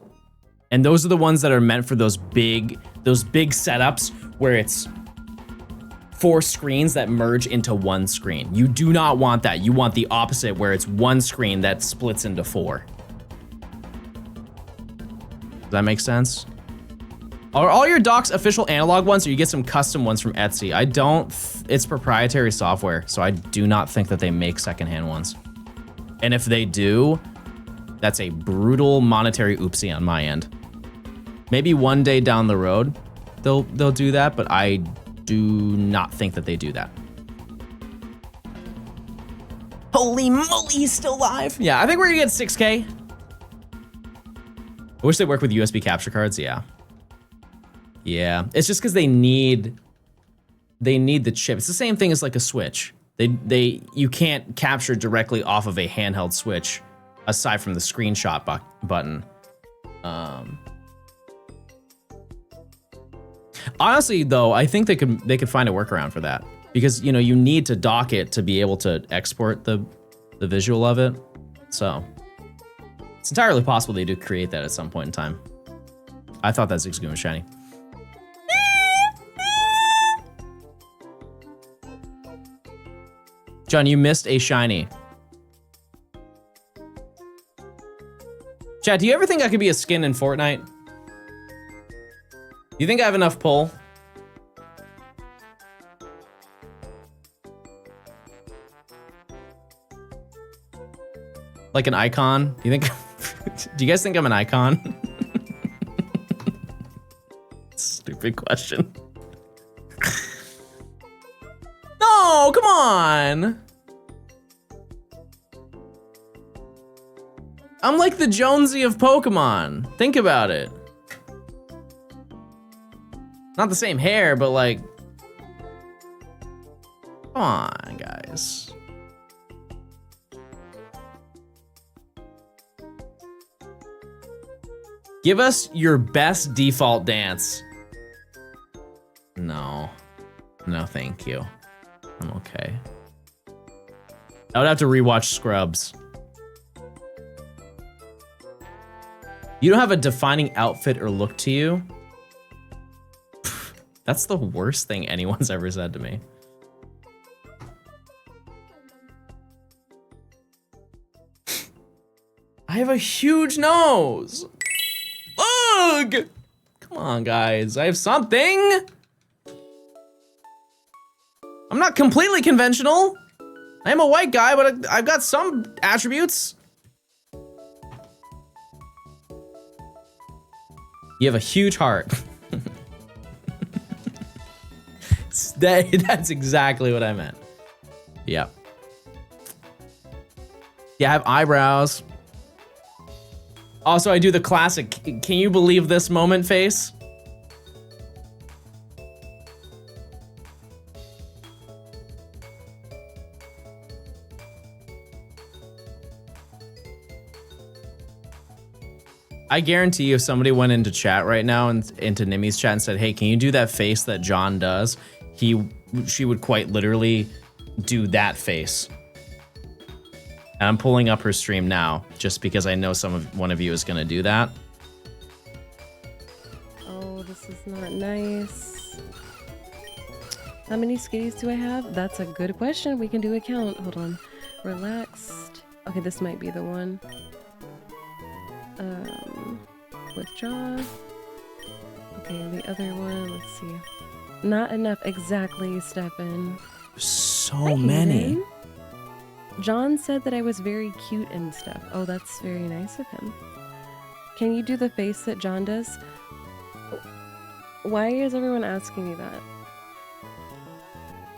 And those are the ones that are meant for those big setups where it's 4 screens that merge into 1 screen. You do not want that. You want the opposite, where it's 1 screen that splits into 4. Does that make sense? Are all your docks official analog ones, or you get some custom ones from Etsy? I don't. It's proprietary software, so I do not think that they make secondhand ones. And if they do, that's a brutal monetary oopsie on my end. Maybe one day down the road, they'll do that, but I do not think that they do that. Holy moly, he's still alive. Yeah, I think we're gonna get 6K. I wish they work with USB capture cards, yeah. Yeah, it's just because they need the chip. It's the same thing as like a Switch. You can't capture directly off of a handheld Switch aside from the screenshot button. Honestly, though, I think they could find a workaround for that because you need to dock it to be able to export the visual of it. So it's entirely possible they do create that at some point in time. I thought that Zigzagoon was shiny. John, you missed a shiny. Chad, do you ever think I could be a skin in Fortnite? You think I have enough pull? Like an icon? You think? Do you guys think I'm an icon? Stupid question. No, come on. I'm like the Jonesy of Pokemon. Think about it. Not the same hair, but like Come on, guys. Give us your best default dance. No. No, thank you. I'm okay. I would have to rewatch Scrubs. You don't have a defining outfit or look to you? That's the worst thing anyone's ever said to me. I have a huge nose. Ugh! Come on, guys. I have something. I'm not completely conventional. I am a white guy, but I've got some attributes. You have a huge heart. That's exactly what I meant. Yep. Yeah, I have eyebrows. Also, I do the classic, can you believe this moment face? I guarantee you if somebody went into chat right now and into Nimi's chat and said, hey, can you do that face that John does? She would quite literally do that face. And I'm pulling up her stream now just because I know one of you is gonna do that. Oh, this is not nice. How many skitties do I have? That's a good question. We can do a count. Hold on. Relaxed. Okay, this might be the one. Withdraw. Okay, the other one, let's see. Not enough exactly, Stefan. So many. John said that I was very cute and stuff. Oh, that's very nice of him. Can you do the face that John does? Why is everyone asking me that?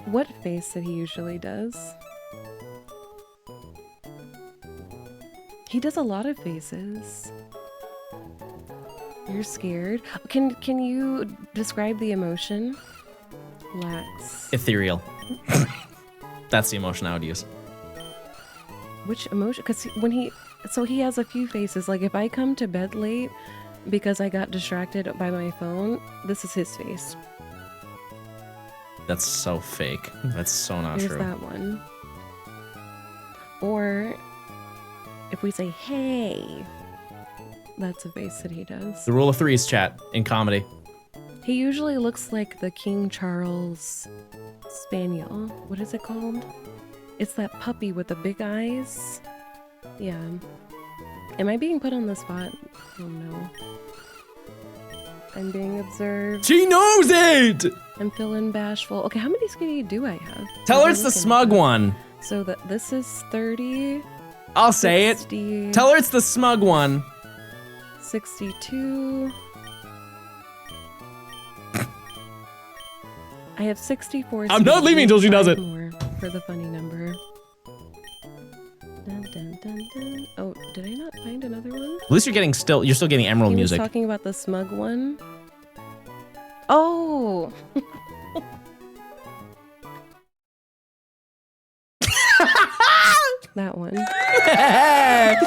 What face that he usually does? He does a lot of faces. You're scared. Can you describe the emotion? Lax. Ethereal. That's the emotion I would use. Which emotion? Because he has a few faces. Like if I come to bed late because I got distracted by my phone, this is his face. That's so fake. That's so not There's true. that one. Or if we say, hey, that's a face that he does. The rule of threes, chat, in comedy. He usually looks like the King Charles Spaniel. What is it called? It's that puppy with the big eyes. Yeah. Am I being put on the spot? Oh no. I'm being observed. She knows it! I'm feeling bashful. Okay, how many skinny do I have? Tell What her am I it's the looking smug at? one. So this is 30. I'll say 60, it. Tell her it's the smug one. 62. I have 64. I'm not leaving until she does it. More for the funny number. Dun, dun, dun, dun. Oh, did I not find another one? At least you're still getting emerald He music. was talking about the smug one. Oh! That one. Yes!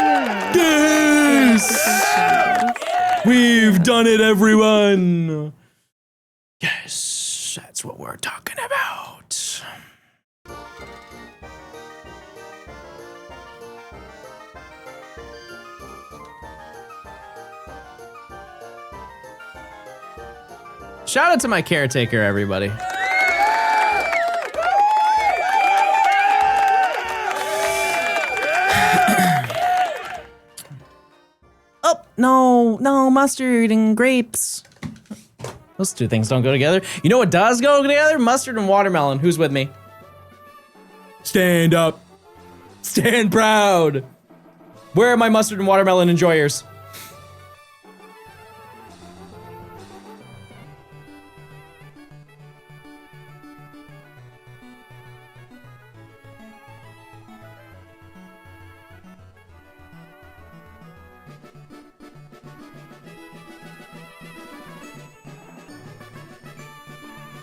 Yeah. Yes! We've done it, everyone! Yes, that's what we're talking about. Shout out to my caretaker, everybody. Oh, no, mustard and grapes. Those two things don't go together. You know what does go together? Mustard and watermelon. Who's with me? Stand up. Stand proud. Where are my mustard and watermelon enjoyers?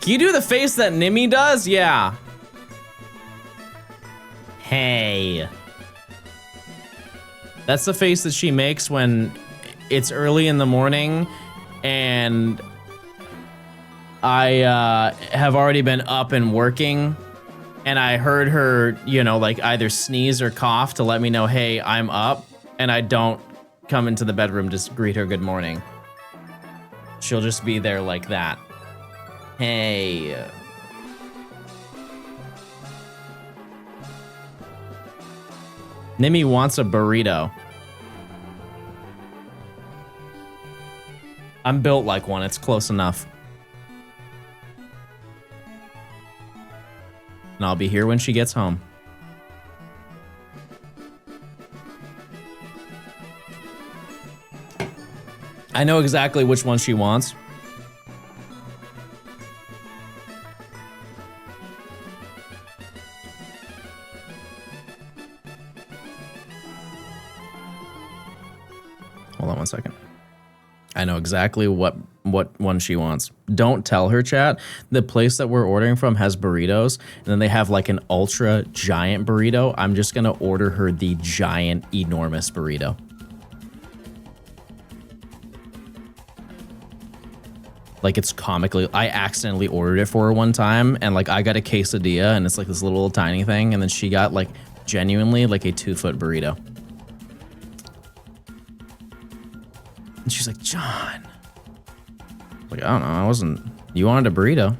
Can you do the face that Nimmy does? Yeah. Hey. That's the face that she makes when it's early in the morning and I have already been up and working and I heard her, you know, like either sneeze or cough to let me know, hey, I'm up, and I don't come into the bedroom to greet her good morning. She'll just be there like that. Hey. Nimmy wants a burrito. I'm built like one, it's close enough. And I'll be here when she gets home. I know exactly which one she wants. Hold on one second. I know exactly what one she wants. Don't tell her, chat. The place that we're ordering from has burritos, and then they have like an ultra giant burrito. I'm just gonna order her the giant, enormous burrito. Like, it's comically, I accidentally ordered it for her one time, and like I got a quesadilla, and it's like this little tiny thing, and then she got like genuinely like a 2-foot burrito. And she's like, John. Like, I don't know, I wasn't, you wanted a burrito.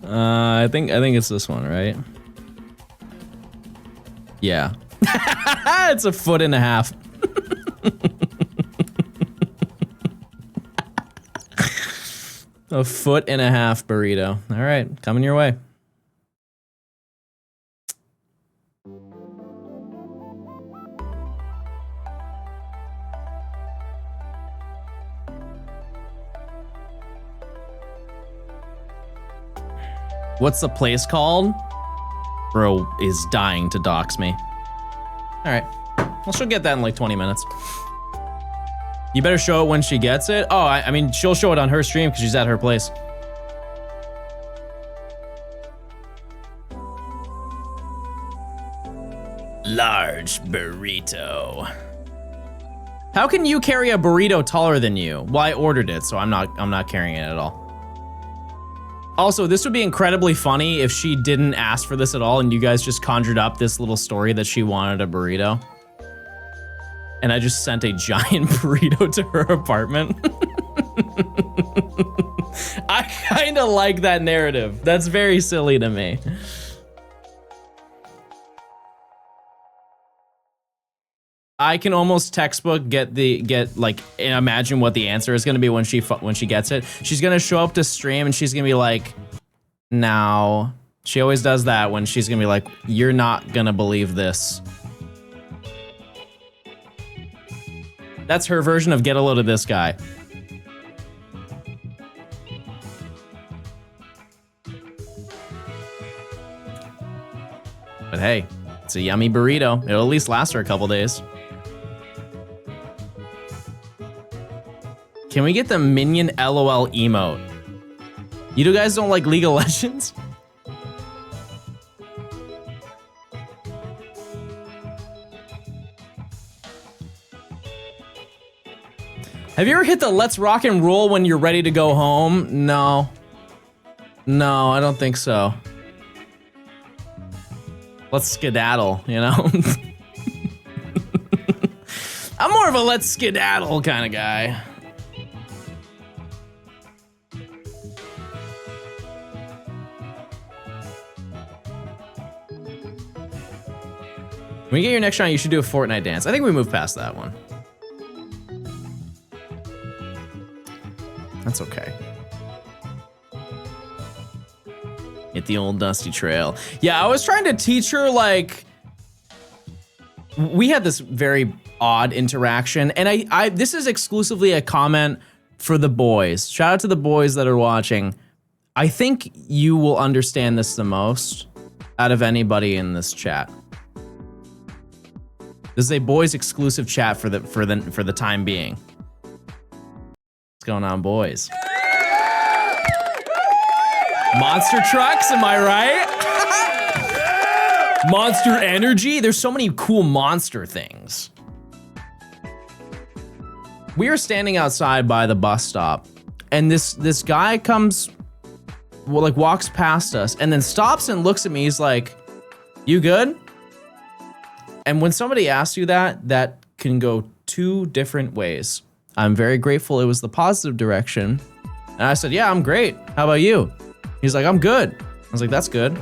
I think it's this one, right? Yeah. It's 1.5 feet. A 1.5 feet burrito. All right, coming your way. What's the place called? Bro is dying to dox me. All right, well, she'll get that in like 20 minutes. You better show it when she gets it. Oh, I mean, she'll show it on her stream because she's at her place. Large burrito. How can you carry a burrito taller than you? Well, I ordered it, so I'm not carrying it at all. Also, this would be incredibly funny if she didn't ask for this at all and you guys just conjured up this little story that she wanted a burrito. And I just sent a giant burrito to her apartment. I kind of like that narrative. That's very silly to me. I can almost textbook get like imagine what the answer is going to be when she gets it. She's going to show up to stream and she's going to be like, "Now." She always does that when she's going to be like, "You're not going to believe this." That's her version of get a load of this guy. But hey, it's a yummy burrito. It'll at least last her a couple days. Can we get the minion LOL emote? You guys don't like League of Legends? Have you ever hit the let's rock and roll when you're ready to go home? No. No, I don't think so. Let's skedaddle, you know? I'm more of a let's skedaddle kind of guy. When you get your next round, you should do a Fortnite dance. I think we moved past that one. That's okay. Hit the old dusty trail. Yeah, I was trying to teach her, like, we had this very odd interaction, and I this is exclusively a comment for the boys. Shout out to the boys that are watching. I think you will understand this the most out of anybody in this chat. This is a boys exclusive chat for the time being. What's going on, boys? Monster trucks, am I right? Monster energy. There's so many cool monster things. We are standing outside by the bus stop, and this guy comes, well, like walks past us, and then stops and looks at me. He's like, "You good?" And when somebody asks you that, that can go two different ways. I'm very grateful it was the positive direction. And I said, "Yeah, I'm great. How about you?" He's like, "I'm good." I was like, "That's good."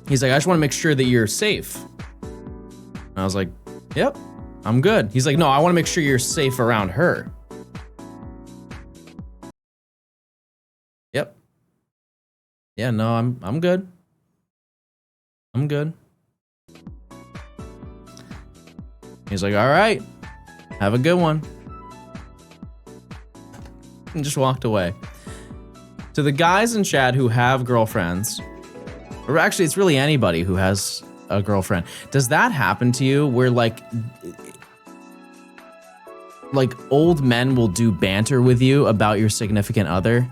He's like, "I just want to make sure that you're safe." And I was like, "Yep, I'm good." He's like, "No, I want to make sure you're safe around her." Yep. Yeah, no, I'm good. I'm good. He's like, "All right, have a good one." And just walked away. To the guys in chat who have girlfriends, or actually it's really anybody who has a girlfriend, does that happen to you where like old men will do banter with you about your significant other?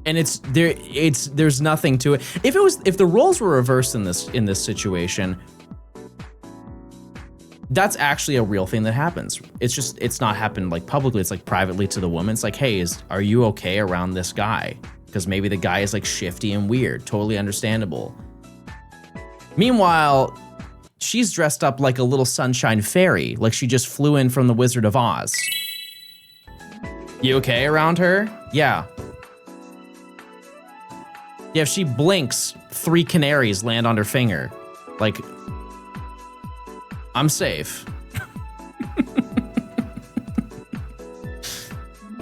And there's nothing to it. If the roles were reversed in this situation, that's actually a real thing that happens. It's not happened like publicly. It's like privately to the woman. It's like, "Hey, are you okay around this guy? Because maybe the guy is like shifty and weird." Totally understandable. Meanwhile, she's dressed up like a little sunshine fairy, like she just flew in from the Wizard of Oz. You okay around her? Yeah. Yeah, if she blinks, 3 canaries land on her finger. Like, I'm safe.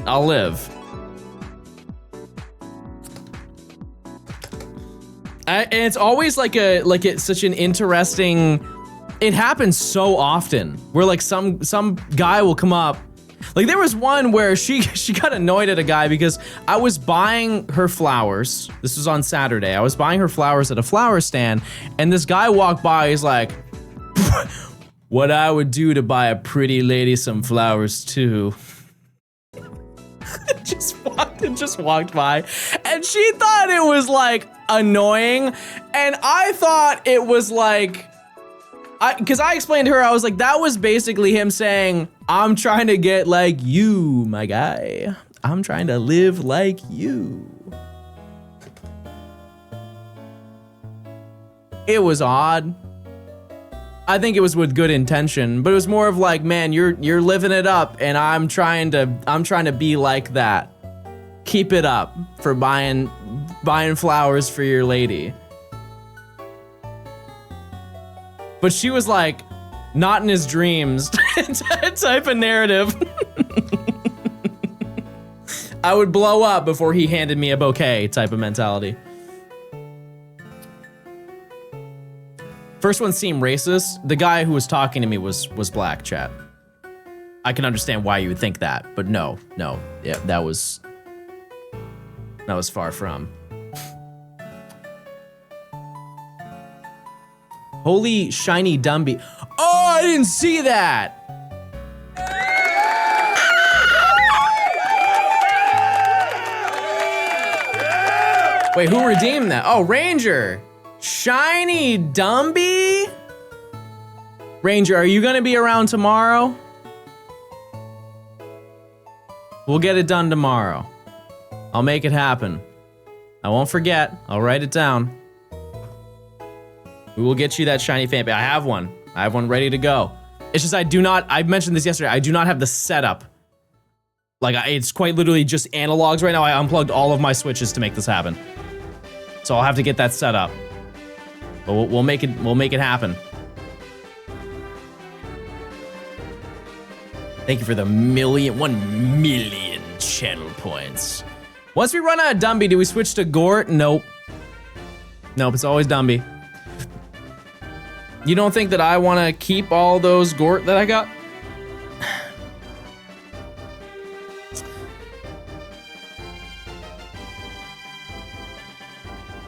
I'll live. And it's always like it's such an interesting. It happens so often where like some guy will come up. Like there was one where she got annoyed at a guy because I was buying her flowers. This was on Saturday. I was buying her flowers at a flower stand, and this guy walked by. He's like, "What I would do to buy a pretty lady some flowers too." just walked by, and she thought it was like annoying, and I thought it was like, because I explained to her, I was like, that was basically him saying, "I'm trying to get like you, my guy. I'm trying to live like you." It was odd. I think it was with good intention, but it was more of like, "Man, you're living it up, and I'm trying to be like that. Keep it up for buying flowers for your lady." But she was like, "Not in his dreams," type of narrative. I would blow up before he handed me a bouquet type of mentality. First one seemed racist. The guy who was talking to me was black, chat. I can understand why you would think that, but no. Yeah, that was far from. Holy shiny Dumby. Oh, I didn't see that. Wait, who redeemed that? Oh, Ranger. Shiny Dumby? Ranger, are you gonna be around tomorrow? We'll get it done tomorrow. I'll make it happen. I won't forget. I'll write it down. We will get you that shiny fan. I have one. I have one ready to go. It's just I mentioned this yesterday, I do not have the setup. Like, it's quite literally just analogs right now. I unplugged all of my switches to make this happen. So I'll have to get that set up. But we'll make it happen. Thank you for the 1 million channel points. Once we run out of Dumby, do we switch to Gort? Nope. Nope, it's always Dumby. You don't think that I want to keep all those Gort that I got?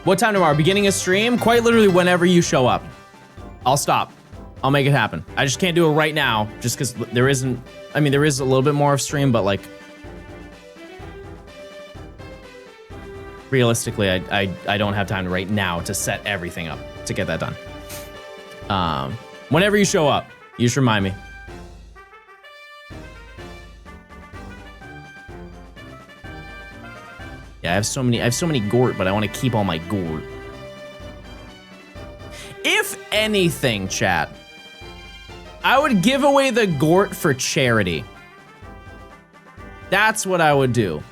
What time tomorrow? Beginning of stream? Quite literally whenever you show up. I'll stop. I'll make it happen. I just can't do it right now, just because there isn't. I mean, there is a little bit more of stream, but like, realistically, I don't have time right now to set everything up to get that done. Whenever you show up, you just remind me. Yeah, I have so many Gort, but I want to keep all my Gort. If anything, chat, I would give away the Gort for charity. That's what I would do.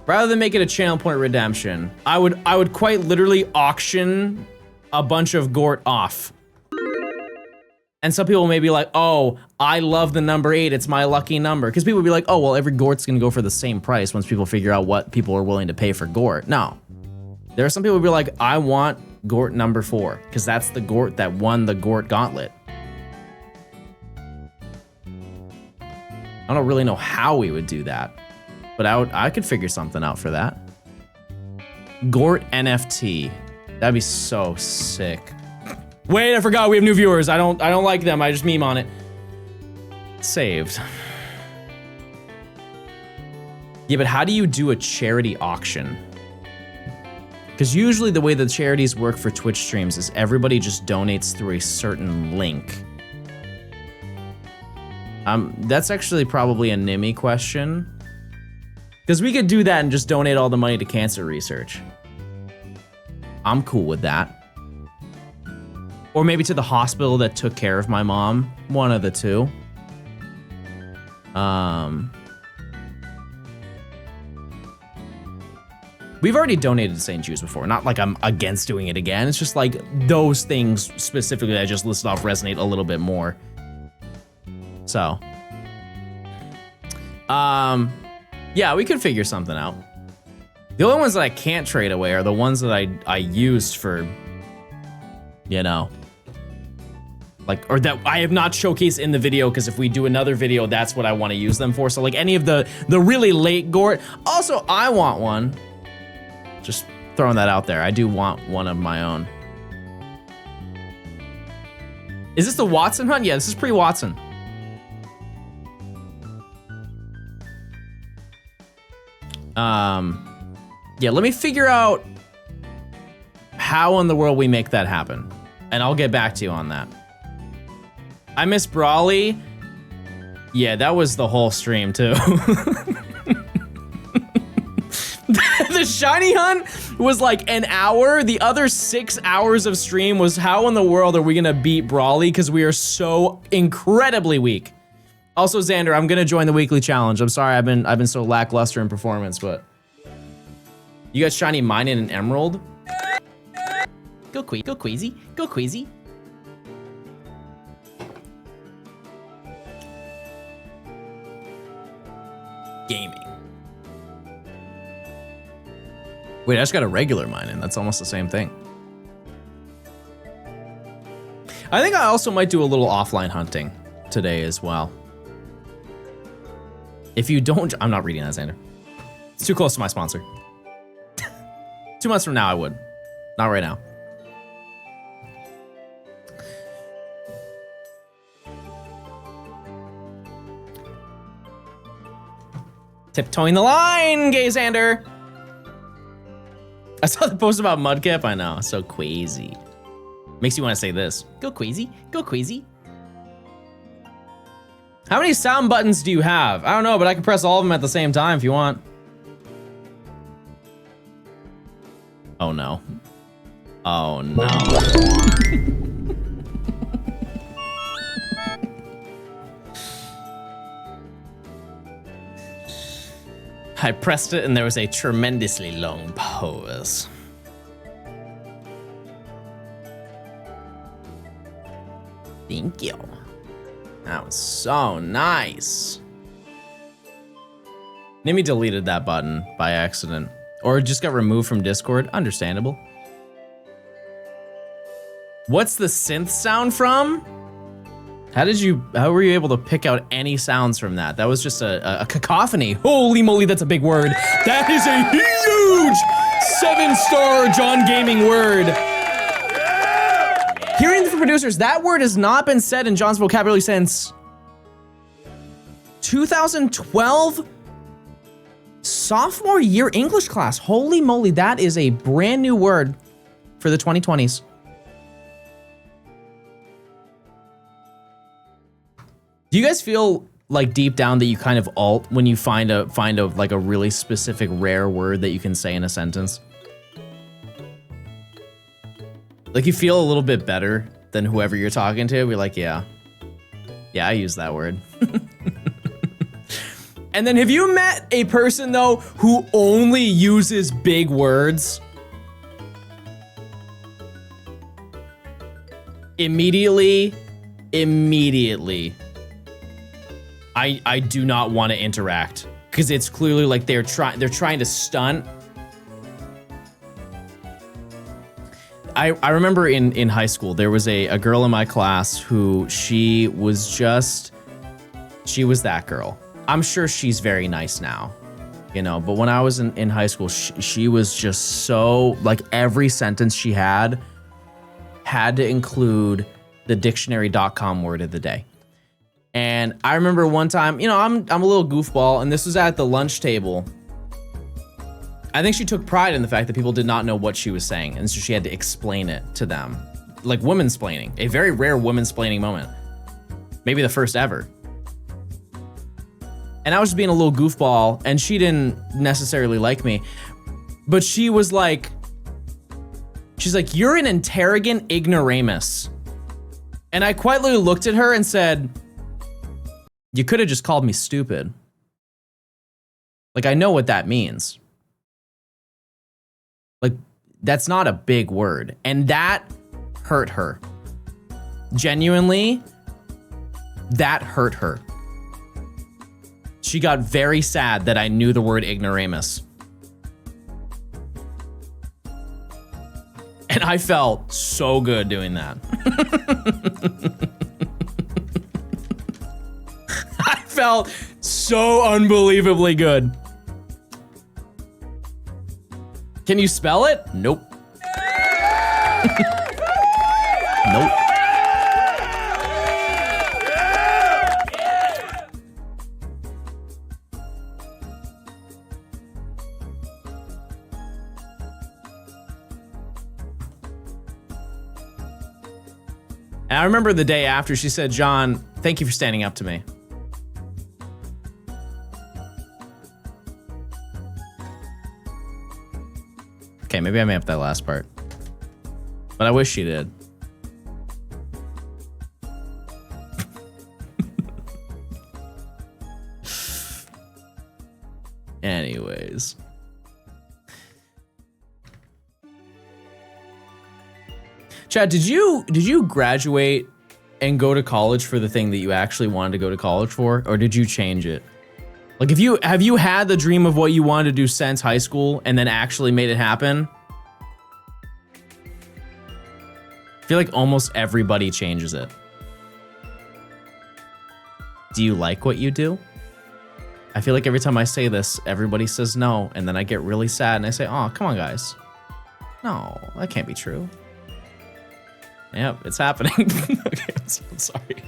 Rather than make it a channel point redemption, I would quite literally auction a bunch of Gort off. And some people may be like, oh, I love the number 8, it's my lucky number. Because people would be like, oh, well, every Gort's gonna go for the same price once people figure out what people are willing to pay for Gort. No. There are some people who be like, I want Gort number 4, because that's the Gort that won the Gort Gauntlet. I don't really know how we would do that, but I could figure something out for that. Gort NFT. That'd be so sick. Wait, I forgot we have new viewers. I don't like them. I just meme on it. Saved. Yeah, but how do you do a charity auction? Because usually the way the charities work for Twitch streams is everybody just donates through a certain link. That's actually probably a Nimmy question. Because we could do that and just donate all the money to cancer research. I'm cool with that. Or maybe to the hospital that took care of my mom. One of the two. We've already donated to St. Jude's before. Not like I'm against doing it again. It's just like those things specifically that I just listed off resonate a little bit more. So. Yeah, we could figure something out. The only ones that I can't trade away are the ones that I used for, you know, like, or that I have not showcased in the video, because if we do another video, that's what I want to use them for. So like any of the really late Gort. Also, I want one. Just throwing that out there. I do want one of my own. Is this the Watson hunt? Yeah, this is pre-Watson. Yeah, let me figure out how in the world we make that happen. And I'll get back to you on that. I miss Brawly. Yeah, that was the whole stream too. The shiny hunt was like an hour. The other 6 hours of stream was how in the world are we gonna beat Brawly, because we are so incredibly weak. Also, Xander, I'm gonna join the weekly challenge. I'm sorry I've been so lackluster in performance, but you got shiny mine and an emerald. Go Queasy, go Queasy. Gaming. Wait, I just got a regular mine in. That's almost the same thing. I think I also might do a little offline hunting today as well. If you don't, I'm not reading that, Xander. It's too close to my sponsor. 2 months from now, I would. Not right now. Tiptoeing the line, gay Xander. I saw the post about Mudkip. I know, so queasy. Makes you want to say this. Go Queasy, go Queasy. How many sound buttons do you have? I don't know, but I can press all of them at the same time if you want. Oh no. Oh no. I pressed it and there was a tremendously long pause. Thank you. That was so nice. Nimmy deleted that button by accident. Or it just got removed from Discord. Understandable. What's the synth sound from? How were you able to pick out any sounds from that? That was just a cacophony. Holy moly, that's a big word. That is a huge 7-star John Gaming word. question for producers. That word has not been said in John's vocabulary since 2012 sophomore year English class. Holy moly, that is a brand new word for the 2020s. Do you guys feel like deep down that you kind of alt when you find a like a really specific rare word that you can say in a sentence? Like you feel a little bit better than whoever you're talking to. We're like, yeah, I use that word. And then have you met a person though who only uses big words? Immediately, I do not want to interact because it's clearly like they're trying to stunt. I remember in high school there was a girl in my class who she was that girl. I'm sure she's very nice now, you know, but when I was in high school, she was just so, like, every sentence she had to include the dictionary.com word of the day. And I remember one time, you know, I'm a little goofball, and this was at the lunch table. I think she took pride in the fact that people did not know what she was saying, and so she had to explain it to them. Like womansplaining, a very rare womansplaining moment. Maybe the first ever. And I was just being a little goofball, and she didn't necessarily like me. But she was like, she's like, "You're an interrogant ignoramus." And I quite literally looked at her and said, "You could have just called me stupid. Like, I know what that means." Like, that's not a big word. And that hurt her. Genuinely, that hurt her. She got very sad that I knew the word ignoramus. And I felt so good doing that. I felt so unbelievably good. Can you spell it? Nope. Nope. And I remember the day after she said, "John, thank you for standing up to me." Okay, maybe I made up that last part. But I wish she did. Anyways. Chad, did you graduate and go to college for the thing that you actually wanted to go to college for, or did you change it? Like, have you had the dream of what you wanted to do since high school and then actually made it happen? I feel like almost everybody changes it. Do you like what you do? I feel like every time I say this, everybody says no, and then I get really sad and I say, "Oh, come on, guys. No, that can't be true." Yep, it's happening. Okay, I'm sorry.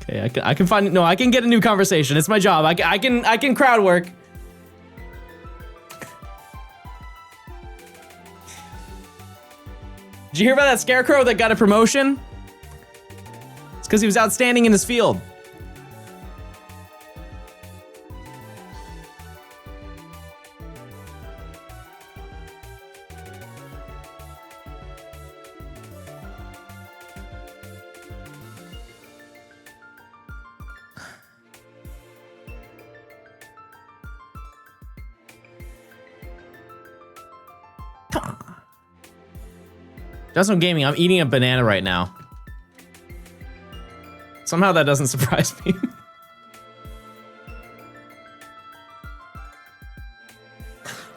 Okay, I can find, no, I can get a new conversation. It's my job. I can crowd work. Did you hear about that scarecrow that got a promotion? It's because he was outstanding in his field. Johnstone Gaming, I'm eating a banana right now. Somehow that doesn't surprise me.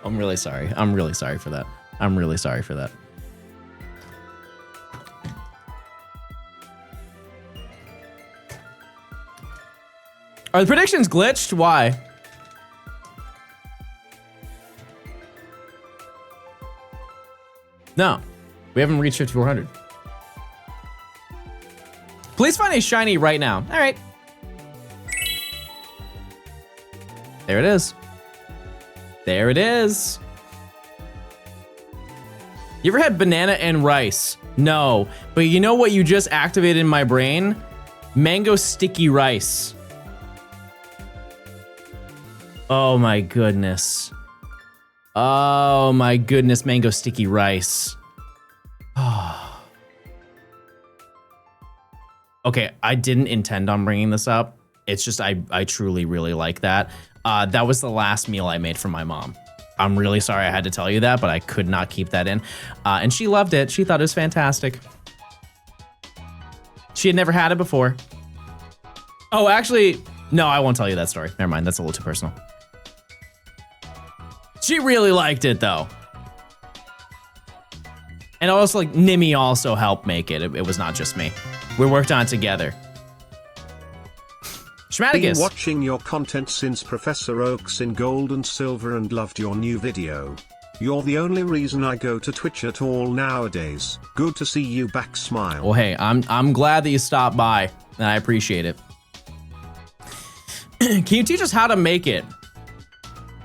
I'm really sorry. I'm really sorry for that. I'm really sorry for that. Are the predictions glitched? Why? No. We haven't reached 5400. Please find a shiny right now. All right. There it is. There it is. You ever had banana and rice? No, but you know what you just activated in my brain? Mango sticky rice. Oh my goodness. Oh my goodness, mango sticky rice. Okay, I didn't intend on bringing this up. It's just I truly really like that. That was the last meal I made for my mom. I'm really sorry I had to tell you that, but I could not keep that in. And she loved it. She thought it was fantastic. She had never had it before. Oh, actually, no, I won't tell you that story. Never mind, that's a little too personal. She really liked it though. And also, like, Nimi also helped make it. It was not just me. We worked on it together. Been Schmaticus. watching your content since Professor Oaks in Gold and Silver and loved your new video. You're the only reason I go to Twitch at all nowadays. Good to see you back, smile. Well, hey, I'm glad that you stopped by, and I appreciate it. Can you teach us how to make it?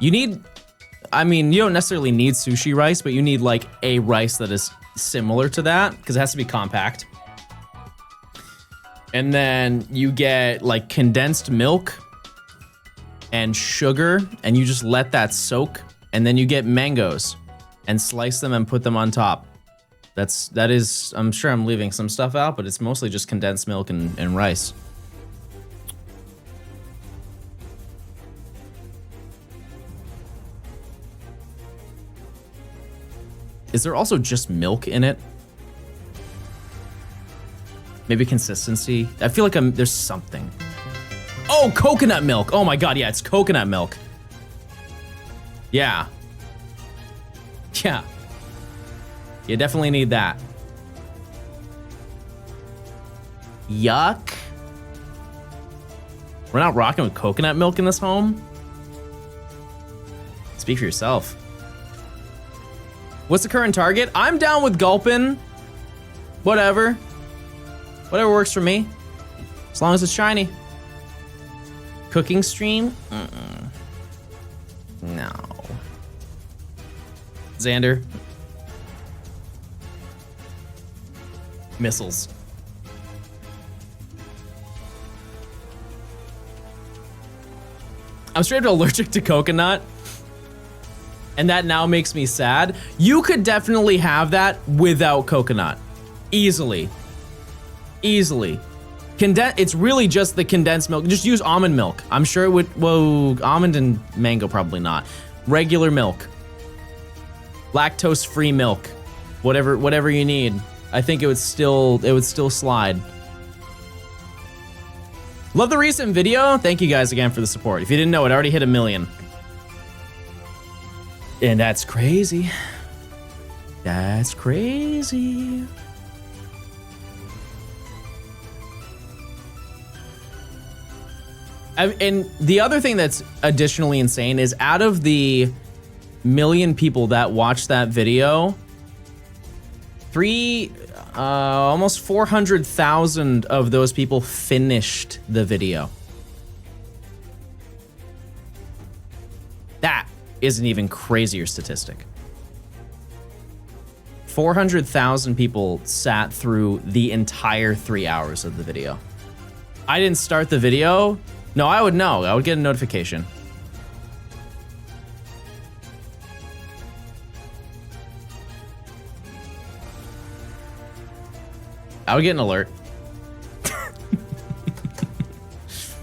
You need, I mean, you don't necessarily need sushi rice, but you need like a rice that is similar to that, because it has to be compact. And then you get like condensed milk and sugar, and you just let that soak. And then you get mangoes and slice them and put them on top. That is, I'm sure I'm leaving some stuff out, but it's mostly just condensed milk and rice. Is there also just milk in it? Maybe consistency. I feel like there's something. Oh, coconut milk. Oh my God, yeah, it's coconut milk. Yeah. Yeah. You definitely need that. Yuck. We're not rocking with coconut milk in this home? Speak for yourself. What's the current target? I'm down with gulpin. Whatever. Whatever works for me. As long as it's shiny. Cooking stream? No. Xander. Missiles. I'm straight up allergic to coconut. And that now makes me sad. You could definitely have that without coconut. Easily. Easily. It's really just the condensed milk. Just use almond milk. I'm sure it would, whoa, almond and mango probably not. Regular milk. Lactose-free milk. Whatever you need. I think it would still slide. Love the recent video. Thank you guys again for the support. If you didn't know, it already hit 1 million. And that's crazy. That's crazy. And the other thing that's additionally insane is out of the 1 million people that watched that video, almost 400,000 of those people finished the video. That is an even crazier statistic. 400,000 people sat through the entire 3 hours of the video. I didn't start the video. No, I would know. I would get a notification. I would get an alert.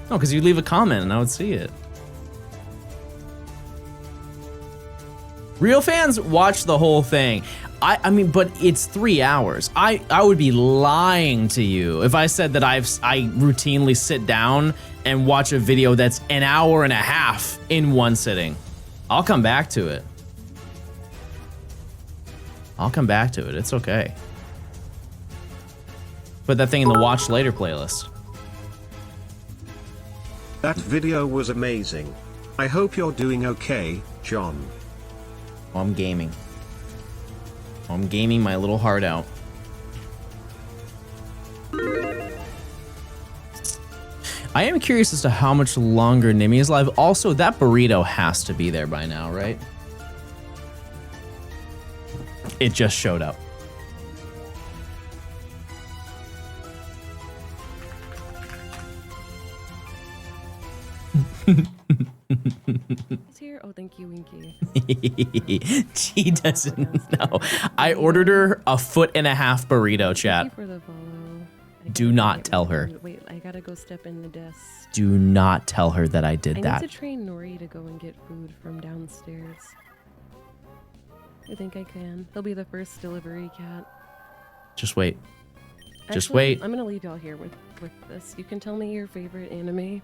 No, because you'd leave a comment and I would see it. Real fans watch the whole thing. I mean, but it's 3 hours. I would be lying to you if I said that I routinely sit down and watch a video that's 1.5 hours in one sitting. I'll come back to it. I'll come back to it. It's okay. Put that thing in the watch later playlist. That video was amazing. I hope you're doing okay, John. Well, I'm gaming. I'm gaming my little heart out. I am curious as to how much longer Nimmy is alive. Also, that burrito has to be there by now, right? It just showed up. It's here. Oh, thank you, Winky. She doesn't know. I ordered her a 1.5-foot burrito, chat. Thank you for the follow. Do not tell her. Wait, I gotta go step in the desk. Do not tell her that I did I that. need to train Nori to go and get food from downstairs. I think I can. He'll be the first delivery cat. Just wait. Just Actually, wait. I'm gonna leave y'all here with this. You can tell me your favorite anime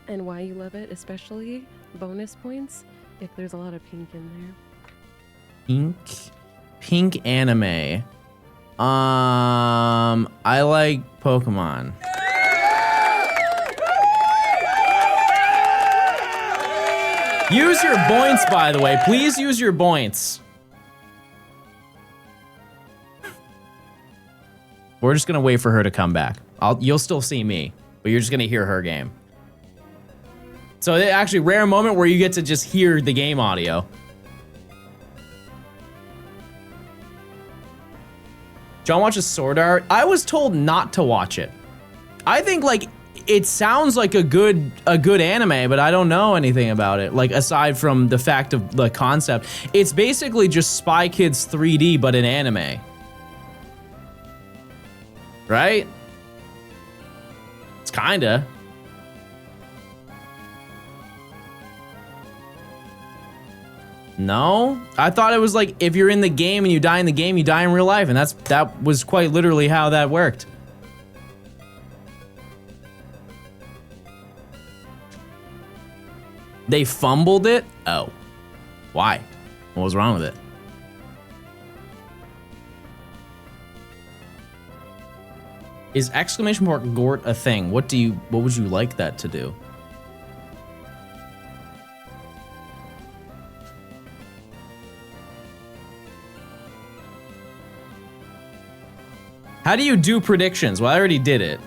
and why you love it, especially bonus points if there's a lot of pink in there. Pink anime. I like Pokemon. Use your boints, by the way. Please use your boints. We're just gonna wait for her to come back. You'll still see me, but you're just gonna hear her game. So actually, rare moment where you get to just hear the game audio. John watches Sword Art. I was told not to watch it. I think like it sounds like a good anime, but I don't know anything about it. Like aside from the fact of the concept, it's basically just Spy Kids 3D but in anime. Right? It's kinda. No? I thought it was like if you're in the game and you die in the game, you die in real life, and that was quite literally how that worked. They fumbled it? Oh. Why? What was wrong with it? Is exclamation mark Gort a thing? What would you like that to do? How do you do predictions? Well, I already did it.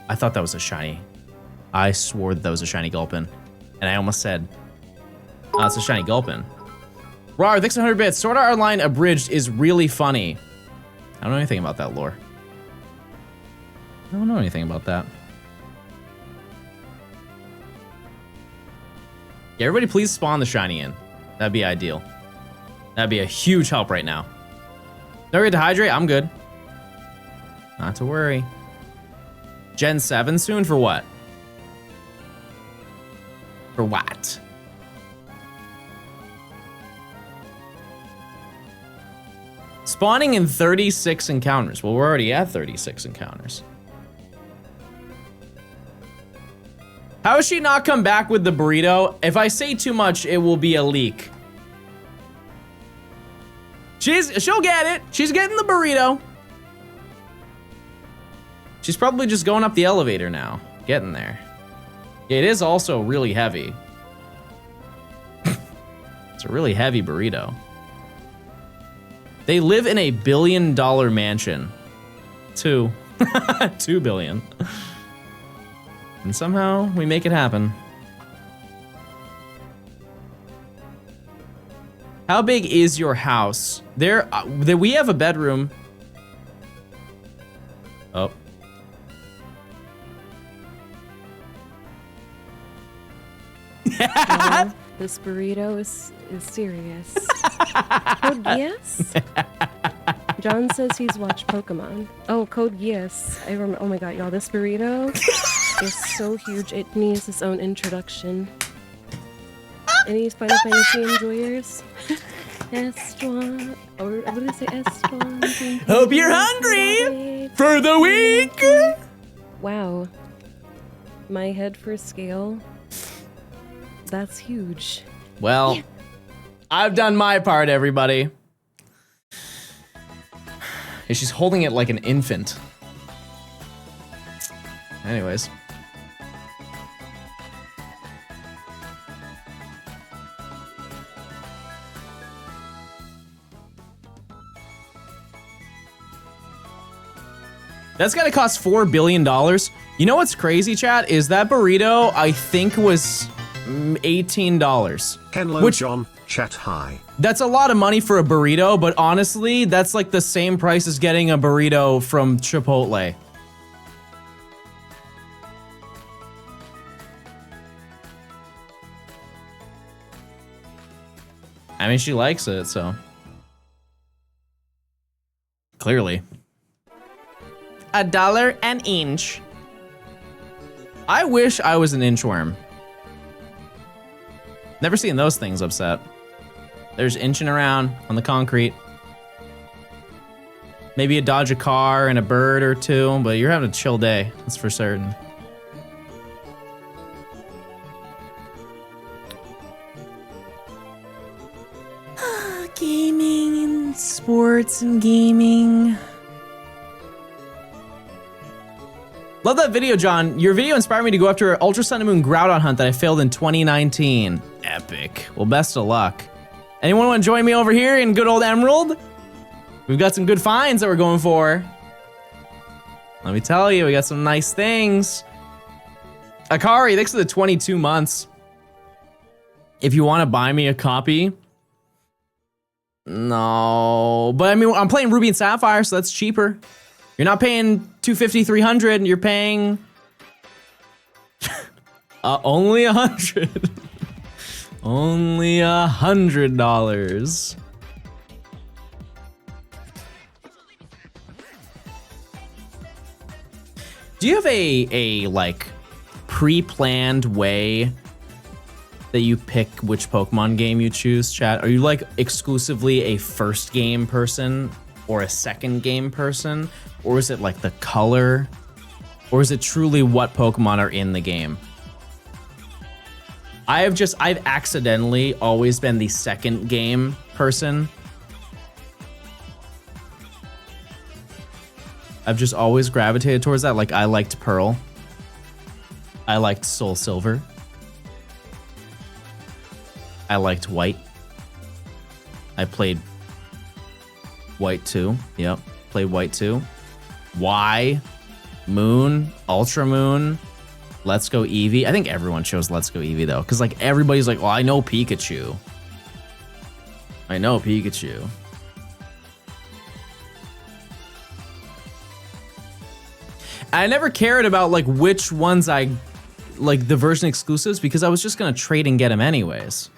I thought that was a shiny. I swore that was a shiny Gulpin. And I almost said, oh, it's a shiny Gulpin. Rar, thanks 100 bits. Sword Art Online Abridged is really funny. I don't know anything about that lore. I don't know anything about that. Yeah, everybody please spawn the shiny in. That'd be ideal. That'd be a huge help right now. Don't forget to hydrate, I'm good. Not to worry. Gen 7 soon for what? For what? Spawning in 36 encounters. Well, we're already at 36 encounters. How has she not come back with the burrito? If I say too much, it will be a leak. She'll get it. She's getting the burrito. She's probably just going up the elevator now. Getting there. It is also really heavy. It's a really heavy burrito. They live in a $1 billion mansion. 2 billion. And somehow we make it happen. How big is your house? We have a bedroom. Oh. Well, this burrito is serious. Code Geass? John says he's watched Pokemon. Oh, Code Geass. I remember. Oh my god, y'all, this burrito is so huge. It needs its own introduction. Any Final Fantasy enjoyers? S1. Or what did I say? S1. Hope you're hungry for the week. Wow. My head for scale. That's huge. Well, I've done my part, everybody. And she's holding it like an infant. Anyways. That's gotta cost $4 billion. You know what's crazy, chat? Is that burrito, I think, was $18. Hello, Which- John. Chat hi. That's a lot of money for a burrito, but honestly, that's like the same price as getting a burrito from Chipotle. I mean, she likes it, so. Clearly. $1 an inch. I wish I was an inchworm. Never seen those things upset. There's inching around on the concrete. Maybe you dodge a car and a bird or two, but you're having a chill day, that's for certain. Gaming and sports and gaming. Love that video, John. Your video inspired me to go after an Ultra Sun and Moon Groudon hunt that I failed in 2019. Epic. Well, best of luck. Anyone want to join me over here in good old Emerald? We've got some good finds that we're going for. Let me tell you, we got some nice things. Akari, thanks for the 22 months. If you want to buy me a copy. No, but I mean, I'm playing Ruby and Sapphire, so that's cheaper. You're not paying $250, $300, you're paying only $100. Only $100. Do you have a like pre-planned way that you pick which Pokemon game you choose, chat? Are you like exclusively a first game person or a second game person? Or is it like the color? Or is it truly what Pokemon are in the game? I've accidentally always been the second game person. I've just always gravitated towards that. Like, I liked Pearl. I liked Soul Silver. I liked White. I played White 2. Yep, played White 2. Y, Moon, Ultra Moon, Let's Go Eevee. I think everyone chose Let's Go Eevee though, because like everybody's like, well, I know Pikachu. I know Pikachu. I never cared about like which ones I like the version exclusives because I was just gonna trade and get them anyways.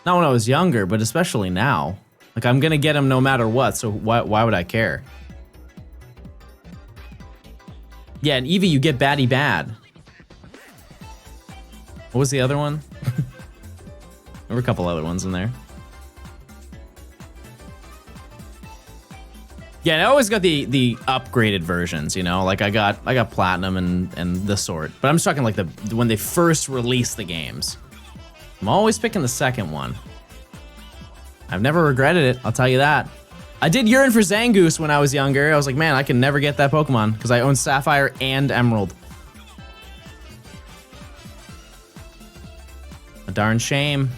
Not when I was younger, but especially now. Like I'm gonna get them no matter what, so why would I care? Yeah, and Eevee, you get Batty Bad. What was the other one? There were a couple other ones in there. Yeah, and I always got the upgraded versions, you know? Like I got Platinum and the sort. But I'm just talking like when they first released the games. I'm always picking the second one. I've never regretted it, I'll tell you that. I did yearn for Zangoose when I was younger. I was like, man, I can never get that Pokemon because I own Sapphire and Emerald. A darn shame.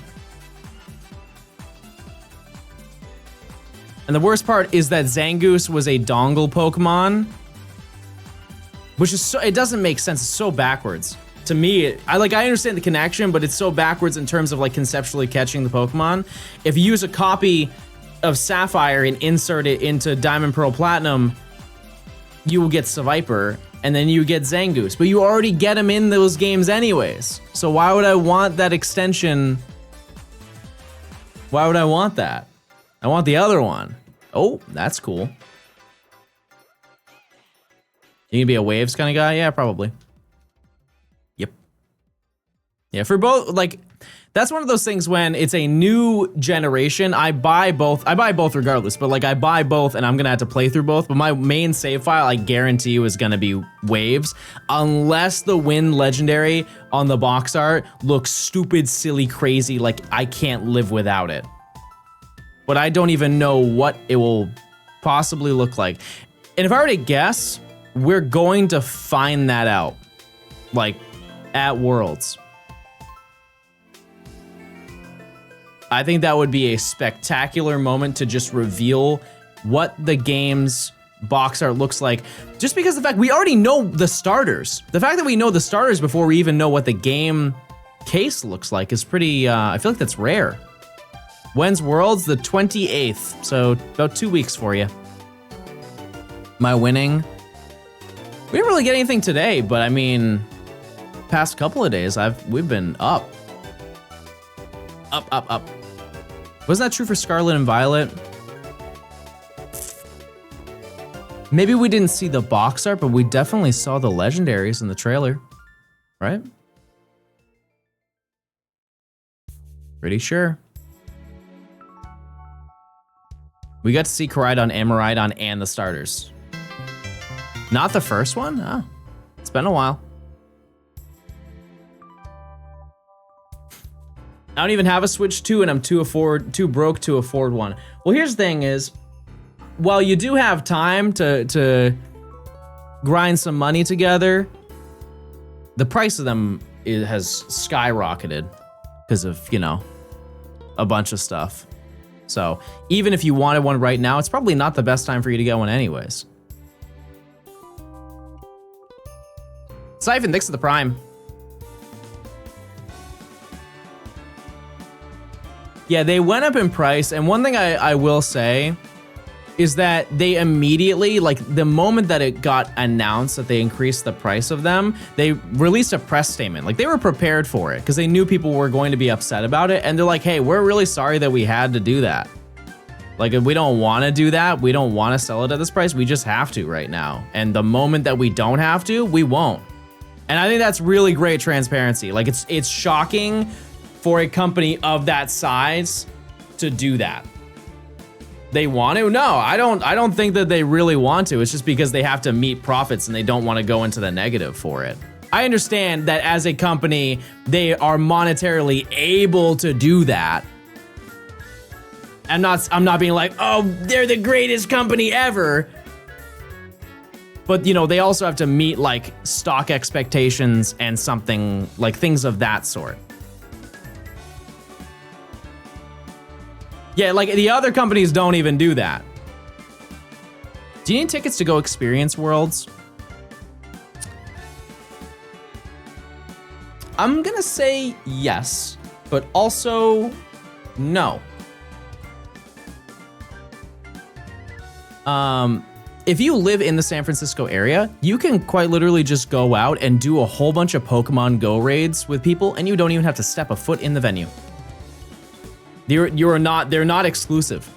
And the worst part is that Zangoose was a dongle Pokemon, which is so, it doesn't make sense. It's so backwards. To me, I understand the connection, but it's so backwards in terms of like conceptually catching the Pokemon. If you use a copy of Sapphire and insert it into Diamond, Pearl, Platinum, you will get Seviper, and then you get Zangoose. But you already get them in those games anyways. So why would I want that extension? Why would I want that? I want the other one. Oh, that's cool. You gonna be a waves kind of guy? Yeah, probably. Yep. Yeah, for both, like, that's one of those things when it's a new generation, I buy both regardless, but like I buy both and I'm gonna have to play through both, but my main save file, I guarantee you, is gonna be waves, unless the Wind Legendary on the box art looks stupid, silly, crazy, like I can't live without it. But I don't even know what it will possibly look like. And if I were to guess, we're going to find that out, like at Worlds. I think that would be a spectacular moment to just reveal what the game's box art looks like, just because the fact we already know the starters. The fact that we know the starters before we even know what the game case looks like is pretty, I feel like that's rare. When's Worlds? The 28th, so about 2 weeks for you. Am I winning? We didn't really get anything today, but I mean, past couple of days, we've been up. Up. Wasn't that true for Scarlet and Violet? Maybe we didn't see the box art, but we definitely saw the legendaries in the trailer, right? Pretty sure. We got to see Koraidon, Amaridon, and the starters. Not the first one? Oh, it's been a while. I don't even have a Switch 2 and I'm too broke to afford one. Well, here's the thing is, while you do have time to grind some money together, the price of them has skyrocketed because of, you know, a bunch of stuff. So even if you wanted one right now, it's probably not the best time for you to get one anyways. Siphon, thanks to the Prime. Yeah, they went up in price, and one thing I will say is that they immediately, like the moment that it got announced that they increased the price of them, they released a press statement. Like they were prepared for it because they knew people were going to be upset about it. And they're like, hey, we're really sorry that we had to do that. Like we don't want to do that. We don't want to sell it at this price. We just have to right now. And the moment that we don't have to, we won't. And I think that's really great transparency. Like it's shocking for a company of that size to do that. They want to? No, I don't think that they really want to. It's just because they have to meet profits and they don't want to go into the negative for it. I understand that as a company, they are monetarily able to do that. I'm not being like, oh, they're the greatest company ever. But you know, they also have to meet like stock expectations and something like things of that sort. Yeah, like the other companies don't even do that. Do you need tickets to go experience Worlds? I'm gonna say yes, but also no. If you live in the San Francisco area, you can quite literally just go out and do a whole bunch of Pokemon Go raids with people, and you don't even have to step a foot in the venue. They're not exclusive.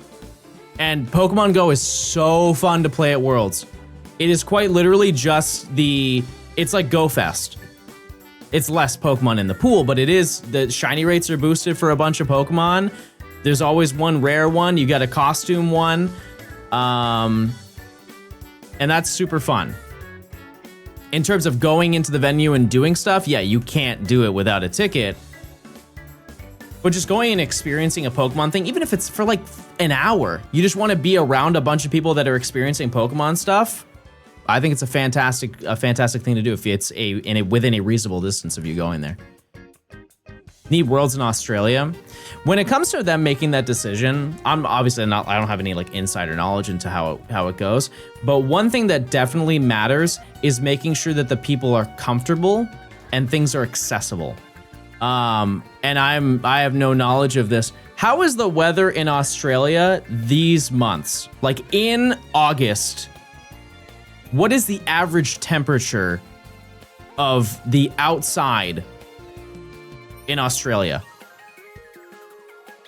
And Pokemon Go is so fun to play at Worlds. It is quite literally just it's like Go Fest. It's less Pokemon in the pool, but it is, the shiny rates are boosted for a bunch of Pokemon. There's always one rare one. You got a costume one. And that's super fun. In terms of going into the venue and doing stuff, yeah, you can't do it without a ticket. But just going and experiencing a Pokemon thing, even if it's for like an hour, you just want to be around a bunch of people that are experiencing Pokemon stuff. I think it's a fantastic thing to do if it's within a reasonable distance of you going there. Need Worlds in Australia. When it comes to them making that decision, I don't have any like insider knowledge into how it goes. But one thing that definitely matters is making sure that the people are comfortable and things are accessible. And I have no knowledge of this. How is the weather in Australia these months? Like in August, what is the average temperature of the outside in Australia?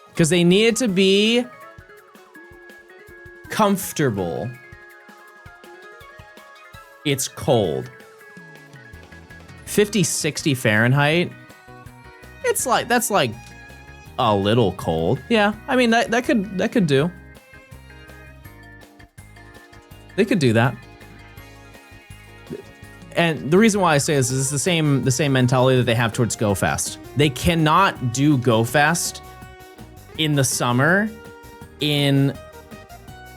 Because they need it to be comfortable. It's cold. 50, 60 Fahrenheit. That's like a little cold. Yeah, I mean that could do. They could do that. And the reason why I say this is the same mentality that they have towards Go Fest. They cannot do Go Fest in the summer in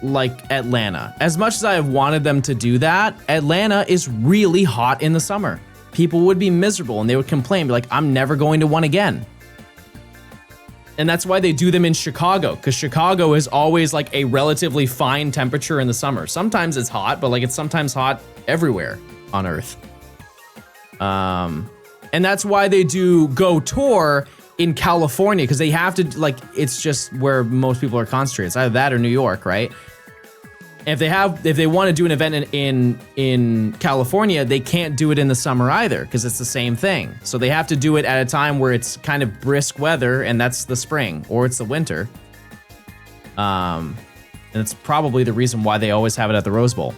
like Atlanta. As much as I have wanted them to do that, Atlanta is really hot in the summer. People would be miserable and they would complain, be like, I'm never going to one again. And that's why they do them in Chicago, because Chicago is always like a relatively fine temperature in the summer. Sometimes it's hot, but like it's sometimes hot everywhere on Earth. And that's why they do Go Tour in California, because they have to, like, it's just where most people are concentrated. It's either that or New York, right? And if they want to do an event in California, they can't do it in the summer either, because it's the same thing. So they have to do it at a time where it's kind of brisk weather, and that's the spring, or it's the winter. And it's probably the reason why they always have it at the Rose Bowl.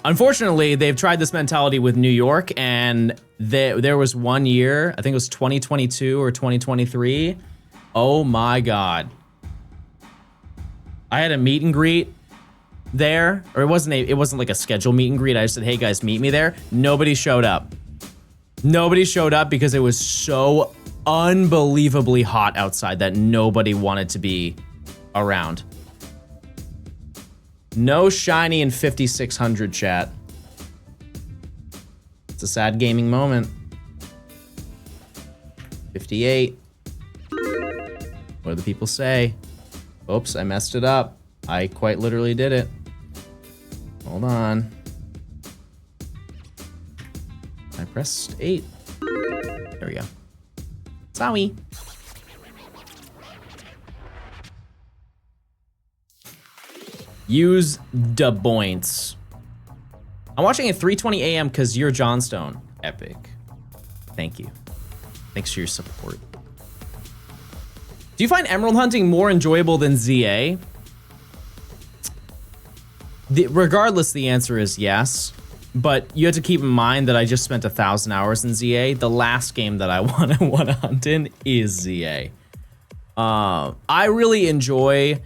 Unfortunately, they've tried this mentality with New York, and there was one year, I think it was 2022 or 2023. Oh my God. I had a meet and greet there, or it wasn't like a scheduled meet and greet. I just said, hey guys, meet me there. Nobody showed up. Nobody showed up because it was so unbelievably hot outside that nobody wanted to be around. No shiny in 5600 chat. It's a sad gaming moment. 58. What do the people say? Oops, I messed it up. I quite literally did it. Hold on. I pressed 8. There we go. Sorry. Use da points. I'm watching at 3:20 a.m. because you're Johnstone. Epic. Thank you. Thanks for your support. Do you find emerald hunting more enjoyable than ZA? Regardless, the answer is yes. But you have to keep in mind that I just spent 1,000 hours in ZA. The last game that I want to hunt in is ZA. I really enjoy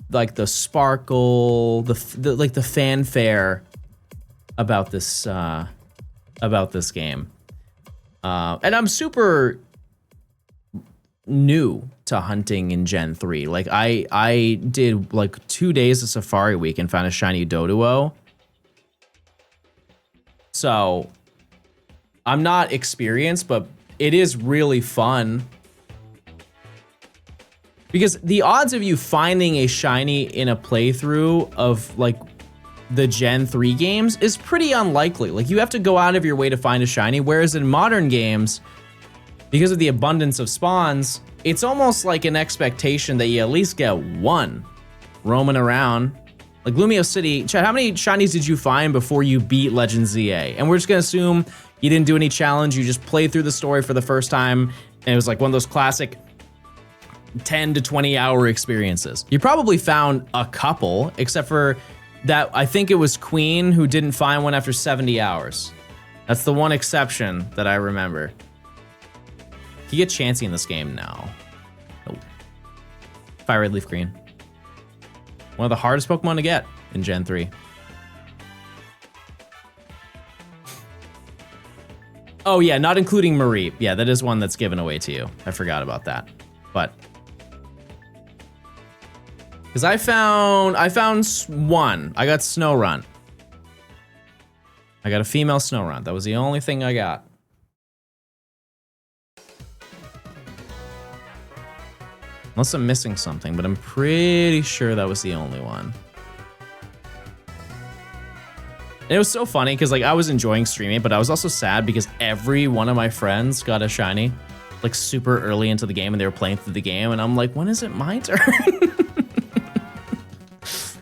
like the sparkle, the fanfare about this game. And I'm super new to hunting in Gen 3. Like I did like 2 days of Safari Week and found a shiny Doduo. So I'm not experienced, but it is really fun. Because the odds of you finding a shiny in a playthrough of like the Gen 3 games is pretty unlikely. Like you have to go out of your way to find a shiny, whereas in modern games, because of the abundance of spawns, it's almost like an expectation that you at least get one roaming around. Like Lumio City, Chad, how many shinies did you find before you beat Legend ZA? And we're just gonna assume you didn't do any challenge, you just played through the story for the first time, and it was like one of those classic 10 to 20 hour experiences. You probably found a couple, except for that, I think it was Queen who didn't find one after 70 hours. That's the one exception that I remember. Can you get Chansey in this game? No. Nope. Fire Red Leaf Green. One of the hardest Pokemon to get in Gen 3. Oh yeah, not including Marie. Yeah, that is one that's given away to you. I forgot about that. But because I found one. I got Snorunt. I got a female Snorunt. That was the only thing I got. Unless I'm missing something, but I'm pretty sure that was the only one. And it was so funny because like I was enjoying streaming, but I was also sad because every one of my friends got a shiny like super early into the game and they were playing through the game and I'm like, when is it my turn?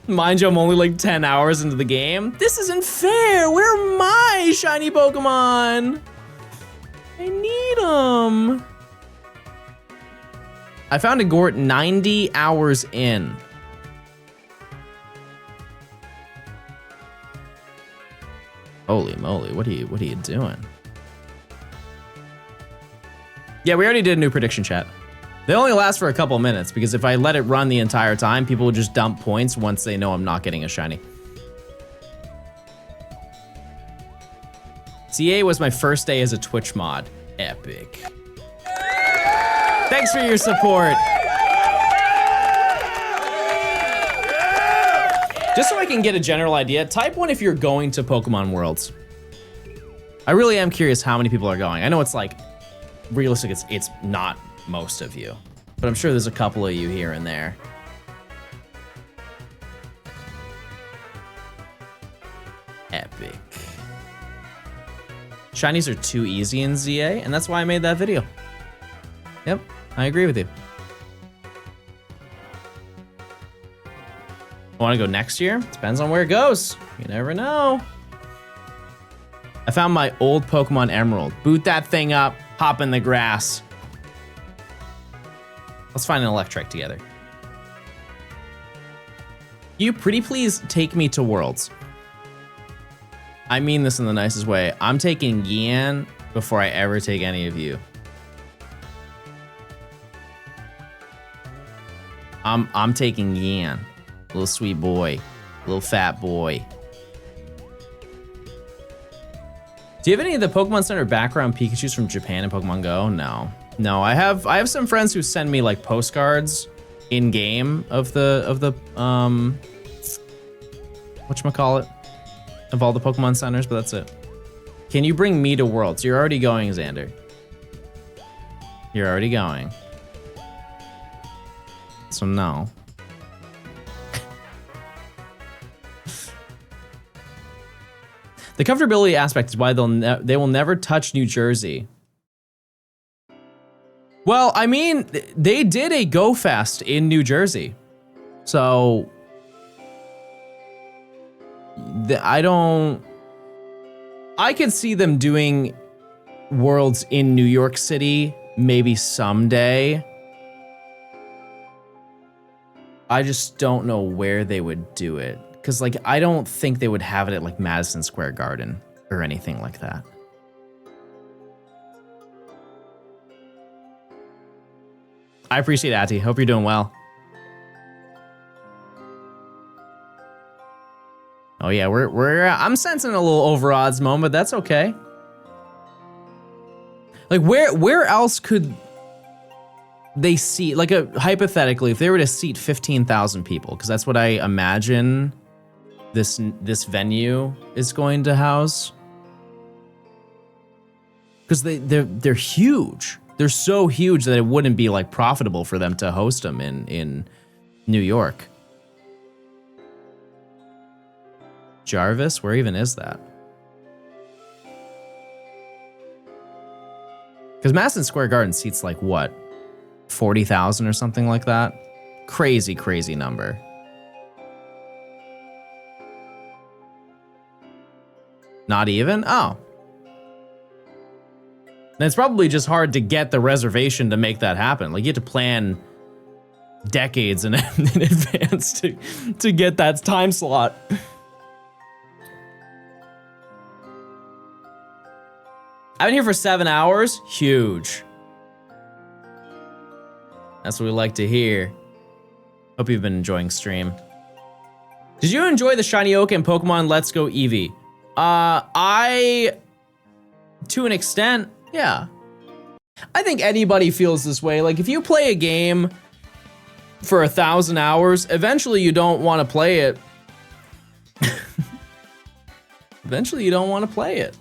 Mind you, I'm only like 10 hours into the game. This isn't fair. Where are my shiny Pokemon? I need them. I found a Gort 90 hours in. Holy moly, what are you doing? Yeah, we already did a new prediction chat. They only last for a couple minutes because if I let it run the entire time, people will just dump points once they know I'm not getting a shiny. CA was my first day as a Twitch mod. Epic. Thanks for your support. Just so I can get a general idea, type 1 if you're going to Pokemon Worlds. I really am curious how many people are going. I know it's like realistic, it's not most of you. But I'm sure there's a couple of you here and there. Epic. Shinies are too easy in ZA, and that's why I made that video. Yep, I agree with you. Want to go next year? Depends on where it goes. You never know. I found my old Pokemon Emerald. Boot that thing up, hop in the grass. Let's find an Electrike together. You pretty please take me to Worlds. I mean this in the nicest way. I'm taking Yan before I ever take any of you. I'm taking Yan. Little sweet boy. Little fat boy. Do you have any of the Pokemon Center background Pikachus from Japan in Pokemon Go? No. No, I have some friends who send me like postcards in game of the whatchamacallit? Of all the Pokemon Centers, but that's it. Can you bring me to Worlds? You're already going, Xander. You're already going. So no. The comfortability aspect is why they will never touch New Jersey. Well, I mean, they did a Go Fest in New Jersey. So I could see them doing Worlds in New York City maybe someday. I just don't know where they would do it. Because, like, I don't think they would have it at, like, Madison Square Garden or anything like that. I appreciate Ati. Hope you're doing well. Oh yeah, I'm sensing a little over odds moment. That's okay. Like where else could they seat, like hypothetically, if they were to seat 15,000 people, because that's what I imagine this venue is going to house. Because they're huge. They're so huge that it wouldn't be like profitable for them to host them in New York. Jarvis, where even is that? Because Madison Square Garden seats like what, 40,000 or something like that. Crazy, crazy number. Not even? Oh. And it's probably just hard to get the reservation to make that happen. Like you have to plan decades in advance to get that time slot. I've been here for 7 hours. Huge. That's what we like to hear. Hope you've been enjoying stream. Did you enjoy the Shiny Oak and Pokemon Let's Go Eevee? To an extent, yeah. I think anybody feels this way. Like if you play a game for 1,000 hours, eventually you don't want to play it. Eventually you don't want to play it.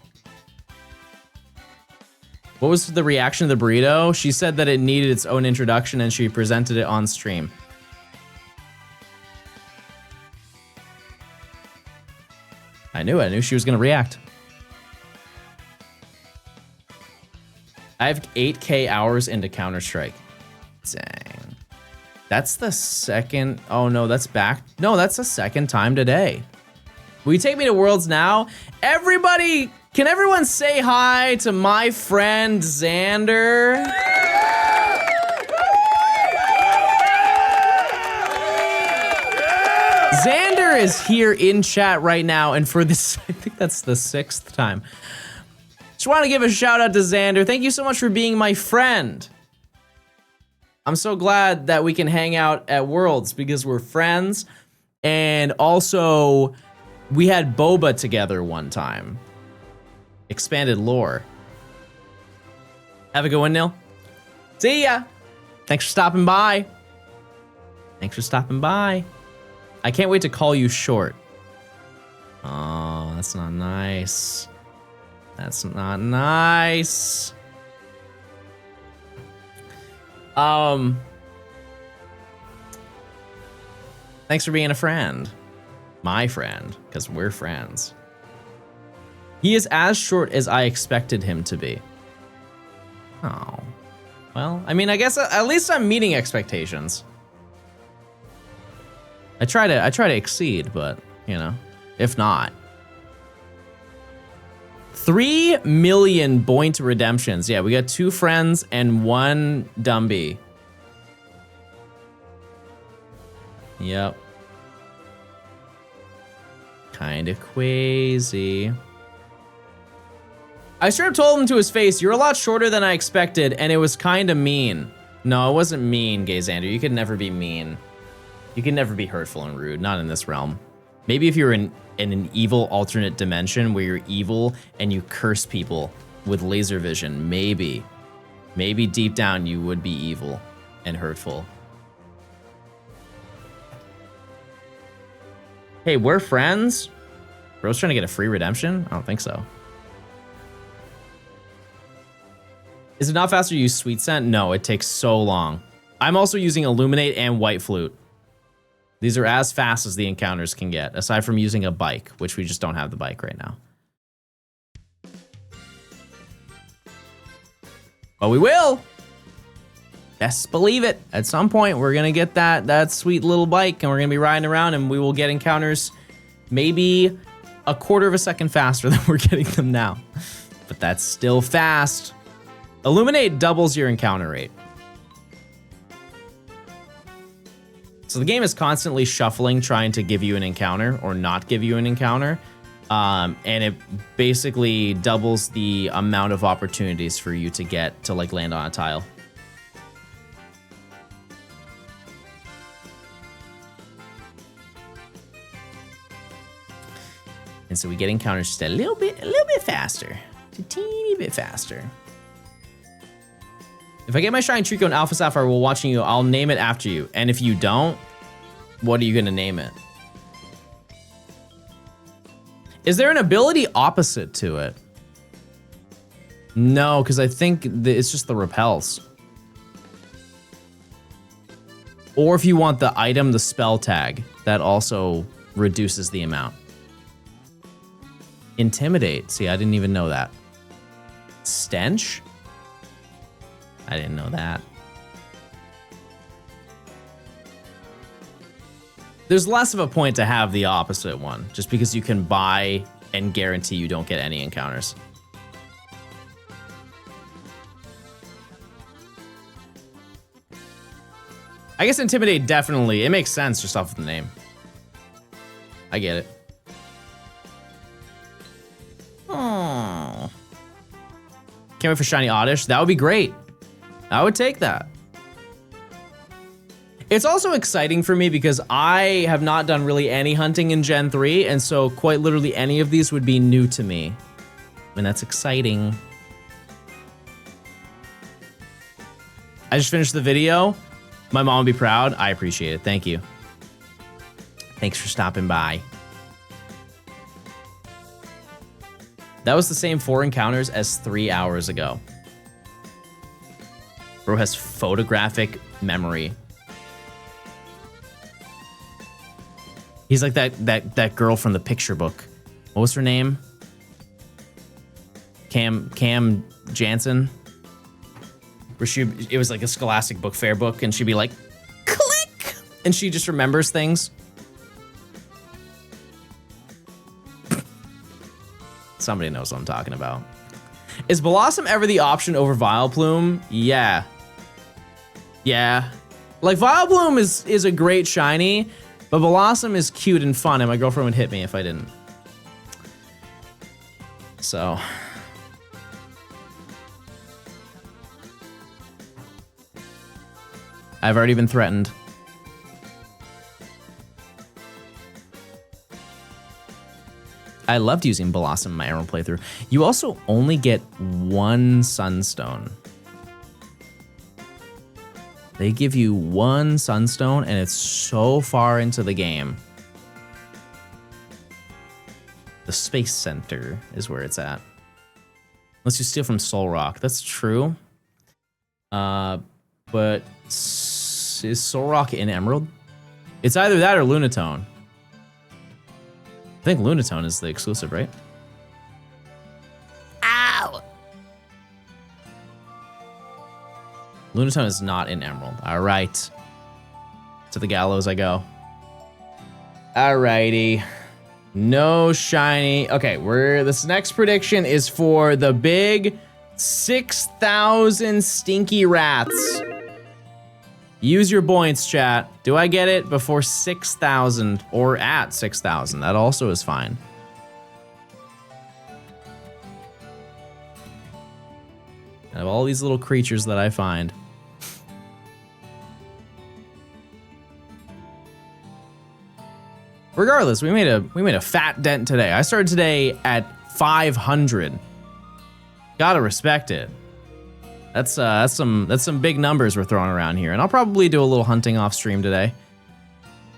What was the reaction to the burrito? She said that it needed its own introduction and she presented it on stream. I knew she was gonna react. I have 8K hours into Counter-Strike. Dang. That's the second, oh no, that's back. No, that's the second time today. Will you take me to Worlds now? Everybody, can everyone say hi to my friend Xander? Xander is here in chat right now, and for this, I think that's the 6th time. Just want to give a shout out to Xander. Thank you so much for being my friend. I'm so glad that we can hang out at Worlds because we're friends, and also we had boba together one time. Expanded lore. Have a good one, Nil. See ya. Thanks for stopping by. Thanks for stopping by. I can't wait to call you short. Oh, that's not nice. That's not nice. Thanks for being a friend. My friend, because we're friends. He is as short as I expected him to be. Oh. Well, I mean, I guess at least I'm meeting expectations. I try to exceed, but, you know, if not. 3 million point redemptions. Yeah, we got 2 friends and 1 Dumby. Yep. Kinda crazy. I straight up told him to his face, "You're a lot shorter than I expected," and it was kinda mean. No, it wasn't mean, Gazander. You could never be mean. You can never be hurtful and rude, not in this realm. Maybe if you're in an evil alternate dimension where you're evil and you curse people with laser vision, maybe deep down you would be evil and hurtful. Hey, we're friends? Bro's trying to get a free redemption? I don't think so. Is it not faster to use Sweet Scent? No, it takes so long. I'm also using Illuminate and White Flute. These are as fast as the encounters can get, aside from using a bike, which we just don't have the bike right now. But we will. Best believe it. At some point, we're gonna get that sweet little bike, and we're gonna be riding around, and we will get encounters maybe a quarter of a second faster than we're getting them now. But that's still fast. Illuminate doubles your encounter rate. So the game is constantly shuffling, trying to give you an encounter or not give you an encounter. And it basically doubles the amount of opportunities for you to get to like land on a tile. And so we get encounters just a little bit faster. Just a teeny bit faster. If I get my Shine Trico and Alpha Sapphire while watching you, I'll name it after you. And if you don't, what are you gonna name it? Is there an ability opposite to it? No, because I think it's just the repels. Or if you want the item, the spell tag, that also reduces the amount. Intimidate. See, I didn't even know that. Stench? I didn't know that. There's less of a point to have the opposite one, just because you can buy and guarantee you don't get any encounters. I guess Intimidate definitely, it makes sense just off of the name. I get it. Oh. Can't wait for Shiny Oddish. That would be great. I would take that. It's also exciting for me because I have not done really any hunting in Gen 3, and so quite literally any of these would be new to me. And that's exciting. I just finished the video. My mom would be proud. I appreciate it. Thank you. Thanks for stopping by. That was the same 4 encounters as 3 hours ago. Bro has photographic memory. He's like that girl from the picture book. What was her name? Cam Jansen. Where it was like a Scholastic Book Fair book, and she'd be like, click, and she just remembers things. Somebody knows what I'm talking about. Is Blossom ever the option over Vileplume? Yeah. Yeah. Like, Vileplume is a great shiny, but Blossom is cute and fun, and my girlfriend would hit me if I didn't. So. I've already been threatened. I loved using Blossom in my Emerald playthrough. You also only get 1 Sunstone. They give you 1 Sunstone, and it's so far into the game. The Space Center is where it's at. Unless you steal from Soul Rock. That's true. But is Solrock in Emerald? It's either that or Lunatone. I think Lunatone is the exclusive, right? Ow! Lunatone is not in Emerald. All right. To the gallows I go. Alrighty. No shiny. Okay, this next prediction is for the big 6,000 stinky rats. Use your points, chat. Do I get it before 6,000 or at 6,000? That also is fine. I have all these little creatures that I find. Regardless, we made a fat dent today. I started today at 500. Gotta respect it. That's some big numbers we're throwing around here, and I'll probably do a little hunting off stream today.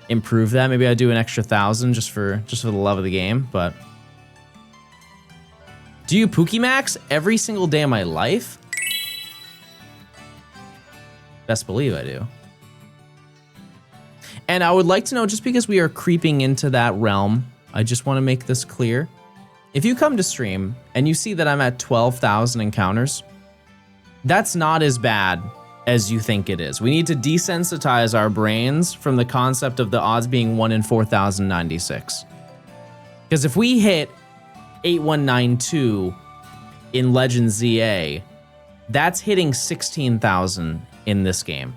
Improve that. Maybe I do an extra 1,000 just for the love of the game. But do you Pokémax every single day of my life? Best believe I do. And I would like to know, just because we are creeping into that realm, I just want to make this clear. If you come to stream and you see that I'm at 12,000 encounters, that's not as bad as you think it is. We need to desensitize our brains from the concept of the odds being 1 in 4,096. Because if we hit 8192 in Legend ZA, that's hitting 16,000 in this game.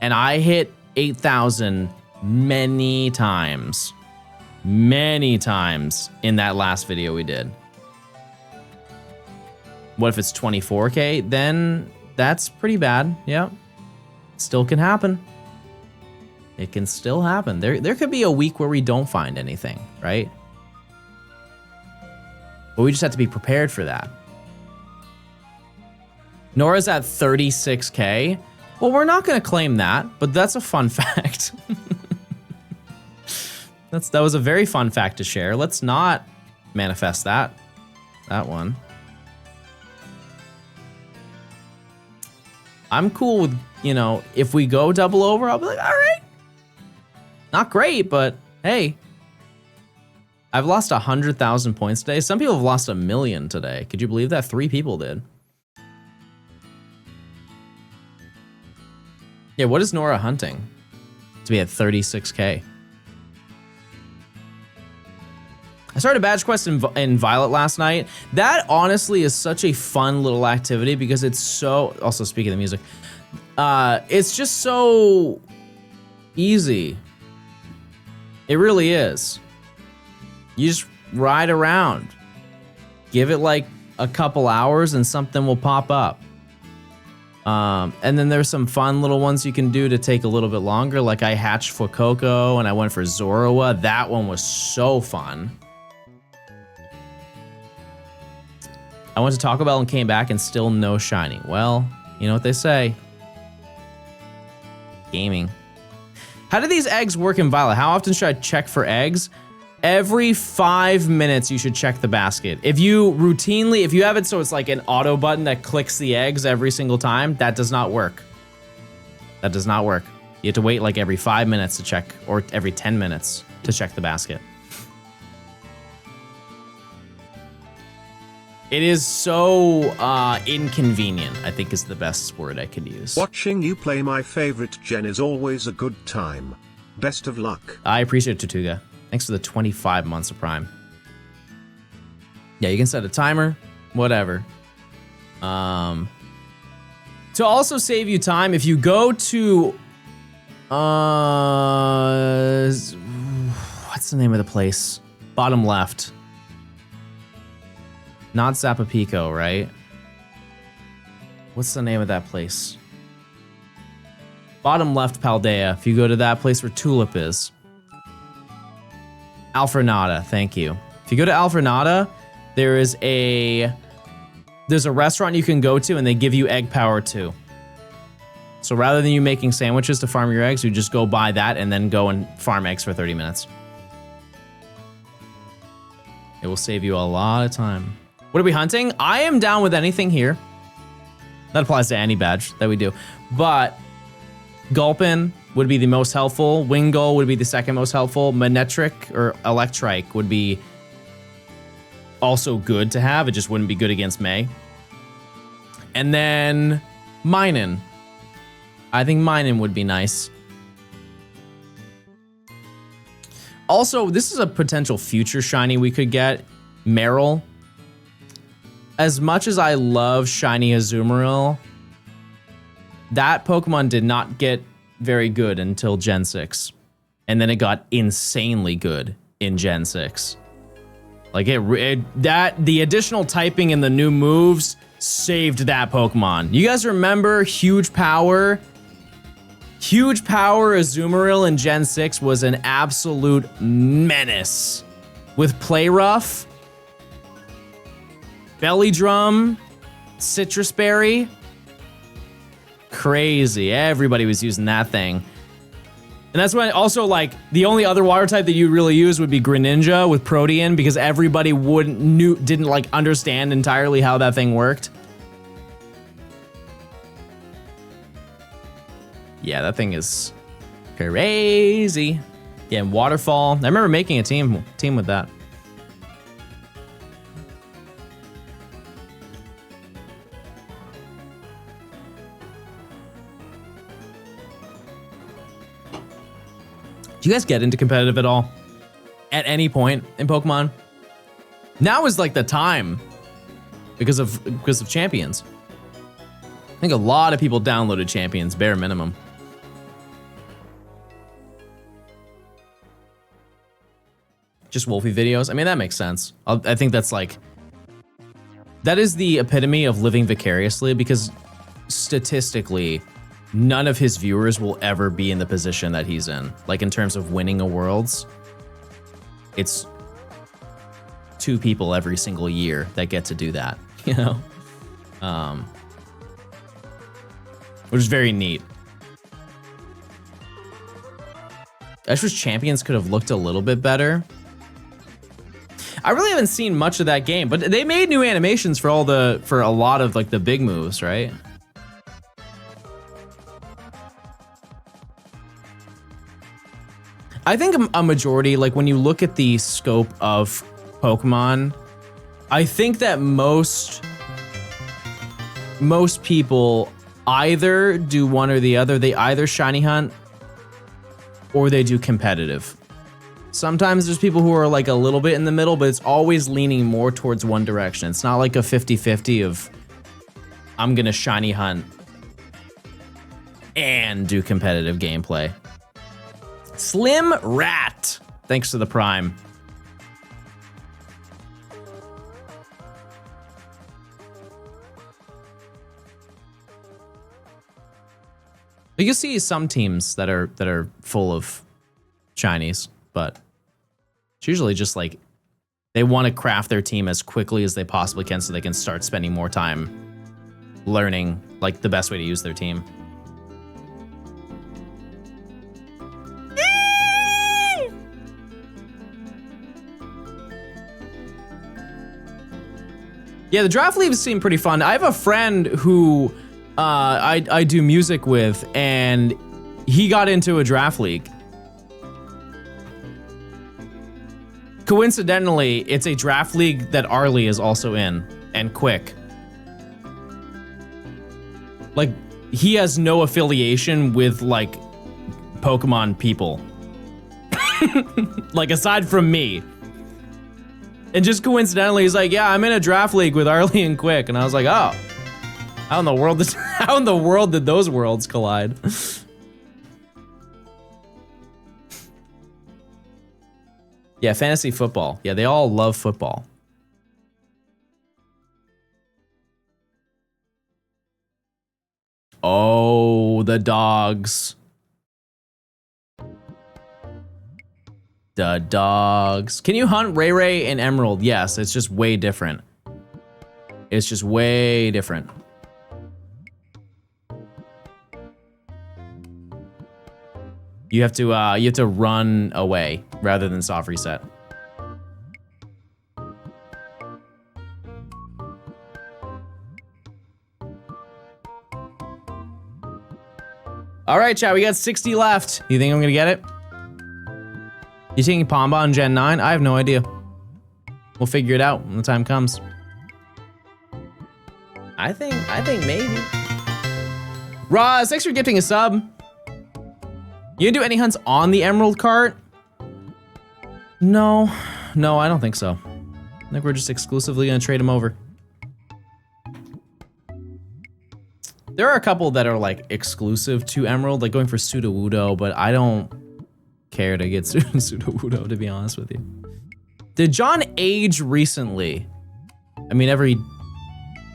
And I hit 8,000 many times in that last video we did. What if it's 24K? Then that's pretty bad. Yeah, still can happen. It can still happen. There could be a week where we don't find anything, right? But we just have to be prepared for that. Nora's at 36K. Well, we're not going to claim that, but that's a fun fact. That was a very fun fact to share. Let's not manifest that one. I'm cool with, if we go double over, I'll be like, all right. Not great, but hey. I've lost 100,000 points today. Some people have lost 1 million today. Could you believe that? 3 people did. Yeah, what is Nora hunting to be at 36K? I started a badge quest in Violet last night. That honestly is such a fun little activity because it's so, also speaking of the music, it's just so easy. It really is. You just ride around, give it like a couple hours and something will pop up. And then there's some fun little ones you can do to take a little bit longer. Like I hatched for Coco and I went for Zoroa. That one was so fun. I went to Taco Bell and came back and still no shiny. Well, you know what they say. Gaming. How do these eggs work in Violet? How often should I check for eggs? Every 5 minutes you should check the basket. If you have it so it's like an auto button that clicks the eggs every single time, that does not work. That does not work. You have to wait like every 5 minutes to check, or every 10 minutes to check the basket. It is so inconvenient, I think is the best word I could use. Watching you play my favorite gen is always a good time. Best of luck. I appreciate it, Tortuga. Thanks for the 25 months of Prime. Yeah, you can set a timer, whatever. To also save you time, if you go to... what's the name of the place? Bottom left. Not Zapapico, right? What's the name of that place? Bottom left, Paldea. If you go to that place where Tulip is. Alfrenada, thank you. If you go to Alfrenada, there's a restaurant you can go to and they give you egg power too. So rather than you making sandwiches to farm your eggs, you just go buy that and then go and farm eggs for 30 minutes. It will save you a lot of time. What are we hunting? I am down with anything here. That applies to any badge that we do. but Gulpin would be the most helpful. Wingull would be the second most helpful. Manectric or Electrike would be also good to have. It just wouldn't be good against May. And then Minun. I think Minun would be nice. Also, this is a potential future shiny we could get. Meryl. As much as I love shiny Azumarill, that Pokemon did not get very good until Gen 6. And then it got insanely good in Gen 6. Like the additional typing and the new moves saved that Pokemon. You guys remember Huge Power? Huge Power Azumarill in Gen 6 was an absolute menace. With Play Rough, Belly Drum, Citrus Berry. Crazy. Everybody was using that thing. And that's when also, like, the only other water type that you'd really use would be Greninja with Protean, because everybody didn't like understand entirely how that thing worked. Yeah, that thing is crazy. Yeah, and Waterfall. I remember making a team with that. Do you guys get into competitive at all? At any point in Pokemon? Now is like the time because of Champions. I think a lot of people downloaded Champions, bare minimum. Just Wolfie videos. I mean, that makes sense. I think that's like, that is the epitome of living vicariously, because statistically, none of his viewers will ever be in the position that he's in. Like, in terms of winning a Worlds, it's 2 people every single year that get to do that, you know? Which is very neat. I just wish Champions could have looked a little bit better. I really haven't seen much of that game, but they made new animations for a lot of like the big moves, right? I think a majority, like when you look at the scope of Pokemon, I think that most people either do one or the other. They either shiny hunt or they do competitive. Sometimes there's people who are like a little bit in the middle, but it's always leaning more towards one direction. It's not like a 50-50 of I'm gonna shiny hunt and do competitive gameplay. Slim Rat, thanks to the Prime. You can see some teams that are full of shinies, but it's usually just like they want to craft their team as quickly as they possibly can so they can start spending more time learning like the best way to use their team. Yeah, the draft leagues seem pretty fun. I have a friend who I do music with, and he got into a draft league. Coincidentally, it's a draft league that Arlie is also in, and Quick. Like, he has no affiliation with, like, Pokemon people. Like, aside from me. And just coincidentally, he's like, yeah, I'm in a draft league with Arlie and Quick. And I was like, oh, how in the world did those worlds collide? Yeah, fantasy football. Yeah, they all love football. Oh, the dogs. The dogs. Can you hunt Ray Ray and Emerald? Yes, it's just way different. It's just way different. You have to run away rather than soft reset. All right, chat, we got 60 left. You think I'm gonna get it? You taking Pamba on Gen 9? I have no idea. We'll figure it out when the time comes. I think maybe. Roz, thanks for gifting a sub. You gonna do any hunts on the Emerald Cart? No, I don't think so. I think we're just exclusively gonna trade them over. There are a couple that are like exclusive to Emerald, like going for Sudowoodo, but I don't care to get Sudowoodo, to be honest with you. Did John age recently? I mean, every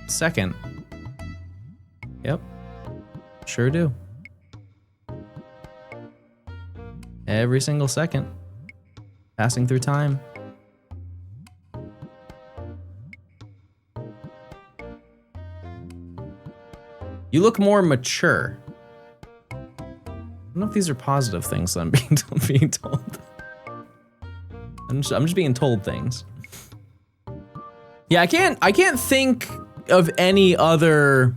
second. Yep, sure do. Every single second. Passing through time. You look more mature. I don't know if these are positive things that I'm being told. I'm just being told things. Yeah, I can't think of any other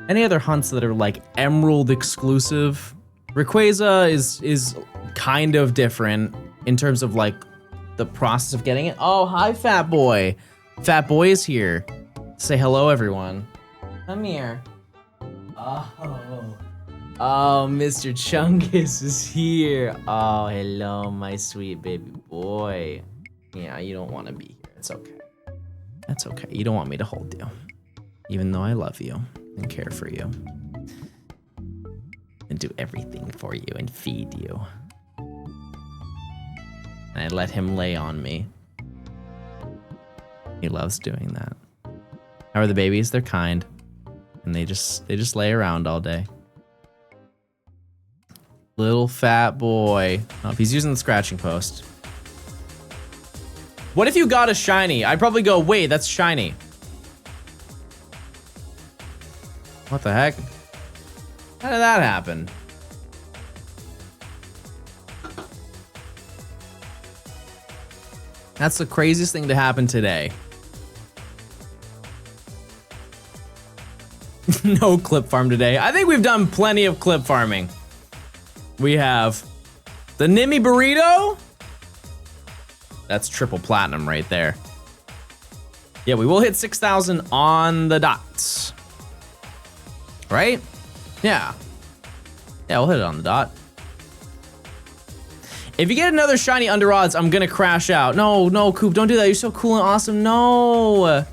hunts that are like Emerald exclusive. Rayquaza is kind of different in terms of like the process of getting it. Oh, hi, Fat Boy. Fat Boy is here. Say hello, everyone. Come here. Oh, Mr. Chungus is here. Oh, hello, my sweet baby boy. Yeah, you don't want to be here. It's okay. That's okay. You don't want me to hold you, even though I love you and care for you and do everything for you and feed you. And I let him lay on me. He loves doing that. How are the babies? They're kind. And they just lay around all day. Little fat boy. Oh, if he's using the scratching post. What if you got a shiny? I'd probably go, wait, that's shiny. What the heck? How did that happen? That's the craziest thing to happen today. No clip farm today. I think we've done plenty of clip farming. We have the Nimmy Burrito. That's triple platinum right there. Yeah, we will hit 6,000 on the dot. Right? Yeah. Yeah, we'll hit it on the dot. If you get another shiny under odds, I'm gonna crash out. No, Coop, don't do that. You're so cool and awesome. No.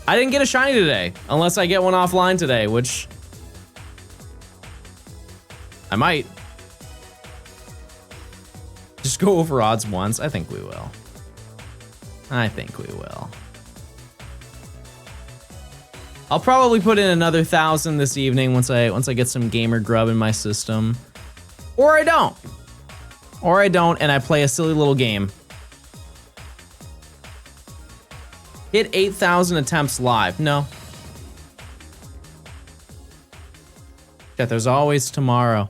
I didn't get a shiny today, unless I get one offline today, which I might. Just go over odds once. I think we will. I'll probably put in another 1,000 this evening once I get some gamer grub in my system. Or I don't, and I play a silly little game. Hit 8,000 attempts live. No. Yeah, there's always tomorrow.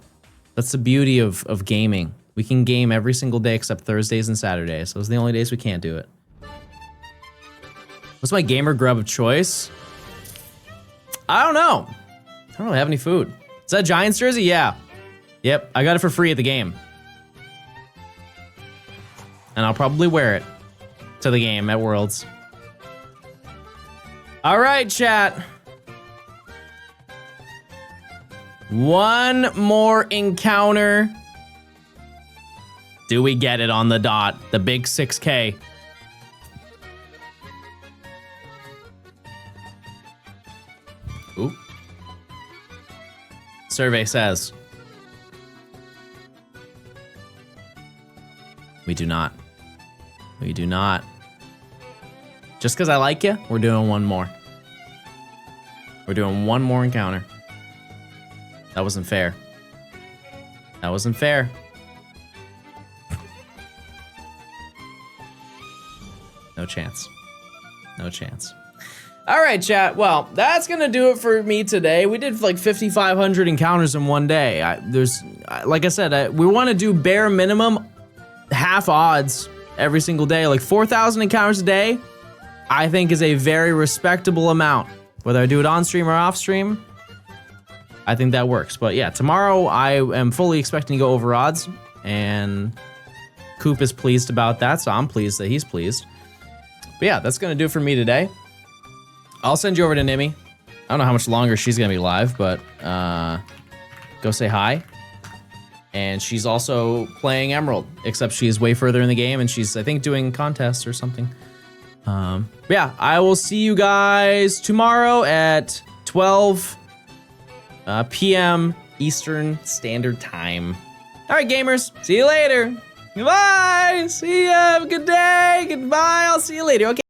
That's the beauty of gaming. We can game every single day except Thursdays and Saturdays. Those are the only days we can't do it. What's my gamer grub of choice? I don't know. I don't really have any food. Is that Giants jersey? Yeah. Yep, I got it for free at the game. And I'll probably wear it to the game at Worlds. All right, chat. One more encounter. Do we get it on the dot? The big 6K. Ooh. Survey says. We do not. We do not. Just because I like you, we're doing one more. We're doing one more encounter. That wasn't fair. That wasn't fair. No chance. No chance. All right, chat. Well, that's gonna do it for me today. We did like 5,500 encounters in one day. Like I said, we want to do bare minimum half odds every single day. Like 4,000 encounters a day, I think is a very respectable amount. Whether I do it on stream or off stream, I think that works. But yeah, tomorrow I am fully expecting to go over odds, and Coop is pleased about that, so I'm pleased that he's pleased. But yeah, that's gonna do it for me today. I'll send you over to Nimmy. I don't know how much longer she's gonna be live, but go say hi. And she's also playing Emerald, except she's way further in the game, and she's, I think, doing contests or something. But yeah, I will see you guys tomorrow at 12 p.m. Eastern Standard Time. All right, gamers, see you later. Goodbye. See ya. Have a good day. Goodbye. I'll see you later. Okay.